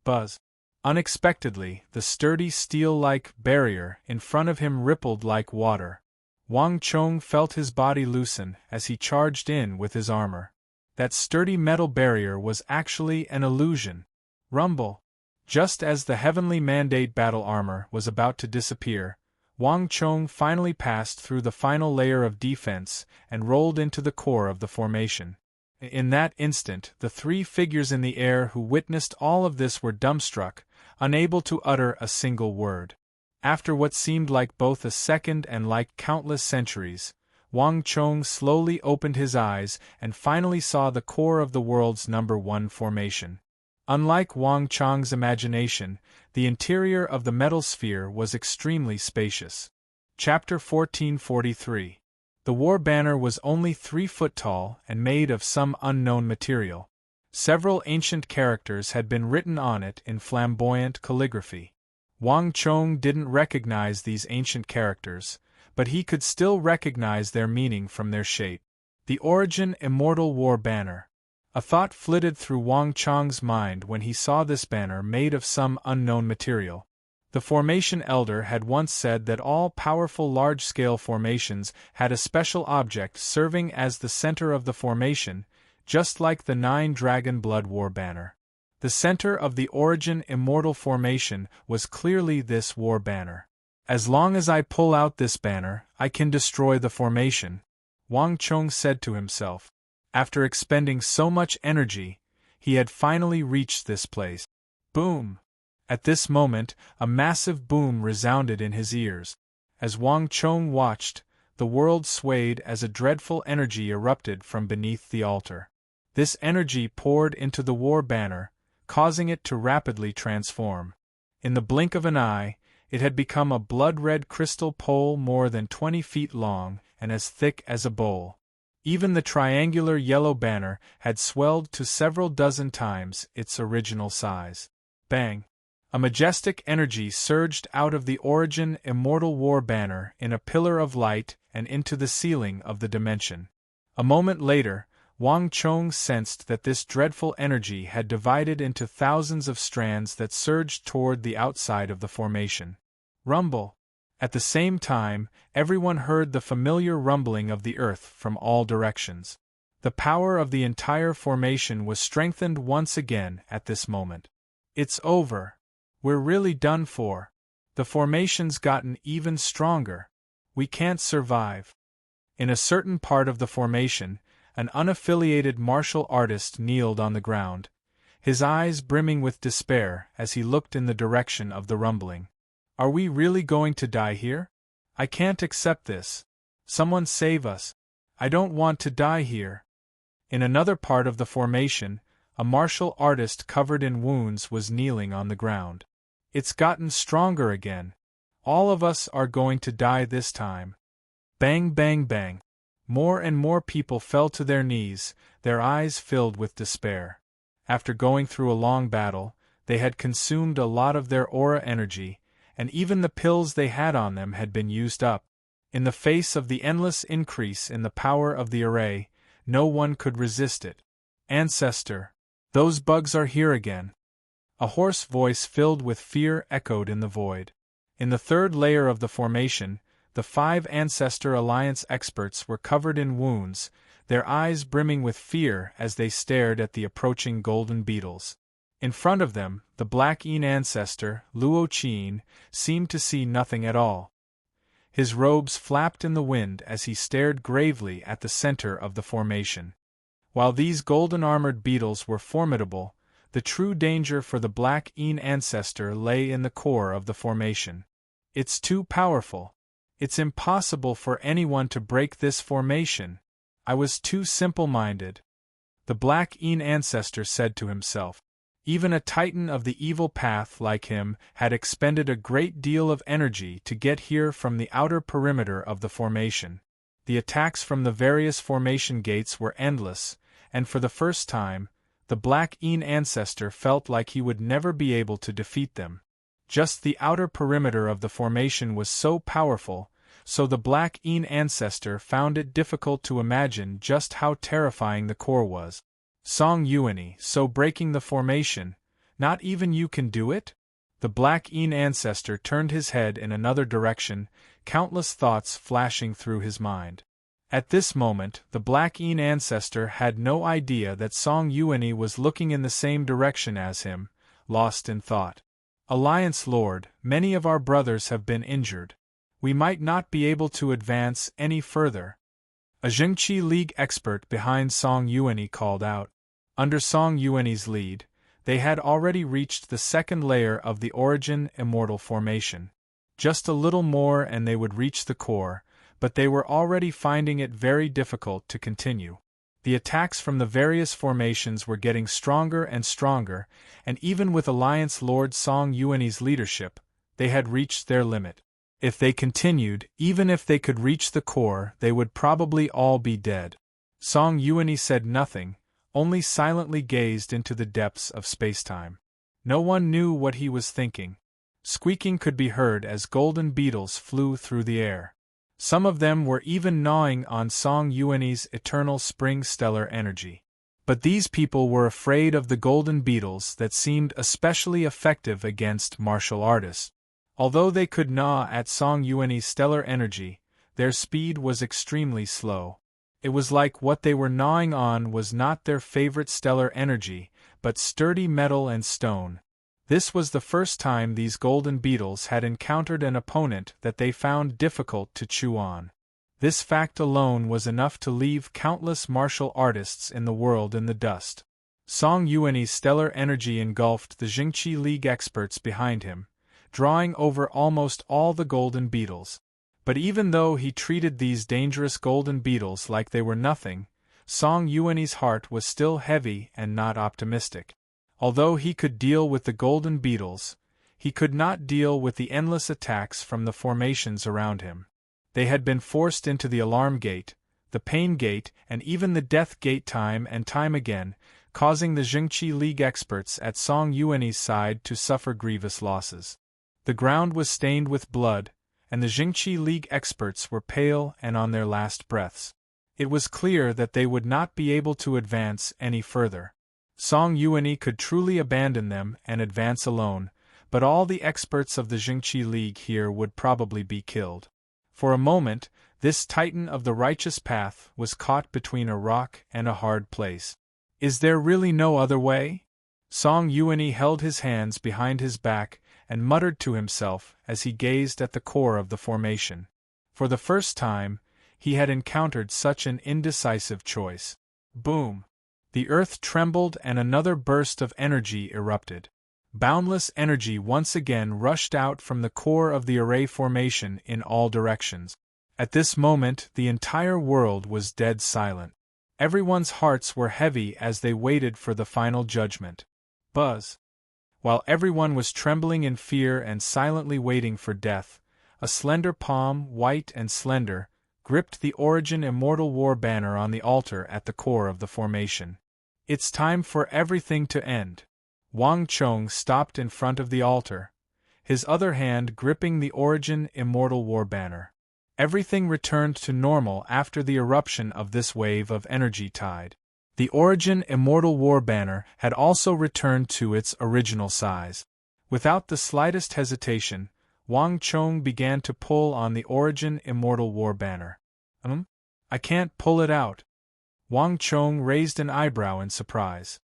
Speaker 1: Buzz! Unexpectedly, the sturdy steel-like barrier in front of him rippled like water. Wang Chong felt his body loosen as he charged in with his armor. That sturdy metal barrier was actually an illusion. Rumble! Just as the heavenly mandate battle armor was about to disappear, Wang Chong finally passed through the final layer of defense and rolled into the core of the formation. In that instant, the three figures in the air who witnessed all of this were dumbstruck, unable to utter a single word. After what seemed like both a second and like countless centuries, Wang Chong slowly opened his eyes and finally saw the core of the world's #1 formation. Unlike Wang Chong's imagination, the interior of the metal sphere was extremely spacious. Chapter 1443. The war banner was only 3 foot tall and made of some unknown material. Several ancient characters had been written on it in flamboyant calligraphy. Wang Chong didn't recognize these ancient characters, but he could still recognize their meaning from their shape. The origin immortal war banner. A thought flitted through Wang Chong's mind when he saw this banner made of some unknown material. The formation elder had once said that all powerful large-scale formations had a special object serving as the center of the formation, just like the 9-dragon blood war banner. The center of the origin immortal formation was clearly this war banner. As long as I pull out this banner, I can destroy the formation, Wang Chong said to himself. After expending so much energy, he had finally reached this place. Boom! At this moment, a massive boom resounded in his ears. As Wang Chong watched, the world swayed as a dreadful energy erupted from beneath the altar. This energy poured into the war banner, causing it to rapidly transform. In the blink of an eye, it had become a blood-red crystal pole more than 20 feet long and as thick as a bowl. Even the triangular yellow banner had swelled to several dozen times its original size. Bang! A majestic energy surged out of the origin immortal war banner in a pillar of light and into the ceiling of the dimension. A moment later, Wang Chong sensed that this dreadful energy had divided into thousands of strands that surged toward the outside of the formation. Rumble! At the same time, everyone heard the familiar rumbling of the earth from all directions. The power of the entire formation was strengthened once again at this moment. It's over. We're really done for. The formation's gotten even stronger. We can't survive. In a certain part of the formation, an unaffiliated martial artist kneeled on the ground, his eyes brimming with despair as he looked in the direction of the rumbling. Are we really going to die here? I can't accept this. Someone save us. I don't want to die here. In another part of the formation, a martial artist covered in wounds was kneeling on the ground. It's gotten stronger again. All of us are going to die this time. Bang, bang, bang. More and more people fell to their knees, their eyes filled with despair. After going through a long battle, they had consumed a lot of their aura energy, and even the pills they had on them had been used up. In the face of the endless increase in the power of the array, no one could resist it. Ancestor! Those bugs are here again. A hoarse voice filled with fear echoed in the void. In the third layer of the formation, the 5 Ancestor Alliance experts were covered in wounds, their eyes brimming with fear as they stared at the approaching golden beetles. In front of them, the Black Een ancestor, Luo Qin, seemed to see nothing at all. His robes flapped in the wind as he stared gravely at the center of the formation. While these golden-armored beetles were formidable, the true danger for the Black Een ancestor lay in the core of the formation. It's too powerful. It's impossible for anyone to break this formation. I was too simple-minded. The Black Een ancestor said to himself. Even a titan of the evil path like him had expended a great deal of energy to get here from the outer perimeter of the formation. The attacks from the various formation gates were endless, and for the first time, the Black Een ancestor felt like he would never be able to defeat them. Just the outer perimeter of the formation was so powerful, so the Black Een ancestor found it difficult to imagine just how terrifying the core was. Song Yuani, so breaking the formation, not even you can do it? The Black Een ancestor turned his head in another direction, countless thoughts flashing through his mind. At this moment, the Black Een ancestor had no idea that Song Yuani was looking in the same direction as him, lost in thought. Alliance Lord, many of our brothers have been injured. We might not be able to advance any further. A Jingqi League expert behind Song Yuani called out. Under Song Yuani's lead, they had already reached the second layer of the Origin Immortal Formation. Just a little more and they would reach the core, but they were already finding it very difficult to continue. The attacks from the various formations were getting stronger and stronger, and even with Alliance Lord Song Yuani's leadership, they had reached their limit. If they continued, even if they could reach the core, they would probably all be dead. Song Yuani said nothing, only silently gazed into the depths of spacetime. No one knew what he was thinking. Squeaking could be heard as golden beetles flew through the air. Some of them were even gnawing on Song Yuani's eternal spring stellar energy. But these people were afraid of the golden beetles that seemed especially effective against martial artists. Although they could gnaw at Song Yuani's stellar energy, their speed was extremely slow. It was like what they were gnawing on was not their favorite stellar energy, but sturdy metal and stone. This was the first time these golden beetles had encountered an opponent that they found difficult to chew on. This fact alone was enough to leave countless martial artists in the world in the dust. Song Yuani's stellar energy engulfed the Jingqi League experts behind him, drawing over almost all the golden beetles. But even though he treated these dangerous golden beetles like they were nothing, Song Yuani's heart was still heavy and not optimistic. Although he could deal with the golden beetles, he could not deal with the endless attacks from the formations around him. They had been forced into the alarm gate, the pain gate, and even the death gate time and time again, causing the Jingqi League experts at Song Yuani's side to suffer grievous losses. The ground was stained with blood, and the Jingqi League experts were pale and on their last breaths. It was clear that they would not be able to advance any further. Song Yuani could truly abandon them and advance alone, but all the experts of the Jingqi League here would probably be killed. For a moment, this titan of the righteous path was caught between a rock and a hard place. Is there really no other way? Song Yuani held his hands behind his back and muttered to himself as he gazed at the core of the formation. For the first time, he had encountered such an indecisive choice. Boom! The earth trembled and another burst of energy erupted. Boundless energy once again rushed out from the core of the array formation in all directions. At this moment, the entire world was dead silent. Everyone's hearts were heavy as they waited for the final judgment. Buzz! While everyone was trembling in fear and silently waiting for death, a slender palm, white and slender, gripped the Origin Immortal War banner on the altar at the core of the formation. It's time for everything to end. Wang Chong stopped in front of the altar, his other hand gripping the Origin Immortal War banner. Everything returned to normal after the eruption of this wave of energy tide. The Origin Immortal War banner had also returned to its original size. Without the slightest hesitation, Wang Chong began to pull on the Origin Immortal War banner. I can't pull it out. Wang Chong raised an eyebrow in surprise.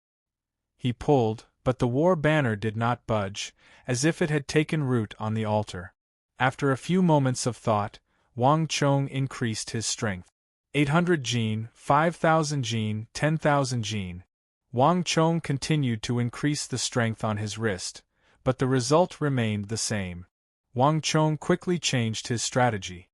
Speaker 1: He pulled, but the war banner did not budge, as if it had taken root on the altar. After a few moments of thought, Wang Chong increased his strength. 800 Jin, 5,000 Jin, 10,000 Jin. Wang Chong continued to increase the strength on his wrist, but the result remained the same. Wang Chong quickly changed his strategy.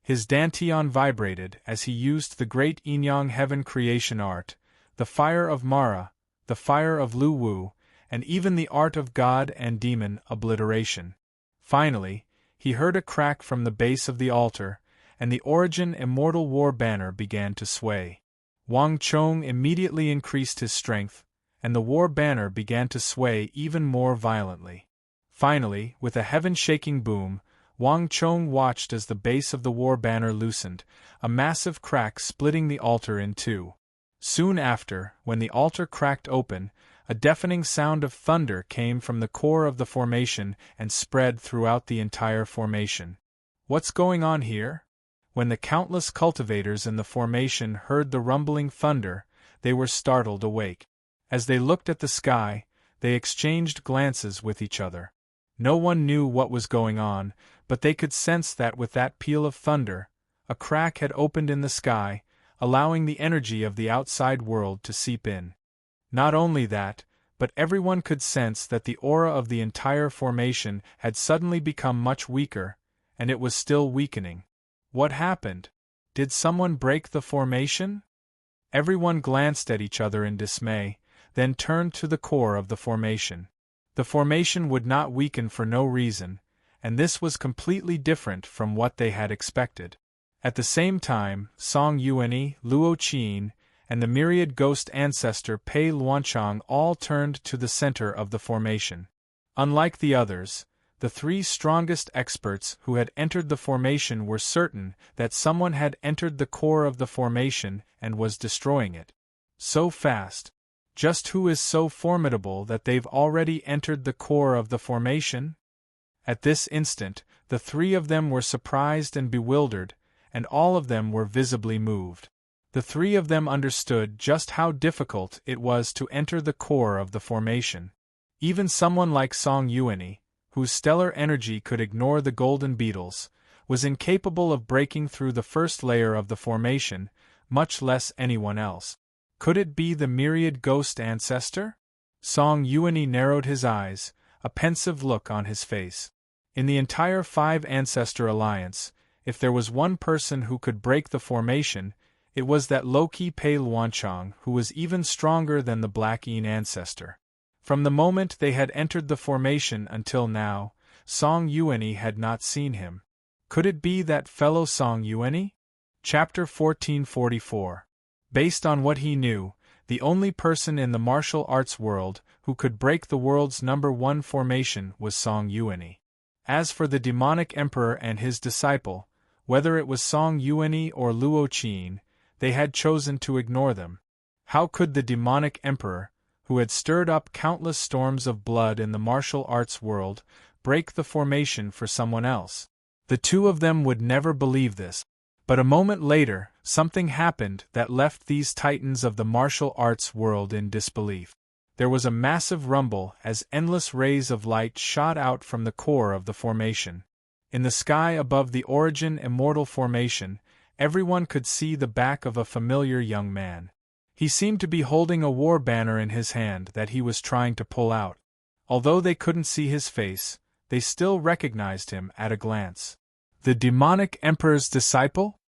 Speaker 1: His dantian vibrated as he used the great Yin-Yang Heaven creation art, the fire of Mara, the fire of Lu Wu, and even the art of god and demon obliteration. Finally, he heard a crack from the base of the altar, and the Origin Immortal War banner began to sway. Wang Chong immediately increased his strength, and the war banner began to sway even more violently. Finally, with a heaven-shaking boom, Wang Chong watched as the base of the war banner loosened, a massive crack splitting the altar in two. Soon after, when the altar cracked open, a deafening sound of thunder came from the core of the formation and spread throughout the entire formation. What's going on here? When the countless cultivators in the formation heard the rumbling thunder, they were startled awake. As they looked at the sky, they exchanged glances with each other. No one knew what was going on, but they could sense that with that peal of thunder, a crack had opened in the sky, allowing the energy of the outside world to seep in. Not only that, but everyone could sense that the aura of the entire formation had suddenly become much weaker, and it was still weakening. What happened? Did someone break the formation? Everyone glanced at each other in dismay, then turned to the core of the formation. The formation would not weaken for no reason, and this was completely different from what they had expected. At the same time, Song Yuanyi, Luo Qin, and the myriad ghost ancestor Pei Luanchang all turned to the center of the formation. Unlike the others, the three strongest experts who had entered the formation were certain that someone had entered the core of the formation and was destroying it. So fast. Just who is so formidable that they've already entered the core of the formation? At this instant, the three of them were surprised and bewildered, and all of them were visibly moved. The three of them understood just how difficult it was to enter the core of the formation. Even someone like Song Yuanyi, whose stellar energy could ignore the golden beetles, was incapable of breaking through the first layer of the formation, much less anyone else. Could it be the myriad ghost ancestor? Song Yuanyi narrowed his eyes, a pensive look on his face. In the entire five ancestor alliance, if there was one person who could break the formation, it was that Loki Pei Luanchang, who was even stronger than the Black Yin ancestor. From the moment they had entered the formation until now, Song Yuanyi had not seen him. Could it be that fellow Song Yuanyi? Chapter 1444. Based on what he knew, the only person in the martial arts world who could break the world's #1 formation was Song Yuanyi. As for the demonic emperor and his disciple, whether it was Song Yuanyi or Luo Qin, they had chosen to ignore them. How could the demonic emperor, who had stirred up countless storms of blood in the martial arts world, break the formation for someone else? The two of them would never believe this. But a moment later, something happened that left these titans of the martial arts world in disbelief. There was a massive rumble as endless rays of light shot out from the core of the formation. In the sky above the Origin Immortal Formation, everyone could see the back of a familiar young man. He seemed to be holding a war banner in his hand that he was trying to pull out. Although they couldn't see his face, they still recognized him at a glance. The demonic emperor's disciple?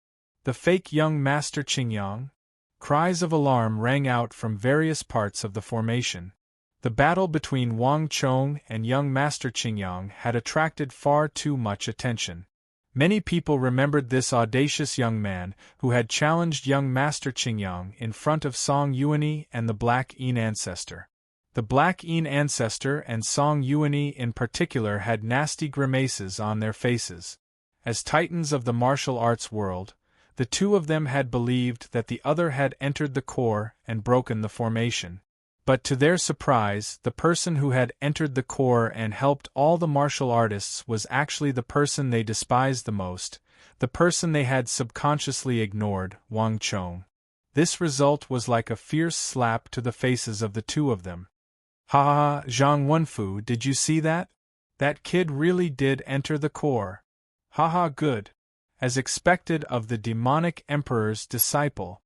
Speaker 1: The fake young Master Qingyang? Cries of alarm rang out from various parts of the formation. The battle between Wang Chong and young Master Qingyang had attracted far too much attention. Many people remembered this audacious young man who had challenged young Master Qingyang in front of Song Yuanyi and the Black Yin ancestor. The Black Yin ancestor and Song Yuanyi in particular had nasty grimaces on their faces. As titans of the martial arts world, the two of them had believed that the other had entered the core and broken the formation. But to their surprise, the person who had entered the core and helped all the martial artists was actually the person they despised the most, the person they had subconsciously ignored, Wang Chong. This result was like a fierce slap to the faces of the two of them. Ha ha ha, Zhang Wenfu, did you see that? That kid really did enter the core. Ha ha, good. As expected of the demonic emperor's disciple.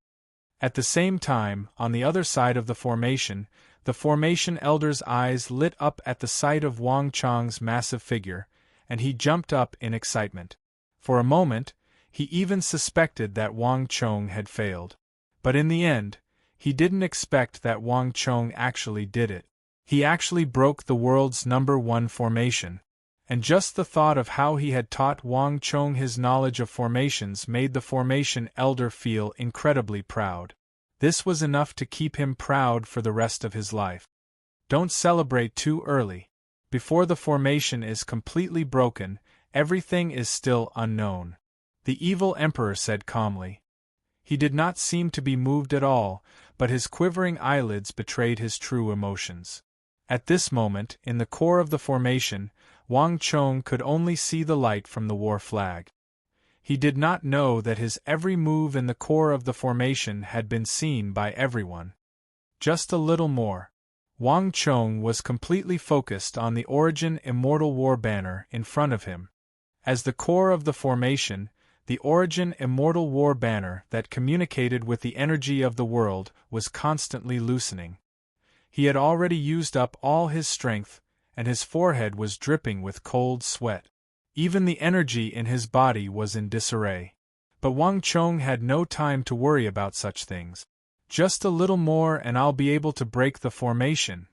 Speaker 1: At the same time, on the other side of the formation elder's eyes lit up at the sight of Wang Chong's massive figure, and he jumped up in excitement. For a moment, he even suspected that Wang Chong had failed. But in the end, he didn't expect that Wang Chong actually did it. He actually broke the world's #1 formation. And just the thought of how he had taught Wang Chong his knowledge of formations made the formation elder feel incredibly proud. This was enough to keep him proud for the rest of his life. Don't celebrate too early. Before the formation is completely broken, everything is still unknown. The evil emperor said calmly. He did not seem to be moved at all, but his quivering eyelids betrayed his true emotions. At this moment, in the core of the formation, Wang Chong could only see the light from the war flag. He did not know that his every move in the core of the formation had been seen by everyone. Just a little more. Wang Chong was completely focused on the Origin Immortal War banner in front of him. As the core of the formation, the Origin Immortal War banner that communicated with the energy of the world was constantly loosening. He had already used up all his strength, and his forehead was dripping with cold sweat. Even the energy in his body was in disarray. But Wang Chong had no time to worry about such things. Just a little more and I'll be able to break the formation.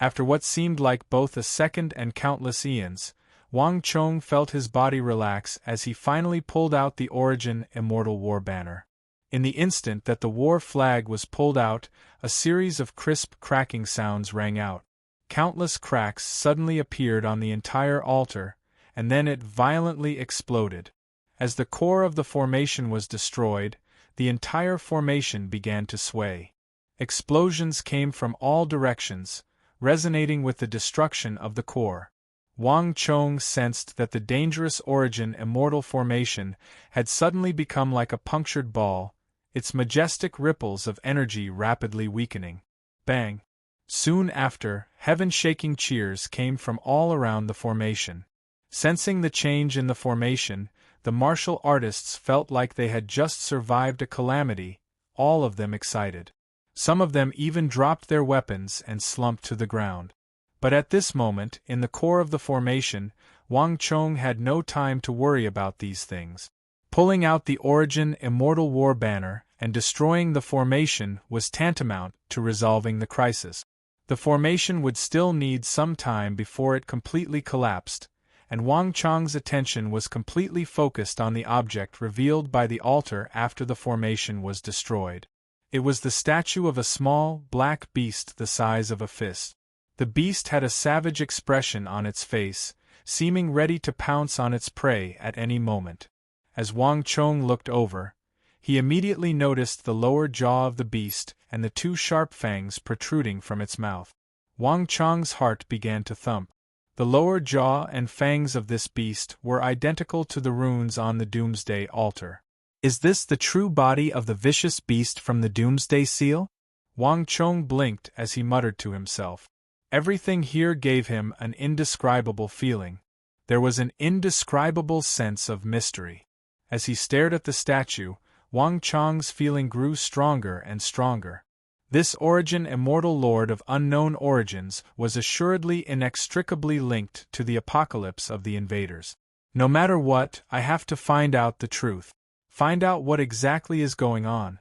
Speaker 1: After what seemed like both a second and countless eons, Wang Chong felt his body relax as he finally pulled out the Origin Immortal War banner. In the instant that the war flag was pulled out, a series of crisp cracking sounds rang out. Countless cracks suddenly appeared on the entire altar, and then it violently exploded. As the core of the formation was destroyed, the entire formation began to sway. Explosions came from all directions, resonating with the destruction of the core. Wang Chong sensed that the dangerous Origin Immortal Formation had suddenly become like a punctured ball, its majestic ripples of energy rapidly weakening. Bang! Soon after, heaven-shaking cheers came from all around the formation. Sensing the change in the formation, the martial artists felt like they had just survived a calamity, all of them excited. Some of them even dropped their weapons and slumped to the ground. But at this moment, in the core of the formation, Wang Chong had no time to worry about these things. Pulling out the Origin Immortal War banner and destroying the formation was tantamount to resolving the crisis. The formation would still need some time before it completely collapsed, and Wang Chong's attention was completely focused on the object revealed by the altar after the formation was destroyed. It was the statue of a small, black beast the size of a fist. The beast had a savage expression on its face, seeming ready to pounce on its prey at any moment. As Wang Chong looked over, he immediately noticed the lower jaw of the beast and the two sharp fangs protruding from its mouth. Wang Chong's heart began to thump. The lower jaw and fangs of this beast were identical to the runes on the Doomsday altar. Is this the true body of the vicious beast from the Doomsday Seal? Wang Chong blinked as he muttered to himself. Everything here gave him an indescribable feeling. There was an indescribable sense of mystery. As he stared at the statue, Wang Chong's feeling grew stronger and stronger. This Origin Immortal Lord of unknown origins was assuredly inextricably linked to the apocalypse of the invaders. No matter what, I have to find out the truth. Find out what exactly is going on,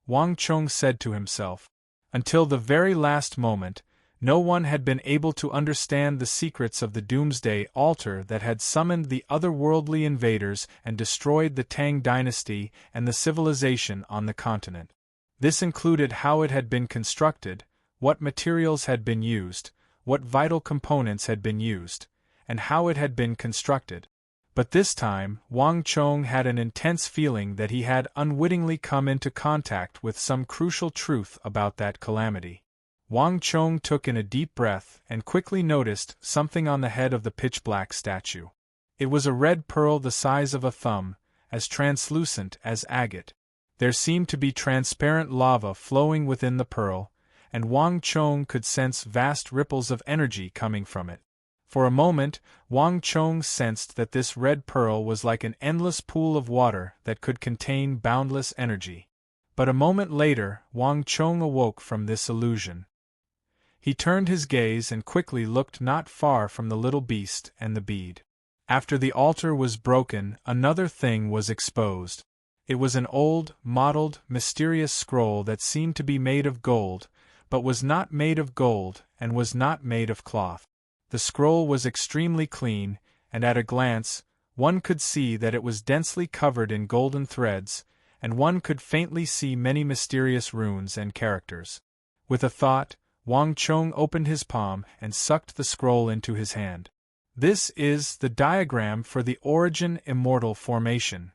Speaker 1: Wang Chong said to himself. Until the very last moment, no one had been able to understand the secrets of the Doomsday altar that had summoned the otherworldly invaders and destroyed the Tang dynasty and the civilization on the continent. This included how it had been constructed, what materials had been used, what vital components had been used, and how it had been constructed. But this time, Wang Chong had an intense feeling that he had unwittingly come into contact with some crucial truth about that calamity. Wang Chong took in a deep breath and quickly noticed something on the head of the pitch-black statue. It was a red pearl the size of a thumb, as translucent as agate. There seemed to be transparent lava flowing within the pearl, and Wang Chong could sense vast ripples of energy coming from it. For a moment, Wang Chong sensed that this red pearl was like an endless pool of water that could contain boundless energy. But a moment later, Wang Chong awoke from this illusion. He turned his gaze and quickly looked not far from the little beast and the bead. After the altar was broken, another thing was exposed. It was an old, mottled, mysterious scroll that seemed to be made of gold, but was not made of gold and was not made of cloth. The scroll was extremely clean, and at a glance, one could see that it was densely covered in golden threads, and one could faintly see many mysterious runes and characters. With a thought, Wang Chong opened his palm and sucked the scroll into his hand. This is the diagram for the origin immortal formation.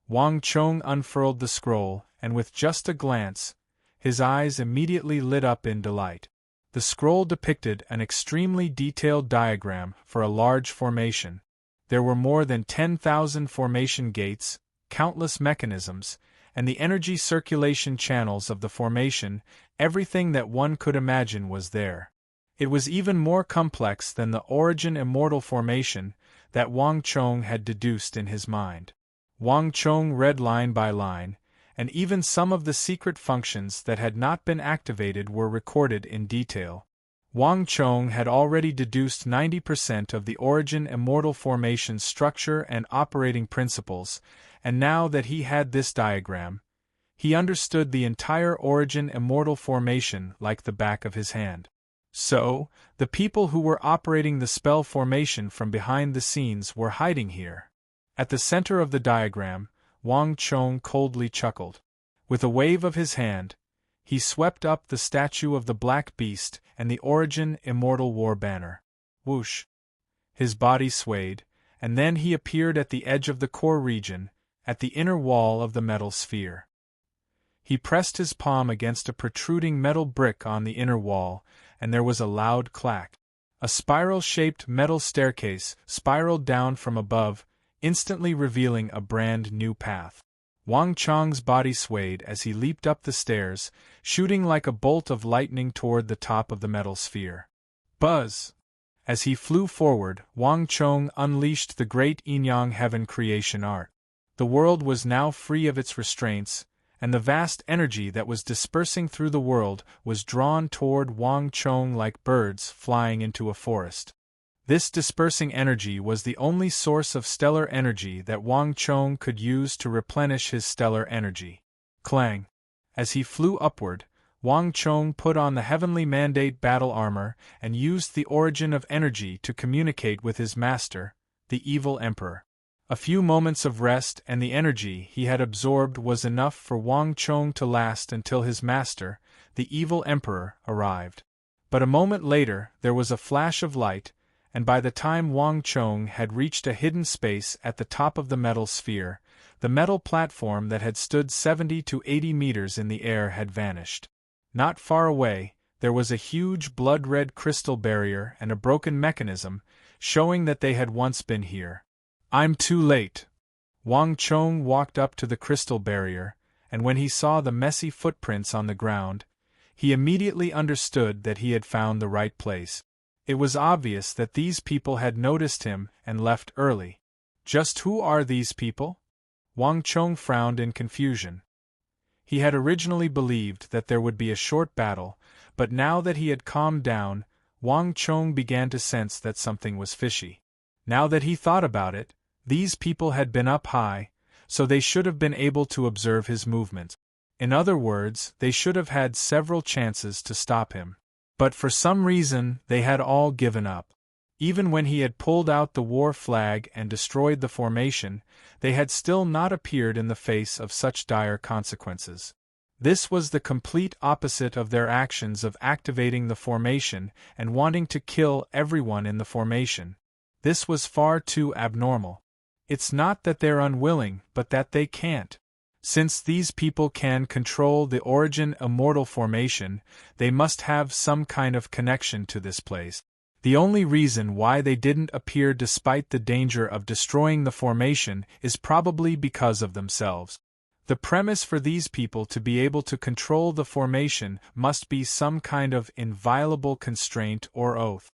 Speaker 1: Wang Chong unfurled the scroll, and with just a glance, his eyes immediately lit up in delight. The scroll depicted an extremely detailed diagram for a large formation. There were more than 10,000 formation gates, countless mechanisms, and the energy circulation channels of the formation. Everything that one could imagine was there. It was even more complex than the origin immortal formation that Wang Chong had deduced in his mind. Wang Chong read line by line, and even some of the secret functions that had not been activated were recorded in detail. Wang Chong had already deduced 90% of the origin immortal formation's structure and operating principles, and now that he had this diagram, he understood the entire origin immortal formation like the back of his hand. So, the people who were operating the spell formation from behind the scenes were hiding here. At the center of the diagram, Wang Chong coldly chuckled. With a wave of his hand, he swept up the statue of the Black Beast and the origin immortal war banner. Whoosh! His body swayed, and then he appeared at the edge of the core region, at the inner wall of the metal sphere. He pressed his palm against a protruding metal brick on the inner wall, and there was a loud clack. A spiral-shaped metal staircase spiraled down from above, instantly revealing a brand new path. Wang Chong's body swayed as he leaped up the stairs, shooting like a bolt of lightning toward the top of the metal sphere. Buzz! As he flew forward, Wang Chong unleashed the great Yin-Yang Heaven creation art. The world was now free of its restraints, and the vast energy that was dispersing through the world was drawn toward Wang Chong like birds flying into a forest. This dispersing energy was the only source of stellar energy that Wang Chong could use to replenish his stellar energy. Clang! As he flew upward, Wang Chong put on the heavenly mandate battle armor and used the origin of energy to communicate with his master, the evil emperor. A few moments of rest and the energy he had absorbed was enough for Wang Chong to last until his master, the evil emperor, arrived. But a moment later there was a flash of light, and by the time Wang Chong had reached a hidden space at the top of the metal sphere, the metal platform that had stood 70 to 80 meters in the air had vanished. Not far away, there was a huge blood-red crystal barrier and a broken mechanism, showing that they had once been here. I'm too late. Wang Chong walked up to the crystal barrier, and when he saw the messy footprints on the ground, he immediately understood that he had found the right place. It was obvious that these people had noticed him and left early. Just who are these people? Wang Chong frowned in confusion. He had originally believed that there would be a short battle, but now that he had calmed down, Wang Chong began to sense that something was fishy. Now that he thought about it, these people had been up high, so they should have been able to observe his movements. In other words, they should have had several chances to stop him. But for some reason, they had all given up. Even when he had pulled out the war flag and destroyed the formation, they had still not appeared in the face of such dire consequences. This was the complete opposite of their actions of activating the formation and wanting to kill everyone in the formation. This was far too abnormal. It's not that they're unwilling, but that they can't. Since these people can control the origin immortal formation, they must have some kind of connection to this place. The only reason why they didn't appear despite the danger of destroying the formation is probably because of themselves. The premise for these people to be able to control the formation must be some kind of inviolable constraint or oath.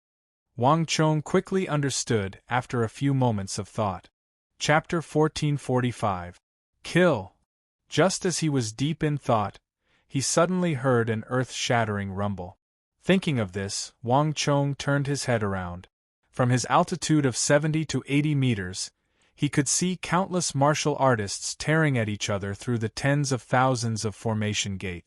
Speaker 1: Wang Chong quickly understood after a few moments of thought. Chapter 1445. Kill. Just as he was deep in thought, he suddenly heard an earth-shattering rumble. Thinking of this, Wang Chong turned his head around. From his altitude of 70 to 80 meters, he could see countless martial artists tearing at each other through the tens of thousands of formation gate.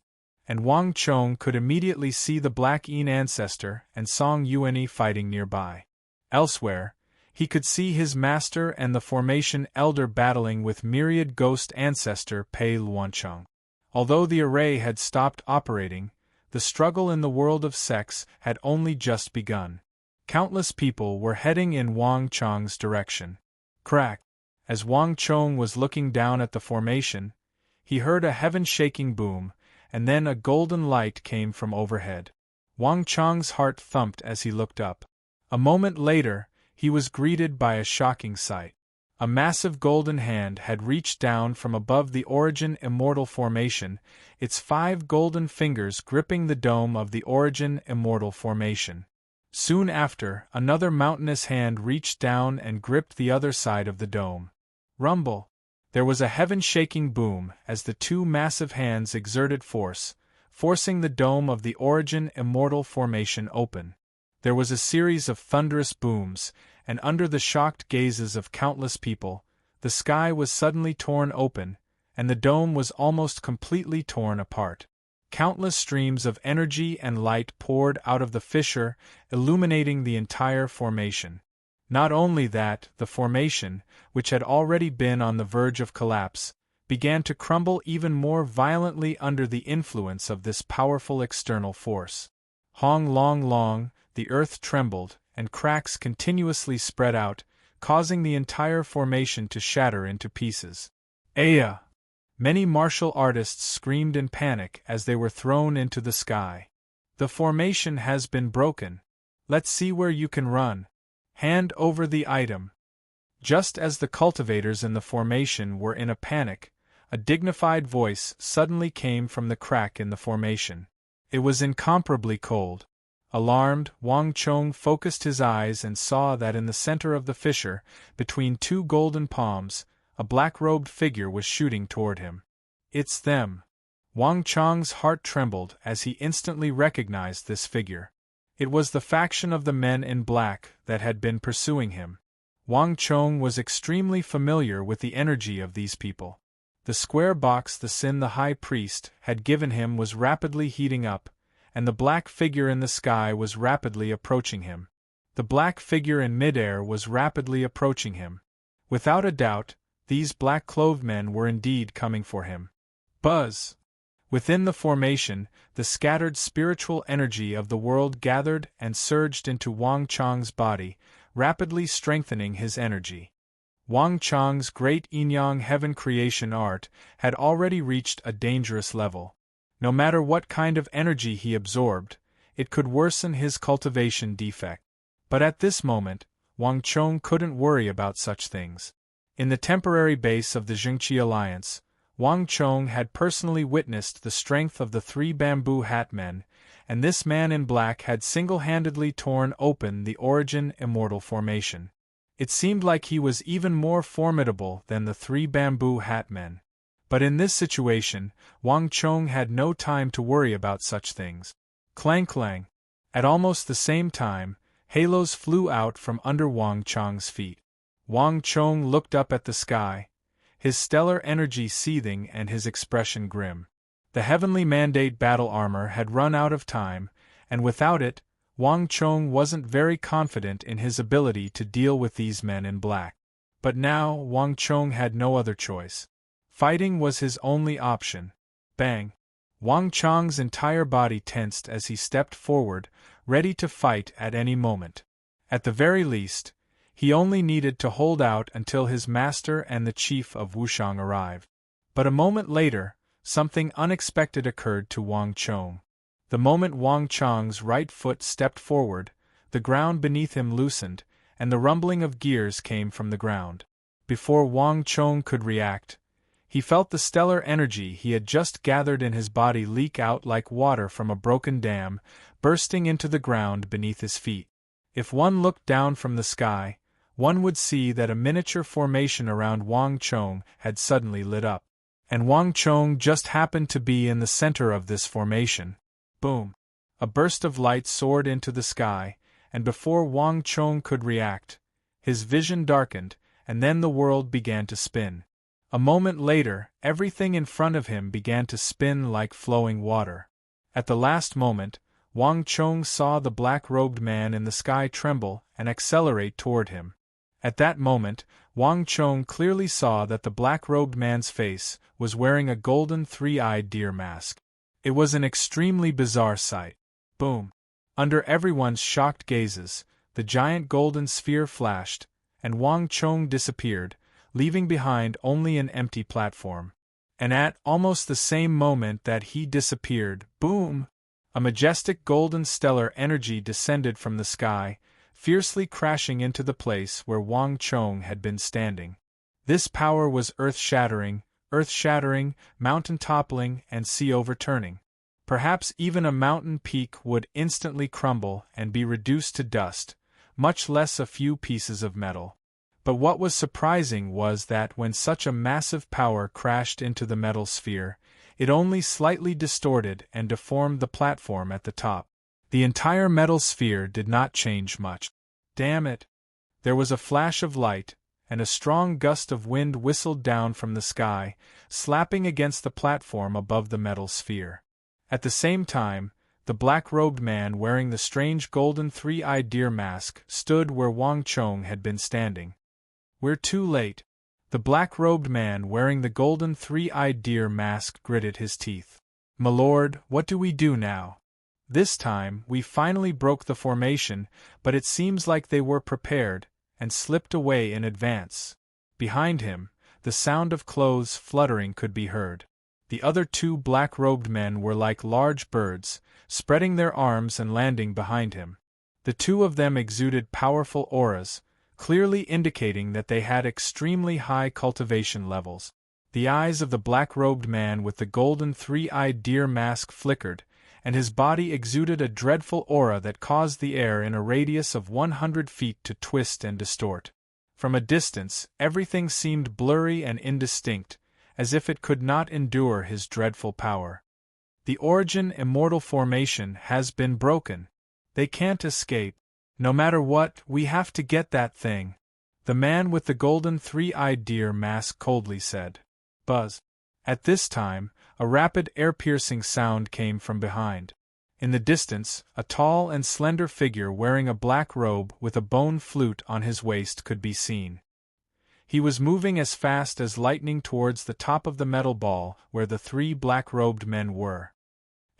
Speaker 1: And Wang Chong could immediately see the Black Yin ancestor and Song Yuanyi fighting nearby. Elsewhere, He could see his master and the formation elder battling with myriad ghost ancestor Pei Luancheng. Although the array had stopped operating, the struggle in the world of sex had only just begun. Countless people were heading in Wang Chong's direction. Crack! As Wang Chong was looking down at the formation, he heard a heaven-shaking boom, and then a golden light came from overhead. Wang Chong's heart thumped as he looked up. A moment later, he was greeted by a shocking sight. A massive golden hand had reached down from above the Origin Immortal Formation, its 5 golden fingers gripping the dome of the Origin Immortal Formation. Soon after, another mountainous hand reached down and gripped the other side of the dome. Rumble! There was a heaven-shaking boom as the 2 massive hands exerted force, forcing the dome of the Origin Immortal Formation open. There was a series of thunderous booms, and under the shocked gazes of countless people, the sky was suddenly torn open, and the dome was almost completely torn apart. Countless streams of energy and light poured out of the fissure, illuminating the entire formation. Not only that, the formation, which had already been on the verge of collapse, began to crumble even more violently under the influence of this powerful external force. Hong long long, the earth trembled, and cracks continuously spread out, causing the entire formation to shatter into pieces. Aya! Many martial artists screamed in panic as they were thrown into the sky. The formation has been broken. Let's see where you can run. Hand over the item. Just as the cultivators in the formation were in a panic, a dignified voice suddenly came from the crack in the formation. It was incomparably cold. Alarmed, Wang Chong focused his eyes and saw that in the center of the fissure, between 2 golden palms, a black-robed figure was shooting toward him. It's them. Wang Chong's heart trembled as he instantly recognized this figure. It was the faction of the men in black that had been pursuing him. Wang Chong was extremely familiar with the energy of these people. The square box the Sin the High Priest had given him was rapidly heating up, and the black figure in the sky was rapidly approaching him. The black figure in midair was rapidly approaching him. Without a doubt, these black-clothed men were indeed coming for him. Buzz! Within the formation, the scattered spiritual energy of the world gathered and surged into Wang Chong's body, rapidly strengthening his energy. Wang Chong's great Yin-Yang heaven creation art had already reached a dangerous level. No matter what kind of energy he absorbed, it could worsen his cultivation defect. But at this moment, Wang Chong couldn't worry about such things. In the temporary base of the Jingqi Alliance, Wang Chong had personally witnessed the strength of the 3 bamboo hat men, and this man in black had single-handedly torn open the Origin Immortal Formation. It seemed like he was even more formidable than the 3 bamboo hat men. But in this situation, Wang Chong had no time to worry about such things. Clang-clang! At almost the same time, halos flew out from under Wang Chong's feet. Wang Chong looked up at the sky, his stellar energy seething and his expression grim. The heavenly mandate battle armor had run out of time, and without it, Wang Chong wasn't very confident in his ability to deal with these men in black. But now Wang Chong had no other choice. Fighting was his only option. Bang! Wang Chong's entire body tensed as he stepped forward, ready to fight at any moment. At the very least, he only needed to hold out until his master and the chief of Wushang arrived. But a moment later, something unexpected occurred to Wang Chong. The moment Wang Chong's right foot stepped forward, the ground beneath him loosened, and the rumbling of gears came from the ground. Before Wang Chong could react, he felt the stellar energy he had just gathered in his body leak out like water from a broken dam, bursting into the ground beneath his feet. If one looked down from the sky, one would see that a miniature formation around Wang Chong had suddenly lit up. And Wang Chong just happened to be in the center of this formation. Boom! A burst of light soared into the sky, and before Wang Chong could react, his vision darkened, and then the world began to spin. A moment later, everything in front of him began to spin like flowing water. At the last moment, Wang Chong saw the black-robed man in the sky tremble and accelerate toward him. At that moment, Wang Chong clearly saw that the black-robed man's face was wearing a golden three-eyed deer mask. It was an extremely bizarre sight. Boom! Under everyone's shocked gazes, the giant golden sphere flashed, and Wang Chong disappeared, leaving behind only an empty platform. And at almost the same moment that he disappeared, boom! A majestic golden stellar energy descended from the sky, fiercely crashing into the place where Wang Chong had been standing. This power was earth-shattering, mountain-toppling, and sea-overturning. Perhaps even a mountain peak would instantly crumble and be reduced to dust, much less a few pieces of metal. But what was surprising was that when such a massive power crashed into the metal sphere, it only slightly distorted and deformed the platform at the top. The entire metal sphere did not change much. Damn it! There was a flash of light, and a strong gust of wind whistled down from the sky, slapping against the platform above the metal sphere. At the same time, the black-robed man wearing the strange golden three-eyed deer mask stood where Wang Chong had been standing. "We're too late." The black-robed man wearing the golden three-eyed deer mask gritted his teeth. "My lord, what do we do now? This time, we finally broke the formation, but it seems like they were prepared, and slipped away in advance." Behind him, the sound of clothes fluttering could be heard. The other two black-robed men were like large birds, spreading their arms and landing behind him. The two of them exuded powerful auras, clearly indicating that they had extremely high cultivation levels. The eyes of the black-robed man with the golden three-eyed deer mask flickered, and his body exuded a dreadful aura that caused the air in a radius of 100 feet to twist and distort. From a distance, everything seemed blurry and indistinct, as if it could not endure his dreadful power. "The origin immortal formation has been broken. They can't escape. No matter what, we have to get that thing," the man with the golden three-eyed deer mask coldly said. Buzz. At this time, a rapid air-piercing sound came from behind. In the distance, a tall and slender figure wearing a black robe with a bone flute on his waist could be seen. He was moving as fast as lightning towards the top of the metal ball where the three black-robed men were.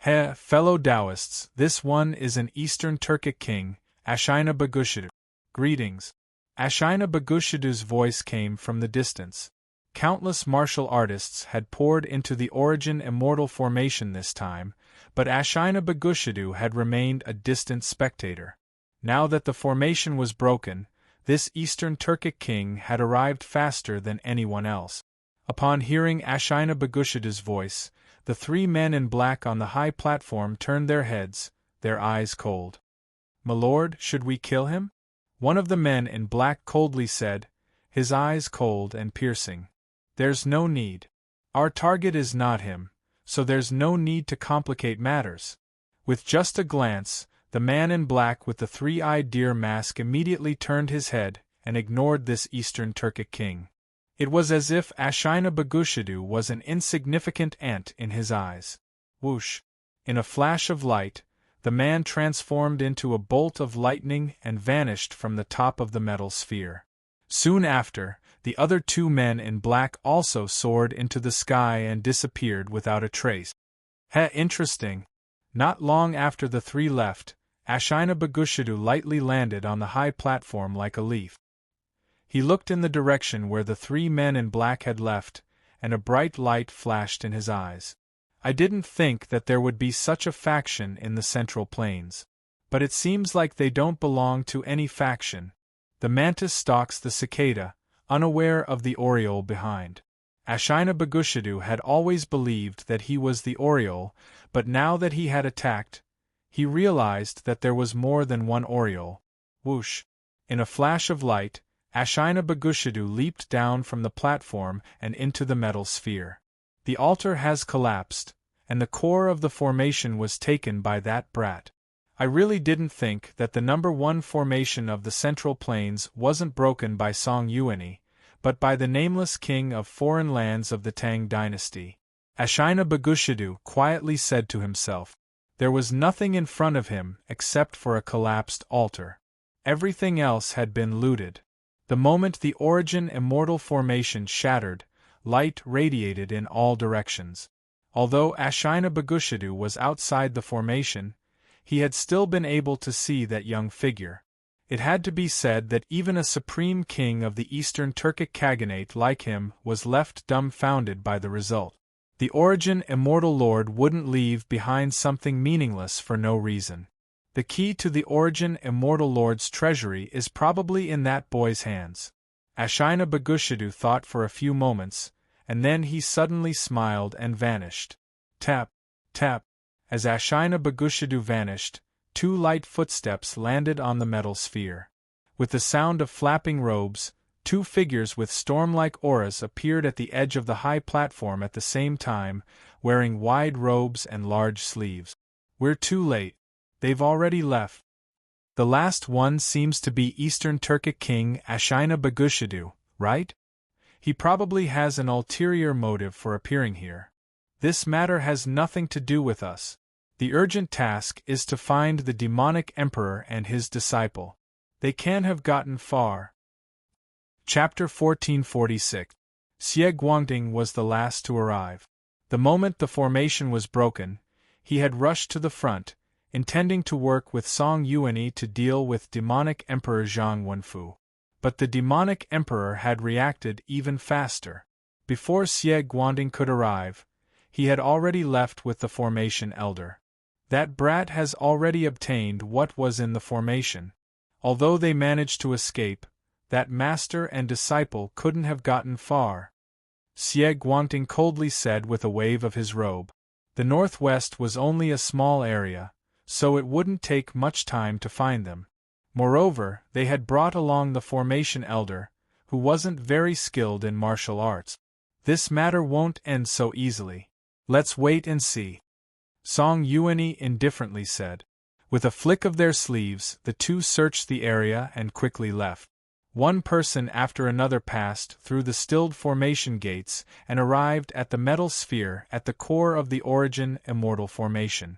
Speaker 1: "He, fellow Taoists, this one is an Eastern Turkic king, Ashina Bagushidu. Greetings." Ashina Bagushidu's voice came from the distance. Countless martial artists had poured into the origin immortal formation this time, but Ashina Bagushidu had remained a distant spectator. Now that the formation was broken, this Eastern Turkic king had arrived faster than anyone else. Upon hearing Ashina Bagushidu's voice, the three men in black on the high platform turned their heads, their eyes cold. "My lord, should we kill him?" one of the men in black coldly said, his eyes cold and piercing. "There's no need. Our target is not him, so there's no need to complicate matters." With just a glance, the man in black with the three-eyed deer mask immediately turned his head and ignored this Eastern Turkic king. It was as if Ashina Bagushidu was an insignificant ant in his eyes. Whoosh! In a flash of light, the man transformed into a bolt of lightning and vanished from the top of the metal sphere. Soon after, the other two men in black also soared into the sky and disappeared without a trace. Interesting. Not long after the three left, Ashina Bagushidu lightly landed on the high platform like a leaf. He looked in the direction where the three men in black had left, and a bright light flashed in his eyes. "I didn't think that there would be such a faction in the Central Plains. But it seems like they don't belong to any faction." The mantis stalks the cicada, unaware of the oriole behind. Ashina Bagushidu had always believed that he was the oriole, but now that he had attacked, he realized that there was more than one oriole. Whoosh! In a flash of light, Ashina Bagushidu leaped down from the platform and into the metal sphere. "The altar has collapsed, and the core of the formation was taken by that brat. I really didn't think that the number one formation of the Central Plains wasn't broken by Song Yuani, but by the nameless king of foreign lands of the Tang dynasty." Ashina Bagushidu quietly said to himself. There was nothing in front of him except for a collapsed altar. Everything else had been looted. The moment the origin immortal formation shattered, light radiated in all directions. Although Ashina-Bagushidu was outside the formation, he had still been able to see that young figure. It had to be said that even a supreme king of the Eastern Turkic Khaganate like him was left dumbfounded by the result. The origin immortal lord wouldn't leave behind something meaningless for no reason. The key to the origin immortal lord's treasury is probably in that boy's hands. Ashina-Bagushidu thought for a few moments, and then he suddenly smiled and vanished. Tap, tap. As Ashina-Bagushidu vanished, 2 light footsteps landed on the metal sphere. With the sound of flapping robes, 2 figures with storm-like auras appeared at the edge of the high platform at the same time, wearing wide robes and large sleeves. We're too late. They've already left. The last one seems to be Eastern Turkic King Ashina-Bagushidu, right? He probably has an ulterior motive for appearing here. This matter has nothing to do with us. The urgent task is to find the demonic emperor and his disciple. They can't have gotten far. Chapter 1446. Xie Guangding was the last to arrive. The moment the formation was broken, he had rushed to the front, intending to work with Song Yuanyi to deal with demonic Emperor Zhang Wenfu. But the demonic emperor had reacted even faster. Before Xie Guangding could arrive, he had already left with the formation elder. That brat has already obtained what was in the formation. Although they managed to escape, that master and disciple couldn't have gotten far. Xie Guangding coldly said with a wave of his robe. The northwest was only a small area, so it wouldn't take much time to find them. Moreover, they had brought along the formation elder, who wasn't very skilled in martial arts. This matter won't end so easily. Let's wait and see. Song Yuanyi indifferently said. With a flick of their sleeves, the 2 searched the area and quickly left. One person after another passed through the stilled formation gates and arrived at the metal sphere at the core of the origin immortal formation.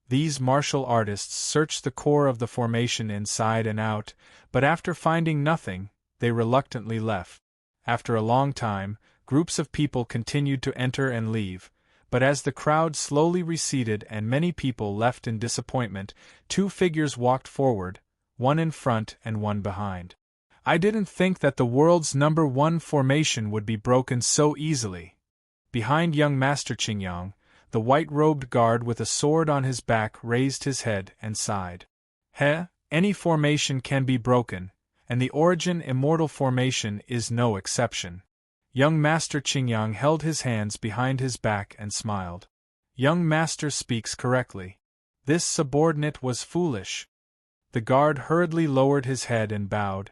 Speaker 1: These martial artists searched the core of the formation inside and out, but after finding nothing, they reluctantly left. After a long time, groups of people continued to enter and leave, but as the crowd slowly receded and many people left in disappointment, 2 figures walked forward, one in front and one behind. I didn't think that the world's #1 formation would be broken so easily. Behind young Master Qingyang, the white-robed guard with a sword on his back raised his head and sighed. Any formation can be broken, and the origin immortal formation is no exception. Young Master Qingyang held his hands behind his back and smiled. Young Master speaks correctly. This subordinate was foolish. The guard hurriedly lowered his head and bowed,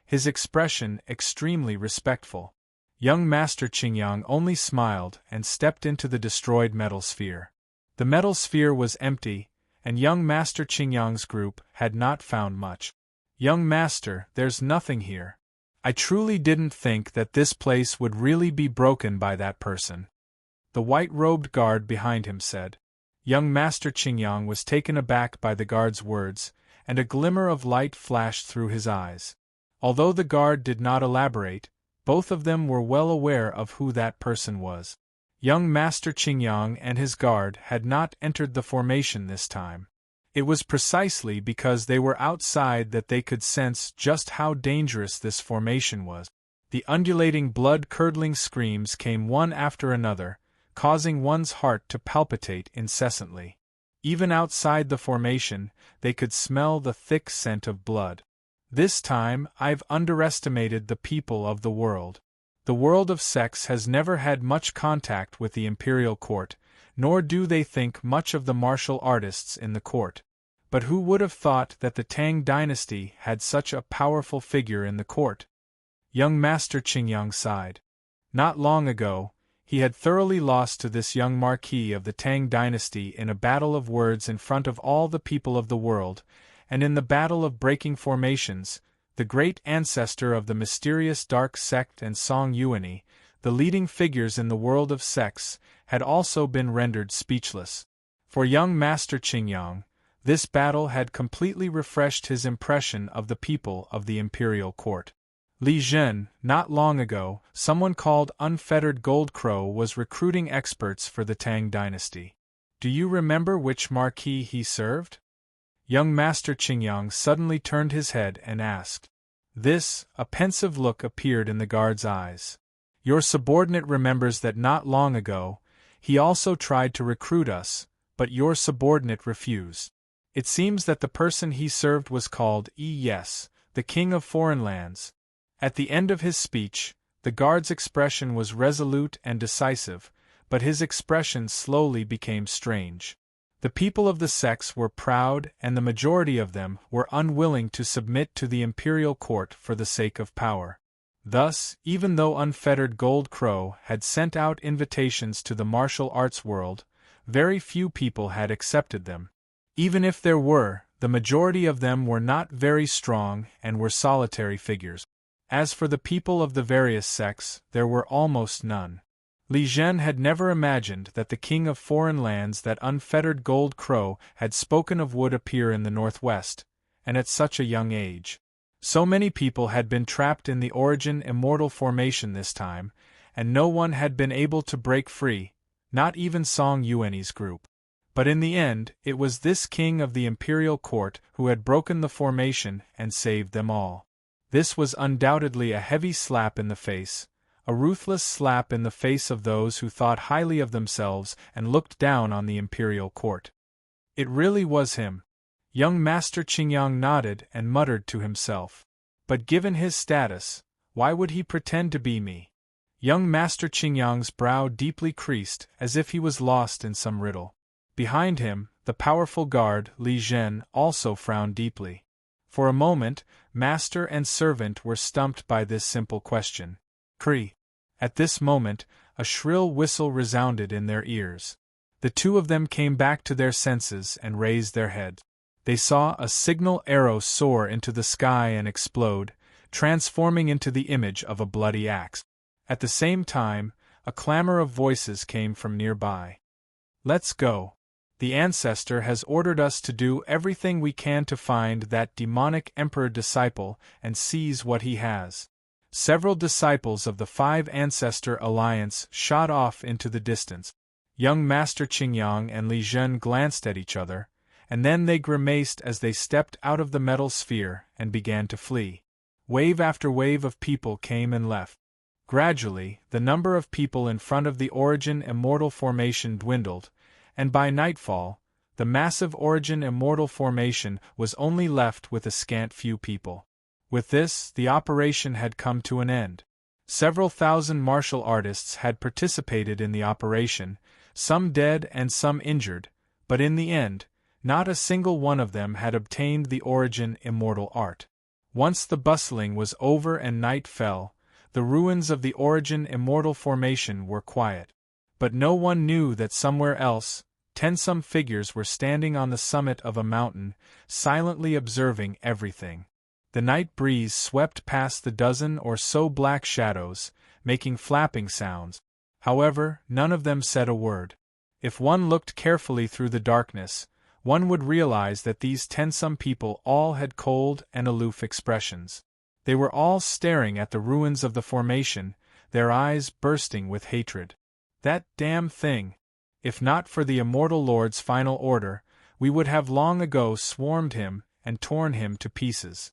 Speaker 1: his expression extremely respectful. Young Master Qingyang only smiled and stepped into the destroyed metal sphere. The metal sphere was empty, and young Master Qingyang's group had not found much. Young Master, there's nothing here. I truly didn't think that this place would really be broken by that person. The white-robed guard behind him said. Young Master Qingyang was taken aback by the guard's words, and a glimmer of light flashed through his eyes. Although the guard did not elaborate, both of them were well aware of who that person was. Young Master Qingyang and his guard had not entered the formation this time. It was precisely because they were outside that they could sense just how dangerous this formation was. The undulating blood-curdling screams came one after another, causing one's heart to palpitate incessantly. Even outside the formation, they could smell the thick scent of blood. This time, I've underestimated the people of the world. The world of sex has never had much contact with the imperial court, nor do they think much of the martial artists in the court. But who would have thought that the Tang dynasty had such a powerful figure in the court? Young Master Qingyang sighed. Not long ago, he had thoroughly lost to this young marquis of the Tang dynasty in a battle of words in front of all the people of the world, and in the battle of breaking formations, the great ancestor of the mysterious dark sect and Song Yuanyi, the leading figures in the world of sex, had also been rendered speechless. For young Master Qingyang, this battle had completely refreshed his impression of the people of the imperial court. Li Zhen, not long ago, someone called Unfettered Gold Crow was recruiting experts for the Tang dynasty. Do you remember which marquis he served? Young Master Qingyang suddenly turned his head and asked. A pensive look appeared in the guard's eyes. Your subordinate remembers that not long ago, he also tried to recruit us, but your subordinate refused. It seems that the person he served was called Yes, the King of Foreign Lands. At the end of his speech, the guard's expression was resolute and decisive, but his expression slowly became strange. The people of the sects were proud and the majority of them were unwilling to submit to the imperial court for the sake of power. Thus, even though Unfettered Gold Crow had sent out invitations to the martial arts world, very few people had accepted them. Even if there were, the majority of them were not very strong and were solitary figures. As for the people of the various sects, there were almost none. Li Zhen had never imagined that the King of Foreign Lands that Unfettered Gold Crow had spoken of would appear in the northwest, and at such a young age. So many people had been trapped in the Origin Immortal Formation this time, and no one had been able to break free, not even Song Yuan's group. But in the end, it was this king of the imperial court who had broken the formation and saved them all. This was undoubtedly a heavy slap in the face, a ruthless slap in the face of those who thought highly of themselves and looked down on the imperial court. It really was him. Young Master Qingyang nodded and muttered to himself. But given his status, why would he pretend to be me? Young Master Qingyang's brow deeply creased, as if he was lost in some riddle. Behind him, the powerful guard, Li Zhen, also frowned deeply. For a moment, master and servant were stumped by this simple question. Cree. At this moment, a shrill whistle resounded in their ears. The two of them came back to their senses and raised their heads. They saw a signal arrow soar into the sky and explode, transforming into the image of a bloody axe. At the same time, a clamor of voices came from nearby. Let's go. The ancestor has ordered us to do everything we can to find that demonic emperor disciple and seize what he has. Several disciples of the Five Ancestor Alliance shot off into the distance. Young Master Qingyang and Li Zhen glanced at each other, and then they grimaced as they stepped out of the metal sphere and began to flee. Wave after wave of people came and left. Gradually, the number of people in front of the Origin Immortal Formation dwindled, and by nightfall, the massive Origin Immortal Formation was only left with a scant few people. With this, the operation had come to an end. Several thousand martial artists had participated in the operation, some dead and some injured, but in the end, not a single one of them had obtained the Origin Immortal Art. Once the bustling was over and night fell, the ruins of the Origin Immortal Formation were quiet. But no one knew that somewhere else, some figures were standing on the summit of a mountain, silently observing everything. The night breeze swept past the dozen or so black shadows, making flapping sounds. However, none of them said a word. If one looked carefully through the darkness, one would realize that these some people all had cold and aloof expressions. They were all staring at the ruins of the formation, their eyes bursting with hatred. That damn thing! If not for the Immortal Lord's final order, we would have long ago swarmed him and torn him to pieces.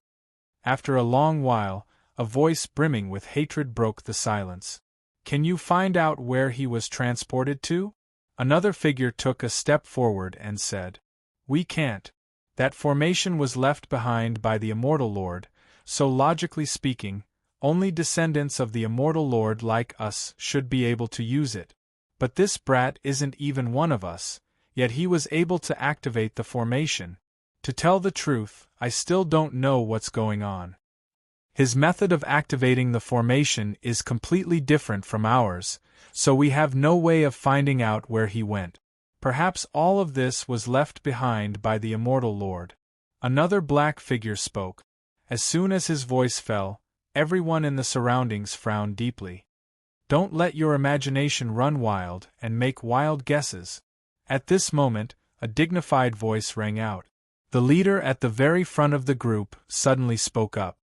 Speaker 1: After a long while, a voice brimming with hatred broke the silence. Can you find out where he was transported to? Another figure took a step forward and said, We can't. That formation was left behind by the Immortal Lord, so logically speaking, only descendants of the Immortal Lord like us should be able to use it. But this brat isn't even one of us, yet he was able to activate the formation. To tell the truth, I still don't know what's going on. His method of activating the formation is completely different from ours, so we have no way of finding out where he went. Perhaps all of this was left behind by the Immortal Lord. Another black figure spoke. As soon as his voice fell, everyone in the surroundings frowned deeply. Don't let your imagination run wild and make wild guesses. At this moment, a dignified voice rang out. The leader at the very front of the group suddenly spoke up.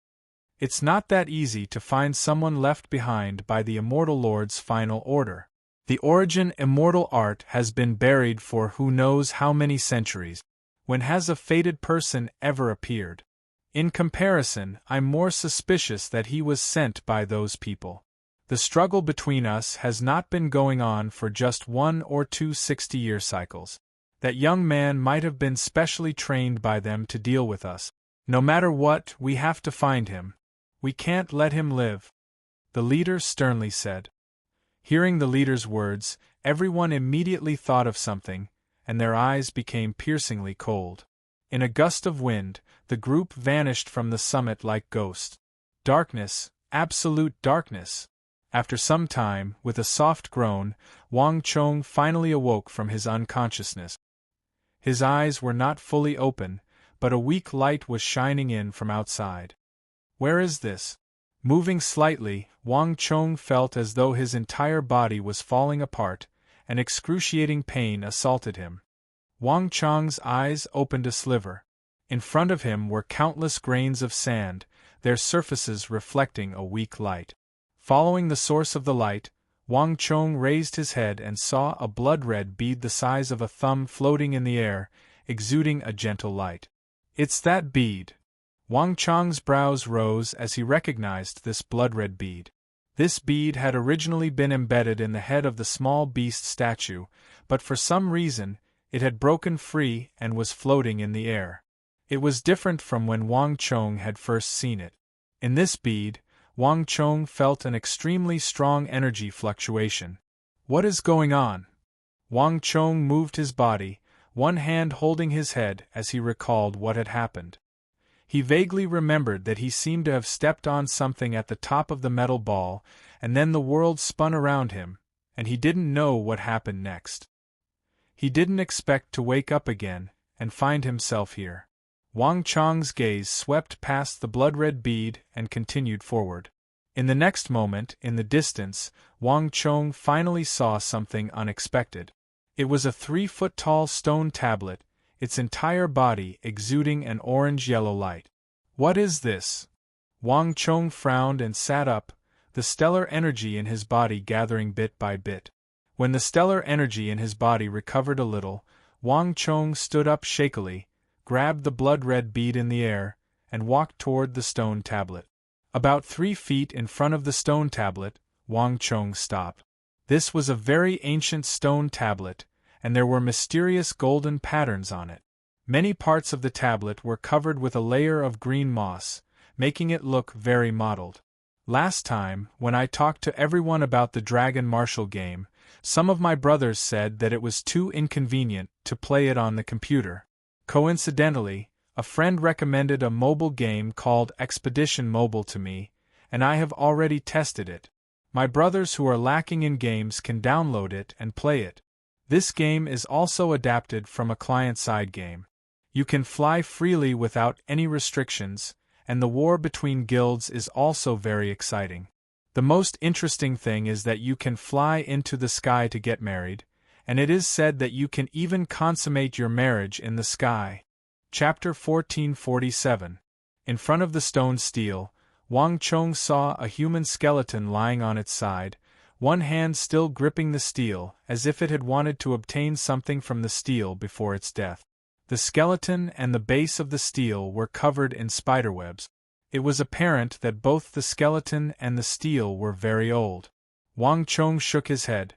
Speaker 1: It's not that easy to find someone left behind by the Immortal Lord's final order. The origin immortal art has been buried for who knows how many centuries. When has a fated person ever appeared? In comparison, I'm more suspicious that he was sent by those people. The struggle between us has not been going on for just 1 or 2 60-year cycles. That young man might have been specially trained by them to deal with us. No matter what, we have to find him. We can't let him live, the leader sternly said. Hearing the leader's words, everyone immediately thought of something, and their eyes became piercingly cold. In a gust of wind, the group vanished from the summit like ghosts. Darkness, absolute darkness. After some time, with a soft groan, Wang Chong finally awoke from his unconsciousness. His eyes were not fully open, but a weak light was shining in from outside. Where is this? Moving slightly, Wang Chong felt as though his entire body was falling apart, and excruciating pain assaulted him. Wang Chong's eyes opened a sliver. In front of him were countless grains of sand, their surfaces reflecting a weak light. Following the source of the light, Wang Chong raised his head and saw a blood-red bead the size of a thumb floating in the air, exuding a gentle light. It's that bead. Wang Chong's brows rose as he recognized this blood-red bead. This bead had originally been embedded in the head of the small beast statue, but for some reason, it had broken free and was floating in the air. It was different from when Wang Chong had first seen it. In this bead, Wang Chong felt an extremely strong energy fluctuation. What is going on? Wang Chong moved his body, one hand holding his head as he recalled what had happened. He vaguely remembered that he seemed to have stepped on something at the top of the metal ball, and then the world spun around him, and he didn't know what happened next. He didn't expect to wake up again and find himself here. Wang Chong's gaze swept past the blood-red bead and continued forward. In the next moment, in the distance, Wang Chong finally saw something unexpected. It was a 3-foot-tall stone tablet, its entire body exuding an orange-yellow light. What is this? Wang Chong frowned and sat up, the stellar energy in his body gathering bit by bit. When the stellar energy in his body recovered a little, Wang Chong stood up shakily, grabbed the blood-red bead in the air, and walked toward the stone tablet. About 3 feet in front of the stone tablet, Wang Chong stopped. This was a very ancient stone tablet, and there were mysterious golden patterns on it. Many parts of the tablet were covered with a layer of green moss, making it look very mottled. Last time, when I talked to everyone about the Dragon Marshal game, some of my brothers said that it was too inconvenient to play it on the computer. Coincidentally, a friend recommended a mobile game called Expedition Mobile to me, and I have already tested it. My brothers who are lacking in games can download it and play it. This game is also adapted from a client-side game. You can fly freely without any restrictions, and the war between guilds is also very exciting. The most interesting thing is that you can fly into the sky to get married, and it is said that you can even consummate your marriage in the sky. Chapter 1447. In front of the stone stele, Wang Chong saw a human skeleton lying on its side, one hand still gripping the stele, as if it had wanted to obtain something from the stele before its death. The skeleton and the base of the stele were covered in spiderwebs. It was apparent that both the skeleton and the stele were very old. Wang Chong shook his head,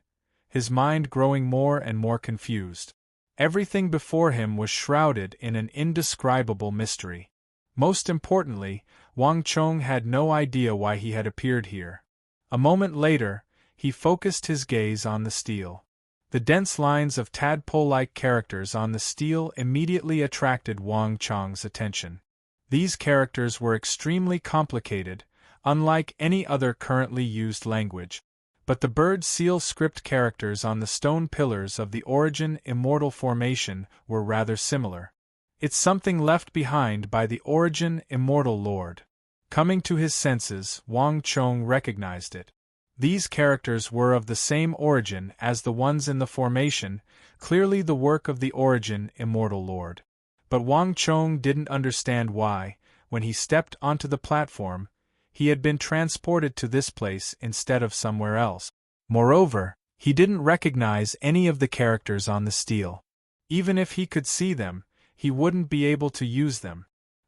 Speaker 1: his mind growing more and more confused. Everything before him was shrouded in an indescribable mystery. Most importantly, Wang Chong had no idea why he had appeared here. A moment later, he focused his gaze on the stele. The dense lines of tadpole-like characters on the stele immediately attracted Wang Chong's attention. These characters were extremely complicated, unlike any other currently used language. But the bird seal script characters on the stone pillars of the Origin Immortal formation were rather similar. It's something left behind by the Origin Immortal Lord. Coming to his senses, Wang Chong recognized it. These characters were of the same origin as the ones in the formation, clearly the work of the Origin Immortal Lord. But Wang Chong didn't understand why, when he stepped onto the platform, he had been transported to this place instead of somewhere else. Moreover, he didn't recognize any of the characters on the stele. Even if he could see them, he wouldn't be able to use them.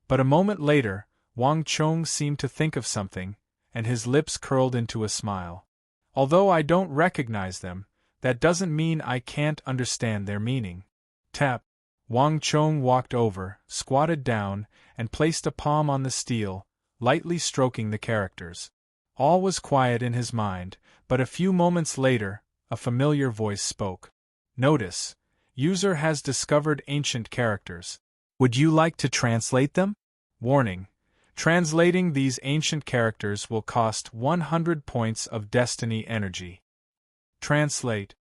Speaker 1: But a moment later, Wang Chong seemed to think of something, and his lips curled into a smile. Although I don't recognize them, that doesn't mean I can't understand their meaning. Tap. Wang Chong walked over, squatted down, and placed a palm on the stele, lightly stroking the characters. All was quiet in his mind, but a few moments later, a familiar voice spoke. Notice, user has discovered ancient characters. Would you like to translate them? Warning. Translating these ancient characters will cost 100 points of destiny energy. Translate.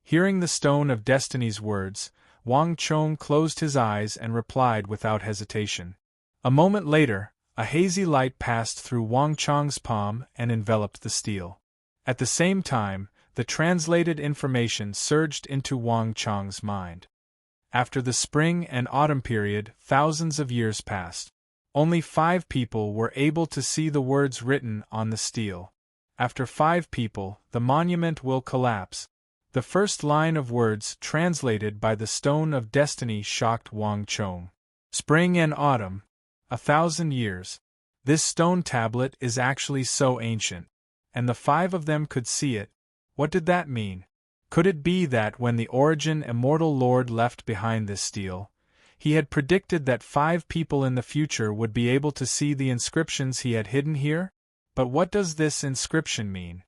Speaker 1: Hearing the Stone of Destiny's words, Wang Chong closed his eyes and replied without hesitation. A moment later, a hazy light passed through Wang Chong's palm and enveloped the stele. At the same time, the translated information surged into Wang Chong's mind. After the spring and autumn period, thousands of years passed. Only 5 people were able to see the words written on the stele. After 5 people, the monument will collapse. The first line of words translated by the Stone of Destiny shocked Wang Chong. Spring and autumn. 1,000 years. This stone tablet is actually so ancient. And the 5 of them could see it. What did that mean? Could it be that when the Origin Immortal Lord left behind this stele, he had predicted that 5 people in the future would be able to see the inscriptions he had hidden here? But what does this inscription mean?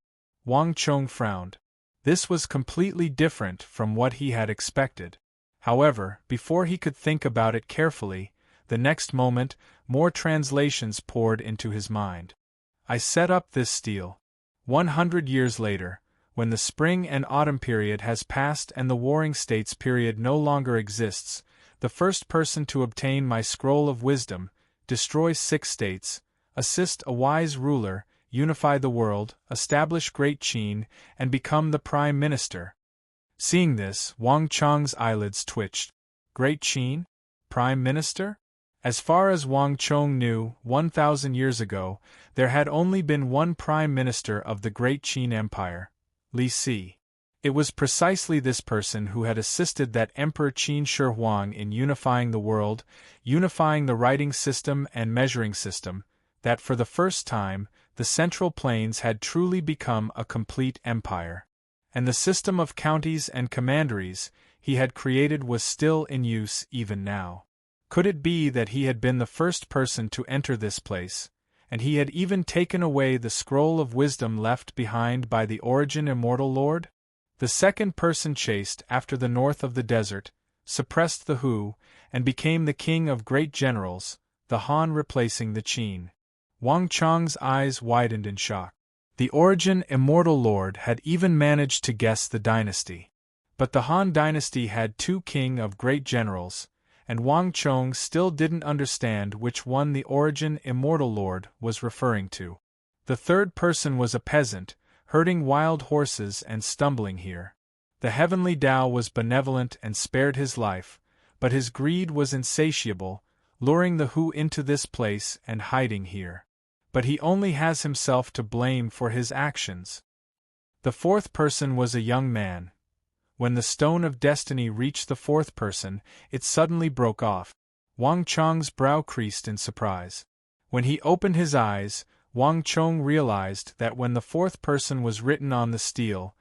Speaker 1: Wang Chong frowned. This was completely different from what he had expected. However, before he could think about it carefully, the next moment, more translations poured into his mind. I set up this stele. 100 years later, when the spring and autumn period has passed and the warring states period no longer exists, the first person to obtain my scroll of wisdom, destroy 6 states, assist a wise ruler, unify the world, establish Great Qin, and become the Prime Minister. Seeing this, Wang Chong's eyelids twitched. Great Qin? Prime Minister? As far as Wang Chong knew, 1,000 years ago, there had only been one Prime Minister of the Great Qin Empire, Li Si. It was precisely this person who had assisted that Emperor Qin Shi Huang in unifying the world, unifying the writing system and measuring system, that for the first time, the Central Plains had truly become a complete empire. And the system of counties and commanderies he had created was still in use even now. Could it be that he had been the first person to enter this place, and he had even taken away the scroll of wisdom left behind by the Origin Immortal Lord? The second person chased after the north of the desert, suppressed the Hu, and became the king of great generals, the Han replacing the Qin. Wang Chong's eyes widened in shock. The Origin Immortal Lord had even managed to guess the dynasty. But the Han dynasty had 2 king of great generals, and Wang Chong still didn't understand which one the Origin Immortal Lord was referring to. The third person was a peasant, herding wild horses and stumbling here. The heavenly Tao was benevolent and spared his life, but his greed was insatiable, luring the Hu into this place and hiding here. But he only has himself to blame for his actions. The fourth person was a young man. When the Stone of Destiny reached the fourth person, it suddenly broke off. Wang Chong's brow creased in surprise. When he opened his eyes, Wang Chong realized that when the fourth person was written on the stele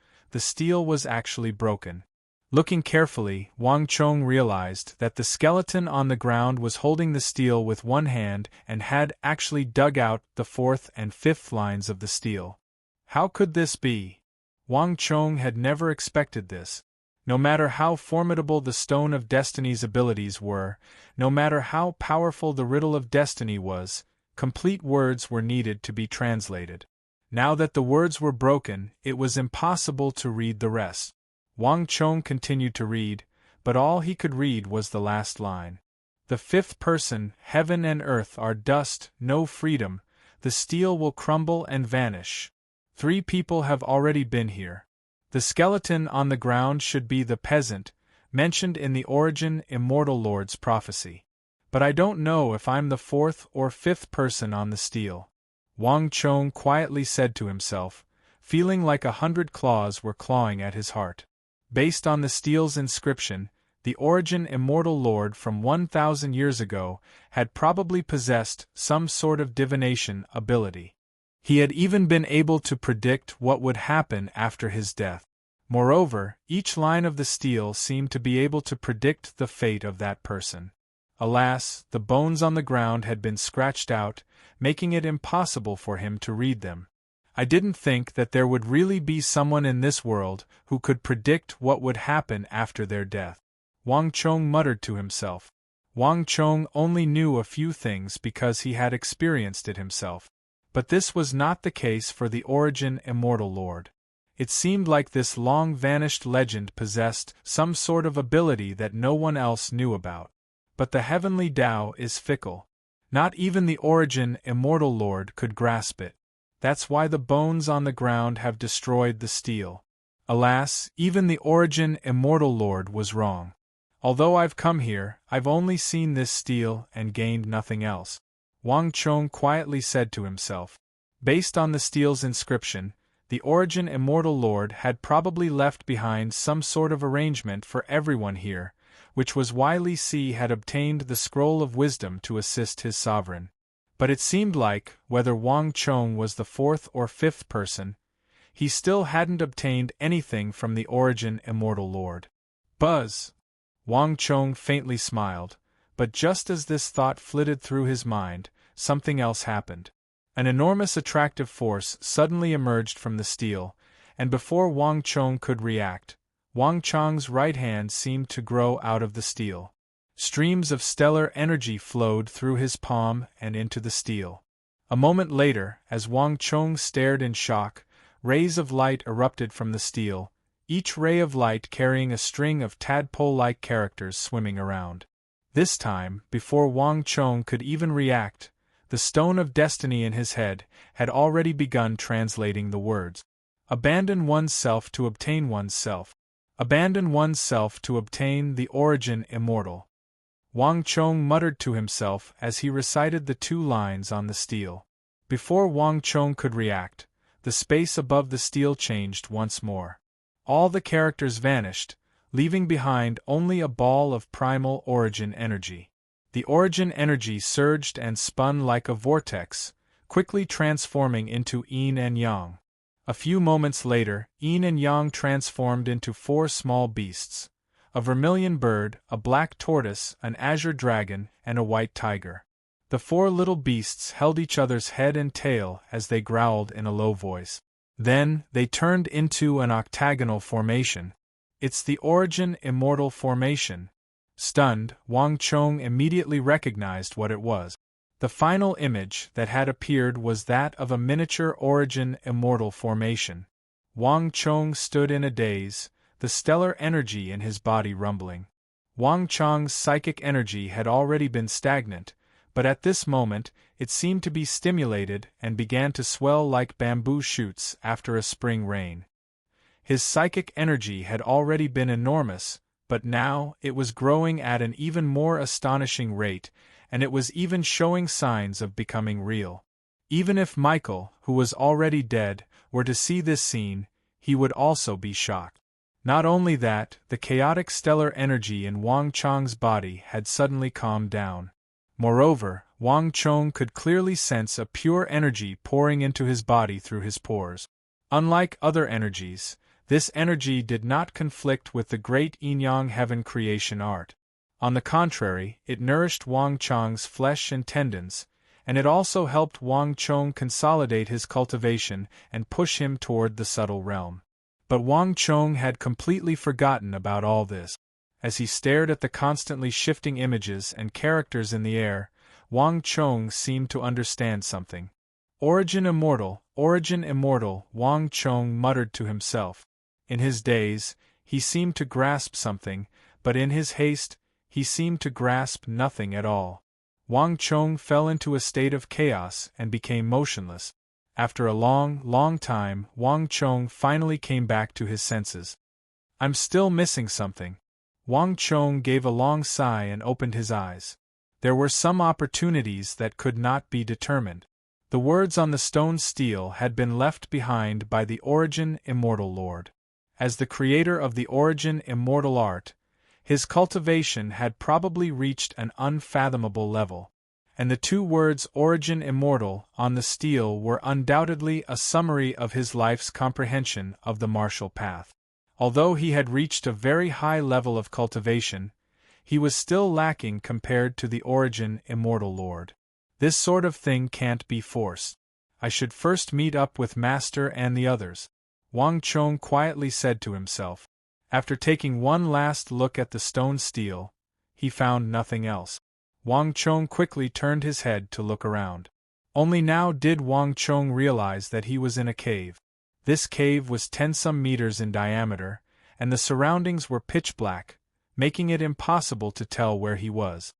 Speaker 1: was actually broken. Looking carefully, Wang Chong realized that the skeleton on the ground was holding the stele with one hand and had actually dug out the 4th and 5th lines of the stele. How could this be? Wang Chong had never expected this. No matter how formidable the Stone of Destiny's abilities were, no matter how powerful the Riddle of Destiny was, complete words were needed to be translated. Now that the words were broken, it was impossible to read the rest. Wang Chong continued to read, but all he could read was the last line. The 5th person, heaven and earth are dust, no freedom, the stele will crumble and vanish. 3 people have already been here. The skeleton on the ground should be the peasant, mentioned in the Origin Immortal Lord's prophecy. But I don't know if I'm the 4th or 5th person on the stele. Wang Chong quietly said to himself, feeling like 100 claws were clawing at his heart. Based on the steel's inscription, the Origin Immortal Lord from 1,000 years ago had probably possessed some sort of divination ability. He had even been able to predict what would happen after his death. Moreover, each line of the steel seemed to be able to predict the fate of that person. Alas, the bones on the ground had been scratched out, making it impossible for him to read them. I didn't think that there would really be someone in this world who could predict what would happen after their death. Wang Chong muttered to himself. Wang Chong only knew a few things because he had experienced it himself. But this was not the case for the Origin Immortal Lord. It seemed like this long-vanished legend possessed some sort of ability that no one else knew about. But the heavenly Tao is fickle. Not even the Origin Immortal Lord could grasp it. That's why the bones on the ground have destroyed the steel. Alas, even the Origin Immortal Lord was wrong. Although I've come here, I've only seen this steel and gained nothing else. Wang Chong quietly said to himself. Based on the steel's inscription, the Origin Immortal Lord had probably left behind some sort of arrangement for everyone here, which was why Li Si had obtained the Scroll of Wisdom to assist his sovereign. But it seemed like, whether Wang Chong was the fourth or fifth person, he still hadn't obtained anything from the Origin Immortal Lord. Buzz! Wang Chong faintly smiled, but just as this thought flitted through his mind, something else happened. An enormous attractive force suddenly emerged from the steel, and before Wang Chong could react, Wang Chong's right hand seemed to grow out of the steel. Streams of stellar energy flowed through his palm and into the steel. A moment later, as Wang Chong stared in shock, rays of light erupted from the steel, each ray of light carrying a string of tadpole-like characters swimming around. This time, before Wang Chong could even react, the stone of destiny in his head had already begun translating the words. Abandon oneself to obtain oneself. Abandon oneself to obtain the Origin Immortal. Wang Chong muttered to himself as he recited the 2 lines on the steel. Before Wang Chong could react, the space above the steel changed once more. All the characters vanished, leaving behind only a ball of primal origin energy. The origin energy surged and spun like a vortex, quickly transforming into yin and yang. A few moments later, yin and yang transformed into 4 small beasts: a vermilion bird, a black tortoise, an azure dragon, and a white tiger. The 4 little beasts held each other's head and tail as they growled in a low voice. Then, they turned into an octagonal formation. It's the Origin Immortal Formation. Stunned, Wang Chong immediately recognized what it was. The final image that had appeared was that of a miniature Origin Immortal Formation. Wang Chong stood in a daze, the stellar energy in his body rumbling. Wang Chong's psychic energy had already been stagnant, but at this moment, it seemed to be stimulated and began to swell like bamboo shoots after a spring rain. His psychic energy had already been enormous, but now it was growing at an even more astonishing rate, and it was even showing signs of becoming real. Even if Michael, who was already dead, were to see this scene, he would also be shocked. Not only that, the chaotic stellar energy in Wang Chong's body had suddenly calmed down. Moreover, Wang Chong could clearly sense a pure energy pouring into his body through his pores. Unlike other energies, this energy did not conflict with the great yin-yang heaven creation art. On the contrary, it nourished Wang Chong's flesh and tendons, and it also helped Wang Chong consolidate his cultivation and push him toward the subtle realm. But Wang Chong had completely forgotten about all this. As he stared at the constantly shifting images and characters in the air, Wang Chong seemed to understand something. Origin Immortal, Wang Chong muttered to himself. In his daze, he seemed to grasp something, but in his haste, he seemed to grasp nothing at all. Wang Chong fell into a state of chaos and became motionless. After a long time, Wang Chong finally came back to his senses. I'm still missing something. Wang Chong gave a long sigh and opened his eyes. There were some opportunities that could not be determined. The words on the stone stele had been left behind by the Origin Immortal Lord. As the creator of the Origin Immortal Art, his cultivation had probably reached an unfathomable level, and the two words Origin Immortal on the stele were undoubtedly a summary of his life's comprehension of the martial path. Although he had reached a very high level of cultivation, he was still lacking compared to the Origin Immortal Lord. This sort of thing can't be forced. I should first meet up with Master and the others, Wang Chong quietly said to himself. After taking one last look at the stone stele, he found nothing else. Wang Chong quickly turned his head to look around. Only now did Wang Chong realize that he was in a cave. This cave was 10-some meters in diameter, and the surroundings were pitch black, making it impossible to tell where he was.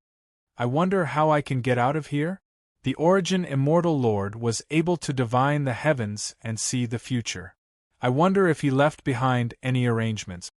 Speaker 1: I wonder how I can get out of here? The Origin Immortal Lord was able to divine the heavens and see the future. I wonder if he left behind any arrangements.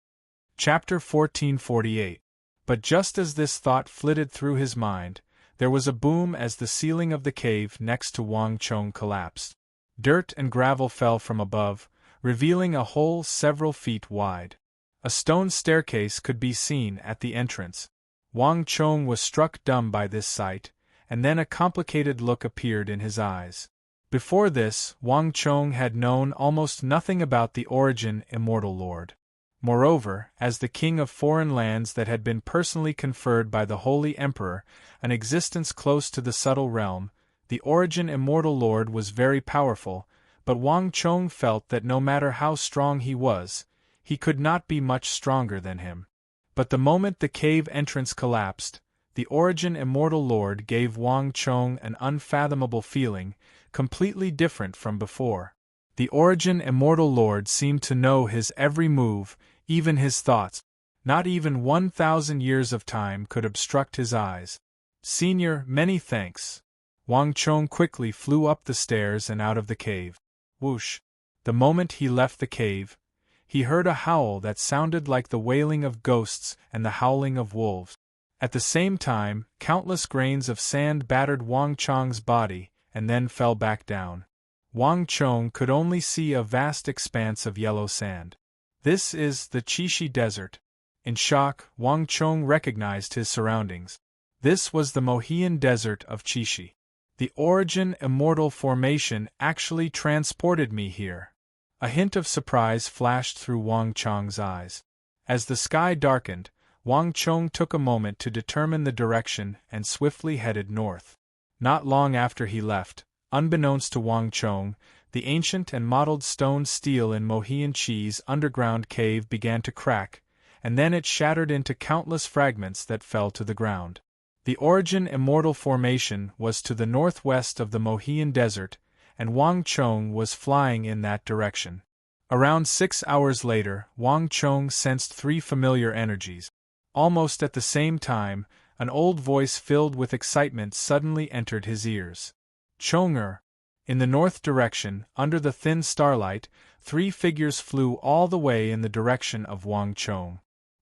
Speaker 1: Chapter 1448. But just as this thought flitted through his mind, there was a boom as the ceiling of the cave next to Wang Chong collapsed. Dirt and gravel fell from above, revealing a hole several feet wide. A stone staircase could be seen at the entrance. Wang Chong was struck dumb by this sight, and then a complicated look appeared in his eyes. Before this, Wang Chong had known almost nothing about the Origin Immortal Lord. Moreover, as the king of foreign lands that had been personally conferred by the Holy Emperor, an existence close to the subtle realm, the Origin Immortal Lord was very powerful, but Wang Chong felt that no matter how strong he was, he could not be much stronger than him. But the moment the cave entrance collapsed, the Origin Immortal Lord gave Wang Chong an unfathomable feeling, completely different from before. The Origin Immortal Lord seemed to know his every move, even his thoughts. Not even 1,000 years of time could obstruct his eyes. Senior, many thanks. Wang Chong quickly flew up the stairs and out of the cave. Whoosh! The moment he left the cave, he heard a howl that sounded like the wailing of ghosts and the howling of wolves. At the same time, countless grains of sand battered Wang Chong's body and then fell back down. Wang Chong could only see a vast expanse of yellow sand. This is the Chishi Desert. In shock, Wang Chong recognized his surroundings. This was the Mohian Desert of Chishi. The Origin Immortal Formation actually transported me here. A hint of surprise flashed through Wang Chong's eyes. As the sky darkened, Wang Chong took a moment to determine the direction and swiftly headed north. Not long after he left, unbeknownst to Wang Chong, the ancient and mottled stone stele in Mohian Chi's underground cave began to crack, and then it shattered into countless fragments that fell to the ground. The Origin Immortal Formation was to the northwest of the Mohian Desert, and Wang Chong was flying in that direction. Around 6 hours later, Wang Chong sensed 3 familiar energies. Almost at the same time, an old voice filled with excitement suddenly entered his ears. Chonger! In the north direction, under the thin starlight, 3 figures flew all the way in the direction of Wang Chong.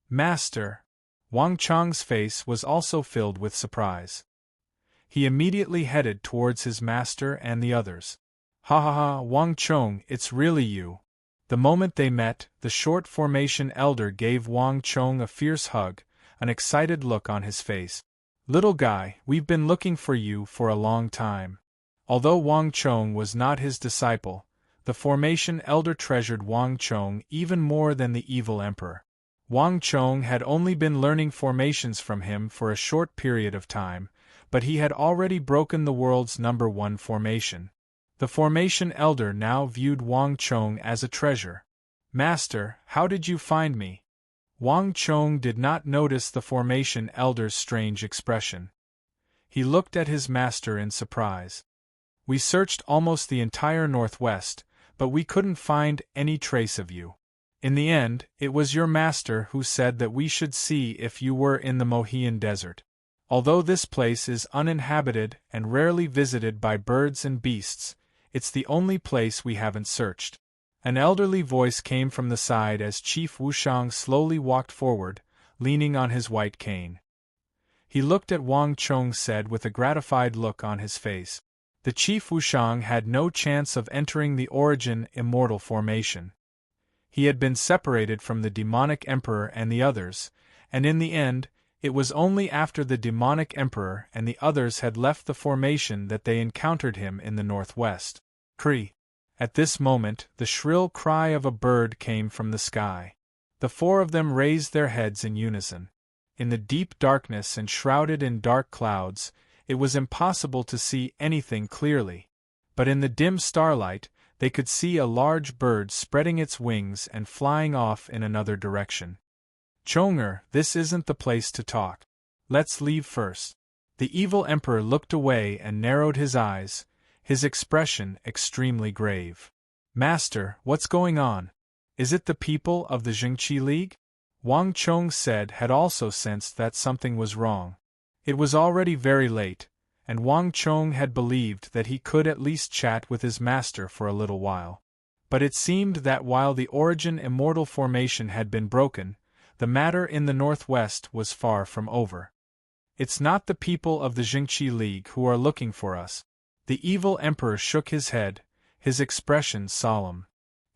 Speaker 1: Master! Wang Chong's face was also filled with surprise. He immediately headed towards his master and the others. Ha ha ha, Wang Chong, it's really you. The moment they met, the short formation elder gave Wang Chong a fierce hug, an excited look on his face. Little guy, we've been looking for you for a long time. Although Wang Chong was not his disciple, the formation elder treasured Wang Chong even more than the evil emperor. Wang Chong had only been learning formations from him for a short period of time, but he had already broken the world's #1 formation. The formation elder now viewed Wang Chong as a treasure. Master, how did you find me? Wang Chong did not notice the formation elder's strange expression. He looked at his master in surprise. We searched almost the entire northwest, but we couldn't find any trace of you. In the end, it was your master who said that we should see if you were in the Mohian Desert. Although this place is uninhabited and rarely visited by birds and beasts, it's the only place we haven't searched. An elderly voice came from the side as Chief Wushang slowly walked forward, leaning on his white cane. He looked at Wang Chong said with a gratified look on his face. The chief Wushang had no chance of entering the origin immortal formation. He had been separated from the demonic emperor and the others, and in the end, it was only after the demonic emperor and the others had left the formation that they encountered him in the northwest. Cree! At this moment, the shrill cry of a bird came from the sky. The four of them raised their heads in unison. In the deep darkness and shrouded in dark clouds, it was impossible to see anything clearly. But in the dim starlight, they could see a large bird spreading its wings and flying off in another direction. Chong'er, this isn't the place to talk. Let's leave first. The evil emperor looked away and narrowed his eyes, his expression extremely grave. Master, what's going on? Is it the people of the Jingqi League? Wang Chong said had also sensed that something was wrong. It was already very late, and Wang Chong had believed that he could at least chat with his master for a little while. But it seemed that while the origin immortal formation had been broken, the matter in the northwest was far from over. It's not the people of the Jingqi League who are looking for us. The evil emperor shook his head, his expression solemn.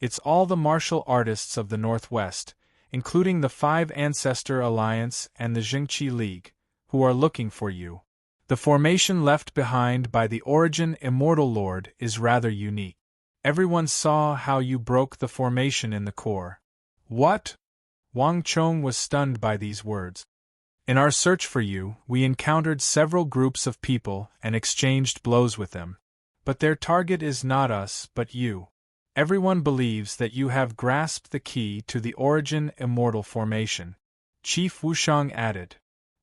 Speaker 1: It's all the martial artists of the northwest, including the Five Ancestor Alliance and the Jingqi League, who are looking for you. The formation left behind by the origin immortal lord is rather unique. Everyone saw how you broke the formation in the core. What? Wang Chong was stunned by these words. In our search for you, we encountered several groups of people and exchanged blows with them. But their target is not us but you. Everyone believes that you have grasped the key to the origin immortal formation. Chief Wushang added.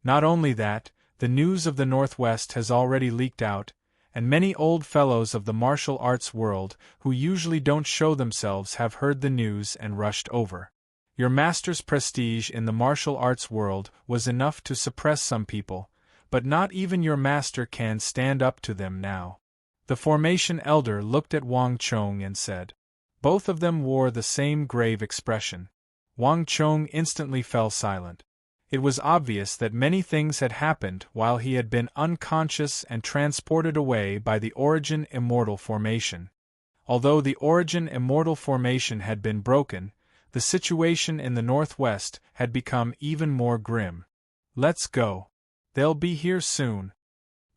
Speaker 1: Not only that, the news of the Northwest has already leaked out, and many old fellows of the martial arts world who usually don't show themselves have heard the news and rushed over. Your master's prestige in the martial arts world was enough to suppress some people, but not even your master can stand up to them now. The formation elder looked at Wang Chong and said. Both of them wore the same grave expression. Wang Chong instantly fell silent. It was obvious that many things had happened while he had been unconscious and transported away by the origin immortal formation. Although the origin immortal formation had been broken, the situation in the northwest had become even more grim. Let's go. They'll be here soon.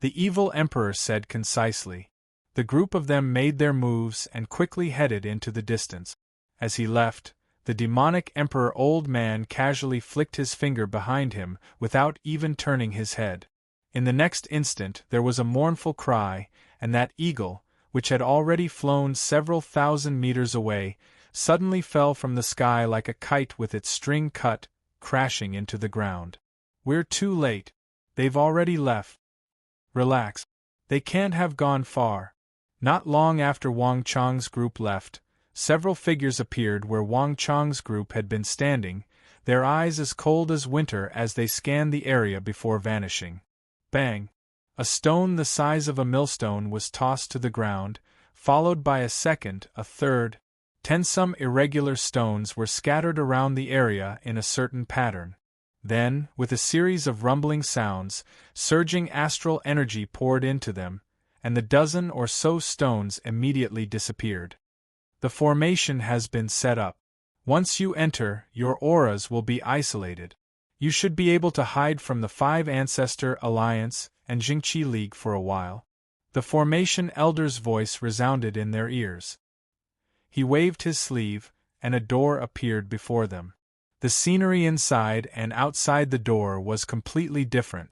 Speaker 1: The evil emperor said concisely. The group of them made their moves and quickly headed into the distance. As he left, the demonic emperor old man casually flicked his finger behind him without even turning his head. In the next instant there was a mournful cry, and that eagle, which had already flown several thousand meters away, suddenly fell from the sky like a kite with its string cut, crashing into the ground. We're too late. They've already left. Relax. They can't have gone far. Not long after Wang Chong's group left, several figures appeared where Wang Chong's group had been standing, their eyes as cold as winter as they scanned the area before vanishing. Bang! A stone the size of a millstone was tossed to the ground, followed by a second, a third. 10 some irregular stones were scattered around the area in a certain pattern. Then, with a series of rumbling sounds, surging astral energy poured into them, and the dozen or so stones immediately disappeared. The formation has been set up. Once you enter, your auras will be isolated. You should be able to hide from the Five Ancestor Alliance and Jingqi League for a while. The formation elder's voice resounded in their ears. He waved his sleeve, and a door appeared before them. The scenery inside and outside the door was completely different.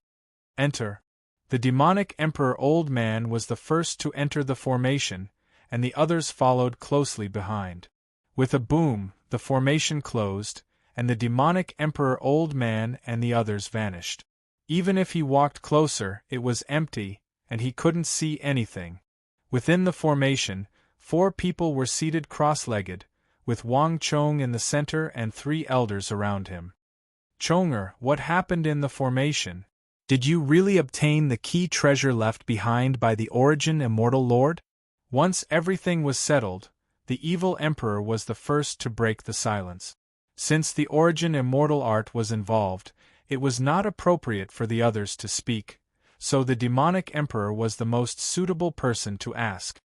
Speaker 1: Enter. The demonic emperor old man was the first to enter the formation, and the others followed closely behind. With a boom, the formation closed, and the demonic emperor old man and the others vanished. Even if he walked closer, it was empty, and he couldn't see anything. Within the formation, 4 people were seated cross-legged, with Wang Chong in the center and 3 elders around him. Chong'er, what happened in the formation? Did you really obtain the key treasure left behind by the origin immortal lord? Once everything was settled, the evil emperor was the first to break the silence. Since the origin immortal art was involved, it was not appropriate for the others to speak, so the demonic emperor was the most suitable person to ask.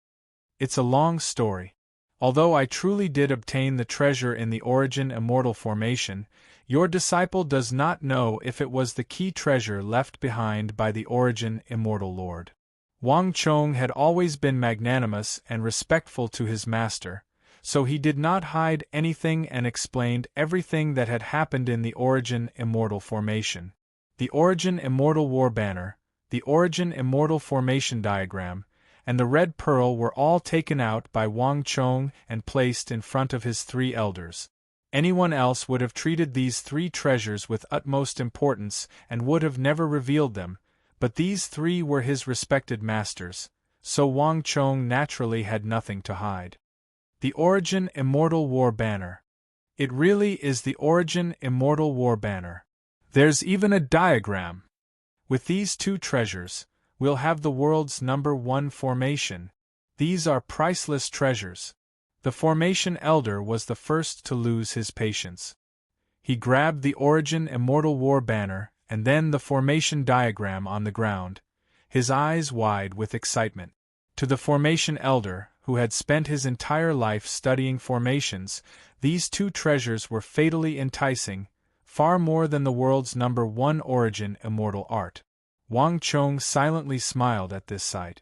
Speaker 1: It's a long story. Although I truly did obtain the treasure in the origin immortal formation, your disciple does not know if it was the key treasure left behind by the origin immortal lord. Wang Chong had always been magnanimous and respectful to his master, so he did not hide anything and explained everything that had happened in the origin immortal formation. The origin immortal war banner, the origin immortal formation diagram, and the red pearl were all taken out by Wang Chong and placed in front of his three elders. Anyone else would have treated these three treasures with utmost importance and would have never revealed them, but these three were his respected masters, so Wang Chong naturally had nothing to hide. The origin immortal war banner. It really is the origin immortal war banner. There's even a diagram. With these two treasures, we'll have the world's #1 formation. These are priceless treasures. The formation elder was the first to lose his patience. He grabbed the origin immortal war banner and then the formation diagram on the ground, his eyes wide with excitement. To the formation elder, who had spent his entire life studying formations, these two treasures were fatally enticing, far more than the world's #1 origin immortal art. Wang Chong silently smiled at this sight.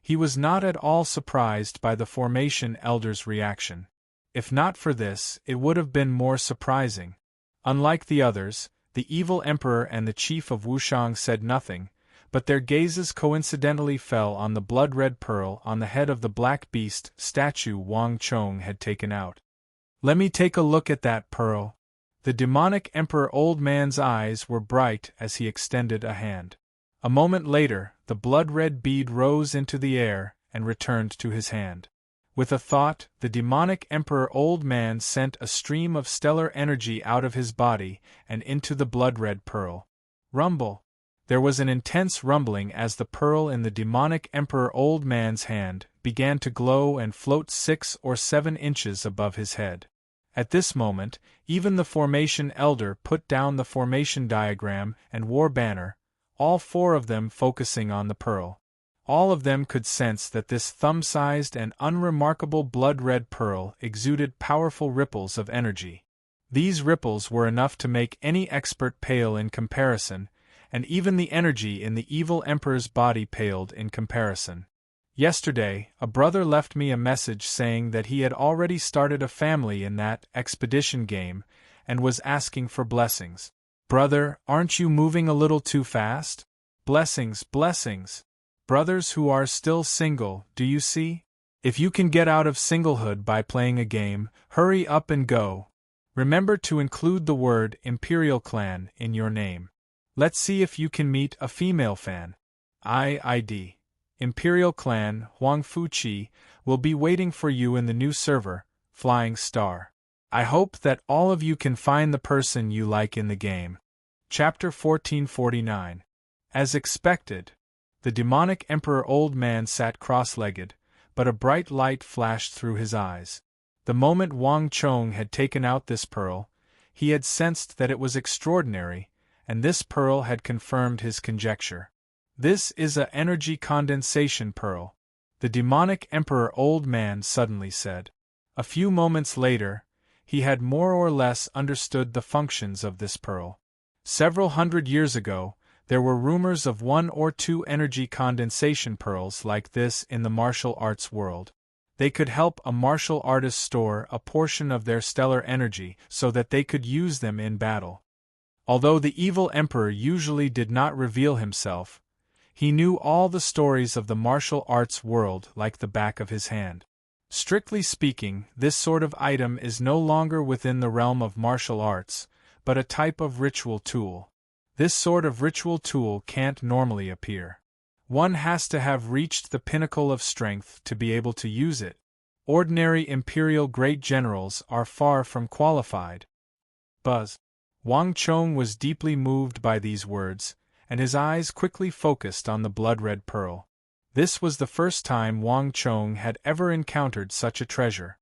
Speaker 1: He was not at all surprised by the formation elder's reaction. If not for this, it would have been more surprising. Unlike the others, the evil emperor and the chief of Wushang said nothing, but their gazes coincidentally fell on the blood-red pearl on the head of the black beast statue Wang Chong had taken out. "Let me take a look at that pearl." The demonic emperor old man's eyes were bright as he extended a hand. A moment later, the blood-red bead rose into the air and returned to his hand. With a thought, the demonic emperor old man sent a stream of stellar energy out of his body and into the blood-red pearl. Rumble! There was an intense rumbling as the pearl in the demonic emperor old man's hand began to glow and float 6 or 7 inches above his head. At this moment, even the formation elder put down the formation diagram and war banner, all 4 of them focusing on the pearl. All of them could sense that this thumb-sized and unremarkable blood-red pearl exuded powerful ripples of energy. These ripples were enough to make any expert pale in comparison, and even the energy in the evil emperor's body paled in comparison. Yesterday, a brother left me a message saying that he had already started a family in that expedition game and was asking for blessings. Brother, aren't you moving a little too fast? Blessings, blessings. Brothers who are still single, do you see? If you can get out of singlehood by playing a game, hurry up and go. Remember to include the word Imperial Clan in your name. Let's see if you can meet a female fan. ID. Imperial Clan, Huang Fuqi, will be waiting for you in the new server, Flying Star. I hope that all of you can find the person you like in the game. Chapter 1449. As expected, the demonic emperor old man sat cross-legged, but a bright light flashed through his eyes. The moment Wang Chong had taken out this pearl, he had sensed that it was extraordinary, and this pearl had confirmed his conjecture. This is a energy condensation pearl, the demonic emperor old man suddenly said. A few moments later, he had more or less understood the functions of this pearl. Several hundred years ago, there were rumors of 1 or 2 energy condensation pearls like this in the martial arts world. They could help a martial artist store a portion of their stellar energy so that they could use them in battle. Although the evil emperor usually did not reveal himself, he knew all the stories of the martial arts world like the back of his hand. Strictly speaking, this sort of item is no longer within the realm of martial arts, but a type of ritual tool. This sort of ritual tool can't normally appear. One has to have reached the pinnacle of strength to be able to use it. Ordinary imperial great generals are far from qualified. Buzz. Wang Chong was deeply moved by these words, and his eyes quickly focused on the blood-red pearl. This was the first time Wang Chong had ever encountered such a treasure.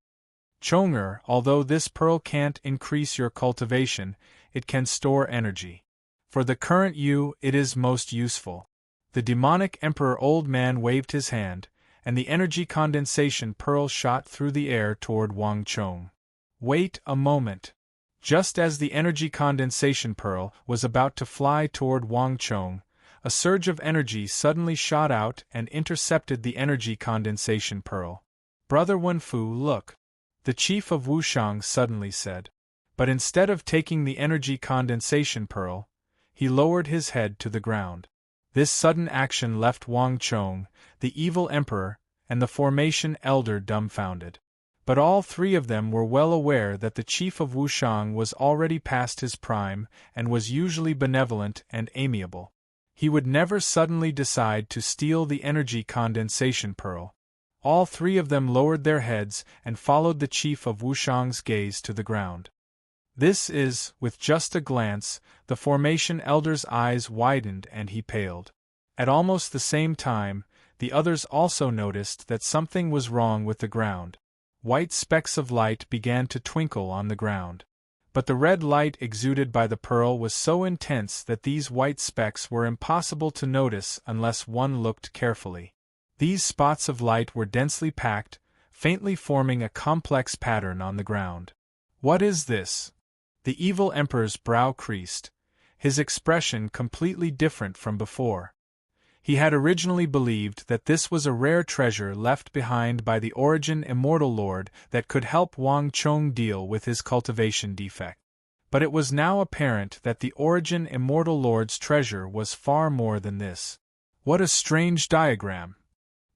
Speaker 1: Chonger, although this pearl can't increase your cultivation, it can store energy. For the current you, it is most useful. The demonic Emperor Old Man waved his hand, and the energy condensation pearl shot through the air toward Wang Chong. Wait a moment. Just as the energy condensation pearl was about to fly toward Wang Chong, a surge of energy suddenly shot out and intercepted the energy condensation pearl. Brother Wenfu, look. The chief of Wushang suddenly said. But instead of taking the energy condensation pearl, he lowered his head to the ground. This sudden action left Wang Chong, the evil emperor, and the formation elder dumbfounded. But all three of them were well aware that the chief of Wushang was already past his prime and was usually benevolent and amiable. He would never suddenly decide to steal the energy condensation pearl. All three of them lowered their heads and followed the chief of Wushang's gaze to the ground. This is, with just a glance, the formation elder's eyes widened and he paled. At almost the same time, the others also noticed that something was wrong with the ground. White specks of light began to twinkle on the ground. But the red light exuded by the pearl was so intense that these white specks were impossible to notice unless one looked carefully. These spots of light were densely packed, faintly forming a complex pattern on the ground. What is this? The evil emperor's brow creased, his expression completely different from before. He had originally believed that this was a rare treasure left behind by the Origin Immortal Lord that could help Wang Chong deal with his cultivation defect. But it was now apparent that the Origin Immortal Lord's treasure was far more than this. What a strange diagram!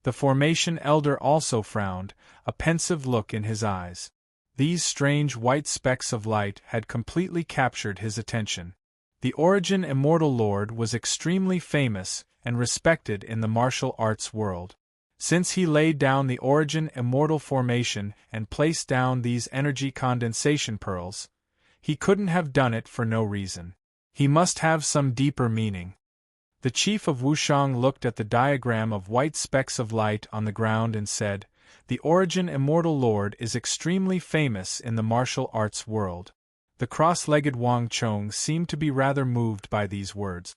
Speaker 1: The formation elder also frowned, a pensive look in his eyes. These strange white specks of light had completely captured his attention. The Origin Immortal Lord was extremely famous and respected in the martial arts world. Since he laid down the Origin Immortal Formation and placed down these energy condensation pearls, he couldn't have done it for no reason. He must have some deeper meaning. The chief of Wushang looked at the diagram of white specks of light on the ground and said, "The Origin Immortal Lord is extremely famous in the martial arts world." The cross-legged Wang Chong seemed to be rather moved by these words.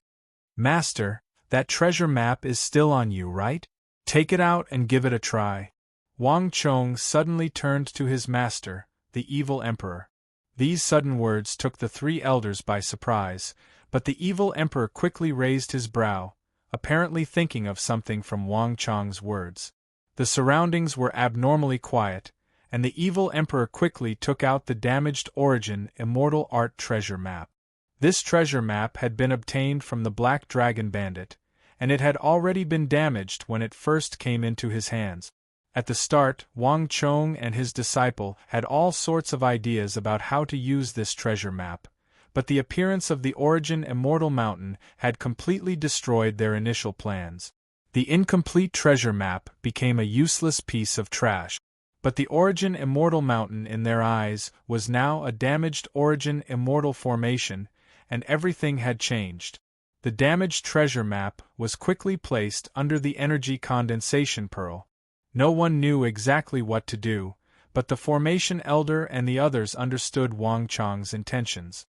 Speaker 1: "Master, that treasure map is still on you, right? Take it out and give it a try." Wang Chong suddenly turned to his master, the evil emperor. These sudden words took the three elders by surprise, but the evil emperor quickly raised his brow, apparently thinking of something from Wang Chong's words. The surroundings were abnormally quiet, and the evil emperor quickly took out the damaged Origin Immortal Art treasure map. This treasure map had been obtained from the Black Dragon Bandit, and it had already been damaged when it first came into his hands. At the start, Wang Chong and his disciple had all sorts of ideas about how to use this treasure map, but the appearance of the Origin Immortal Mountain had completely destroyed their initial plans. The incomplete treasure map became a useless piece of trash. But the Origin Immortal Mountain in their eyes was now a damaged Origin Immortal Formation, and everything had changed. The damaged treasure map was quickly placed under the energy condensation pearl. No one knew exactly what to do, but the Formation Elder and the others understood Wang Chong's intentions.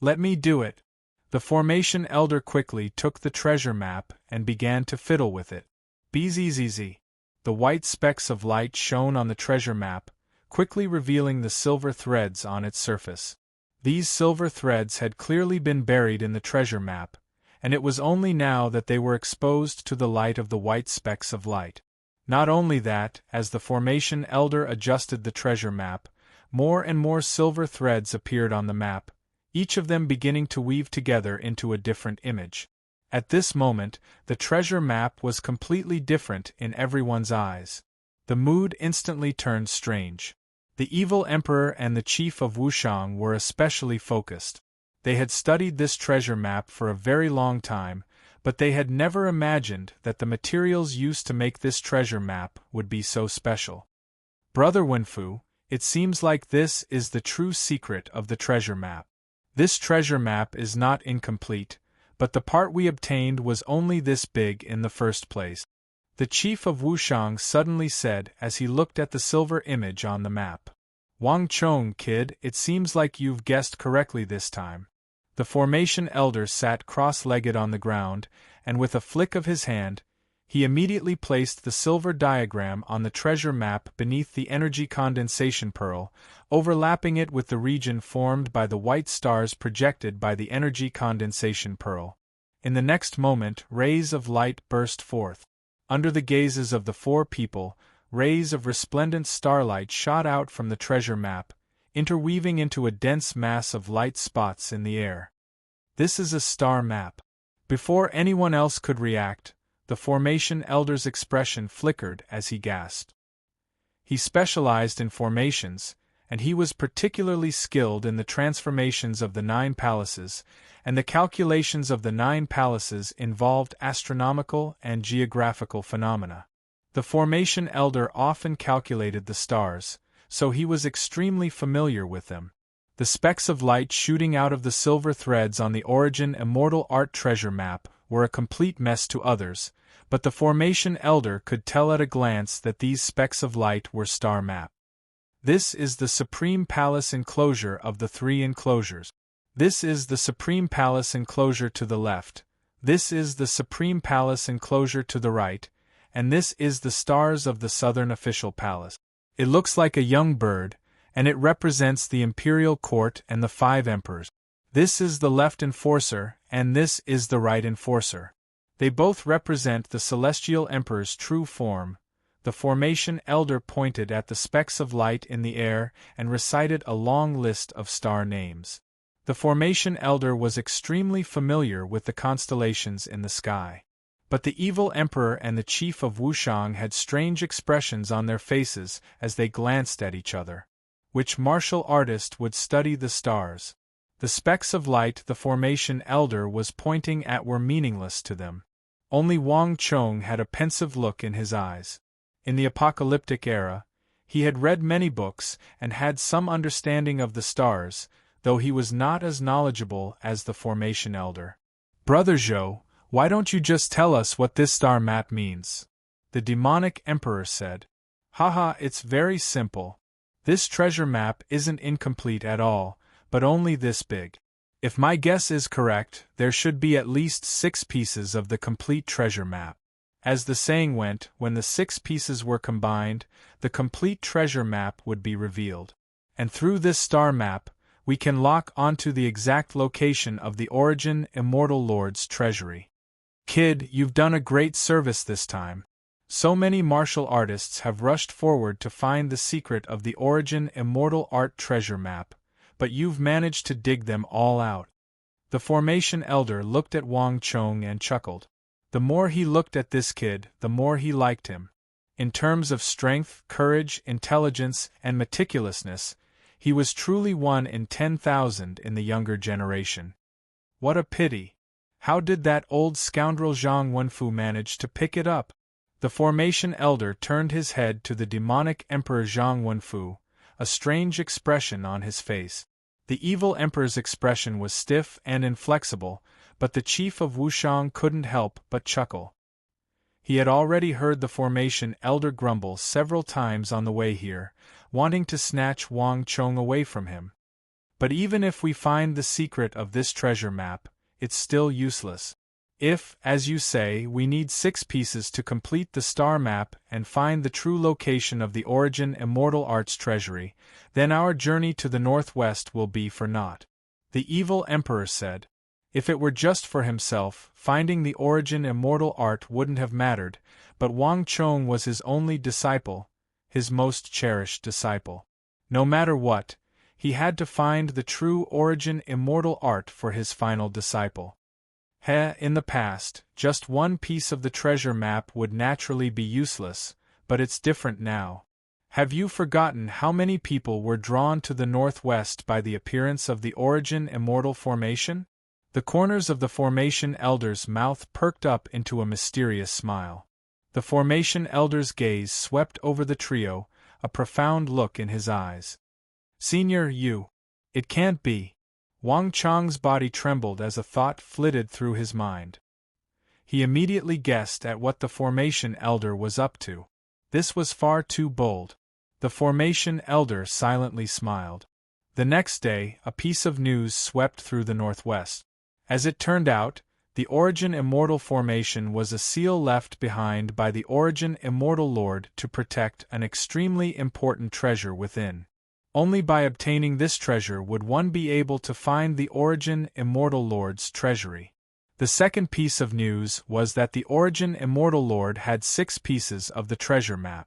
Speaker 1: "Let me do it." The Formation Elder quickly took the treasure map and began to fiddle with it. Bzzz. The white specks of light shone on the treasure map, quickly revealing the silver threads on its surface. These silver threads had clearly been buried in the treasure map, and it was only now that they were exposed to the light of the white specks of light. Not only that, as the Formation Elder adjusted the treasure map, more and more silver threads appeared on the map, each of them beginning to weave together into a different image. At this moment, the treasure map was completely different in everyone's eyes. The mood instantly turned strange. The evil emperor and the chief of Wushang were especially focused. They had studied this treasure map for a very long time, but they had never imagined that the materials used to make this treasure map would be so special. "Brother Wenfu, it seems like this is the true secret of the treasure map. This treasure map is not incomplete, but the part we obtained was only this big in the first place," the chief of Wushang suddenly said as he looked at the silver image on the map. "Wang Chong, kid, it seems like you've guessed correctly this time. The formation elder sat cross-legged on the ground, and with a flick of his hand, he immediately placed the silver diagram on the treasure map beneath the energy condensation pearl, overlapping it with the region formed by the white stars projected by the energy condensation pearl. In the next moment, rays of light burst forth. Under the gazes of the four people, rays of resplendent starlight shot out from the treasure map, interweaving into a dense mass of light spots in the air. This is a star map. Before anyone else could react, the formation elder's expression flickered as he gasped. He specialized in formations, and he was particularly skilled in the transformations of the 9 palaces, and the calculations of the 9 palaces involved astronomical and geographical phenomena. The formation elder often calculated the stars, so he was extremely familiar with them. The specks of light shooting out of the silver threads on the Origin Immortal Art treasure map were a complete mess to others, but the formation elder could tell at a glance that these specks of light were star map. This is the Supreme Palace enclosure of the 3 enclosures. This is the Supreme Palace enclosure to the left, this is the Supreme Palace enclosure to the right, and this is the stars of the Southern Official Palace. It looks like a young bird, and it represents the imperial court and the 5 emperors. This is the left enforcer, and this is the right enforcer. They both represent the celestial emperor's true form. The formation elder pointed at the specks of light in the air and recited a long list of star names. The formation elder was extremely familiar with the constellations in the sky. But the evil emperor and the chief of Wushang had strange expressions on their faces as they glanced at each other. Which martial artist would study the stars? The specks of light the formation elder was pointing at were meaningless to them. Only Wang Chong had a pensive look in his eyes. In the apocalyptic era, he had read many books and had some understanding of the stars, though he was not as knowledgeable as the formation elder. "Brother Zhou, why don't you just tell us what this star map means?" the demonic emperor said. "Haha, it's very simple. This treasure map isn't incomplete at all, but only this big. If my guess is correct, there should be at least 6 pieces of the complete treasure map. As the saying went, when the 6 pieces were combined, the complete treasure map would be revealed. And through this star map, we can lock onto the exact location of the Origin Immortal Lord's treasury. Kid, you've done a great service this time. So many martial artists have rushed forward to find the secret of the Origin Immortal Art treasure map, but you've managed to dig them all out." The formation elder looked at Wang Chong and chuckled. The more he looked at this kid, the more he liked him. In terms of strength, courage, intelligence, and meticulousness, he was truly 1 in 10,000 in the younger generation. What a pity! How did that old scoundrel Zhang Wenfu manage to pick it up? The formation elder turned his head to the demonic emperor Zhang Wenfu, a strange expression on his face. The evil emperor's expression was stiff and inflexible, but the chief of Wushang couldn't help but chuckle. He had already heard the formation elder grumble several times on the way here, wanting to snatch Wang Chong away from him. But even if we find the secret of this treasure map, it's still useless. If, as you say, we need 6 pieces to complete the star map and find the true location of the Origin Immortal Arts treasury, then our journey to the northwest will be for naught. The evil emperor said. If it were just for himself, finding the Origin Immortal Art wouldn't have mattered, but Wang Chong was his only disciple, his most cherished disciple. No matter what, he had to find the true Origin Immortal Art for his final disciple. In the past, just 1 piece of the treasure map would naturally be useless, but it's different now. Have you forgotten how many people were drawn to the northwest by the appearance of the Origin Immortal Formation? The corners of the formation elder's mouth perked up into a mysterious smile. The formation elder's gaze swept over the trio, a profound look in his eyes. "Senior, you. It can't be." Wang Chong's body trembled as a thought flitted through his mind. He immediately guessed at what the formation elder was up to. This was far too bold. The formation elder silently smiled. The next day, a piece of news swept through the northwest. As it turned out, the Origin Immortal Formation was a seal left behind by the Origin Immortal Lord to protect an extremely important treasure within. Only by obtaining this treasure would one be able to find the Origin Immortal Lord's treasury. The second piece of news was that the Origin Immortal Lord had 6 pieces of the treasure map.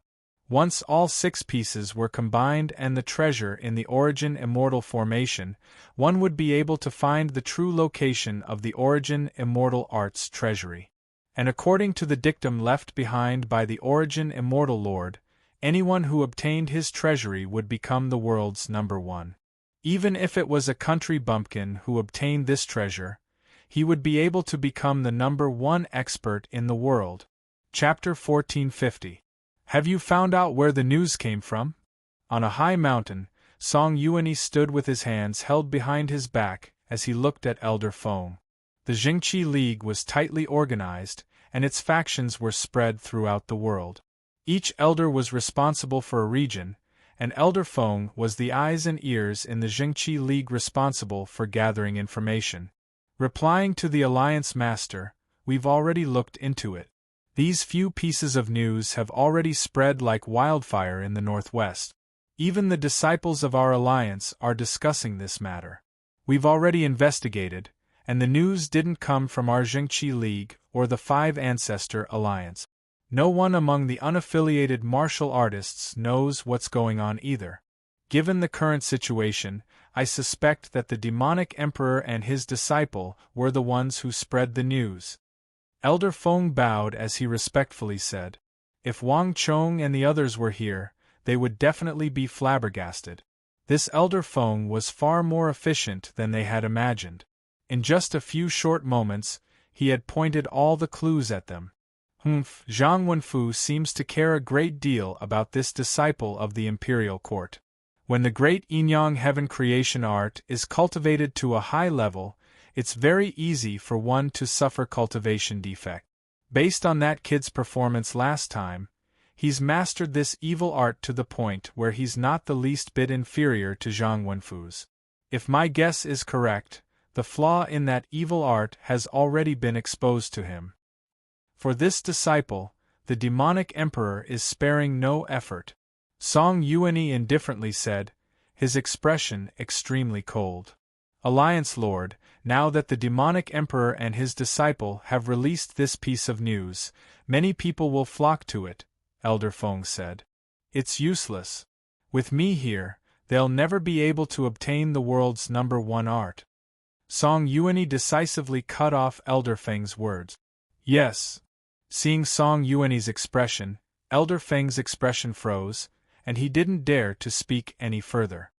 Speaker 1: Once all 6 pieces were combined and the treasure in the Origin Immortal Formation, one would be able to find the true location of the Origin Immortal Art's treasury. And according to the dictum left behind by the Origin Immortal Lord, anyone who obtained his treasury would become the world's number 1. Even if it was a country bumpkin who obtained this treasure, he would be able to become the number 1 expert in the world. Chapter 1450. Have you found out where the news came from? On a high mountain, Song Yuanyi stood with his hands held behind his back as he looked at Elder Feng. The Jingqi League was tightly organized, and its factions were spread throughout the world. Each elder was responsible for a region, and Elder Feng was the eyes and ears in the Jingqi League responsible for gathering information. Replying to the Alliance Master, we've already looked into it. These few pieces of news have already spread like wildfire in the northwest. Even the disciples of our alliance are discussing this matter. We've already investigated, and the news didn't come from our Jingqi League or the 5 Ancestor Alliance. No one among the unaffiliated martial artists knows what's going on either. Given the current situation, I suspect that the demonic emperor and his disciple were the ones who spread the news. Elder Feng bowed as he respectfully said, "If Wang Chong and the others were here, they would definitely be flabbergasted." This Elder Feng was far more efficient than they had imagined. In just a few short moments, he had pointed all the clues at them. Zhang Wenfu seems to care a great deal about this disciple of the imperial court. When the great Yin-Yang Heaven creation art is cultivated to a high level, it's very easy for one to suffer cultivation defect. Based on that kid's performance last time, he's mastered this evil art to the point where he's not the least bit inferior to Zhang Wenfu's. If my guess is correct, the flaw in that evil art has already been exposed to him. For this disciple, the demonic emperor is sparing no effort. Song Yuanyi indifferently said, his expression extremely cold. Alliance Lord, now that the demonic emperor and his disciple have released this piece of news, many people will flock to it, Elder Feng said. It's useless. With me here, they'll never be able to obtain the world's number 1 art. Song Yuanyi decisively cut off Elder Feng's words. Yes. Seeing Song Yuanyi's expression, Elder Feng's expression froze, and he didn't dare to speak any further.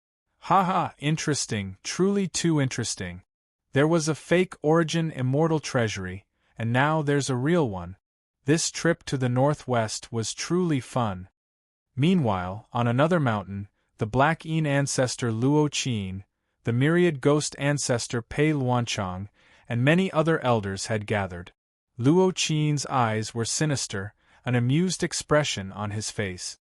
Speaker 1: Haha, interesting, truly too interesting. There was a fake Origin Immortal Treasury, and now there's a real one. This trip to the northwest was truly fun. Meanwhile, on another mountain, the Black Yin ancestor Luo Qin, the myriad ghost ancestor Pei Luanchang, and many other elders had gathered. Luo Qin's eyes were sinister, an amused expression on his face.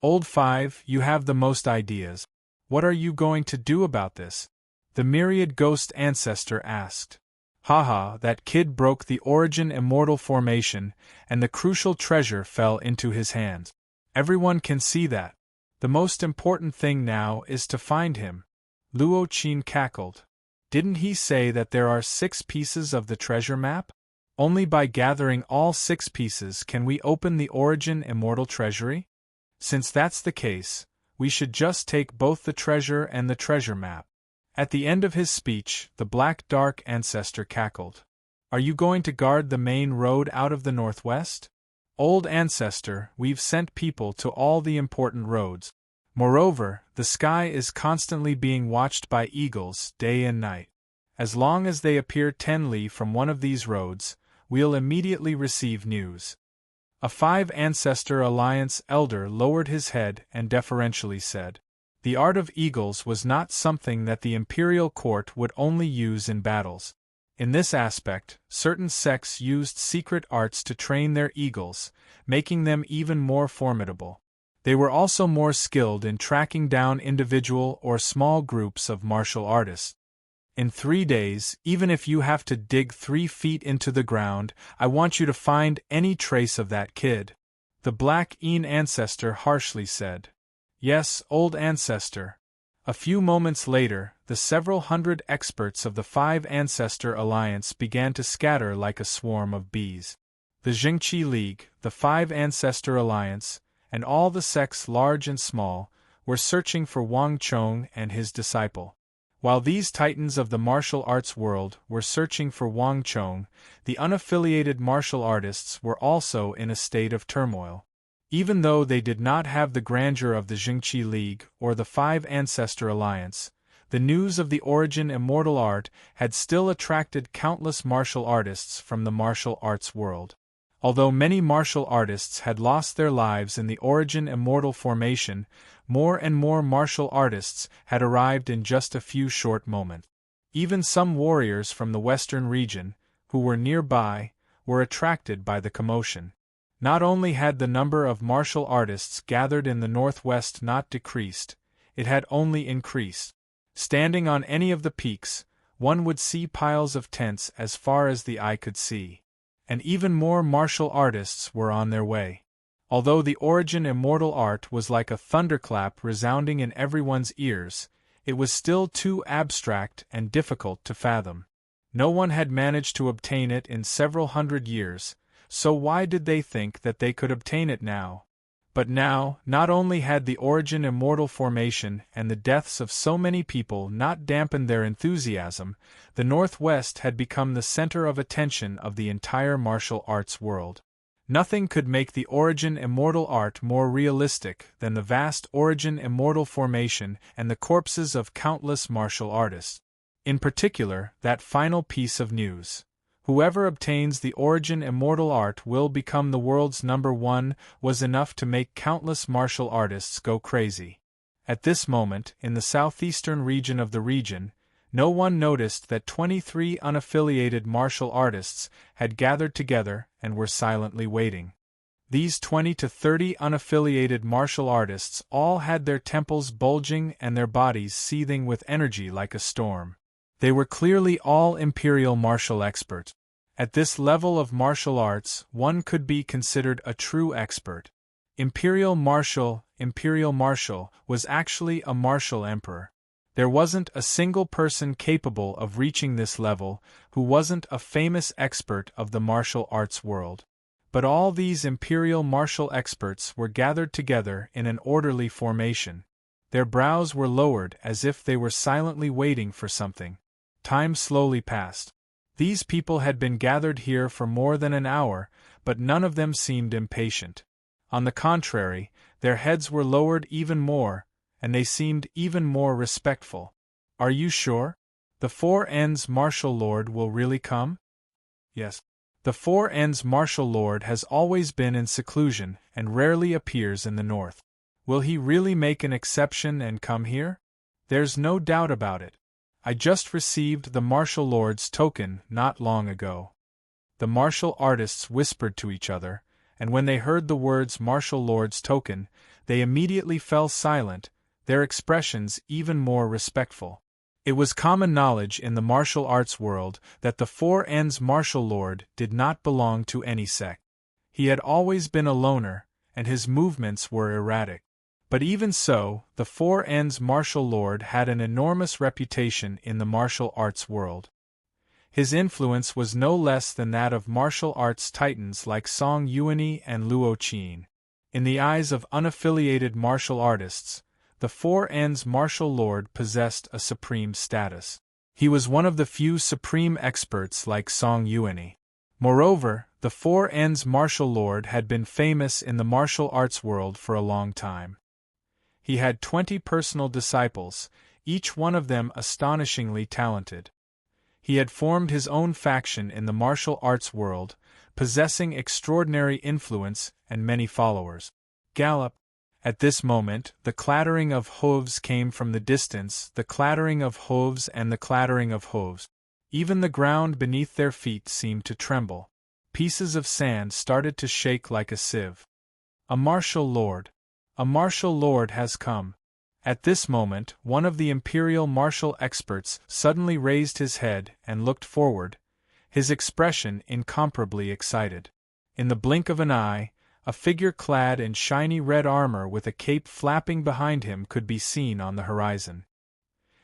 Speaker 1: Old 5, you have the most ideas. What are you going to do about this? The myriad ghost ancestor asked. Haha, that kid broke the Origin Immortal Formation, and the crucial treasure fell into his hands. Everyone can see that. The most important thing now is to find him. Luo Qin cackled. Didn't he say that there are 6 pieces of the treasure map? Only by gathering all 6 pieces can we open the Origin Immortal Treasury? Since that's the case, we should just take both the treasure and the treasure map. At the end of his speech, the Black Dark Ancestor cackled. Are you going to guard the main road out of the northwest? Old Ancestor, we've sent people to all the important roads. Moreover, the sky is constantly being watched by eagles, day and night. As long as they appear 10 li from one of these roads, we'll immediately receive news. A 5 Ancestor Alliance elder lowered his head and deferentially said, the art of eagles was not something that the imperial court would only use in battles. In this aspect, certain sects used secret arts to train their eagles, making them even more formidable. They were also more skilled in tracking down individual or small groups of martial artists. In 3 days, even if you have to dig 3 feet into the ground, I want you to find any trace of that kid. The Black Een ancestor harshly said. Yes, old ancestor. A few moments later, the several hundred experts of the 5 Ancestor Alliance began to scatter like a swarm of bees. The Jingqi League, the 5 Ancestor Alliance, and all the sects large and small, were searching for Wang Chong and his disciple. While these titans of the martial arts world were searching for Wang Chong, the unaffiliated martial artists were also in a state of turmoil. Even though they did not have the grandeur of the Jingqi League or the 5 Ancestor Alliance, the news of the origin immortal art had still attracted countless martial artists from the martial arts world. Although many martial artists had lost their lives in the origin immortal formation, more and more martial artists had arrived in just a few short moments. Even some warriors from the western region, who were nearby, were attracted by the commotion. Not only had the number of martial artists gathered in the northwest not decreased, it had only increased. Standing on any of the peaks, one would see piles of tents as far as the eye could see. And even more martial artists were on their way. Although the origin immortal art was like a thunderclap resounding in everyone's ears, it was still too abstract and difficult to fathom. No one had managed to obtain it in several hundred years, so why did they think that they could obtain it now? But now, not only had the origin immortal formation and the deaths of so many people not dampened their enthusiasm, the Northwest had become the center of attention of the entire martial arts world. Nothing could make the origin immortal art more realistic than the vast origin immortal formation and the corpses of countless martial artists. In particular, that final piece of news. Whoever obtains the origin immortal art will become the world's #1 was enough to make countless martial artists go crazy. At this moment, in the southeastern region of the region, no one noticed that 23 unaffiliated martial artists had gathered together and were silently waiting. These 20 to 30 unaffiliated martial artists all had their temples bulging and their bodies seething with energy like a storm. They were clearly all imperial martial experts. At this level of martial arts, one could be considered a true expert. Imperial martial was actually a martial emperor. There wasn't a single person capable of reaching this level who wasn't a famous expert of the martial arts world. But all these imperial martial experts were gathered together in an orderly formation. Their brows were lowered as if they were silently waiting for something. Time slowly passed. These people had been gathered here for more than an hour, but none of them seemed impatient. On the contrary, their heads were lowered even more, and they seemed even more respectful. Are you sure? The 4 N's martial lord will really come? Yes. The 4 N's martial lord has always been in seclusion and rarely appears in the north. Will he really make an exception and come here? There's no doubt about it. I just received the martial lord's token not long ago. The martial artists whispered to each other, and when they heard the words martial lord's token, they immediately fell silent, their expressions even more respectful. It was common knowledge in the martial arts world that the 4 N's martial lord did not belong to any sect. He had always been a loner, and his movements were erratic. But even so, the 4 N's martial lord had an enormous reputation in the martial arts world. His influence was no less than that of martial arts titans like Song Yuanyi and Luo Qin. In the eyes of unaffiliated martial artists, the 4 N's martial lord possessed a supreme status. He was one of the few supreme experts like Song Yuanyi. Moreover, the 4 N's martial lord had been famous in the martial arts world for a long time. He had 20 personal disciples, each one of them astonishingly talented. He had formed his own faction in the martial arts world, possessing extraordinary influence and many followers. Gallop! At this moment, the clattering of hooves came from the distance, the clattering of hooves and the clattering of hooves. Even the ground beneath their feet seemed to tremble. Pieces of sand started to shake like a sieve. A martial lord. A martial lord has come. At this moment, one of the imperial martial experts suddenly raised his head and looked forward, his expression incomparably excited. In the blink of an eye, a figure clad in shiny red armor with a cape flapping behind him could be seen on the horizon.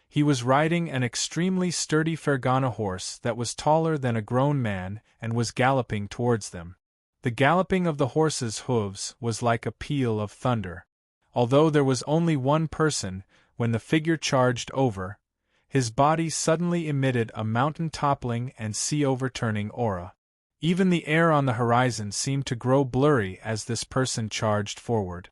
Speaker 1: He was riding an extremely sturdy Fergana horse that was taller than a grown man and was galloping towards them. The galloping of the horse's hooves was like a peal of thunder. Although there was only one person, when the figure charged over, his body suddenly emitted a mountain-toppling and sea-overturning aura. Even the air on the horizon seemed to grow blurry as this person charged forward.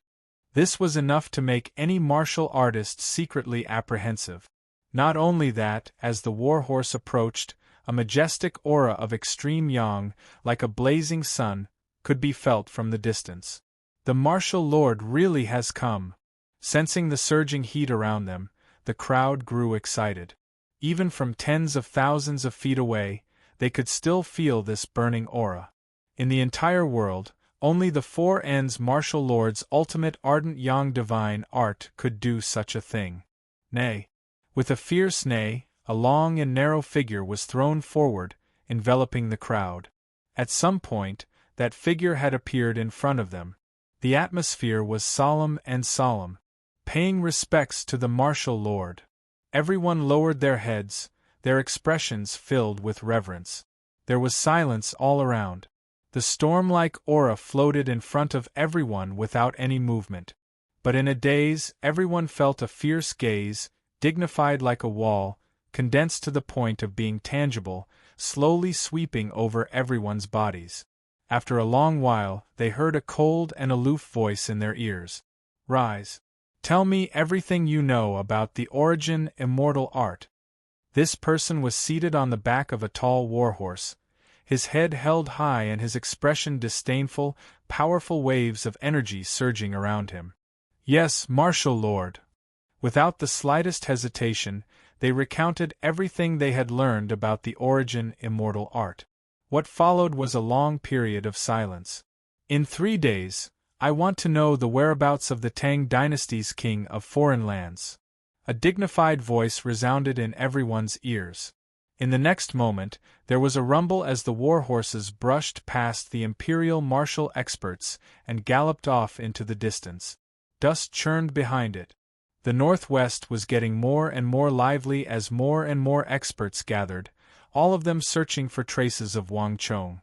Speaker 1: This was enough to make any martial artist secretly apprehensive. Not only that, as the warhorse approached, a majestic aura of extreme yang, like a blazing sun, could be felt from the distance. The martial lord really has come. Sensing the surging heat around them, the crowd grew excited. Even from tens of thousands of feet away, they could still feel this burning aura. In the entire world, only the Four Ends martial lord's ultimate ardent yang divine art could do such a thing. Nay. With a fierce neigh, a long and narrow figure was thrown forward, enveloping the crowd. At some point, that figure had appeared in front of them. The atmosphere was solemn and solemn, paying respects to the martial lord. Everyone lowered their heads, their expressions filled with reverence. There was silence all around. The storm-like aura floated in front of everyone without any movement. But in a daze, everyone felt a fierce gaze, dignified like a wall, condensed to the point of being tangible, slowly sweeping over everyone's bodies. After a long while, they heard a cold and aloof voice in their ears. "Rise. Tell me everything you know about the origin immortal art." This person was seated on the back of a tall warhorse, his head held high and his expression disdainful, powerful waves of energy surging around him. "Yes, martial lord." Without the slightest hesitation, they recounted everything they had learned about the origin immortal art. What followed was a long period of silence. "In 3 days, I want to know the whereabouts of the Tang dynasty's king of foreign lands." A dignified voice resounded in everyone's ears. In the next moment, there was a rumble as the warhorses brushed past the imperial martial experts and galloped off into the distance. Dust churned behind it. The northwest was getting more and more lively as more and more experts gathered, all of them searching for traces of Wang Chong.